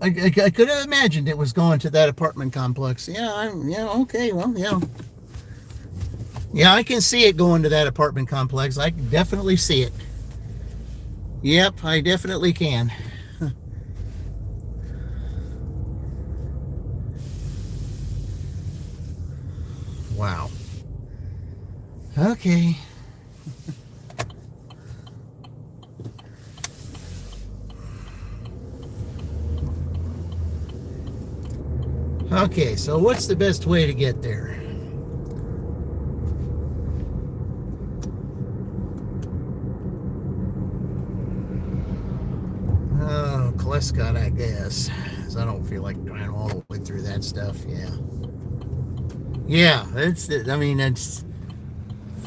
I could have imagined it was going to that apartment complex. Yeah, okay, well, yeah. Yeah, I can see it going to that apartment complex. I can definitely see it. Yep, I definitely can. Wow. Okay. Okay, so what's the best way to get there? Oh, Colescott, I guess. Because I don't feel like driving all the way through that stuff. Yeah. Yeah, it's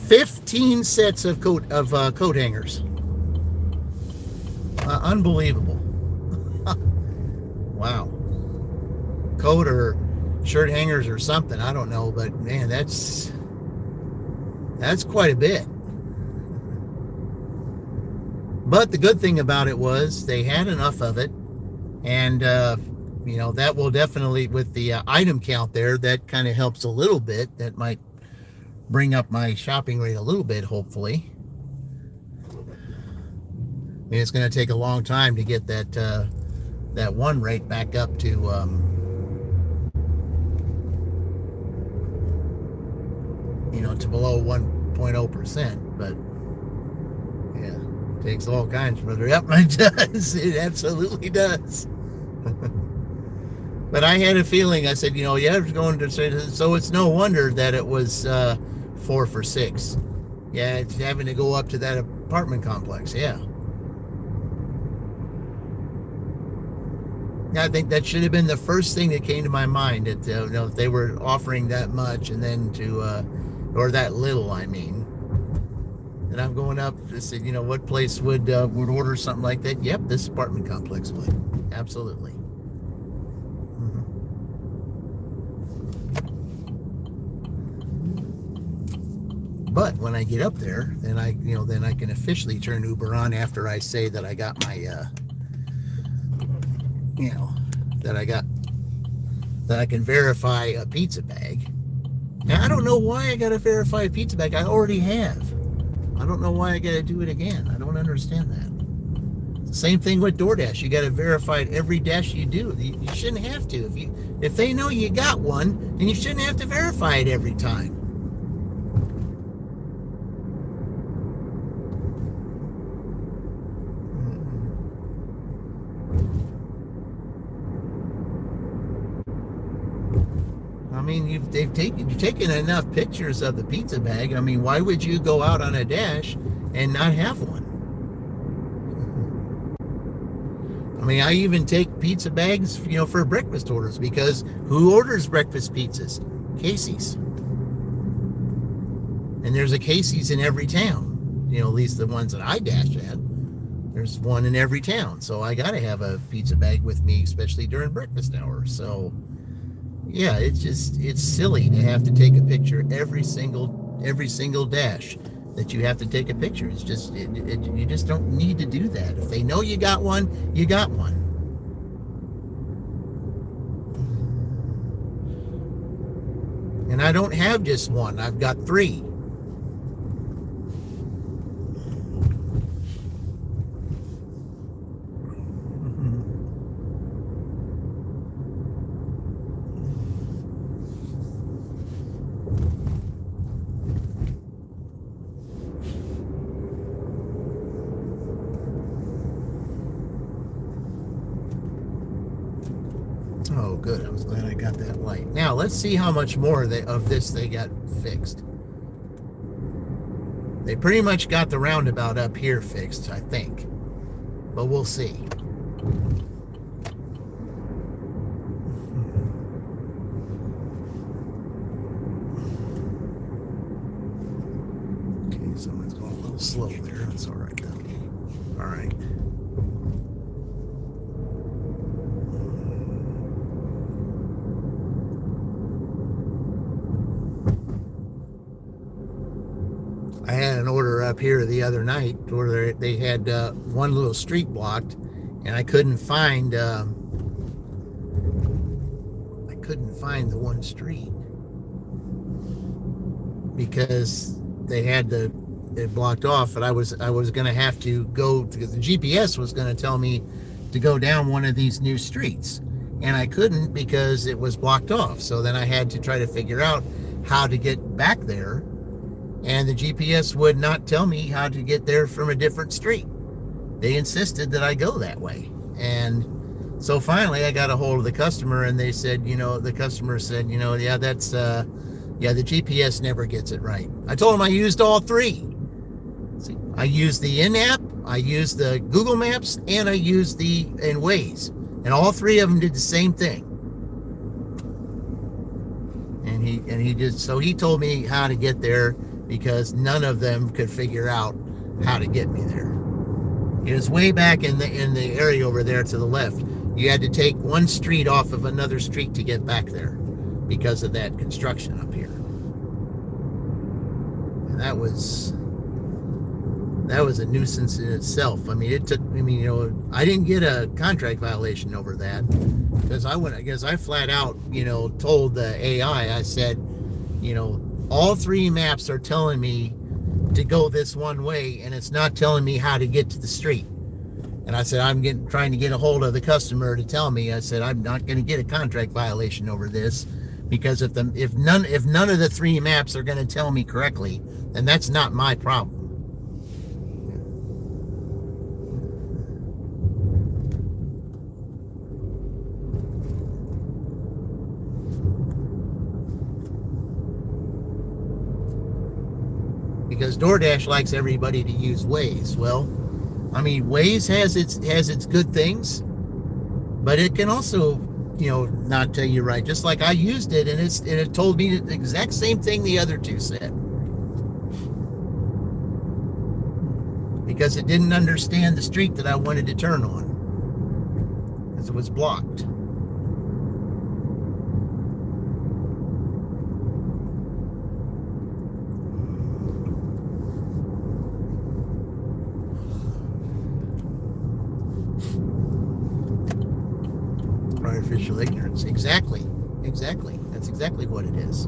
15 sets of coat hangers. Unbelievable. Wow. Coat or shirt hangers or something, I don't know, but man, that's quite a bit. But the good thing about it was they had enough of it, and that will definitely, with the item count there, that kind of helps a little bit. That might bring up my shopping rate a little bit, hopefully. I mean, it's going to take a long time to get that one rate back up to to below 1.0%, but yeah, it takes all kinds of other. Yep, it does. It absolutely does. But I had a feeling. I said, yeah, I was going to say, so it's no wonder that it was 4 for $6. Yeah, it's having to go up to that apartment complex. Yeah. I think that should have been the first thing that came to my mind. That if they were offering that much and then or that little, I mean. And I'm going up to say, what place would order something like that? Yep, this apartment complex would. Absolutely. But when I get up there, then I can officially turn Uber on after I say that I got my, that I can verify a pizza bag. And I don't know why I got to verify a pizza bag. I already have. I don't know why I got to do it again. I don't understand that. Same thing with DoorDash. You got to verify it every dash you do. You shouldn't have to. If they know you got one, then you shouldn't have to verify it every time. I mean, you've taken enough pictures of the pizza bag. I mean, why would you go out on a dash and not have one? I mean, I even take pizza bags, for breakfast orders, because who orders breakfast pizzas? Casey's. And there's a Casey's in every town. At least the ones that I dash at. There's one in every town. So I got to have a pizza bag with me, especially during breakfast hour. So yeah, it's silly to have to take a picture every single dash that you have to take a picture. It's just you just don't need to do that. If they know you got one, you got one. And I don't have just one. I've got 3. Oh, good. I was glad I got that light. Now, let's see how much more of this they got fixed. They pretty much got the roundabout up here fixed, I think. But we'll see. Okay, someone's going a little slow there. That's all right, though. All right. I had an order up here the other night where they had one little street blocked, and I couldn't find the one street because they had it blocked off, and I was going to have to go, because the GPS was going to tell me to go down one of these new streets, and I couldn't because it was blocked off. So then I had to try to figure out how to get back there. And the GPS would not tell me how to get there from a different street. They insisted that I go that way. And so finally I got a hold of the customer, and they said, the customer said, yeah, that's, the GPS never gets it right. I told them I used all 3. See, I used the in-app, I used the Google Maps, and I used the Waze. And all 3 of them did the same thing. And he told me how to get there, because none of them could figure out how to get me there. It was way back in the area over there to the left. You had to take one street off of another street to get back there because of that construction up here. And that was a nuisance in itself. I mean, I didn't get a contract violation over that, because I flat out, told the AI, I said, all 3 maps are telling me to go this one way, and it's not telling me how to get to the street. And I said, I'm trying to get a hold of the customer to tell me. I said, I'm not going to get a contract violation over this, because if none of the 3 maps are going to tell me correctly, then that's not my problem. Because DoorDash likes everybody to use Waze. Well, I mean, Waze has its good things, but it can also, not tell you right. Just like I used it, and it told me the exact same thing the other 2 said. Because it didn't understand the street that I wanted to turn on, because it was blocked. Artificial ignorance. Exactly. That's exactly what it is.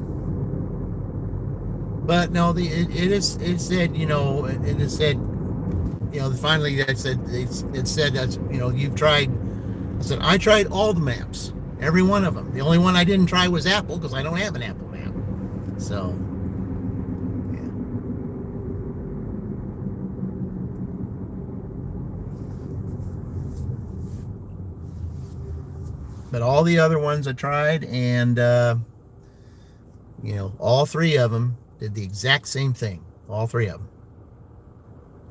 But no, it said, it is said, finally it said, it said that, you've tried. I said, I tried all the maps, every one of them. The only one I didn't try was Apple, because I don't have an Apple map. So, yeah. But all the other ones I tried, and, all three of them did the exact same thing. All three of them.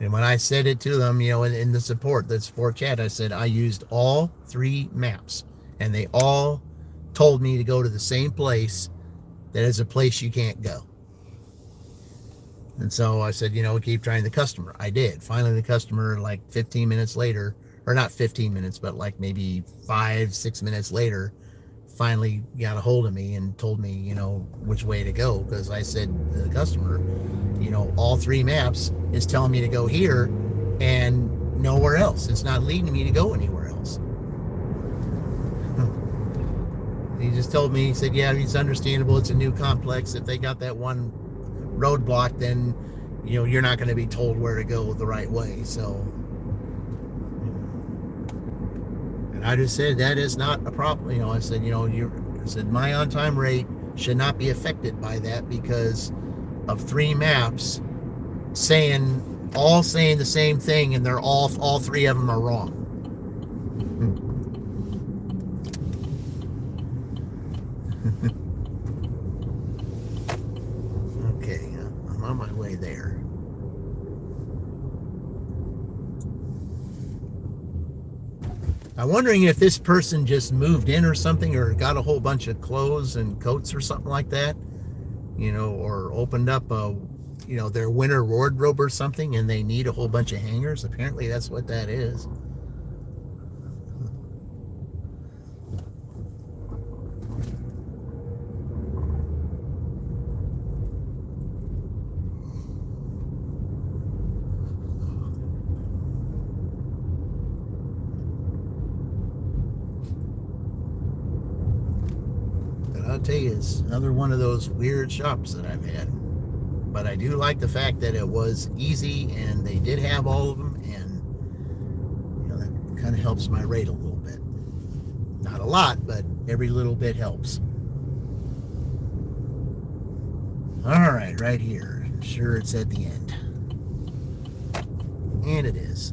And when I said it to them, in the support chat, I said I used all three maps, and they all told me to go to the same place that is a place you can't go. And so I said, keep trying the customer. I did. Finally, the customer, like 15 minutes later, or not 15 minutes, but like maybe 5-6 minutes later, finally got a hold of me and told me, which way to go. Because I said to the customer, all three maps is telling me to go here and nowhere else. It's not leading me to go anywhere else. He just told me, he said, yeah, it's understandable. It's a new complex. If they got that one roadblock, then, you're not going to be told where to go the right way. So, and I just said, that is not a problem. I said, I said, my on-time rate should not be affected by that because of three maps saying the same thing, and they're all three of them are wrong. Okay, I'm on my way there. I'm wondering if this person just moved in or something, or got a whole bunch of clothes and coats or something like that, or opened up their winter wardrobe or something, and they need a whole bunch of hangers. Apparently that's what that is. But I'll tell you, it's another one of those weird shops that I've had. But I do like the fact that it was easy, and they did have all of them, and that kind of helps my rate a little bit. Not a lot, but every little bit helps. All right here. I'm sure it's at the end. And it is.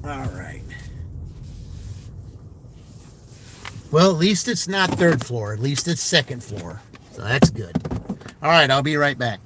All right. Well, at least it's not third floor. At least it's second floor. So that's good. All right, I'll be right back.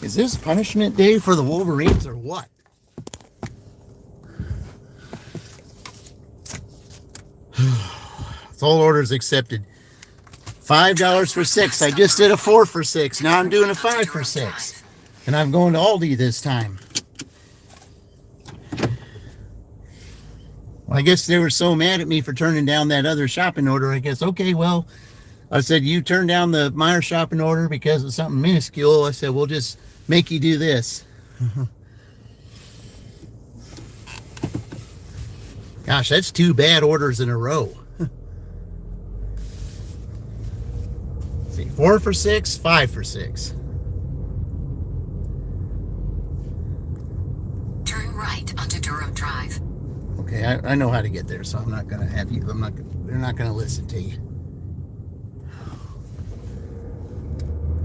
Is this punishment day for the Wolverines or what? It's all orders accepted. $5 for 6. I just did a 4 for 6. Now I'm doing a 5 for 6. And I'm going to Aldi this time. Well, I guess they were so mad at me for turning down that other shopping order. I guess, okay, well, I said, you turned down the Meijer shopping order because of something minuscule. I said, we'll just make you do this. Gosh, that's 2 bad orders in a row. See, 4 for 6, 5 for 6. Turn right onto Durham Drive. Okay, I know how to get there, so I'm not gonna have you. They're not gonna listen to you.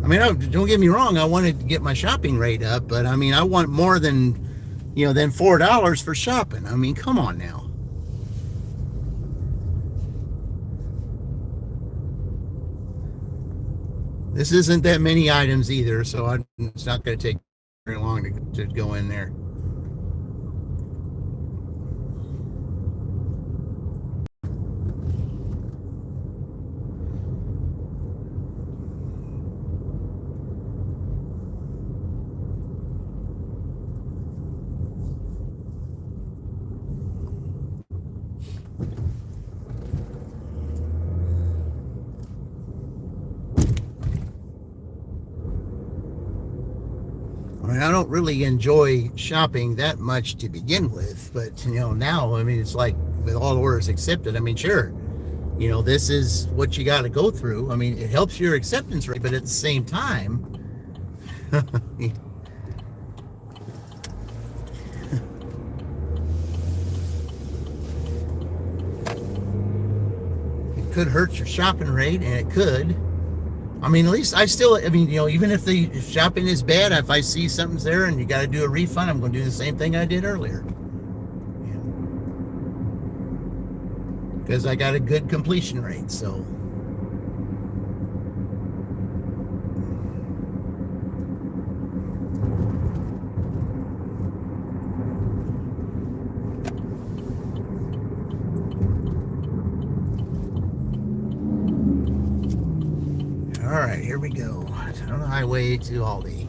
I mean, don't get me wrong. I wanted to get my shopping rate up, but I mean, I want more than $4 for shopping. I mean, come on now. This isn't that many items either, so it's not going to take very long to go in there. I mean, I don't really enjoy shopping that much to begin with, but now, I mean, it's like with all orders accepted. I mean, sure, this is what you got to go through. I mean, it helps your acceptance rate, but at the same time, it could hurt your shopping rate, and it could. I mean, at least even if shopping is bad, if I see something's there and you got to do a refund, I'm going to do the same thing I did earlier. Because I got a good completion rate, so. All right, here we go. On the highway to Aldi.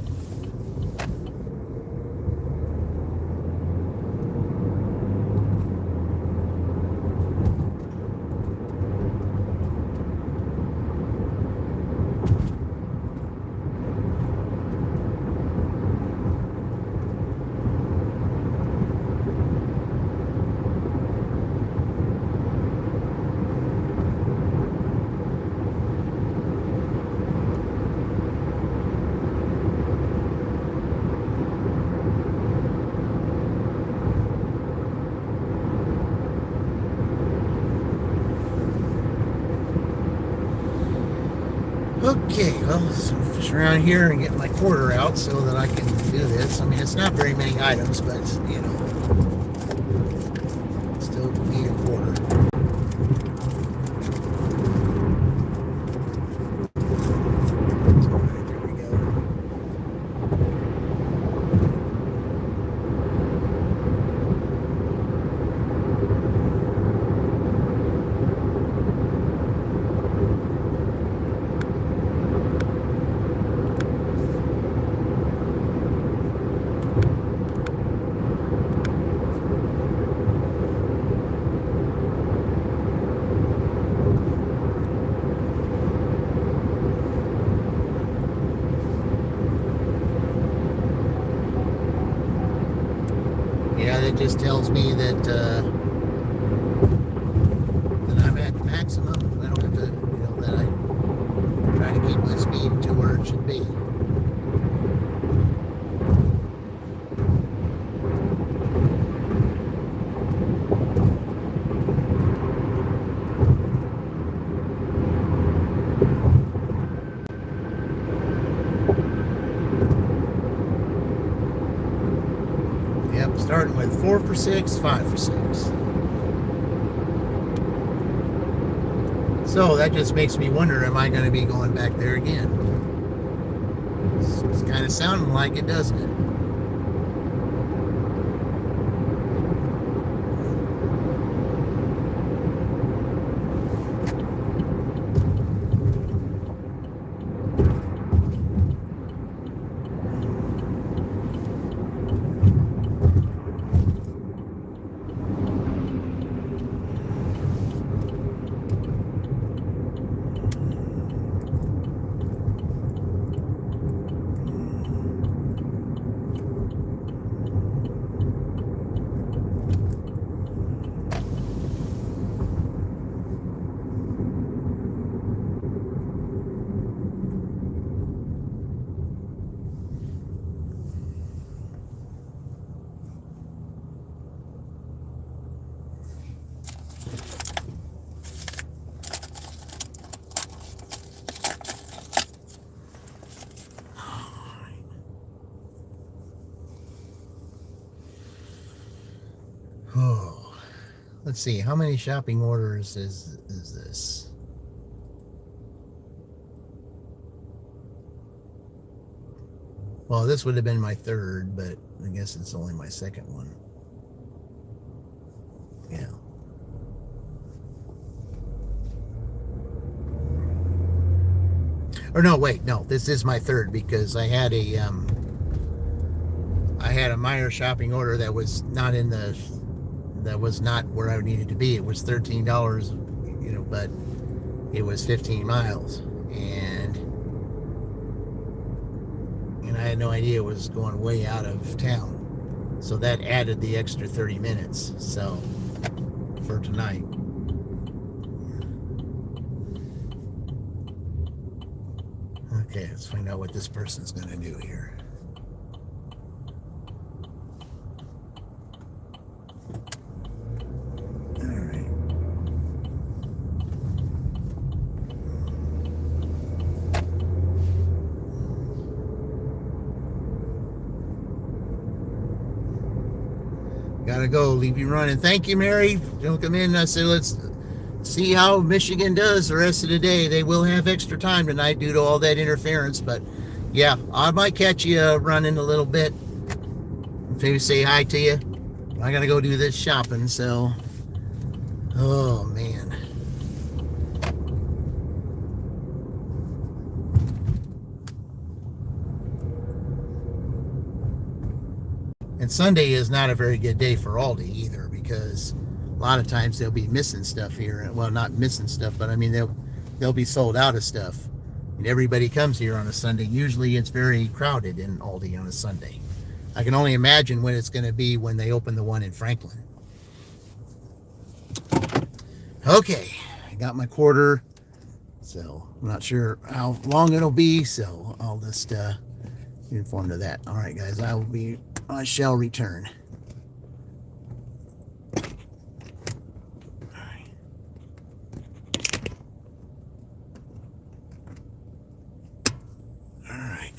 Okay, well, so fish around here and get my quarter out so that I can do this. I mean, it's not very many items, but, still need a quarter. All right, there we go. Yeah, that just tells me that I'm at maximum. I don't have to, that I try to keep my speed to where it should be. Yep, starting with 4 for 6, 5 for 6. So that just makes me wonder, am I going to be going back there again? It's kind of sounding like it, doesn't it? Oh, let's see. How many shopping orders is this? Well, this would have been my third, but I guess it's only my second one. Yeah. Or no, wait, no. This is my third because I had a minor shopping order that was not where I needed to be. It was $13, but it was 15 miles, and I had no idea it was going way out of town, so that added the extra 30 minutes. So for tonight. Okay, let's find out what this person's going to do here. Gotta go. Leave you running. Thank you, Mary. Don't come in. I said, let's see how Michigan does the rest of the day. They will have extra time tonight due to all that interference. But yeah, I might catch you running a little bit. Maybe say hi to you. I gotta go do this shopping. So, oh man. And Sunday is not a very good day for Aldi either, because a lot of times they'll be missing stuff here. Well, not missing stuff, but I mean they'll be sold out of stuff. And everybody comes here on a Sunday. Usually it's very crowded in Aldi on a Sunday. I can only imagine when it's going to be when they open the one in Franklin. Okay, I got my quarter, so I'm not sure how long it'll be, so I'll just informed of that. All right, guys, I shall return. All right.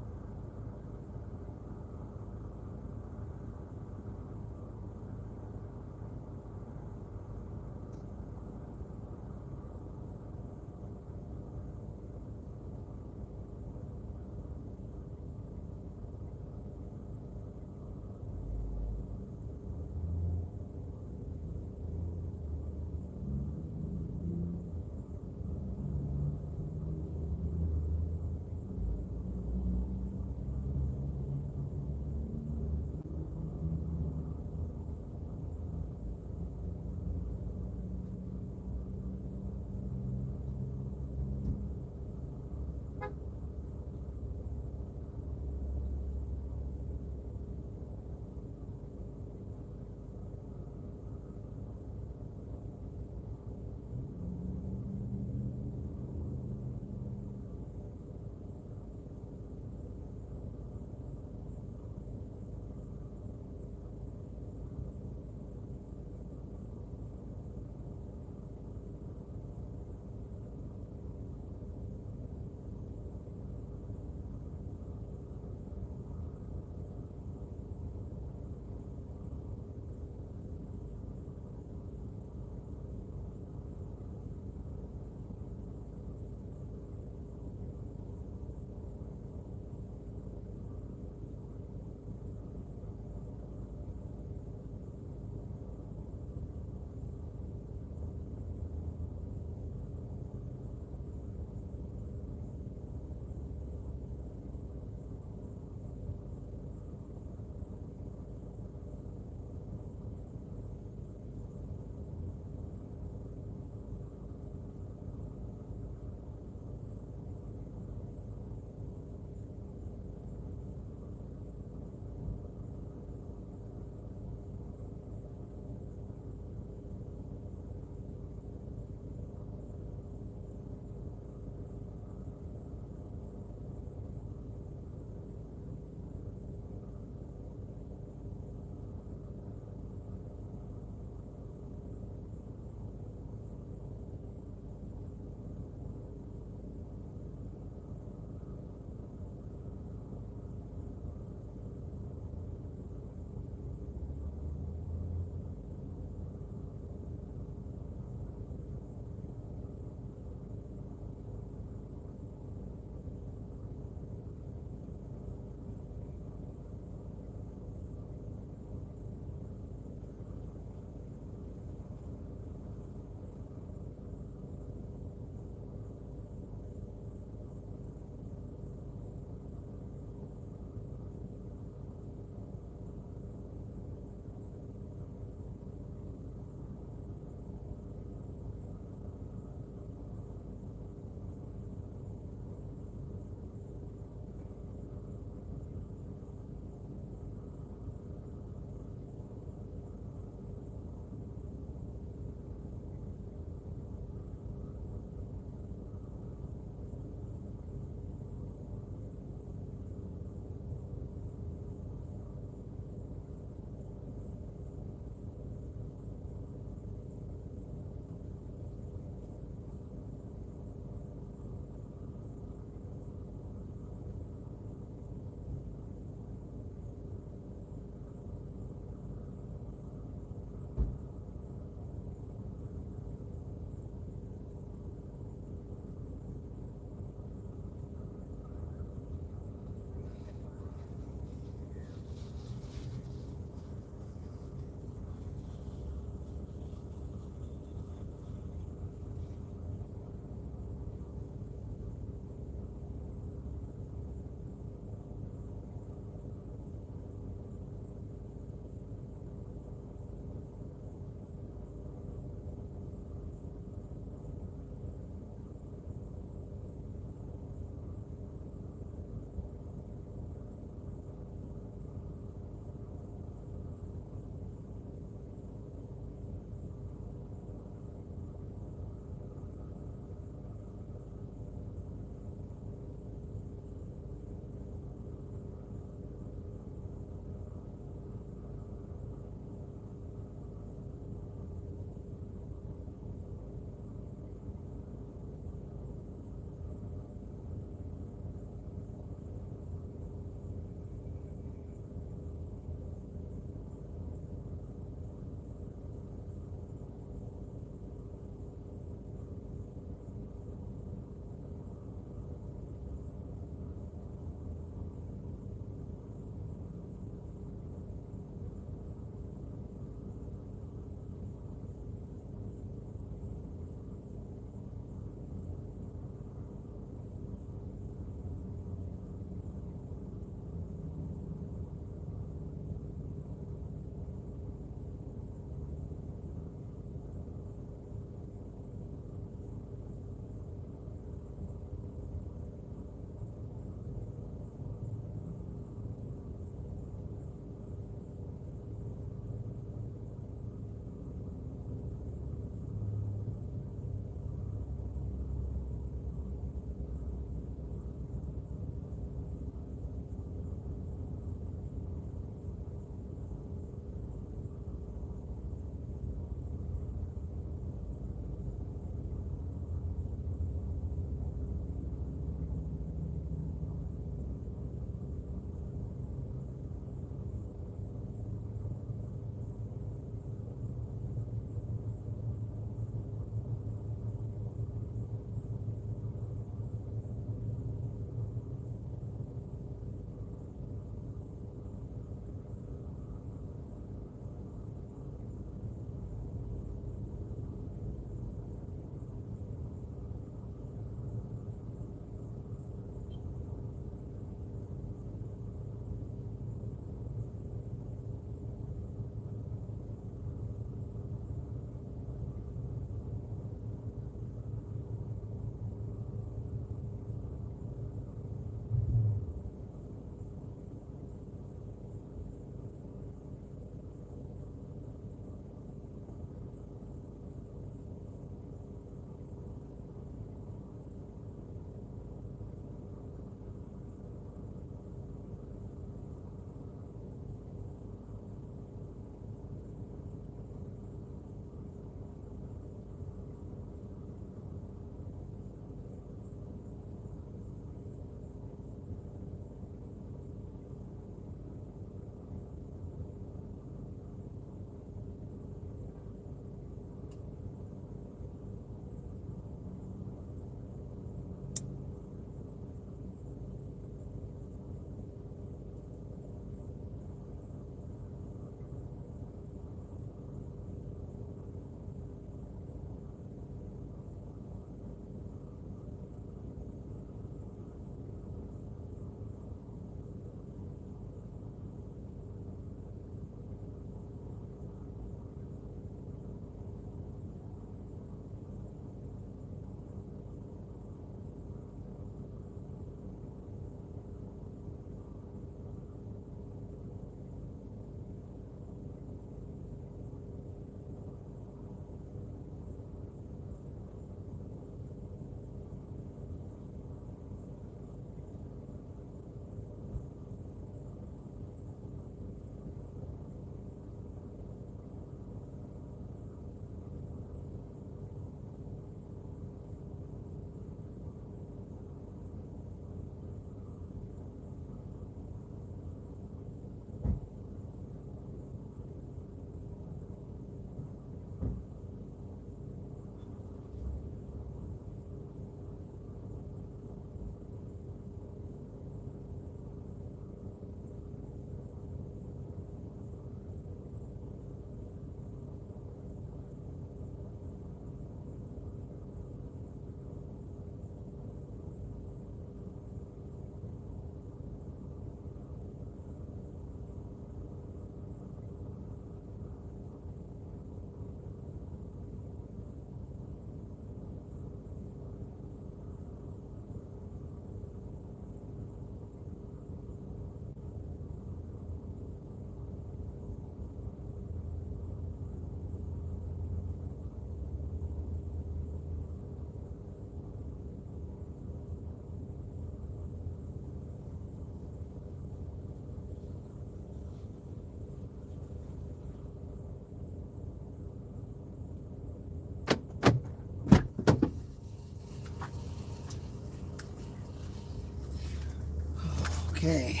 Okay.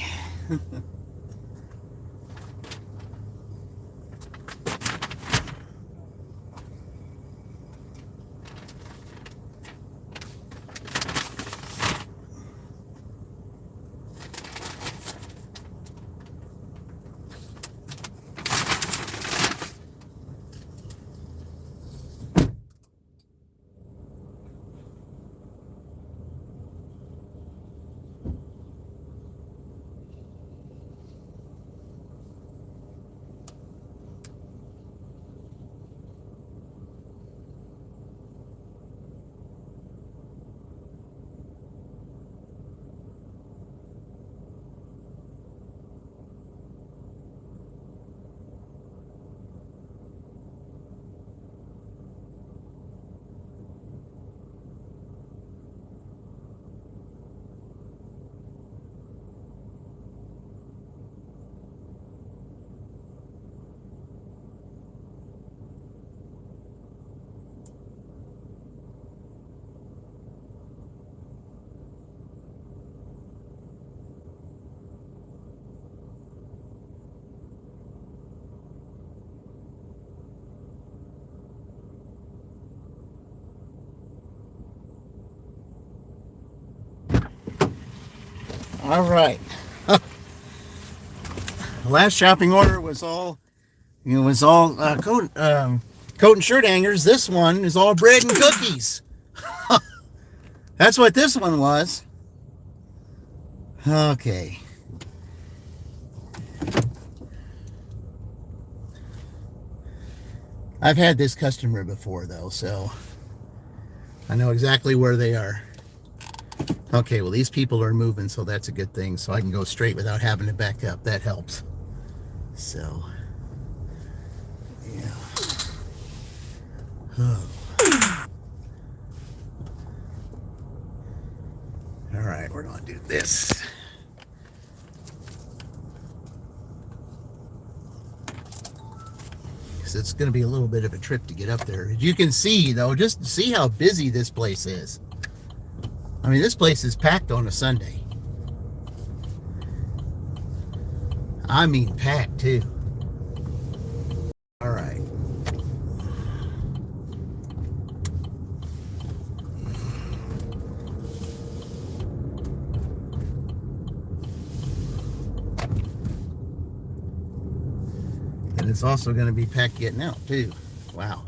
All right. Last shopping order was all, coat and shirt hangers. This one is all bread and cookies. That's what this one was. Okay. I've had this customer before though, so I know exactly where they are. Okay, well, these people are moving, so that's a good thing. So I can go straight without having to back up. That helps. So, yeah. Oh. All right, we're going to do this. Because it's going to be a little bit of a trip to get up there. As you can see, though, just see how busy this place is. I mean, this place is packed on a Sunday. I mean, packed too. All right. And it's also going to be packed getting out too. Wow.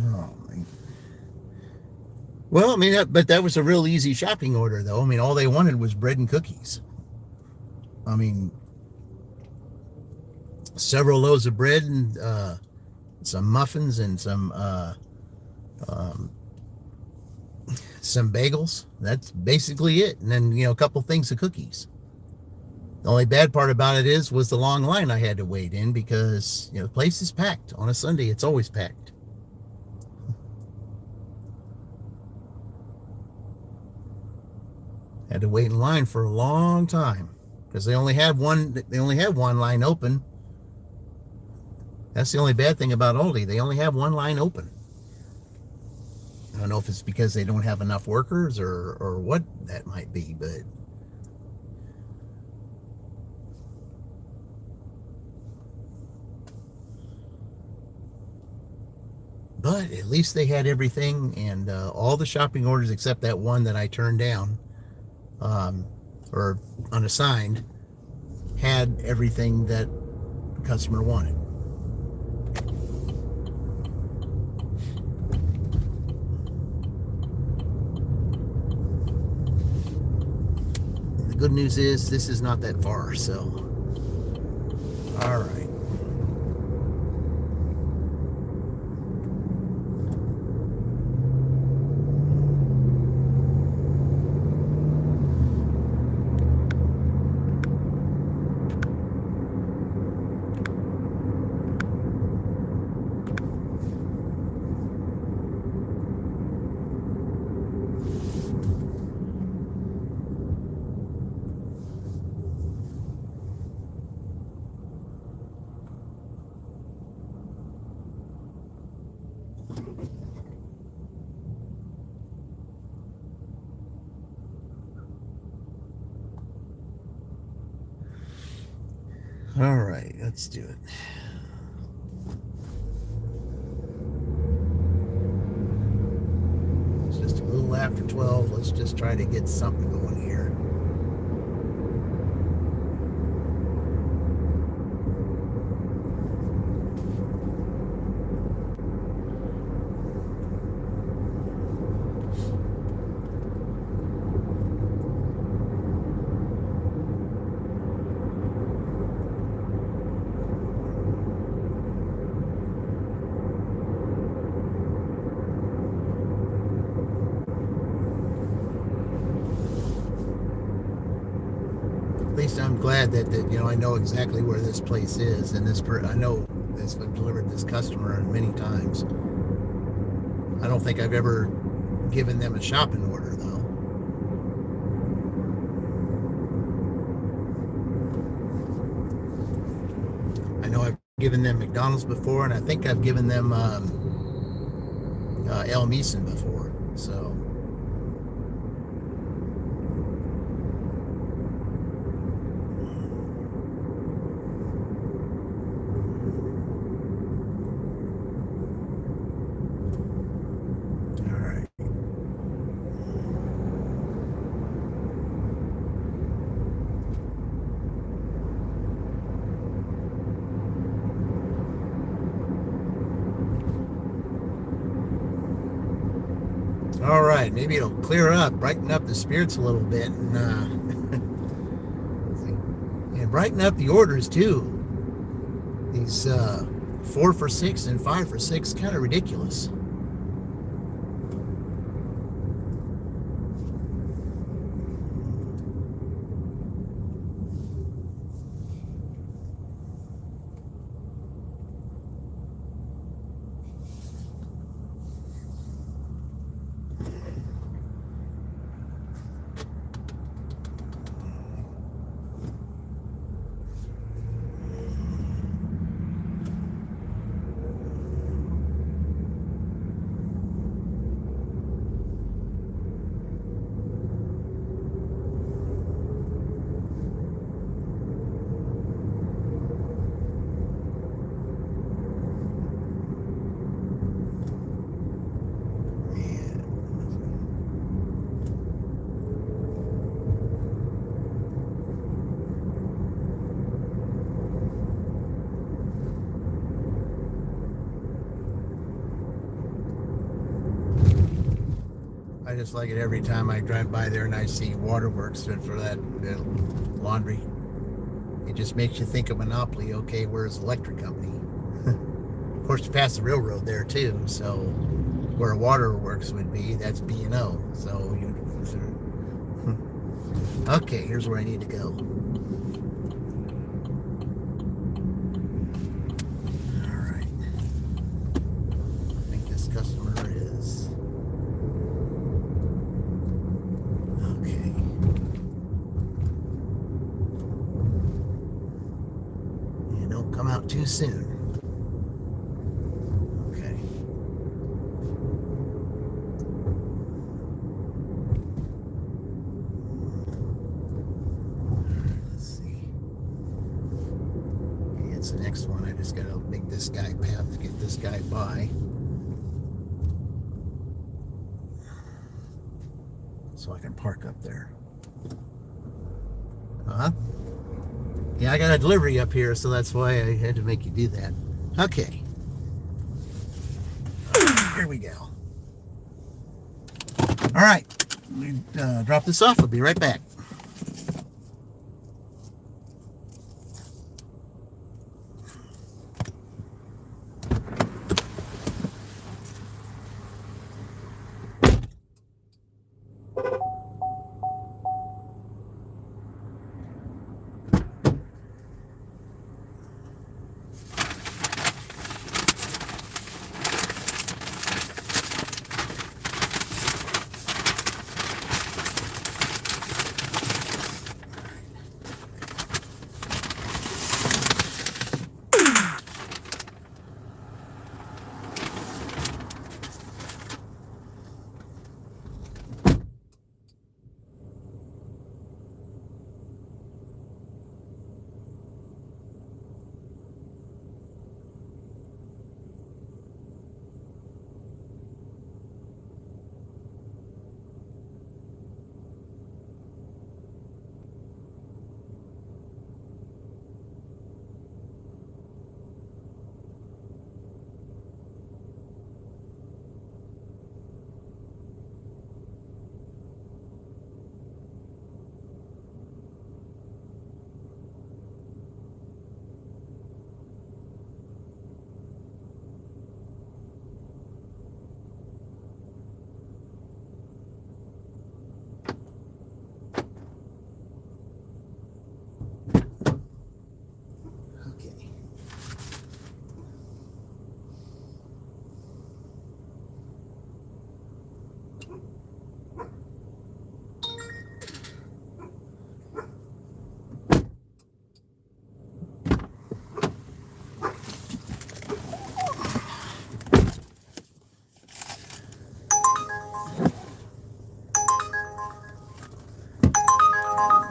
Oh, man. Well, I mean, but that was a real easy shopping order, though. I mean, all they wanted was bread and cookies. I mean, several loaves of bread and some muffins and some bagels. That's basically it. And then, a couple things of cookies. The only bad part about it was the long line I had to wait in because, the place is packed. On a Sunday, it's always packed. Had to wait in line for a long time because they only had one line open. That's the only bad thing about Aldi. They only have one line open. I don't know if it's because they don't have enough workers or what that might be, but at least they had everything, and all the shopping orders except that one that I turned down or unassigned had everything that the customer wanted. And the good news is this is not that far, so all right. All right, let's do it. It's just a little after 12. Let's just try to get something going here. At least I'm glad that I know exactly where this place is, and I know this. I've delivered this customer many times. I don't think I've ever given them a shopping order though. I know I've given them McDonald's before, and I think I've given them El Meeson before. So. All right, maybe it'll clear up, brighten up the spirits a little bit, and brighten up the orders too. These 4 for $6 and 5 for $6, kind of ridiculous. I just like it every time I drive by there and I see waterworks for that laundry. It just makes you think of Monopoly. Okay, where's the electric company? Of course, you pass the railroad there too. So where waterworks would be, that's B&O. So okay, here's where I need to go. All right. I think this customer is. Okay. Yeah, don't come out too soon. Okay. Let's see. Okay, it's the next one. I just gotta make this guy path to get this guy by. So I can park up there. Yeah, I got a delivery up here, so that's why I had to make you do that. Okay. Here we go. All right. We drop this off. I'll be right back.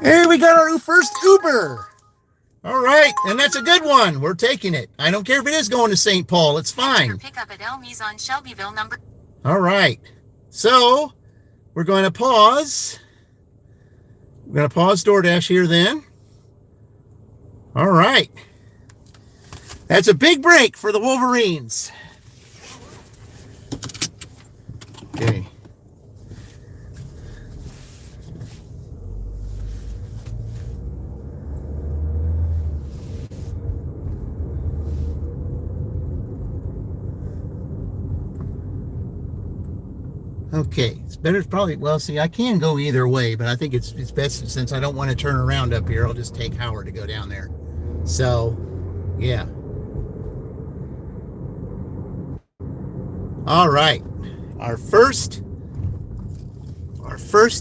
Hey, we got our first Uber. All right, and that's a good one. We're taking it. I don't care if it is going to St. Paul. It's fine. Pick up at Elmies on Shelbyville number. All right. So we're going to pause. We're going to pause DoorDash here then. All right. That's a big break for the Wolverines. Okay. Okay, it's better probably, well, see, I can go either way, but I think it's best since I don't want to turn around up here, I'll just take Howard to go down there. So, yeah. All right, our first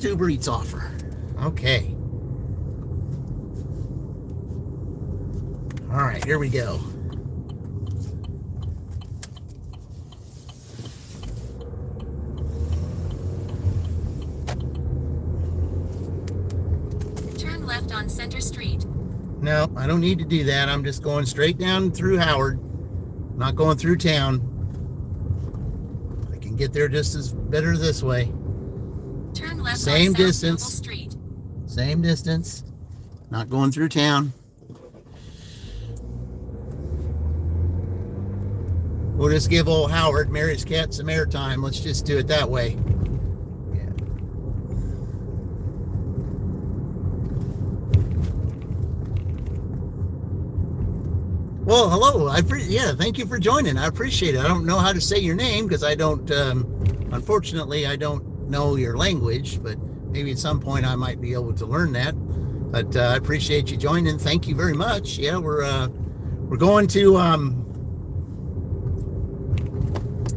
Uber Eats offer. Okay. All right, here we go. Turn left on Center Street. No, I don't need to do that. I'm just going straight down through Howard. Not going through town. I can get there just as better this way. Turn left Same on South distance. Noble Street. Same distance. Not going through town. We'll just give old Howard, Mary's cat, some airtime. Let's just do it that way. Yeah. Well, hello. Yeah, thank you for joining. I appreciate it. I don't know how to say your name because I don't, unfortunately, I don't know your language, but maybe at some point I might be able to learn that. But I appreciate you joining. Thank you very much. Yeah, we're going to,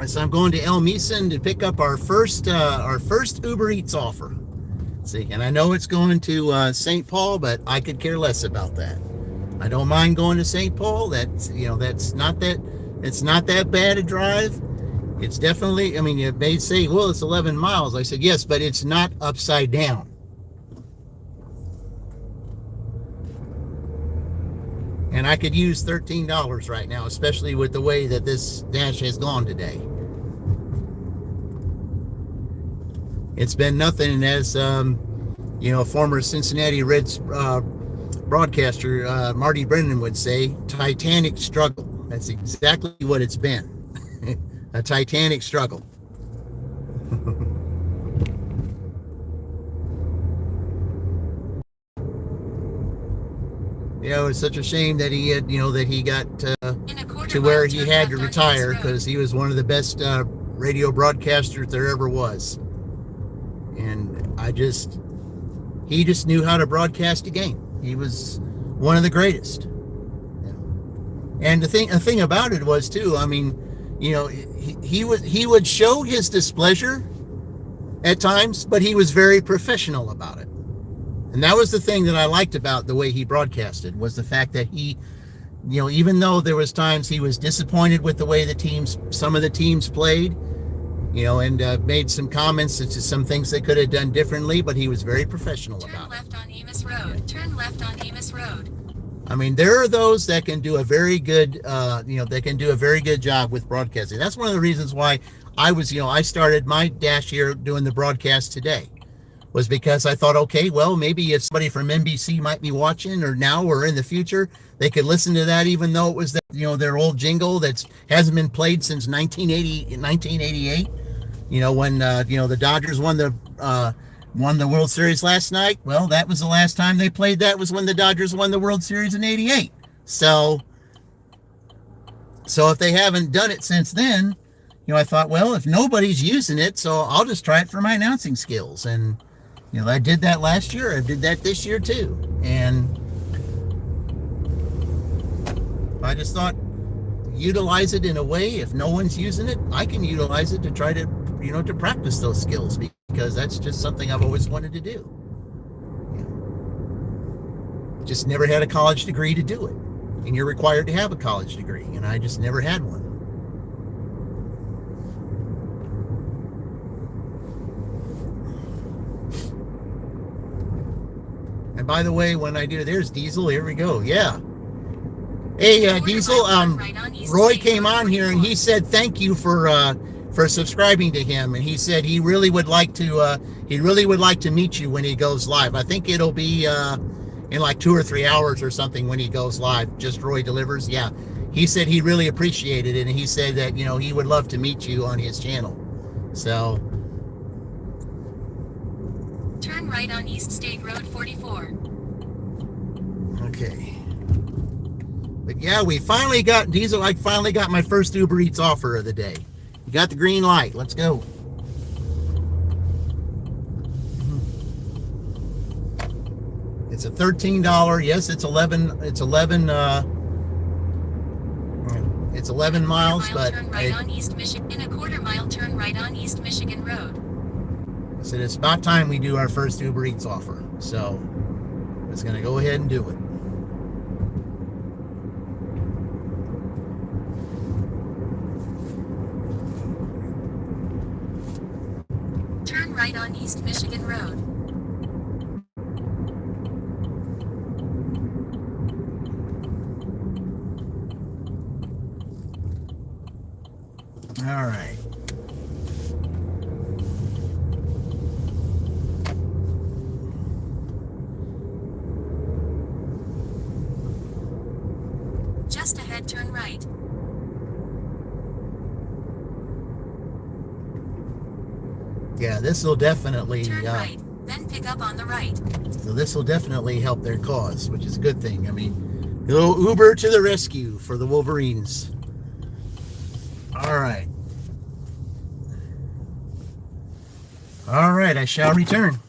so I'm going to El Meson to pick up our first Uber Eats offer. See, and I know it's going to St. Paul, but I could care less about that. I don't mind going to St. Paul. It's not that bad a drive. It's definitely, I mean, it may say, well, it's 11 miles. I said, yes, but it's not upside down. And I could use $13 right now, especially with the way that this dash has gone today. It's been nothing, as former Cincinnati Reds broadcaster Marty Brennan would say, Titanic struggle. That's exactly what it's been. A Titanic struggle. It was such a shame that he had, that he got to where he had to retire, because he was one of the best radio broadcasters there ever was. And he just knew how to broadcast a game. He was one of the greatest. And the thing about it was too, I mean, he would show his displeasure at times, but he was very professional about it. And that was the thing that I liked about the way he broadcasted, was the fact that he, even though there was times he was disappointed with the way some of the teams played, and made some comments as to some things they could have done differently, but he was very professional about it. Turn left on Emus Road. Turn left on Emus Road. I mean, there are those that can do a very good, job with broadcasting. That's one of the reasons why I started my dash here doing the broadcast today, was because I thought, okay, well, maybe if somebody from NBC might be watching, or now or in the future, they could listen to that, even though it was their old jingle that hasn't been played since 1988. When the Dodgers won the World Series last night. Well, that was the last time they played that, was when the Dodgers won the World Series in '88. So if they haven't done it since then, I thought, well, if nobody's using it, so I'll just try it for my announcing skills. And I did that last year. I did that this year too. And I just thought, utilize it in a way. If no one's using it, I can utilize it to try to, to practice those skills, because that's just something I've always wanted to do. Just never had a college degree to do it. And you're required to have a college degree, and I just never had one. And by the way, when I do, there's Diesel. Here we go. Yeah. Hey, Diesel. Roy came on here and he said thank you for subscribing to him, and he said he really would like to meet you when he goes live. I think it'll be in like 2 or 3 hours or something when he goes live. Just Roy Delivers. Yeah. He said he really appreciated it, and he said that he would love to meet you on his channel. So. Turn right on East State Road 44. Okay. But yeah, we finally got Diesel. I finally got my first Uber Eats offer of the day. You got the green light. Let's go. It's a $13. Yes, it's 11. It's 11. It's 11 miles, but turn right on East Michigan. A quarter mile. Turn right on East Michigan Road. I said it's about time we do our first Uber Eats offer. So I'm just gonna go ahead and do it. Turn right on East Michigan Road. All right. Just ahead, turn right. Yeah, this will definitely. Turn right, then pick up on the right. So this will definitely help their cause, which is a good thing. I mean, little Uber to the rescue for the Wolverines. All right. All right, I shall return.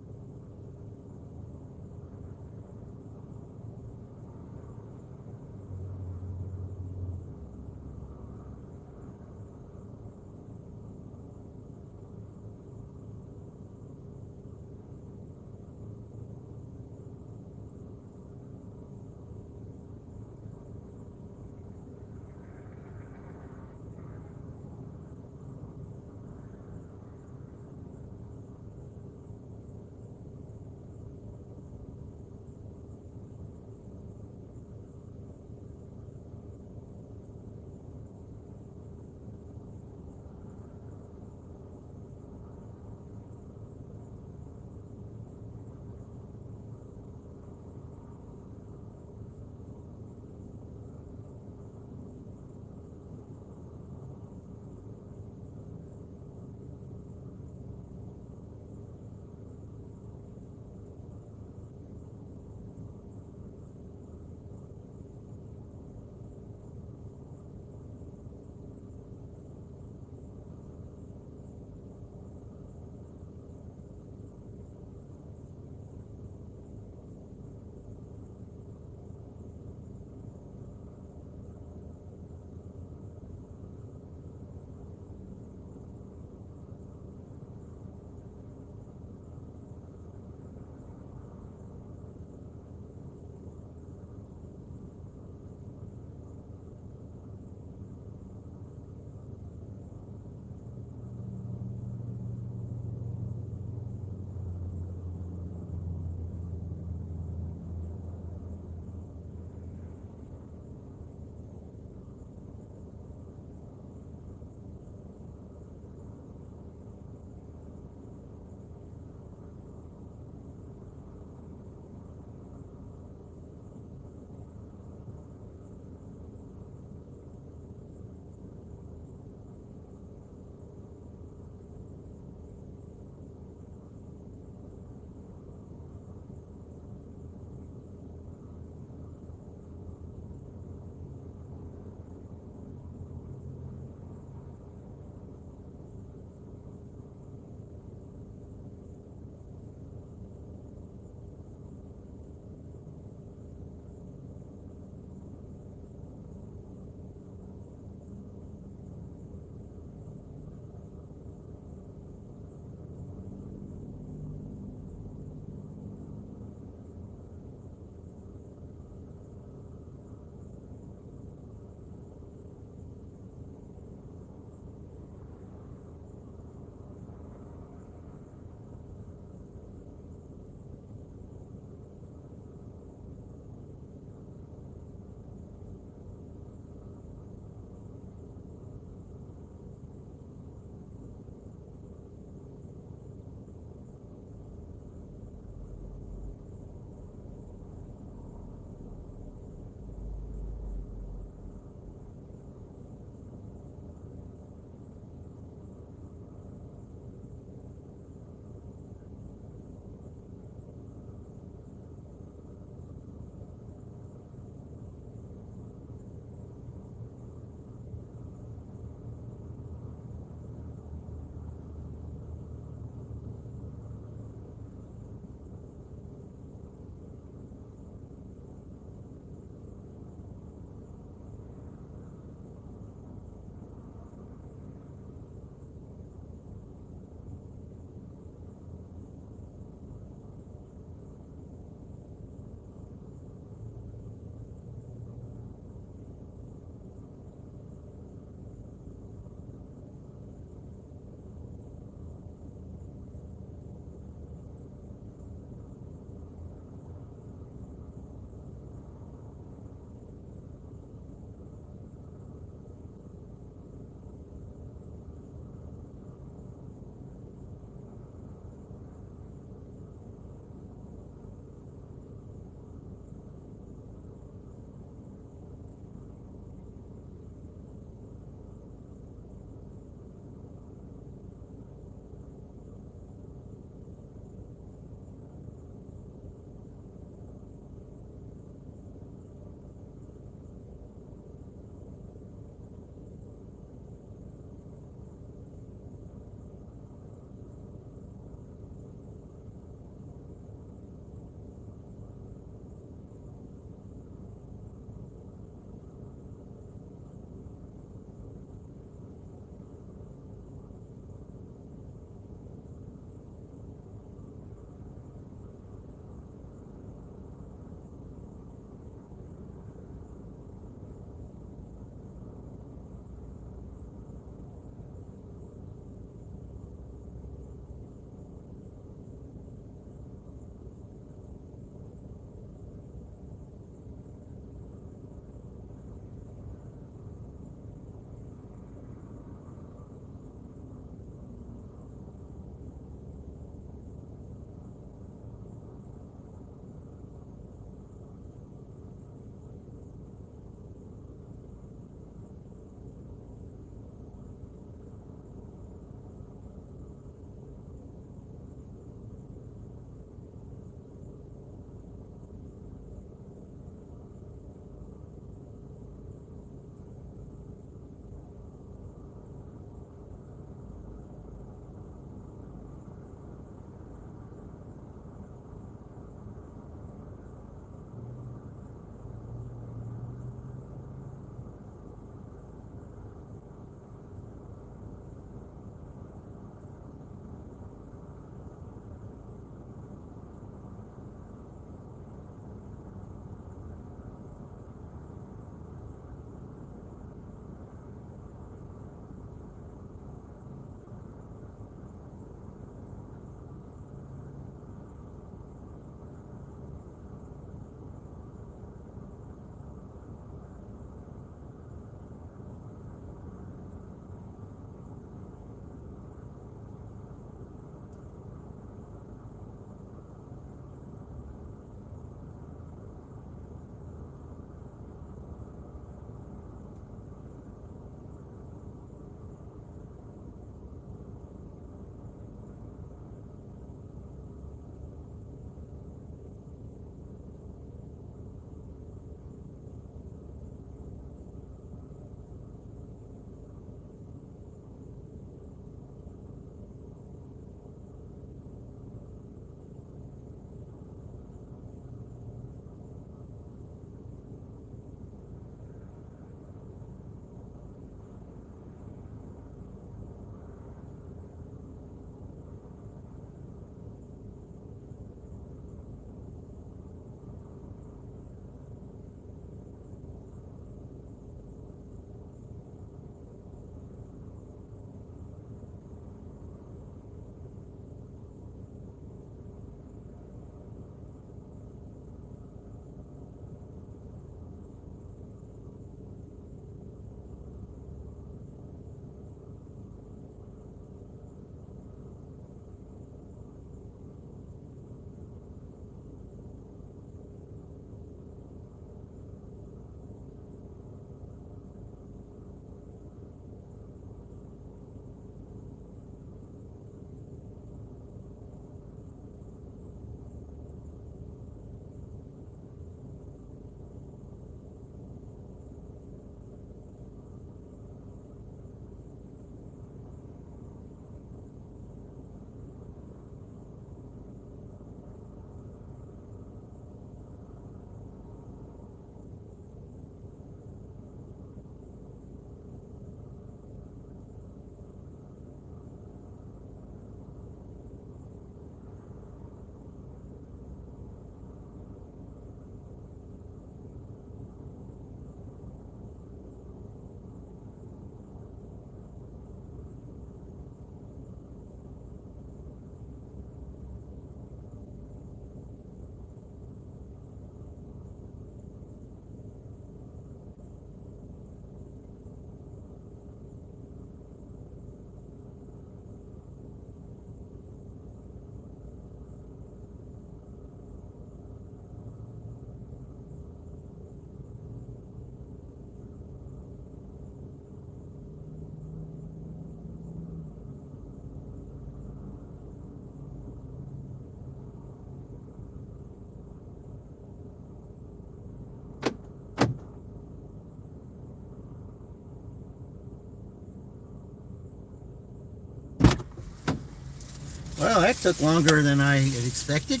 Well, that took longer than I had expected.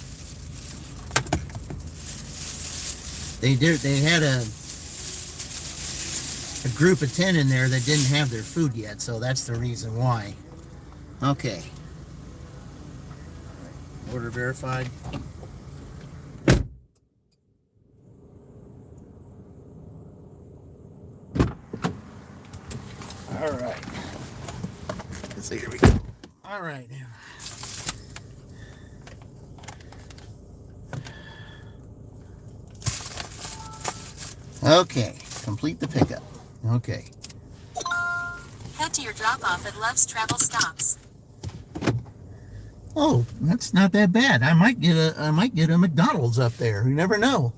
They had a group of 10 in there that didn't have their food yet, so that's the reason why. Okay. Order verified. All right. So here we go. All right. Okay. Complete the pickup. Okay. Head to your drop-off at Love's Travel Stops. Oh, that's not that bad. I might get a McDonald's up there. You never know.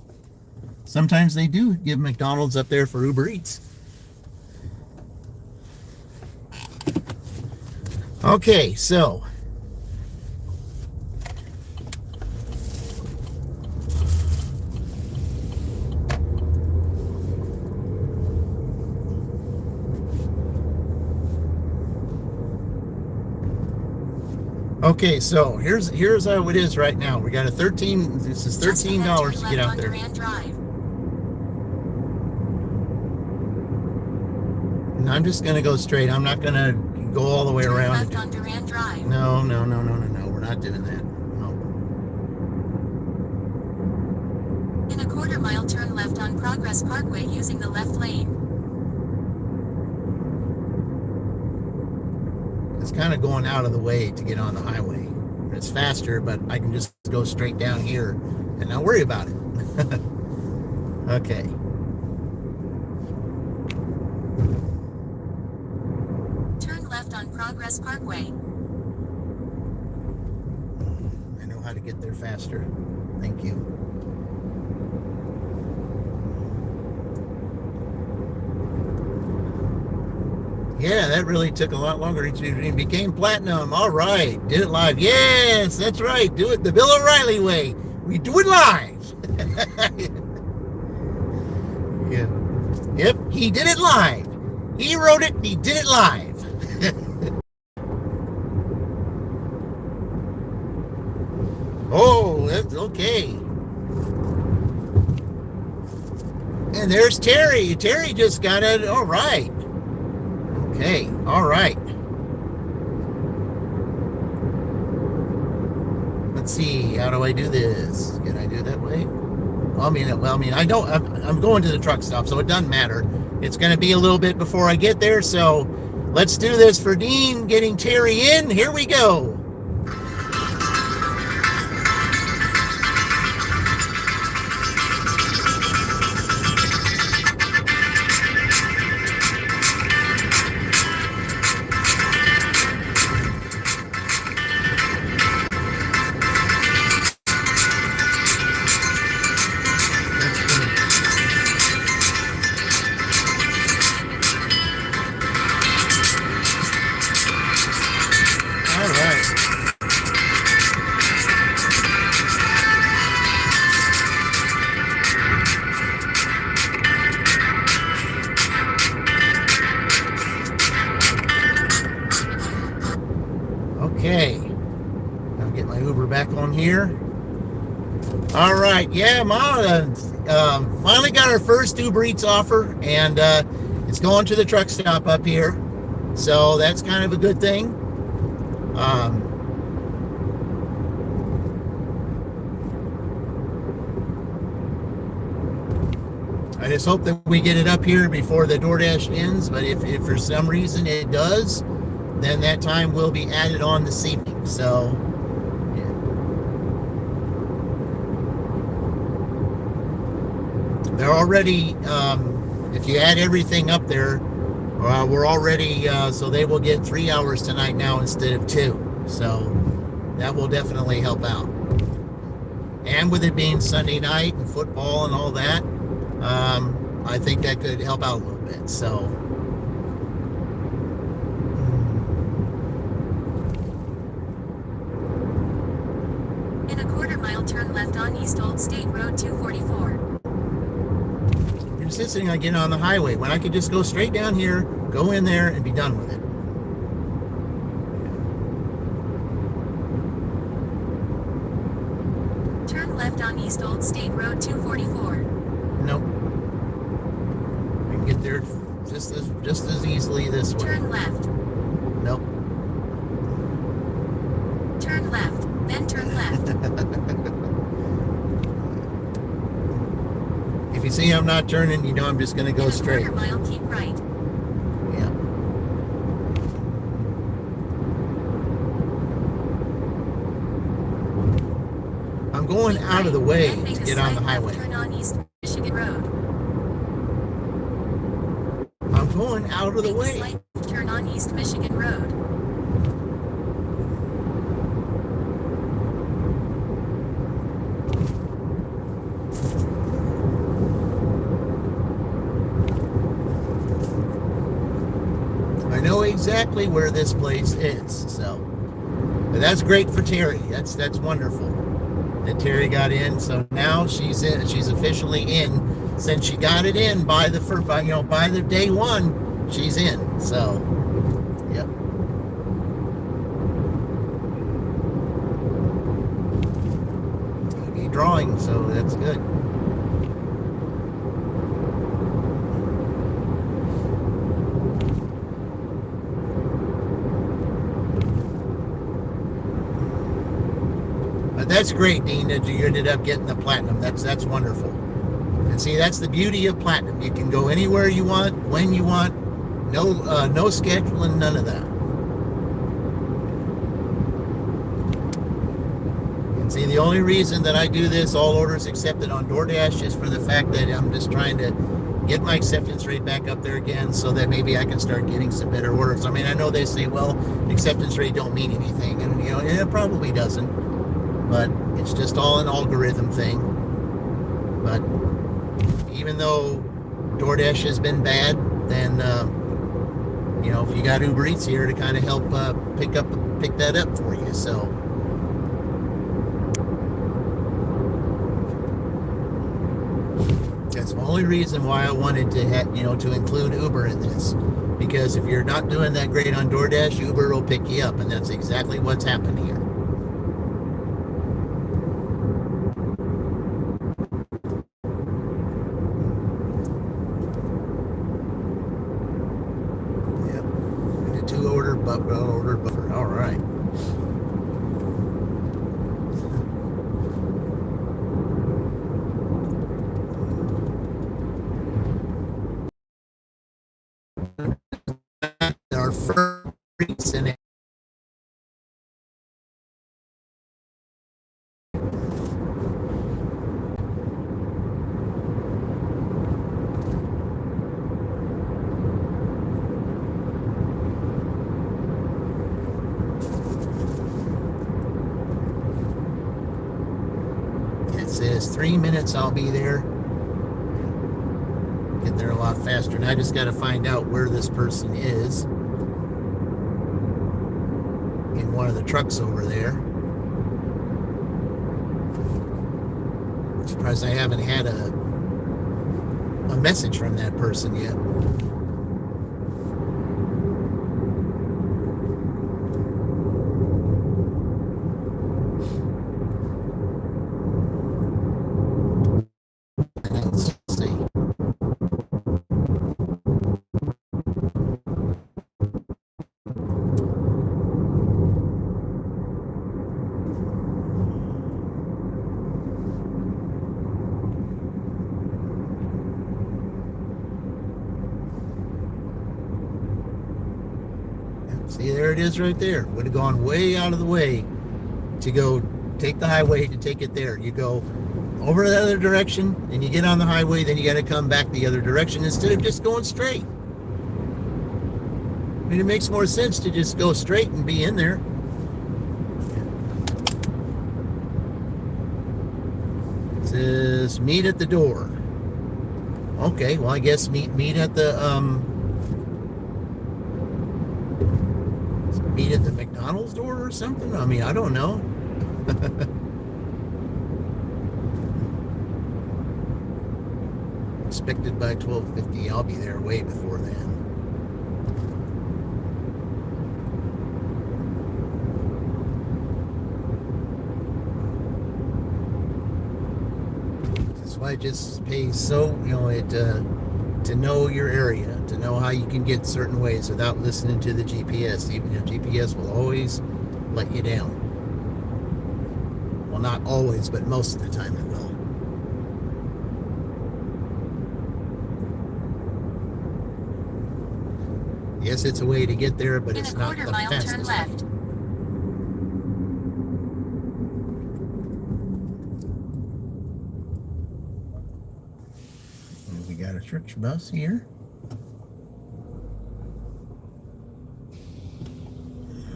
Sometimes they do give McDonald's up there for Uber Eats. Okay, so here's how it is right now. We got a this is $13 to get out there. And I'm just gonna go straight. I'm not gonna go all the way around. Left on Durand Drive. No. We're not doing that. No. In a quarter-mile, turn left on Progress Parkway using the left lane. It's kind of going out of the way to get on the highway. It's faster, but I can just go straight down here and not worry about it. Okay. Turn left on Progress Parkway. I know how to get there faster. Thank you. Yeah, that really took a lot longer. It became platinum. All right. Did it live. Yes, that's right. Do it the Bill O'Reilly way. We do it live. Yeah. Yep, he did it live. He wrote it, he did it live. Oh, that's okay. And there's Terry. Terry just got it. All right. Okay. All right. Let's see. How do I do this? Can I do it that way? I mean, I know I'm going to the truck stop, so it doesn't matter. It's going to be a little bit before I get there. So let's do this for Dean getting Terry in. Here we go. Okay, I'll get my Uber back on here. All right, yeah, Ma, finally got our first Uber Eats offer, and it's going to the truck stop up here, so that's kind of a good thing. I just hope that we get it up here before the DoorDash ends, but if for some reason it does, then that time will be added on this evening. So, yeah. They're already, if you add everything up there, we're already, so they will get 3 hours tonight now instead of 2. So that will definitely help out. And with it being Sunday night and football and all that, I think that could help out a little bit. So, In a quarter-mile, turn left on East Old State Road 244. you're insisting on getting on the highway when I could just go straight down here, go in there, and be done with it. left on East Old State Road 244. Nope. We can get there just as easily this way. Turn left. Nope. Turn left, then turn left. If you see I'm not turning, you know I'm just going to go In a straight. quarter mile, keep right. Yeah. I'm going Keep out of the right, way then make to a get on the slight left highway. Turn on East Michigan Road. I'm going out of the Make a way. slight left turn on East Michigan Road. I know exactly where this place is, so but that's great for Terry. That's wonderful that Terry got in. So now she's in. She's officially in. Since she got it in by the by the day one, she's in. So, yep. I'll be drawing, so that's good. But that's great, Dean, that you ended up getting the platinum. That's wonderful. And see, that's the beauty of platinum. You can go anywhere you want, when you want. No scheduling, none of that. And see, the only reason that I do this, all orders accepted on DoorDash, is for the fact that I'm just trying to get my acceptance rate back up there again, so that maybe I can start getting some better orders. I mean, I know they say, well, acceptance rate don't mean anything, and it probably doesn't. But it's just all an algorithm thing. But even though DoorDash has been bad, then if you got Uber Eats here to kind of help pick that up for you, so that's the only reason why I wanted to include Uber in this, because if you're not doing that great on DoorDash, Uber will pick you up, and that's exactly what's happened here. Order buffer. All right. Our first in it. It says 3 minutes I'll be there. Get there a lot faster. And I just got to find out where this person is in one of the trucks over there. I'm surprised I haven't had a message from that person yet. Let's see. See, there it is right there. Would have gone way out of the way to go take the highway to take it there. You go over the other direction, and you get on the highway, then you got to come back the other direction instead of just going straight. I mean, it makes more sense to just go straight and be in there. It says meet at the door. Okay, well, I guess meet at the McDonald's door or something. I mean, I don't know. Expected by 12:50. I'll be there way before then. why it just pays so, to know your area, to know how you can get certain ways without listening to the GPS. Even GPS will always let you down. Well, not always, but most of the time it will. Yes, it's a way to get there, but it's not the In a quarter mile, fastest turn way. left. And we got a church bus here.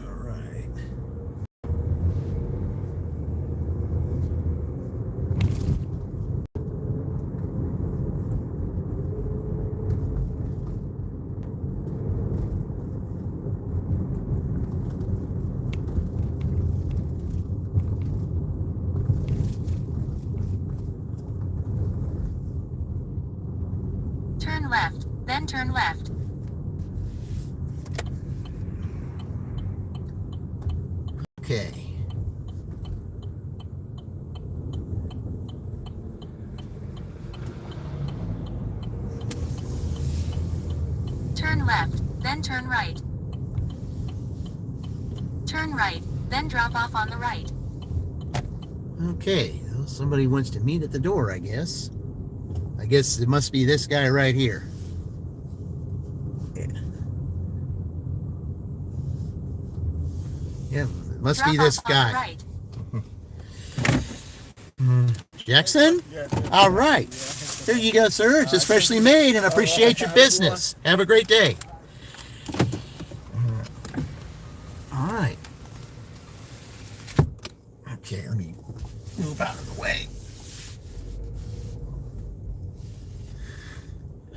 All right. Turn left, then turn left. Okay. Turn left, then turn right. Turn right, then drop off on the right. Okay. Well, somebody wants to meet at the door, I guess. I guess it must be this guy right here. Yeah. Yeah, it must Drop be this off on guy. the right. Jackson? All right. Here you go, sir. It's just freshly made, and I appreciate your business. Have a great day. All right. Okay, let me move out of the way.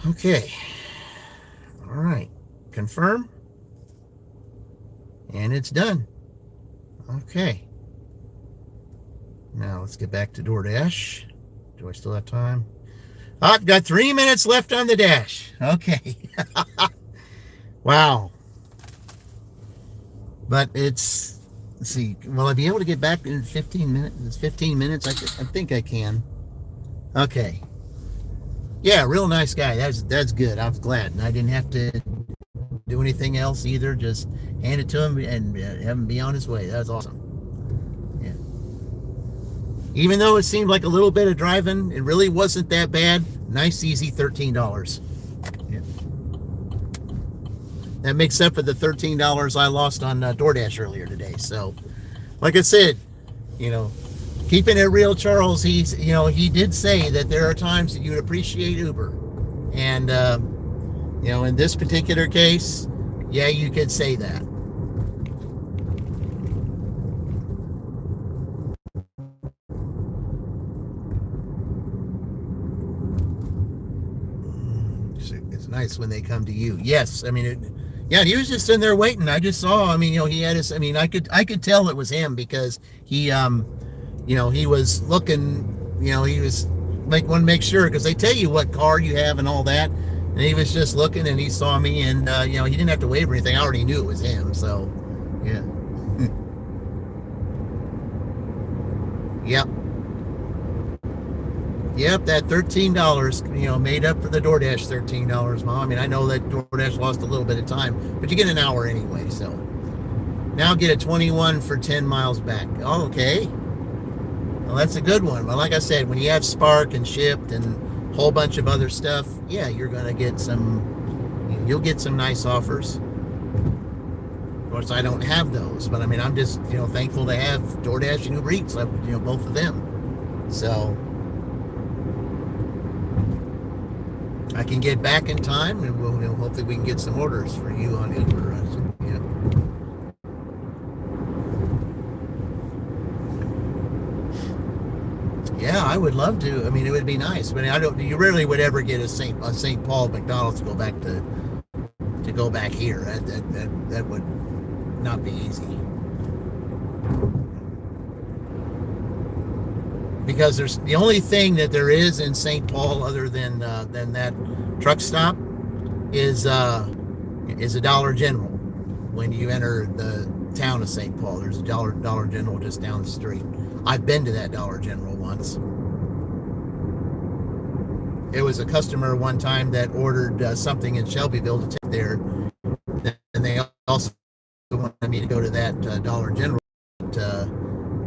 Okay. All right. Confirm. And it's done. Okay. Now let's get back to DoorDash. Do I still have time? I've got 3 minutes left on the dash. Okay. Wow. But let's see, will I be able to get back in 15 minutes? It's 15 minutes? I think I can. Okay. Yeah, real nice guy. That's good. I was glad. And I didn't have to do anything else either. Just hand it to him and have him be on his way. That was awesome. Yeah. Even though it seemed like a little bit of driving, it really wasn't that bad. Nice, easy $13. Yeah. That makes up for the $13 I lost on DoorDash earlier today. So, like I said, keeping it real, Charles, he did say that there are times that you'd appreciate Uber. And, in this particular case, yeah, you could say that. It's nice when they come to you. Yes, I mean, he was just in there waiting. I just saw, he had his, I could tell it was him because he was looking, he was want to make sure, because they tell you what car you have and all that. And he was just looking and he saw me and, he didn't have to wave or anything. I already knew it was him. So, yeah. Yep. Yep, that $13, made up for the DoorDash $13, Mom. I know that DoorDash lost a little bit of time, but you get an hour anyway, so. Now get a 21 for 10 miles back. Oh, okay. Well, that's a good one. But like I said, when you have Spark and Shipt and a whole bunch of other stuff, yeah, you're going to get you'll get some nice offers. Of course, I don't have those, but I'm just, thankful to have DoorDash and ubereats, both of them. So I can get back in time, and we'll hopefully we can get some orders for you on Uber. Yeah, I would love to. It would be nice. You rarely would ever get a St. Paul McDonald's to go back here. That would not be easy. Because there's the only thing that there is in St. Paul other than that truck stop is a Dollar General. When you enter the town of St. Paul, there's a Dollar General just down the street. I've been to that Dollar General once. It was a customer one time that ordered something in Shelbyville to take there, and they also wanted me to go to that Dollar General to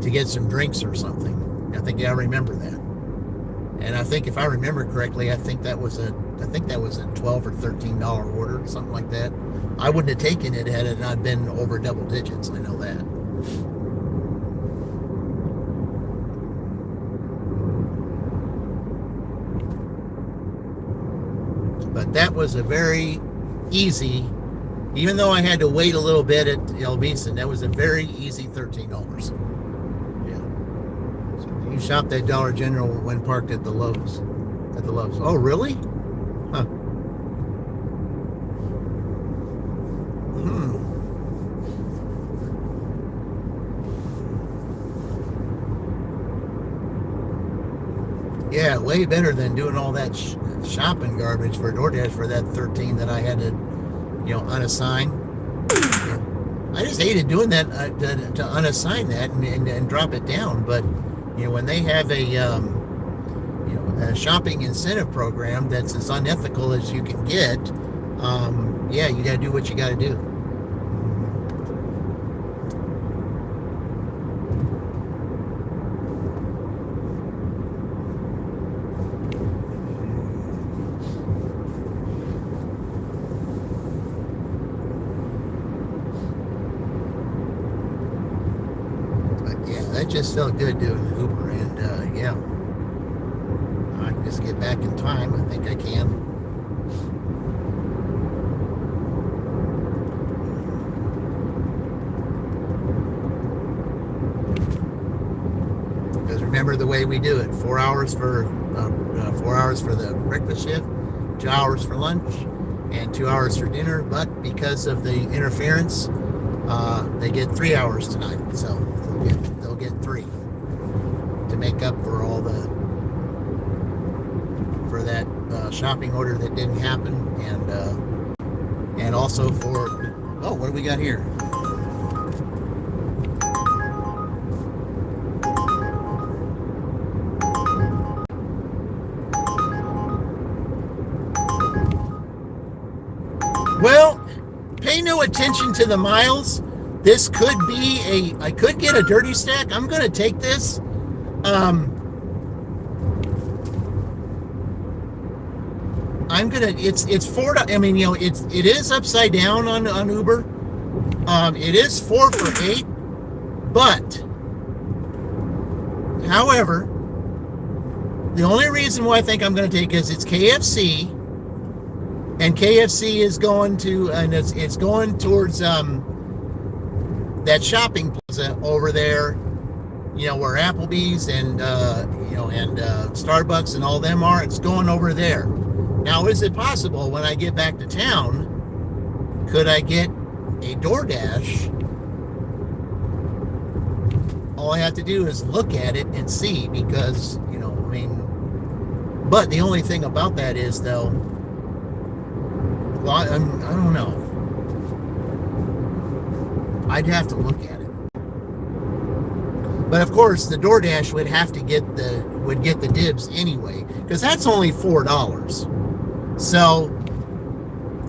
get some drinks or something. I think I remember that, and I think if I remember correctly, I think that was a $12 or $13 order, something like that. I wouldn't have taken it had it not been over double digits. I know that. But that was a very easy, even though I had to wait a little bit at El Beeson, that was a very easy $13. Yeah. So you shopped at Dollar General when parked at the Lowe's. At the Lowe's. Oh, really? Huh. Yeah, way better than doing all that shopping garbage for DoorDash for that 13 that I had to, unassign. I just hated doing that to unassign that and drop it down. But when they have a shopping incentive program that's as unethical as you can get, you got to do what you got to do. That just felt good doing Uber, and I can just get back in time. I think I can. Because remember the way we do it: 4 hours for 4 hours for the breakfast shift, 2 hours for lunch, and 2 hours for dinner. But because of the interference, they get 3 hours tonight. So they'll get 3 to make up for that shopping order that didn't happen, and also for what do we got here? Well, pay no attention to the miles. This could be I could get a dirty stack. I'm going to take this. It's $4. I mean, it is upside down on Uber. It is 4 for $8, but however, the only reason why I think I'm going to take is it's KFC, and KFC is going to, and it's going towards that shopping plaza over there, where Applebee's and Starbucks and all them are. It's going over there. Now, is it possible when I get back to town, could I get a DoorDash? All I have to do is look at it and see, because, but the only thing about that is, though, I don't know. I'd have to look at it. But of course, the DoorDash would have to get the dibs anyway, because that's only $4. So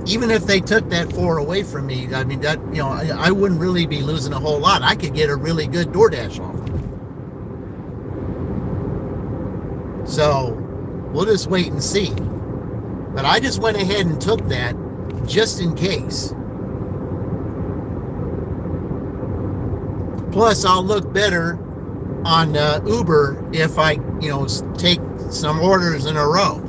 even if they took that 4 away from me, I mean, that, I wouldn't really be losing a whole lot. I could get a really good DoorDash offer. So we'll just wait and see. But I just went ahead and took that just in case. Plus, I'll look better on Uber if I, take some orders in a row.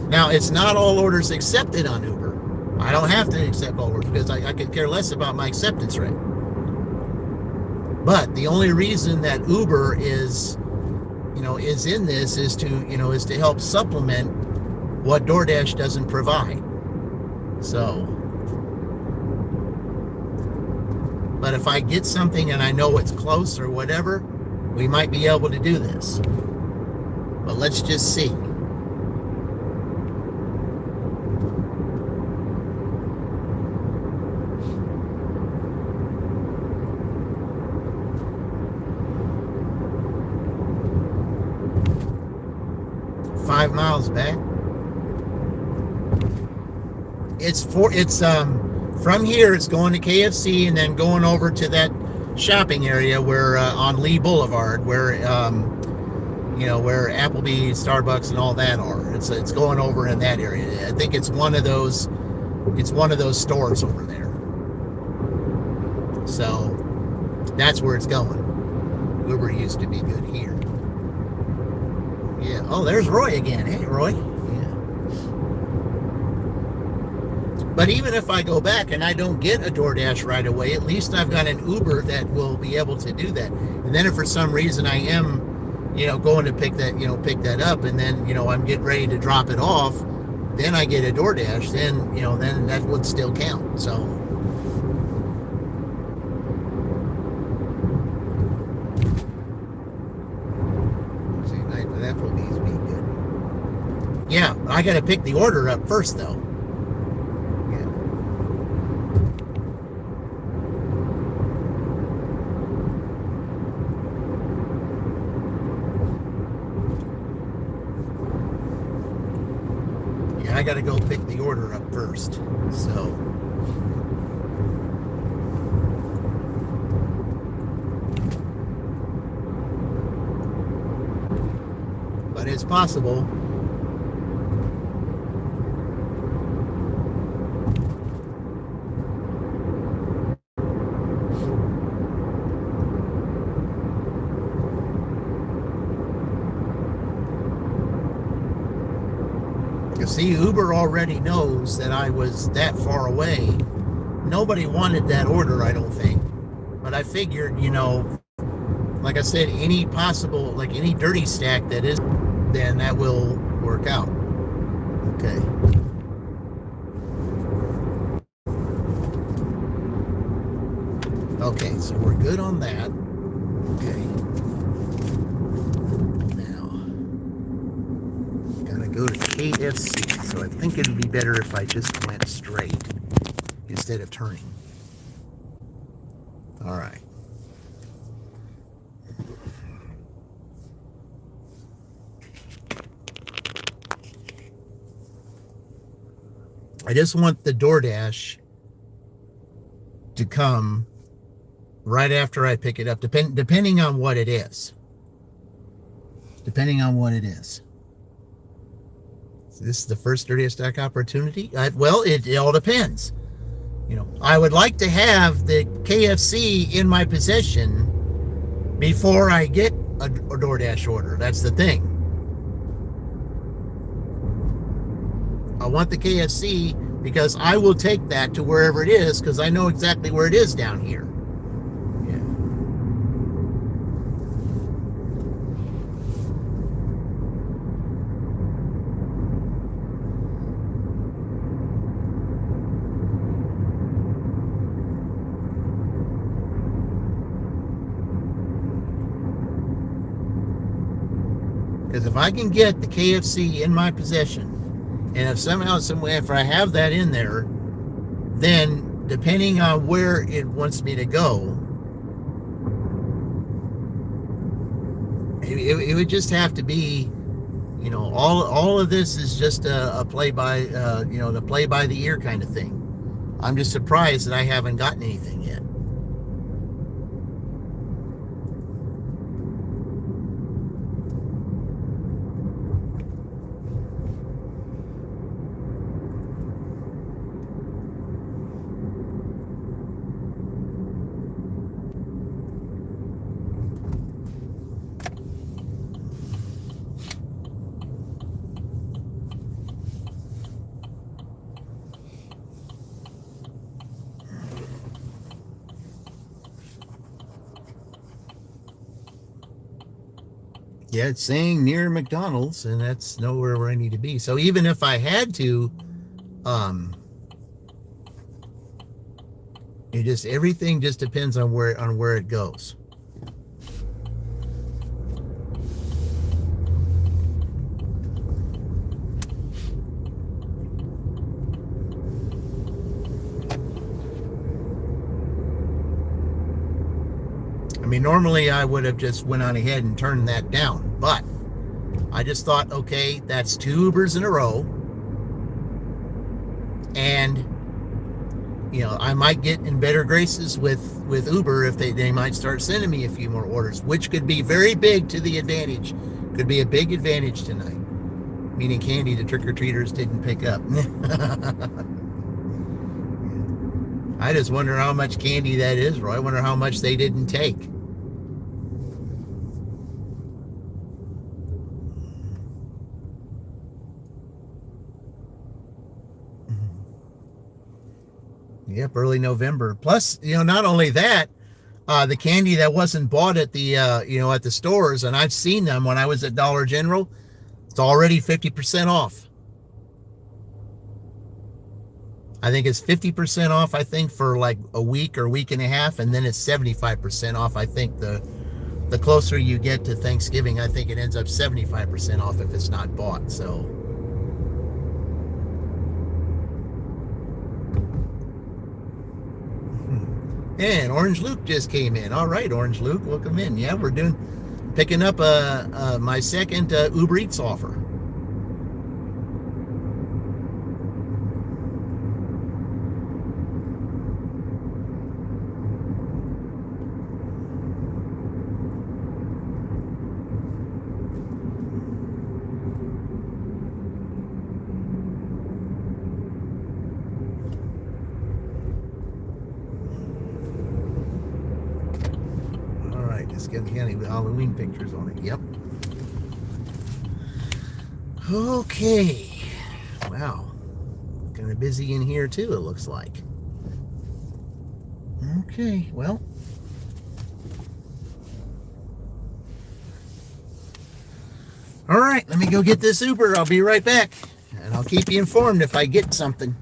Now, it's not all orders accepted on Uber. I don't have to accept all orders because I could care less about my acceptance rate. But the only reason that Uber is in this is to help supplement what DoorDash doesn't provide. So, but if I get something and I know it's close or whatever, we might be able to do this. But let's just see. $5 miles back. it's from here it's going to KFC and then going over to that shopping area where on Lee Boulevard where where Applebee's, Starbucks, and all that are. It's going over in that area. I think it's one of those stores over there. So that's where it's going. Uber used to be good here. Yeah. Oh, there's Roy again. Hey, Roy. Yeah. But even if I go back and I don't get a DoorDash right away, at least I've got an Uber that will be able to do that. And then if for some reason I am, going to pick that up, and then, I'm getting ready to drop it off, then I get a DoorDash, then, then that would still count. So. Applebee's be good. Yeah, I got to pick the order up first, though. Yeah. Yeah, I got to go pick the order up first. So. But it's possible. You see, Uber already knows that I was that far away. Nobody wanted that order, I don't think. But I figured, like I said, any dirty stack that is, then that will work out. Okay. Okay, so we're good on that. Okay. Now, gotta go to KFC. So I think it'd be better if I just went straight instead of turning. All right. I just want the DoorDash to come right after I pick it up, depending on what it is. Depending on what it is. So this is the first dirty stack opportunity? Well, it all depends. I would like to have the KFC in my possession before I get a DoorDash order. That's the thing. I want the KFC because I will take that to wherever it is because I know exactly where it is down here. Yeah. Because if I can get the KFC in my possession, and if somehow, somewhere, if I have that in there, then depending on where it wants me to go, it would just have to be, all of this is just a play by, the play by the ear kind of thing. I'm just surprised that I haven't gotten anything yet. Yeah, it's saying near McDonald's, and that's nowhere where I need to be. So even if I had to, everything just depends on where it goes. I mean, normally I would have just went on ahead and turned that down, but I just thought, okay, that's 2 Ubers in a row. And I might get in better graces with Uber if they might start sending me a few more orders, which could be very big to the advantage. Could be a big advantage tonight. Meaning candy the trick-or-treaters didn't pick up. I just wonder how much candy that is, Roy. I wonder how much they didn't take. Yep, early November. Plus, not only that, the candy that wasn't bought at the at the stores, and I've seen them when I was at Dollar General, it's already 50% off. I think it's 50% off, I think, for like a week or week and a half, and then it's 75% off. I think the closer you get to Thanksgiving, I think it ends up 75% off if it's not bought. So and Orange Luke just came in. All right, Orange Luke, welcome in. Yeah, we're picking up my second Uber Eats offer. Just get the with Halloween pictures on it. Yep. Okay. Wow. Kind of busy in here too, it looks like. Okay, well. All right, let me go get this Uber. I'll be right back. And I'll keep you informed if I get something.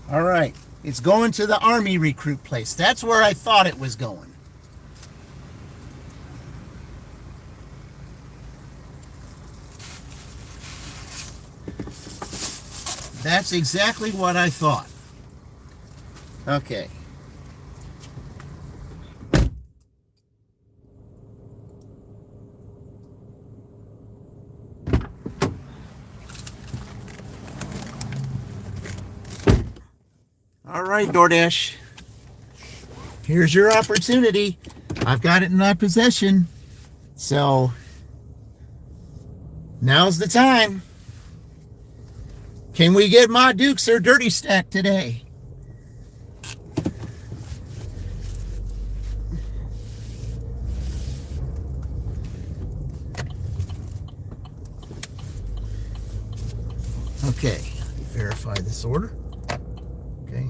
All right, it's going to the Army recruit place. That's where I thought it was going. That's exactly what I thought. Okay. All right, DoorDash. Here's your opportunity. I've got it in my possession. So now's the time. Can we get my Dukes or Dirty Stack today? Okay, verify this order. Okay.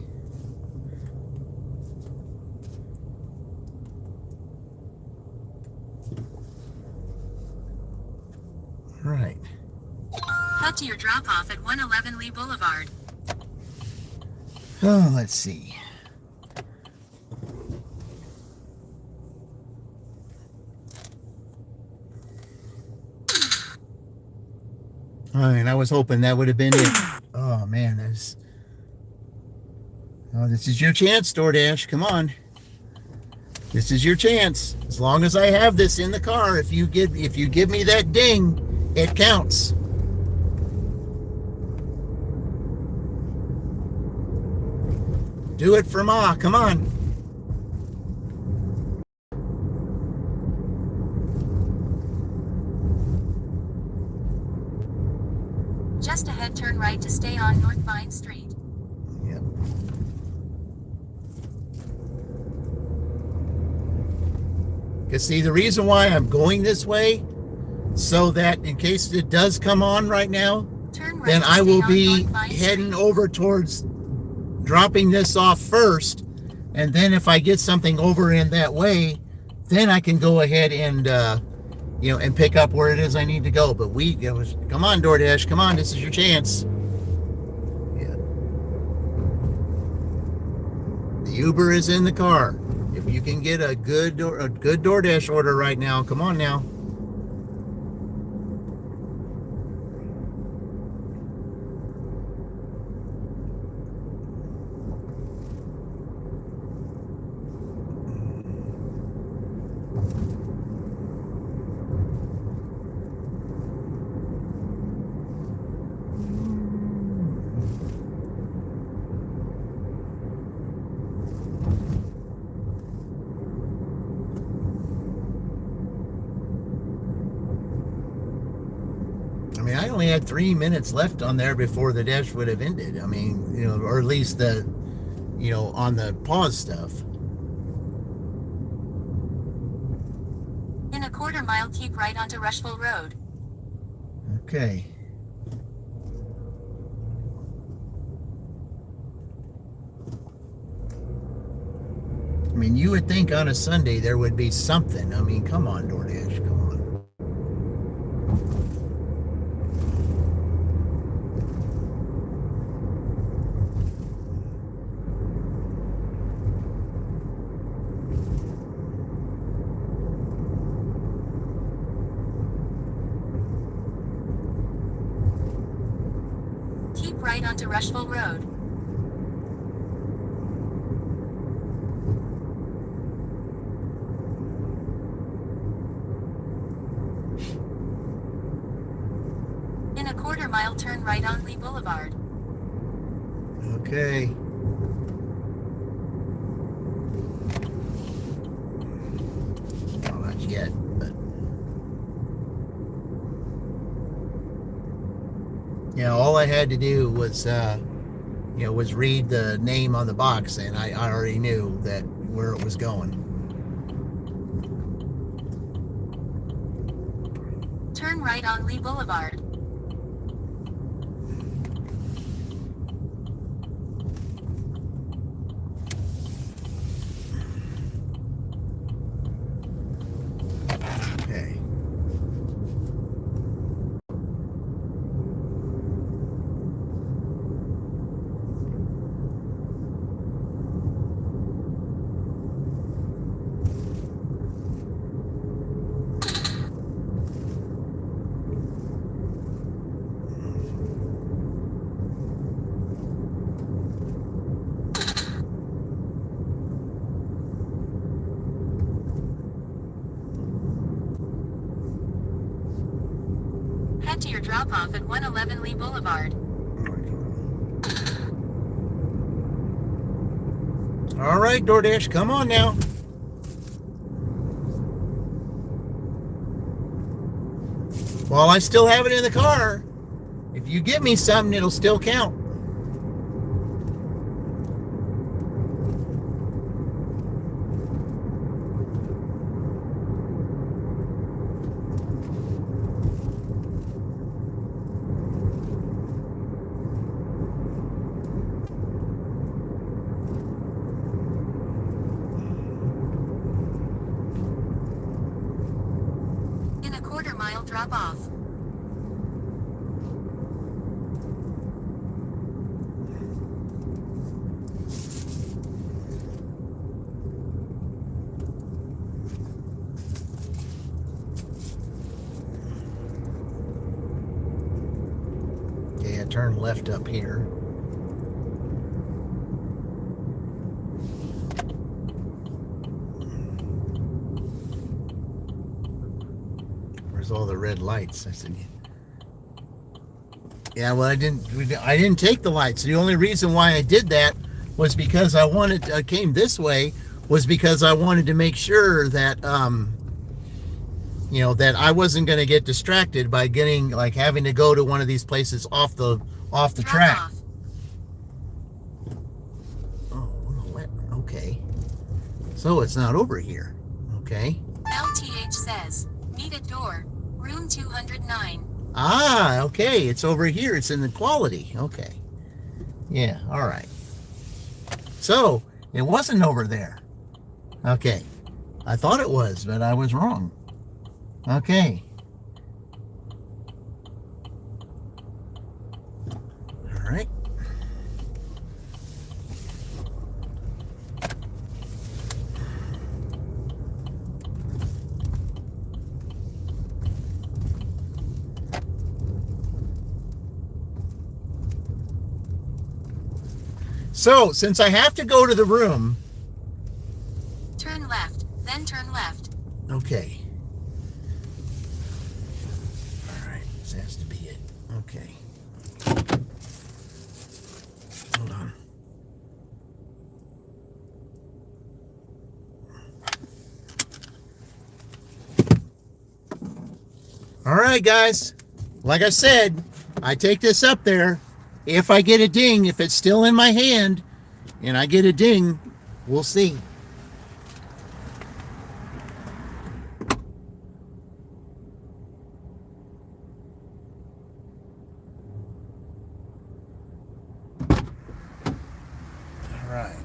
All right. Cut to your drop-off at 111 Lee Boulevard. Oh, let's see. All right, I was hoping that would have been it. Oh, man, this is your chance, DoorDash. Come on. This is your chance. As long as I have this in the car, if you give me that ding, it counts. Do it for Ma. Come on. Just ahead, turn right to stay on North Vine Street. Yep. Because see, the reason why I'm going this way, so that in case it does come on right now, Turn right then to I stay will on be North Vine heading Street. over towards dropping this off first. And then if I get something over in that way, then I can go ahead and, and pick up where it is I need to go. But come on, DoorDash, come on, this is your chance. Yeah. The Uber is in the car. If you can get a good DoorDash order right now, come on now. I mean, I only had 3 minutes left on there before the dash would have ended. I mean, or at least on the pause stuff. In a quarter mile, keep right onto Rushville Road. Okay. I mean, you would think on a Sunday there would be something. I mean, come on, DoorDash, come on. Keep right onto Rushville Road. In a quarter mile, turn right on Lee Boulevard. Okay. Well, not yet, but all I had to do was was read the name on the box, and I already knew that where it was going. Turn right on Lee Boulevard. Okay. Head to your drop-off at 111 Lee Boulevard. All right, DoorDash, come on now. While I still have it in the car, if you give me something, it'll still count. In a quarter mile, drop off. Okay, I turn left up here. Where's all the red lights? I said, yeah, well, I didn't take the lights. The only reason why I did that was because I came this way was because I wanted to make sure that, that I wasn't going to get distracted by getting, like, having to go to one of these places off the Drop track. off. Oh, what? Okay. So it's not over here. Okay. LTH says, meet at door, room 209. Ah, okay. It's over here. It's in the quality. Okay. Yeah, all right. So it wasn't over there. Okay. I thought it was, but I was wrong. Okay. All right. So, since I have to go to the room, Turn left, then turn left. okay. All right, this has to be it. Okay. Hold on. All right, guys. Like I said, I take this up there. If I get a ding, if it's still in my hand and I get a ding, we'll see. All right.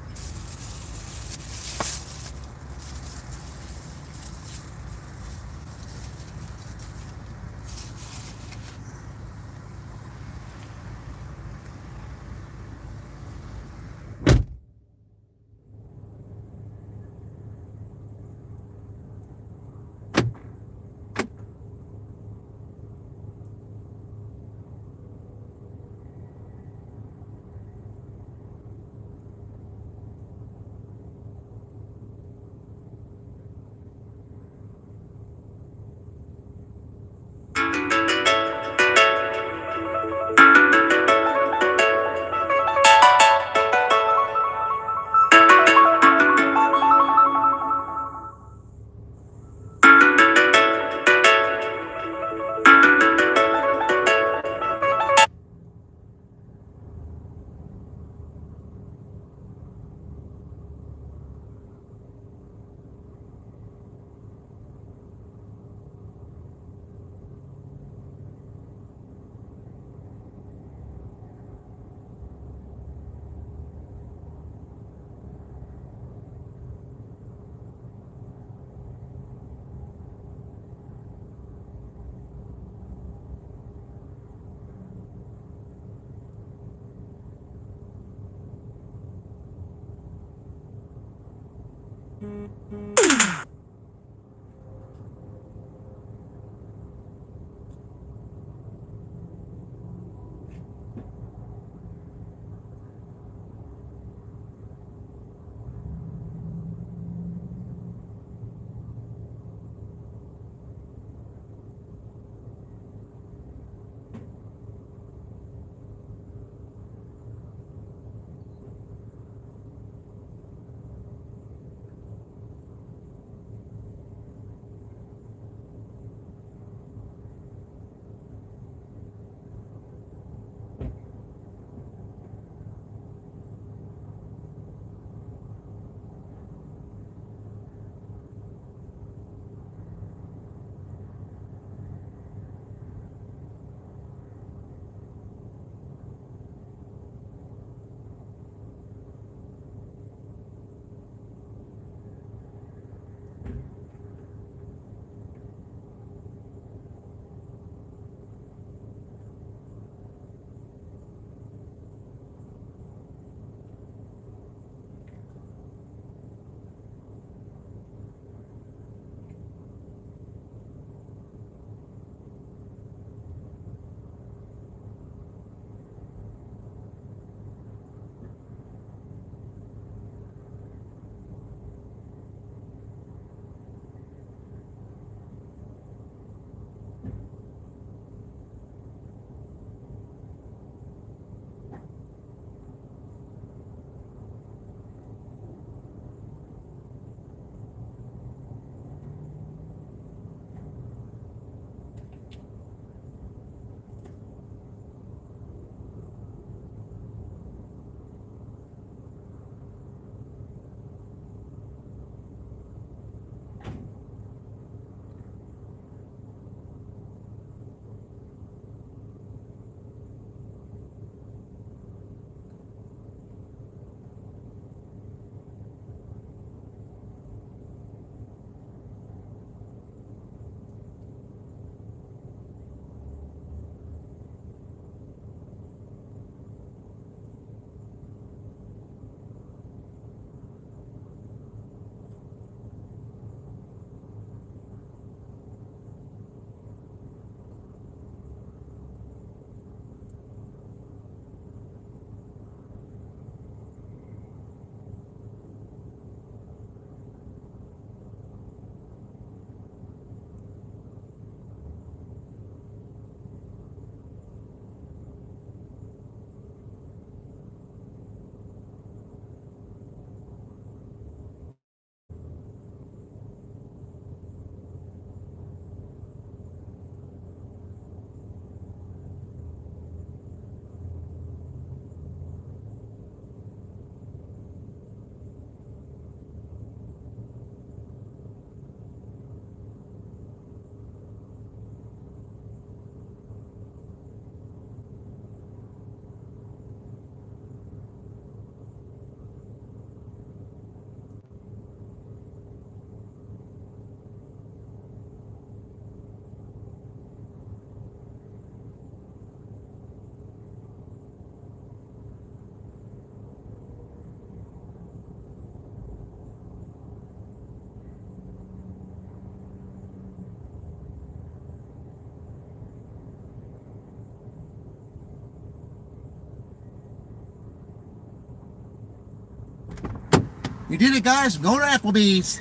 You did it, guys. Go to Applebee's.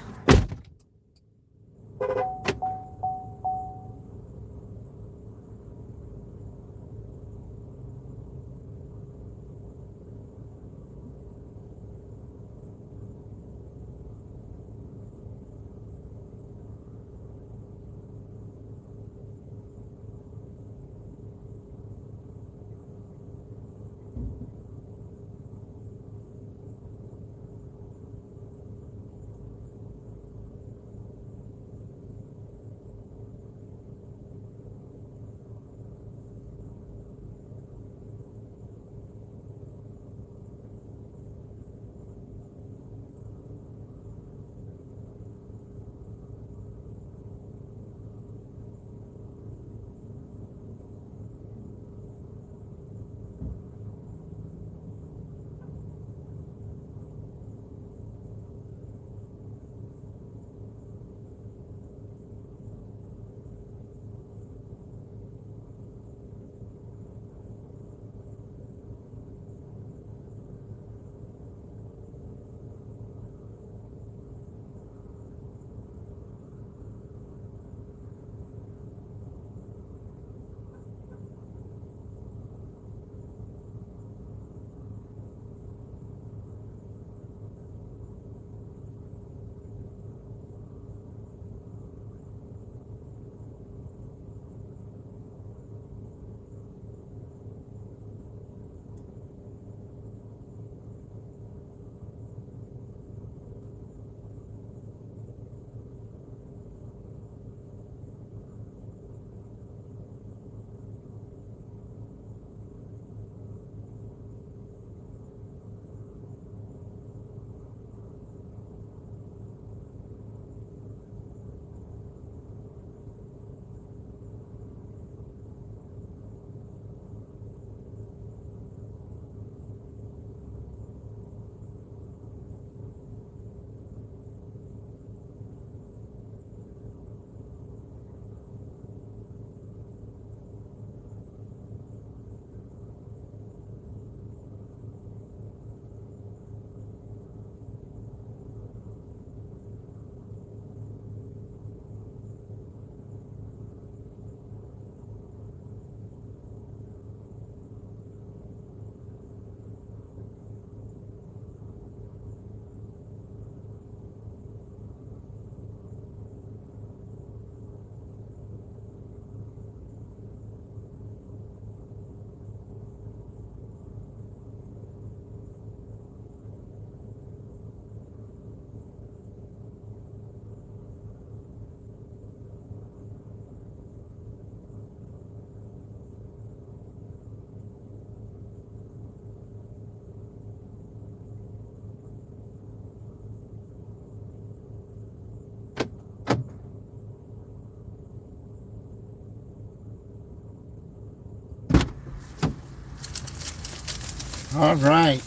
All right,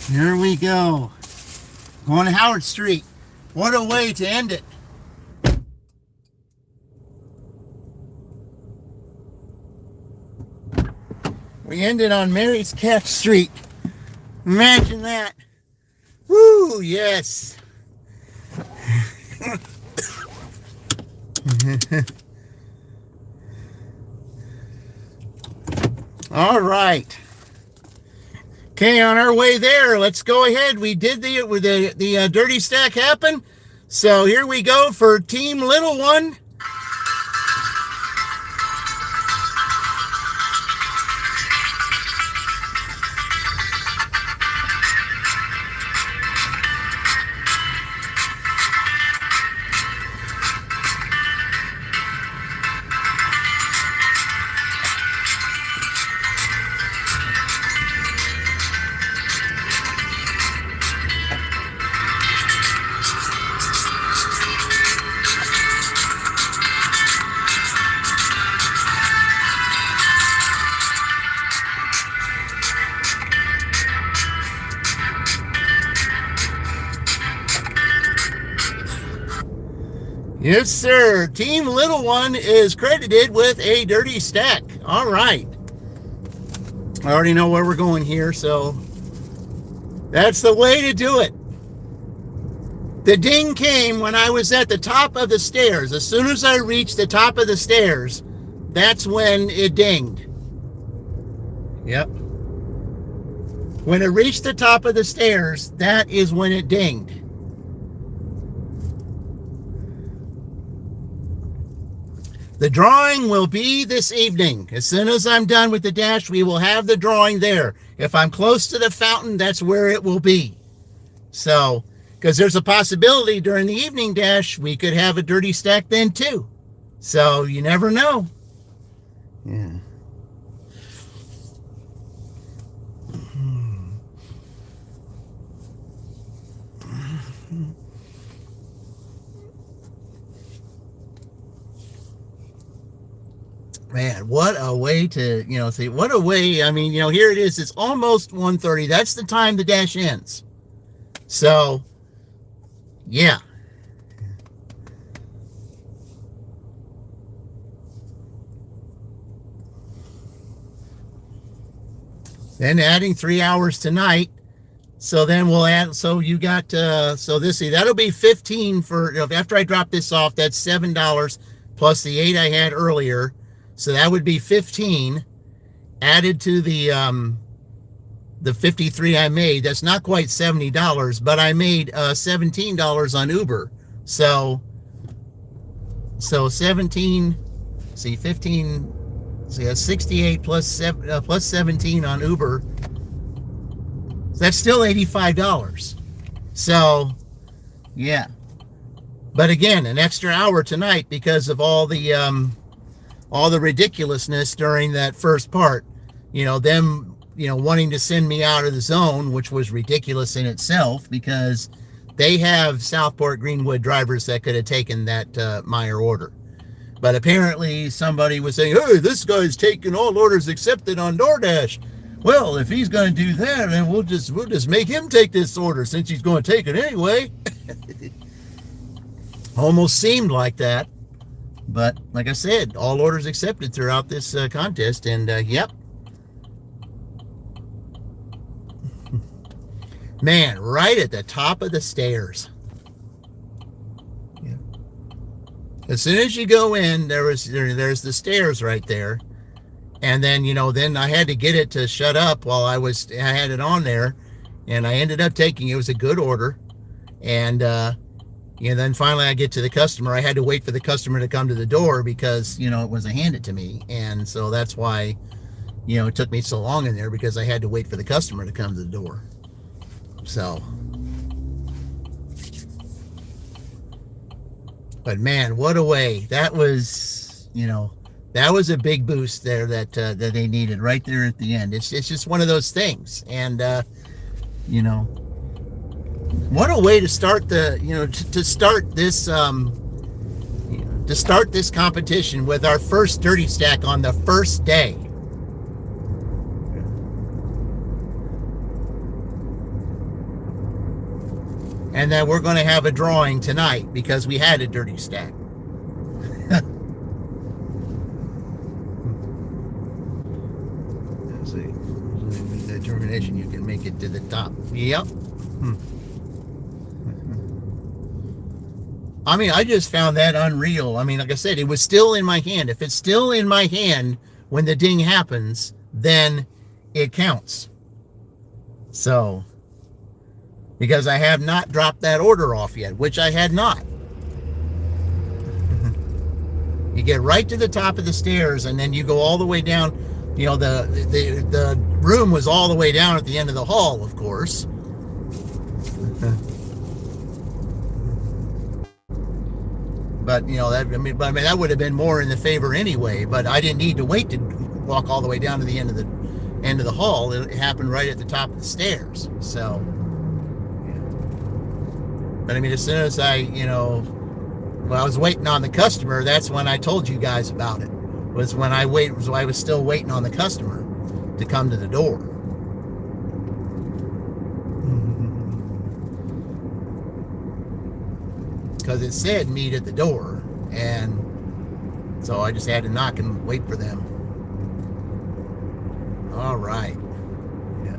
here we go. Going to Howard Street. What a way to end it. We ended on Mary's Catch Street. Imagine that. Woo, yes. All right. Okay, on our way there, let's go ahead. We did the dirty stack happen. So here we go for Team Little One. Yes, sir. Team Little One is credited with a dirty stack. All right. I already know where we're going here, so that's the way to do it. The ding came when I was at the top of the stairs. As soon as I reached the top of the stairs, that's when it dinged. Yep. When it reached the top of the stairs, that is when it dinged. The drawing will be this evening. As soon as I'm done with the dash, we will have the drawing there. If I'm close to the fountain, that's where it will be. So, because there's a possibility during the evening dash, we could have a dirty stack then too. So, you never know. Yeah. Man, what a way to, see, what a way. I mean, here it is. It's almost 1:30. That's the time the dash ends. So, yeah. Then adding 3 hours tonight. So then we'll add, so you got, that'll be 15 for, after I drop this off, that's $7 plus the 8 I had earlier. So that would be 15 added to the 53 I made. That's not quite $70, but I made $17 on Uber. So 17, see 15, see that's 68 plus 17 on Uber. That's still $85. So yeah. But again, an extra hour tonight because of all the ridiculousness during that first part, them, wanting to send me out of the zone, which was ridiculous in itself because they have Southport Greenwood drivers that could have taken that Meyer order. But apparently somebody was saying, hey, this guy's taking all orders accepted on DoorDash. Well, if he's going to do that, then we'll just make him take this order since he's going to take it anyway. Almost seemed like that. But like I said, all orders accepted throughout this contest, and yep. Man, right at the top of the stairs. Yeah. As soon as you go in, there's the stairs right there, and then then I had to get it to shut up while I had it on there, and I ended up taking it. Was a good order, and then finally I get to the customer. I had to wait for the customer to come to the door because, it was handed to me. And so that's why, it took me so long in there because I had to wait for the customer to come to the door. So, but man, what a way. That was, that was a big boost there that they needed right there at the end. It's just one of those things. And, what a way to start to start this competition with our first dirty stack on the first day. And then we're going to have a drawing tonight because we had a dirty stack. Let's see. With determination, you can make it to the top. Yep. I mean, I just found that unreal. I mean, like I said, it was still in my hand. If it's still in my hand when the ding happens, then it counts. So, because I have not dropped that order off yet, which I had not. You get right to the top of the stairs, and then you go all the way down. The room was all the way down at the end of the hall, of course. But that would have been more in the favor anyway. But I didn't need to wait to walk all the way down to the end of the hall. It happened right at the top of the stairs. So, but as soon as I was waiting on the customer, that's when I told you guys about it. Was when I was still waiting on the customer to come to the door. Because it said meet at the door, and so I just had to knock and wait for them. All right. Yeah.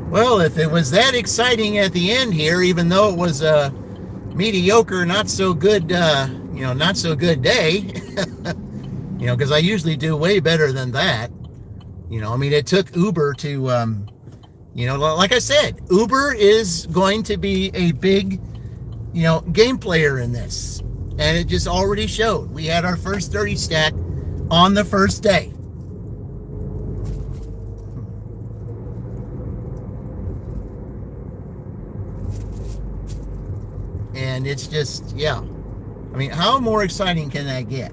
Well, if it was that exciting at the end here, even though it was a mediocre, not so good, not so good day, because I usually do way better than that. I mean, it took Uber to, like I said, Uber is going to be a big, game player in this. And it just already showed. We had our first 30 stack on the first day. And it's just, yeah. I mean, how more exciting can that get?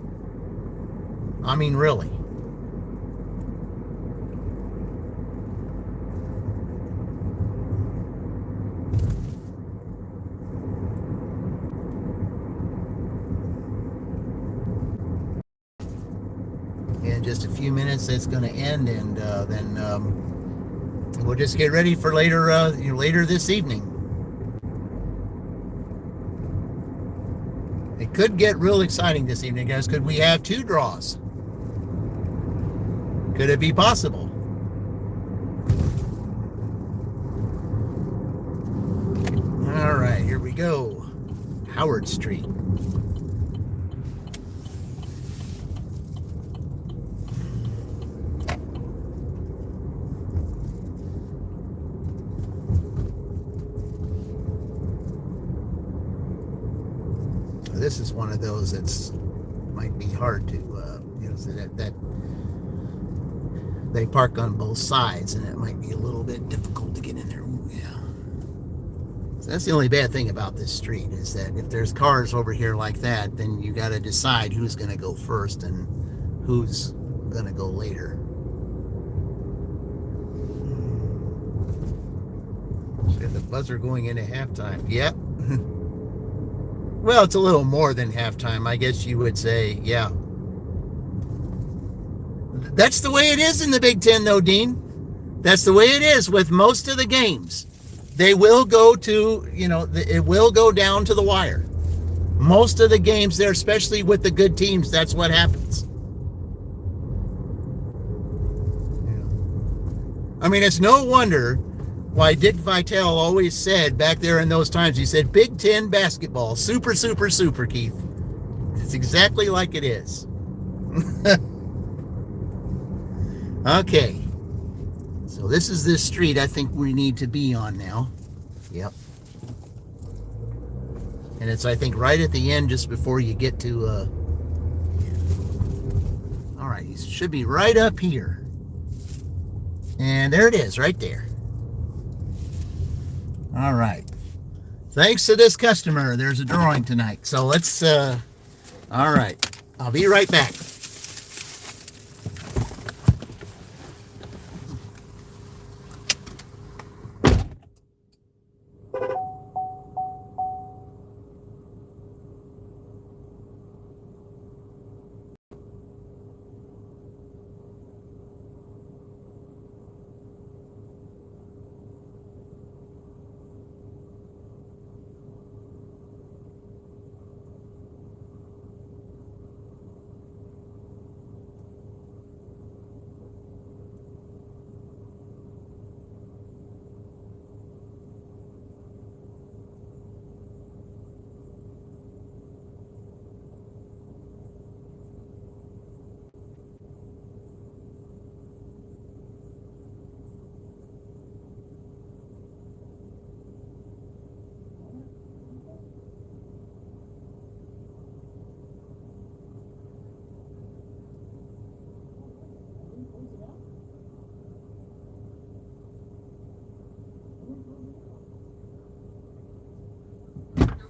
I mean, really. In just a few minutes, it's going to end, and then we'll just get ready for later this evening. It could get real exciting this evening, guys. Could we have 2 draws? Could it be possible? All right, here we go. Howard Street. This is one of those that's might be hard to, so that they park on both sides, and it might be a little bit difficult to get in there. Ooh, yeah. So that's the only bad thing about this street, is that if there's cars over here like that, then you got to decide who's going to go first and who's going to go later. Just got the buzzer going into halftime. Yep. Well, it's a little more than halftime, I guess you would say. Yeah. That's the way it is in the Big Ten, though, Dean. That's the way it is with most of the games. They will go to, it will go down to the wire. Most of the games there, especially with the good teams, that's what happens. I mean, it's no wonder why Dick Vitale always said back there in those times, he said, Big Ten basketball, super, super, super, Keith. It's exactly like it is. Okay. So this is this street I think we need to be on now. Yep. And it's, I think, right at the end, just before you get to, all right, you should be right up here. And there it is, right there. All right. Thanks to this customer, there's a drawing tonight. So let's, all right. I'll be right back.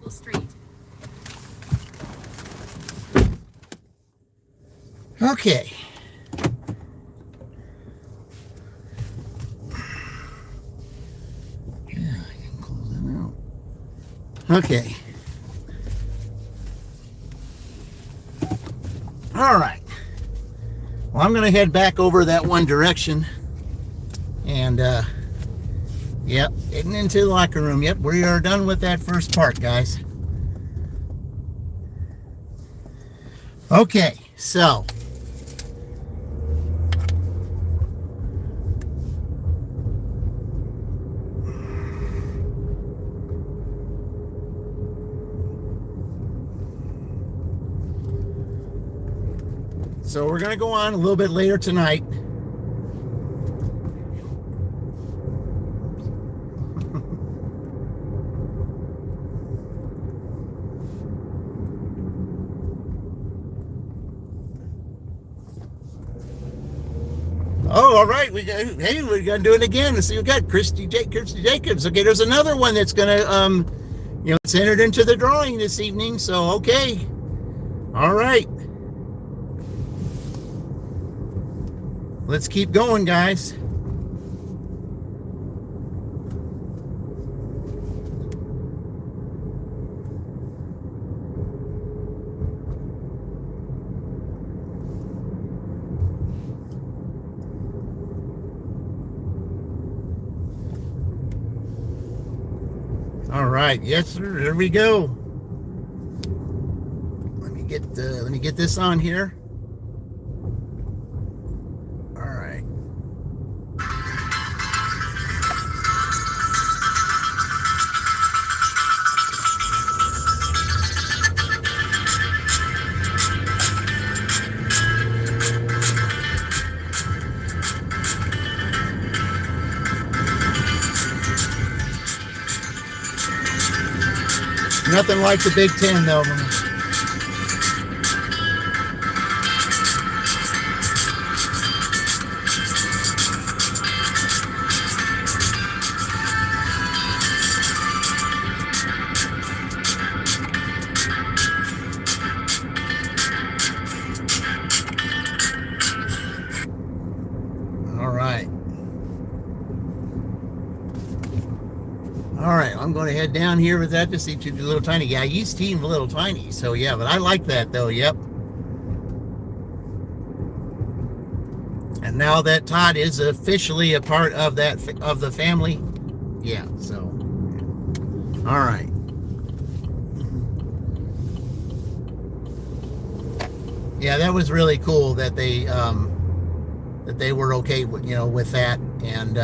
Street. Okay. Yeah, I can close that out. Okay. All right. Well, I'm going to head back over that one direction. And, yep, heading into the locker room. Yep, we are done with that first part, guys. Okay, so So we're going to go on a little bit later tonight. Oh, all right. Hey, we're gonna do it again. Let's see. We got Christy Jacobs. Okay, there's another one that's gonna it's entered into the drawing this evening. So okay, all right. Let's keep going, guys. All right, yes, sir. There we go. Let me get this on here. All right. Nothing like the Big Ten, though. All right. All right, I'm going to head down here with that to see to the little tiny. Yeah, East team a little tiny. So yeah, but I like that though. Yep. And now that Todd is officially a part of the family. Yeah. So. All right. Yeah, that was really cool that they were okay with with that. And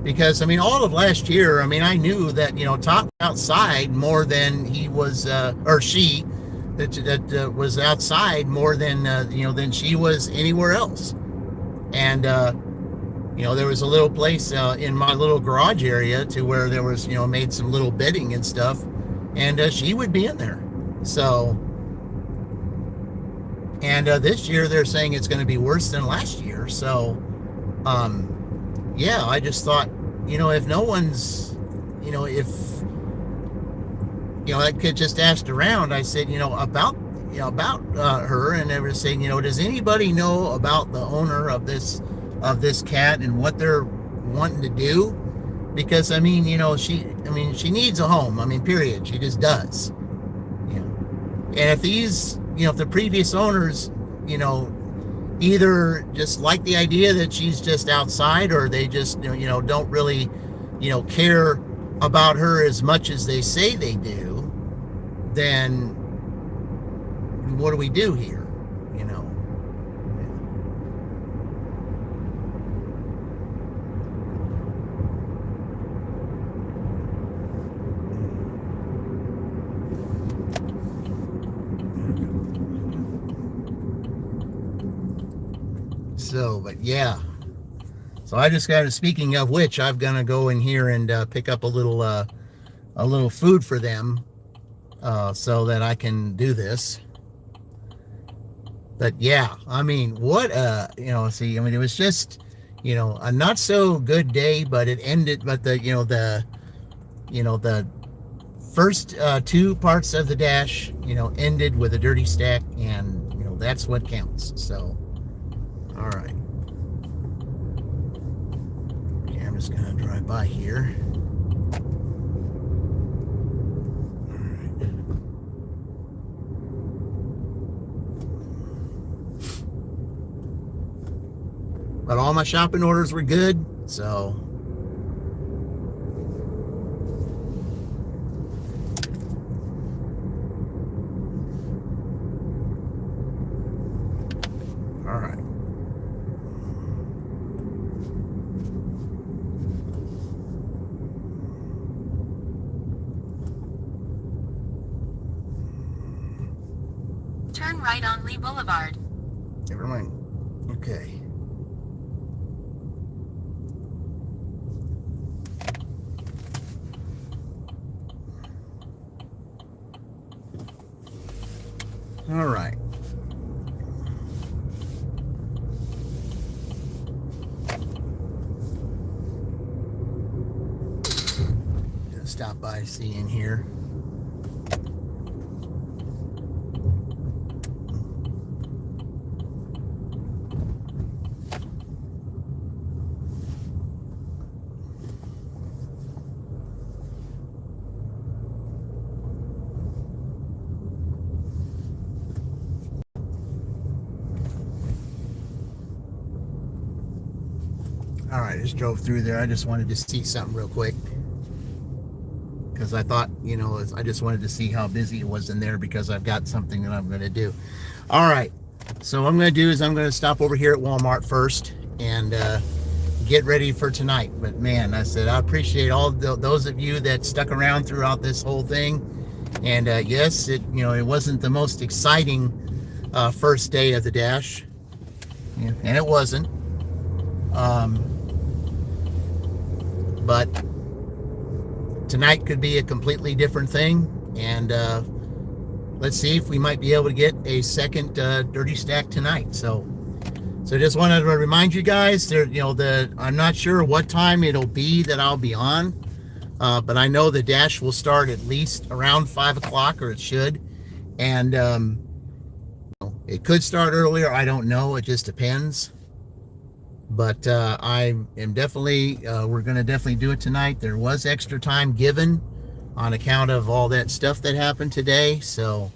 because I mean all of last year, I mean I knew that Todd was outside more than he was or she that was outside more than than she was anywhere else. And there was a little place in my little garage area to where there was made some little bedding and stuff, and she would be in there. So and this year they're saying it's going to be worse than last year. So yeah, I just thought, if no one's, if, I could just ask around. I said, about her, and they were saying, does anybody know about the owner of this cat and what they're wanting to do? Because I mean, she needs a home. I mean, period. She just does. And if these, if the previous owners, either just like the idea that she's just outside, or they just don't really care about her as much as they say they do, then what do we do here? So, but yeah. So I just got, speaking of which, I'm gonna go in here and pick up a little food for them, so that I can do this. But yeah, I mean, what see, I mean, it was just a not so good day, but it ended. But the first two parts of the dash ended with a dirty stack, and that's what counts. So. All right. Okay, I'm just going to drive by here. All right. But all my shopping orders were good, so. All right. Turn right on Lee Boulevard. Never mind. Okay. All right. Gonna stop by seeing here. All right, just drove through there. I just wanted to see something real quick because I thought, I just wanted to see how busy it was in there because I've got something that I'm going to do. All right, so what I'm going to do is I'm going to stop over here at Walmart first and get ready for tonight. But man, I appreciate all those of you that stuck around throughout this whole thing. And yes, it wasn't the most exciting first day of the dash, and it wasn't. But tonight could be a completely different thing, and let's see if we might be able to get a second dirty stack tonight. So just wanted to remind you guys there, I'm not sure what time it'll be that I'll be on, but I know the dash will start at least around 5 o'clock, or it should, and it could start earlier. I don't know. It just depends. But I am definitely, we're going to definitely do it tonight. There was extra time given on account of all that stuff that happened today. So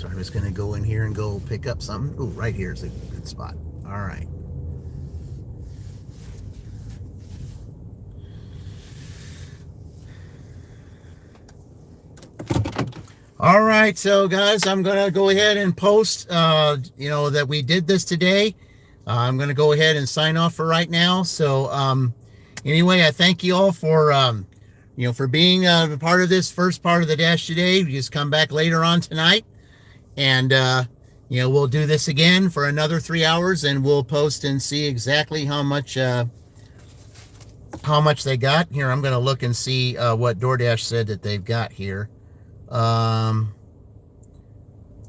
I'm just going to go in here and go pick up something. Oh, right here is a good spot. All right. All right, so guys, I'm going to go ahead and post, that we did this today. I'm going to go ahead and sign off for right now. So anyway, I thank you all for, for being a part of this first part of the dash today. You just come back later on tonight, and, we'll do this again for another 3 hours, and we'll post and see exactly how much they got. Here, I'm going to look and see what DoorDash said that they've got here.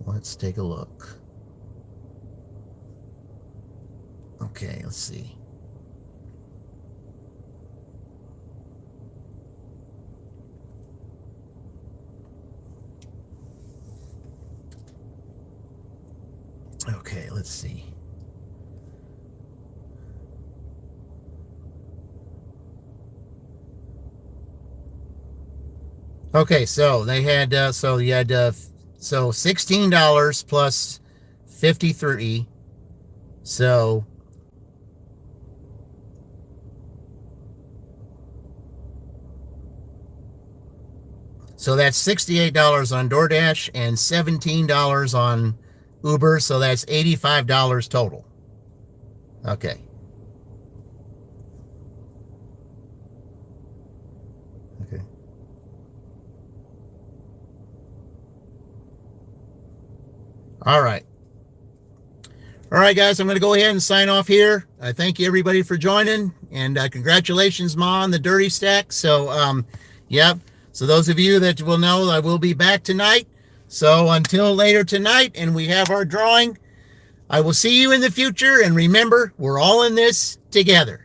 Let's take a look. Okay, let's see. Okay, let's see. Okay, so they had so you had $16 plus 53. So that's $68 on DoorDash and $17 on Uber, so that's $85 total. Okay. Okay. All right. All right, guys, I'm going to go ahead and sign off here. I thank you, everybody, for joining, and congratulations, Ma, on the dirty stack. So, yep. So those of you that will know, I will be back tonight. So until later tonight, and we have our drawing, I will see you in the future. And remember, we're all in this together.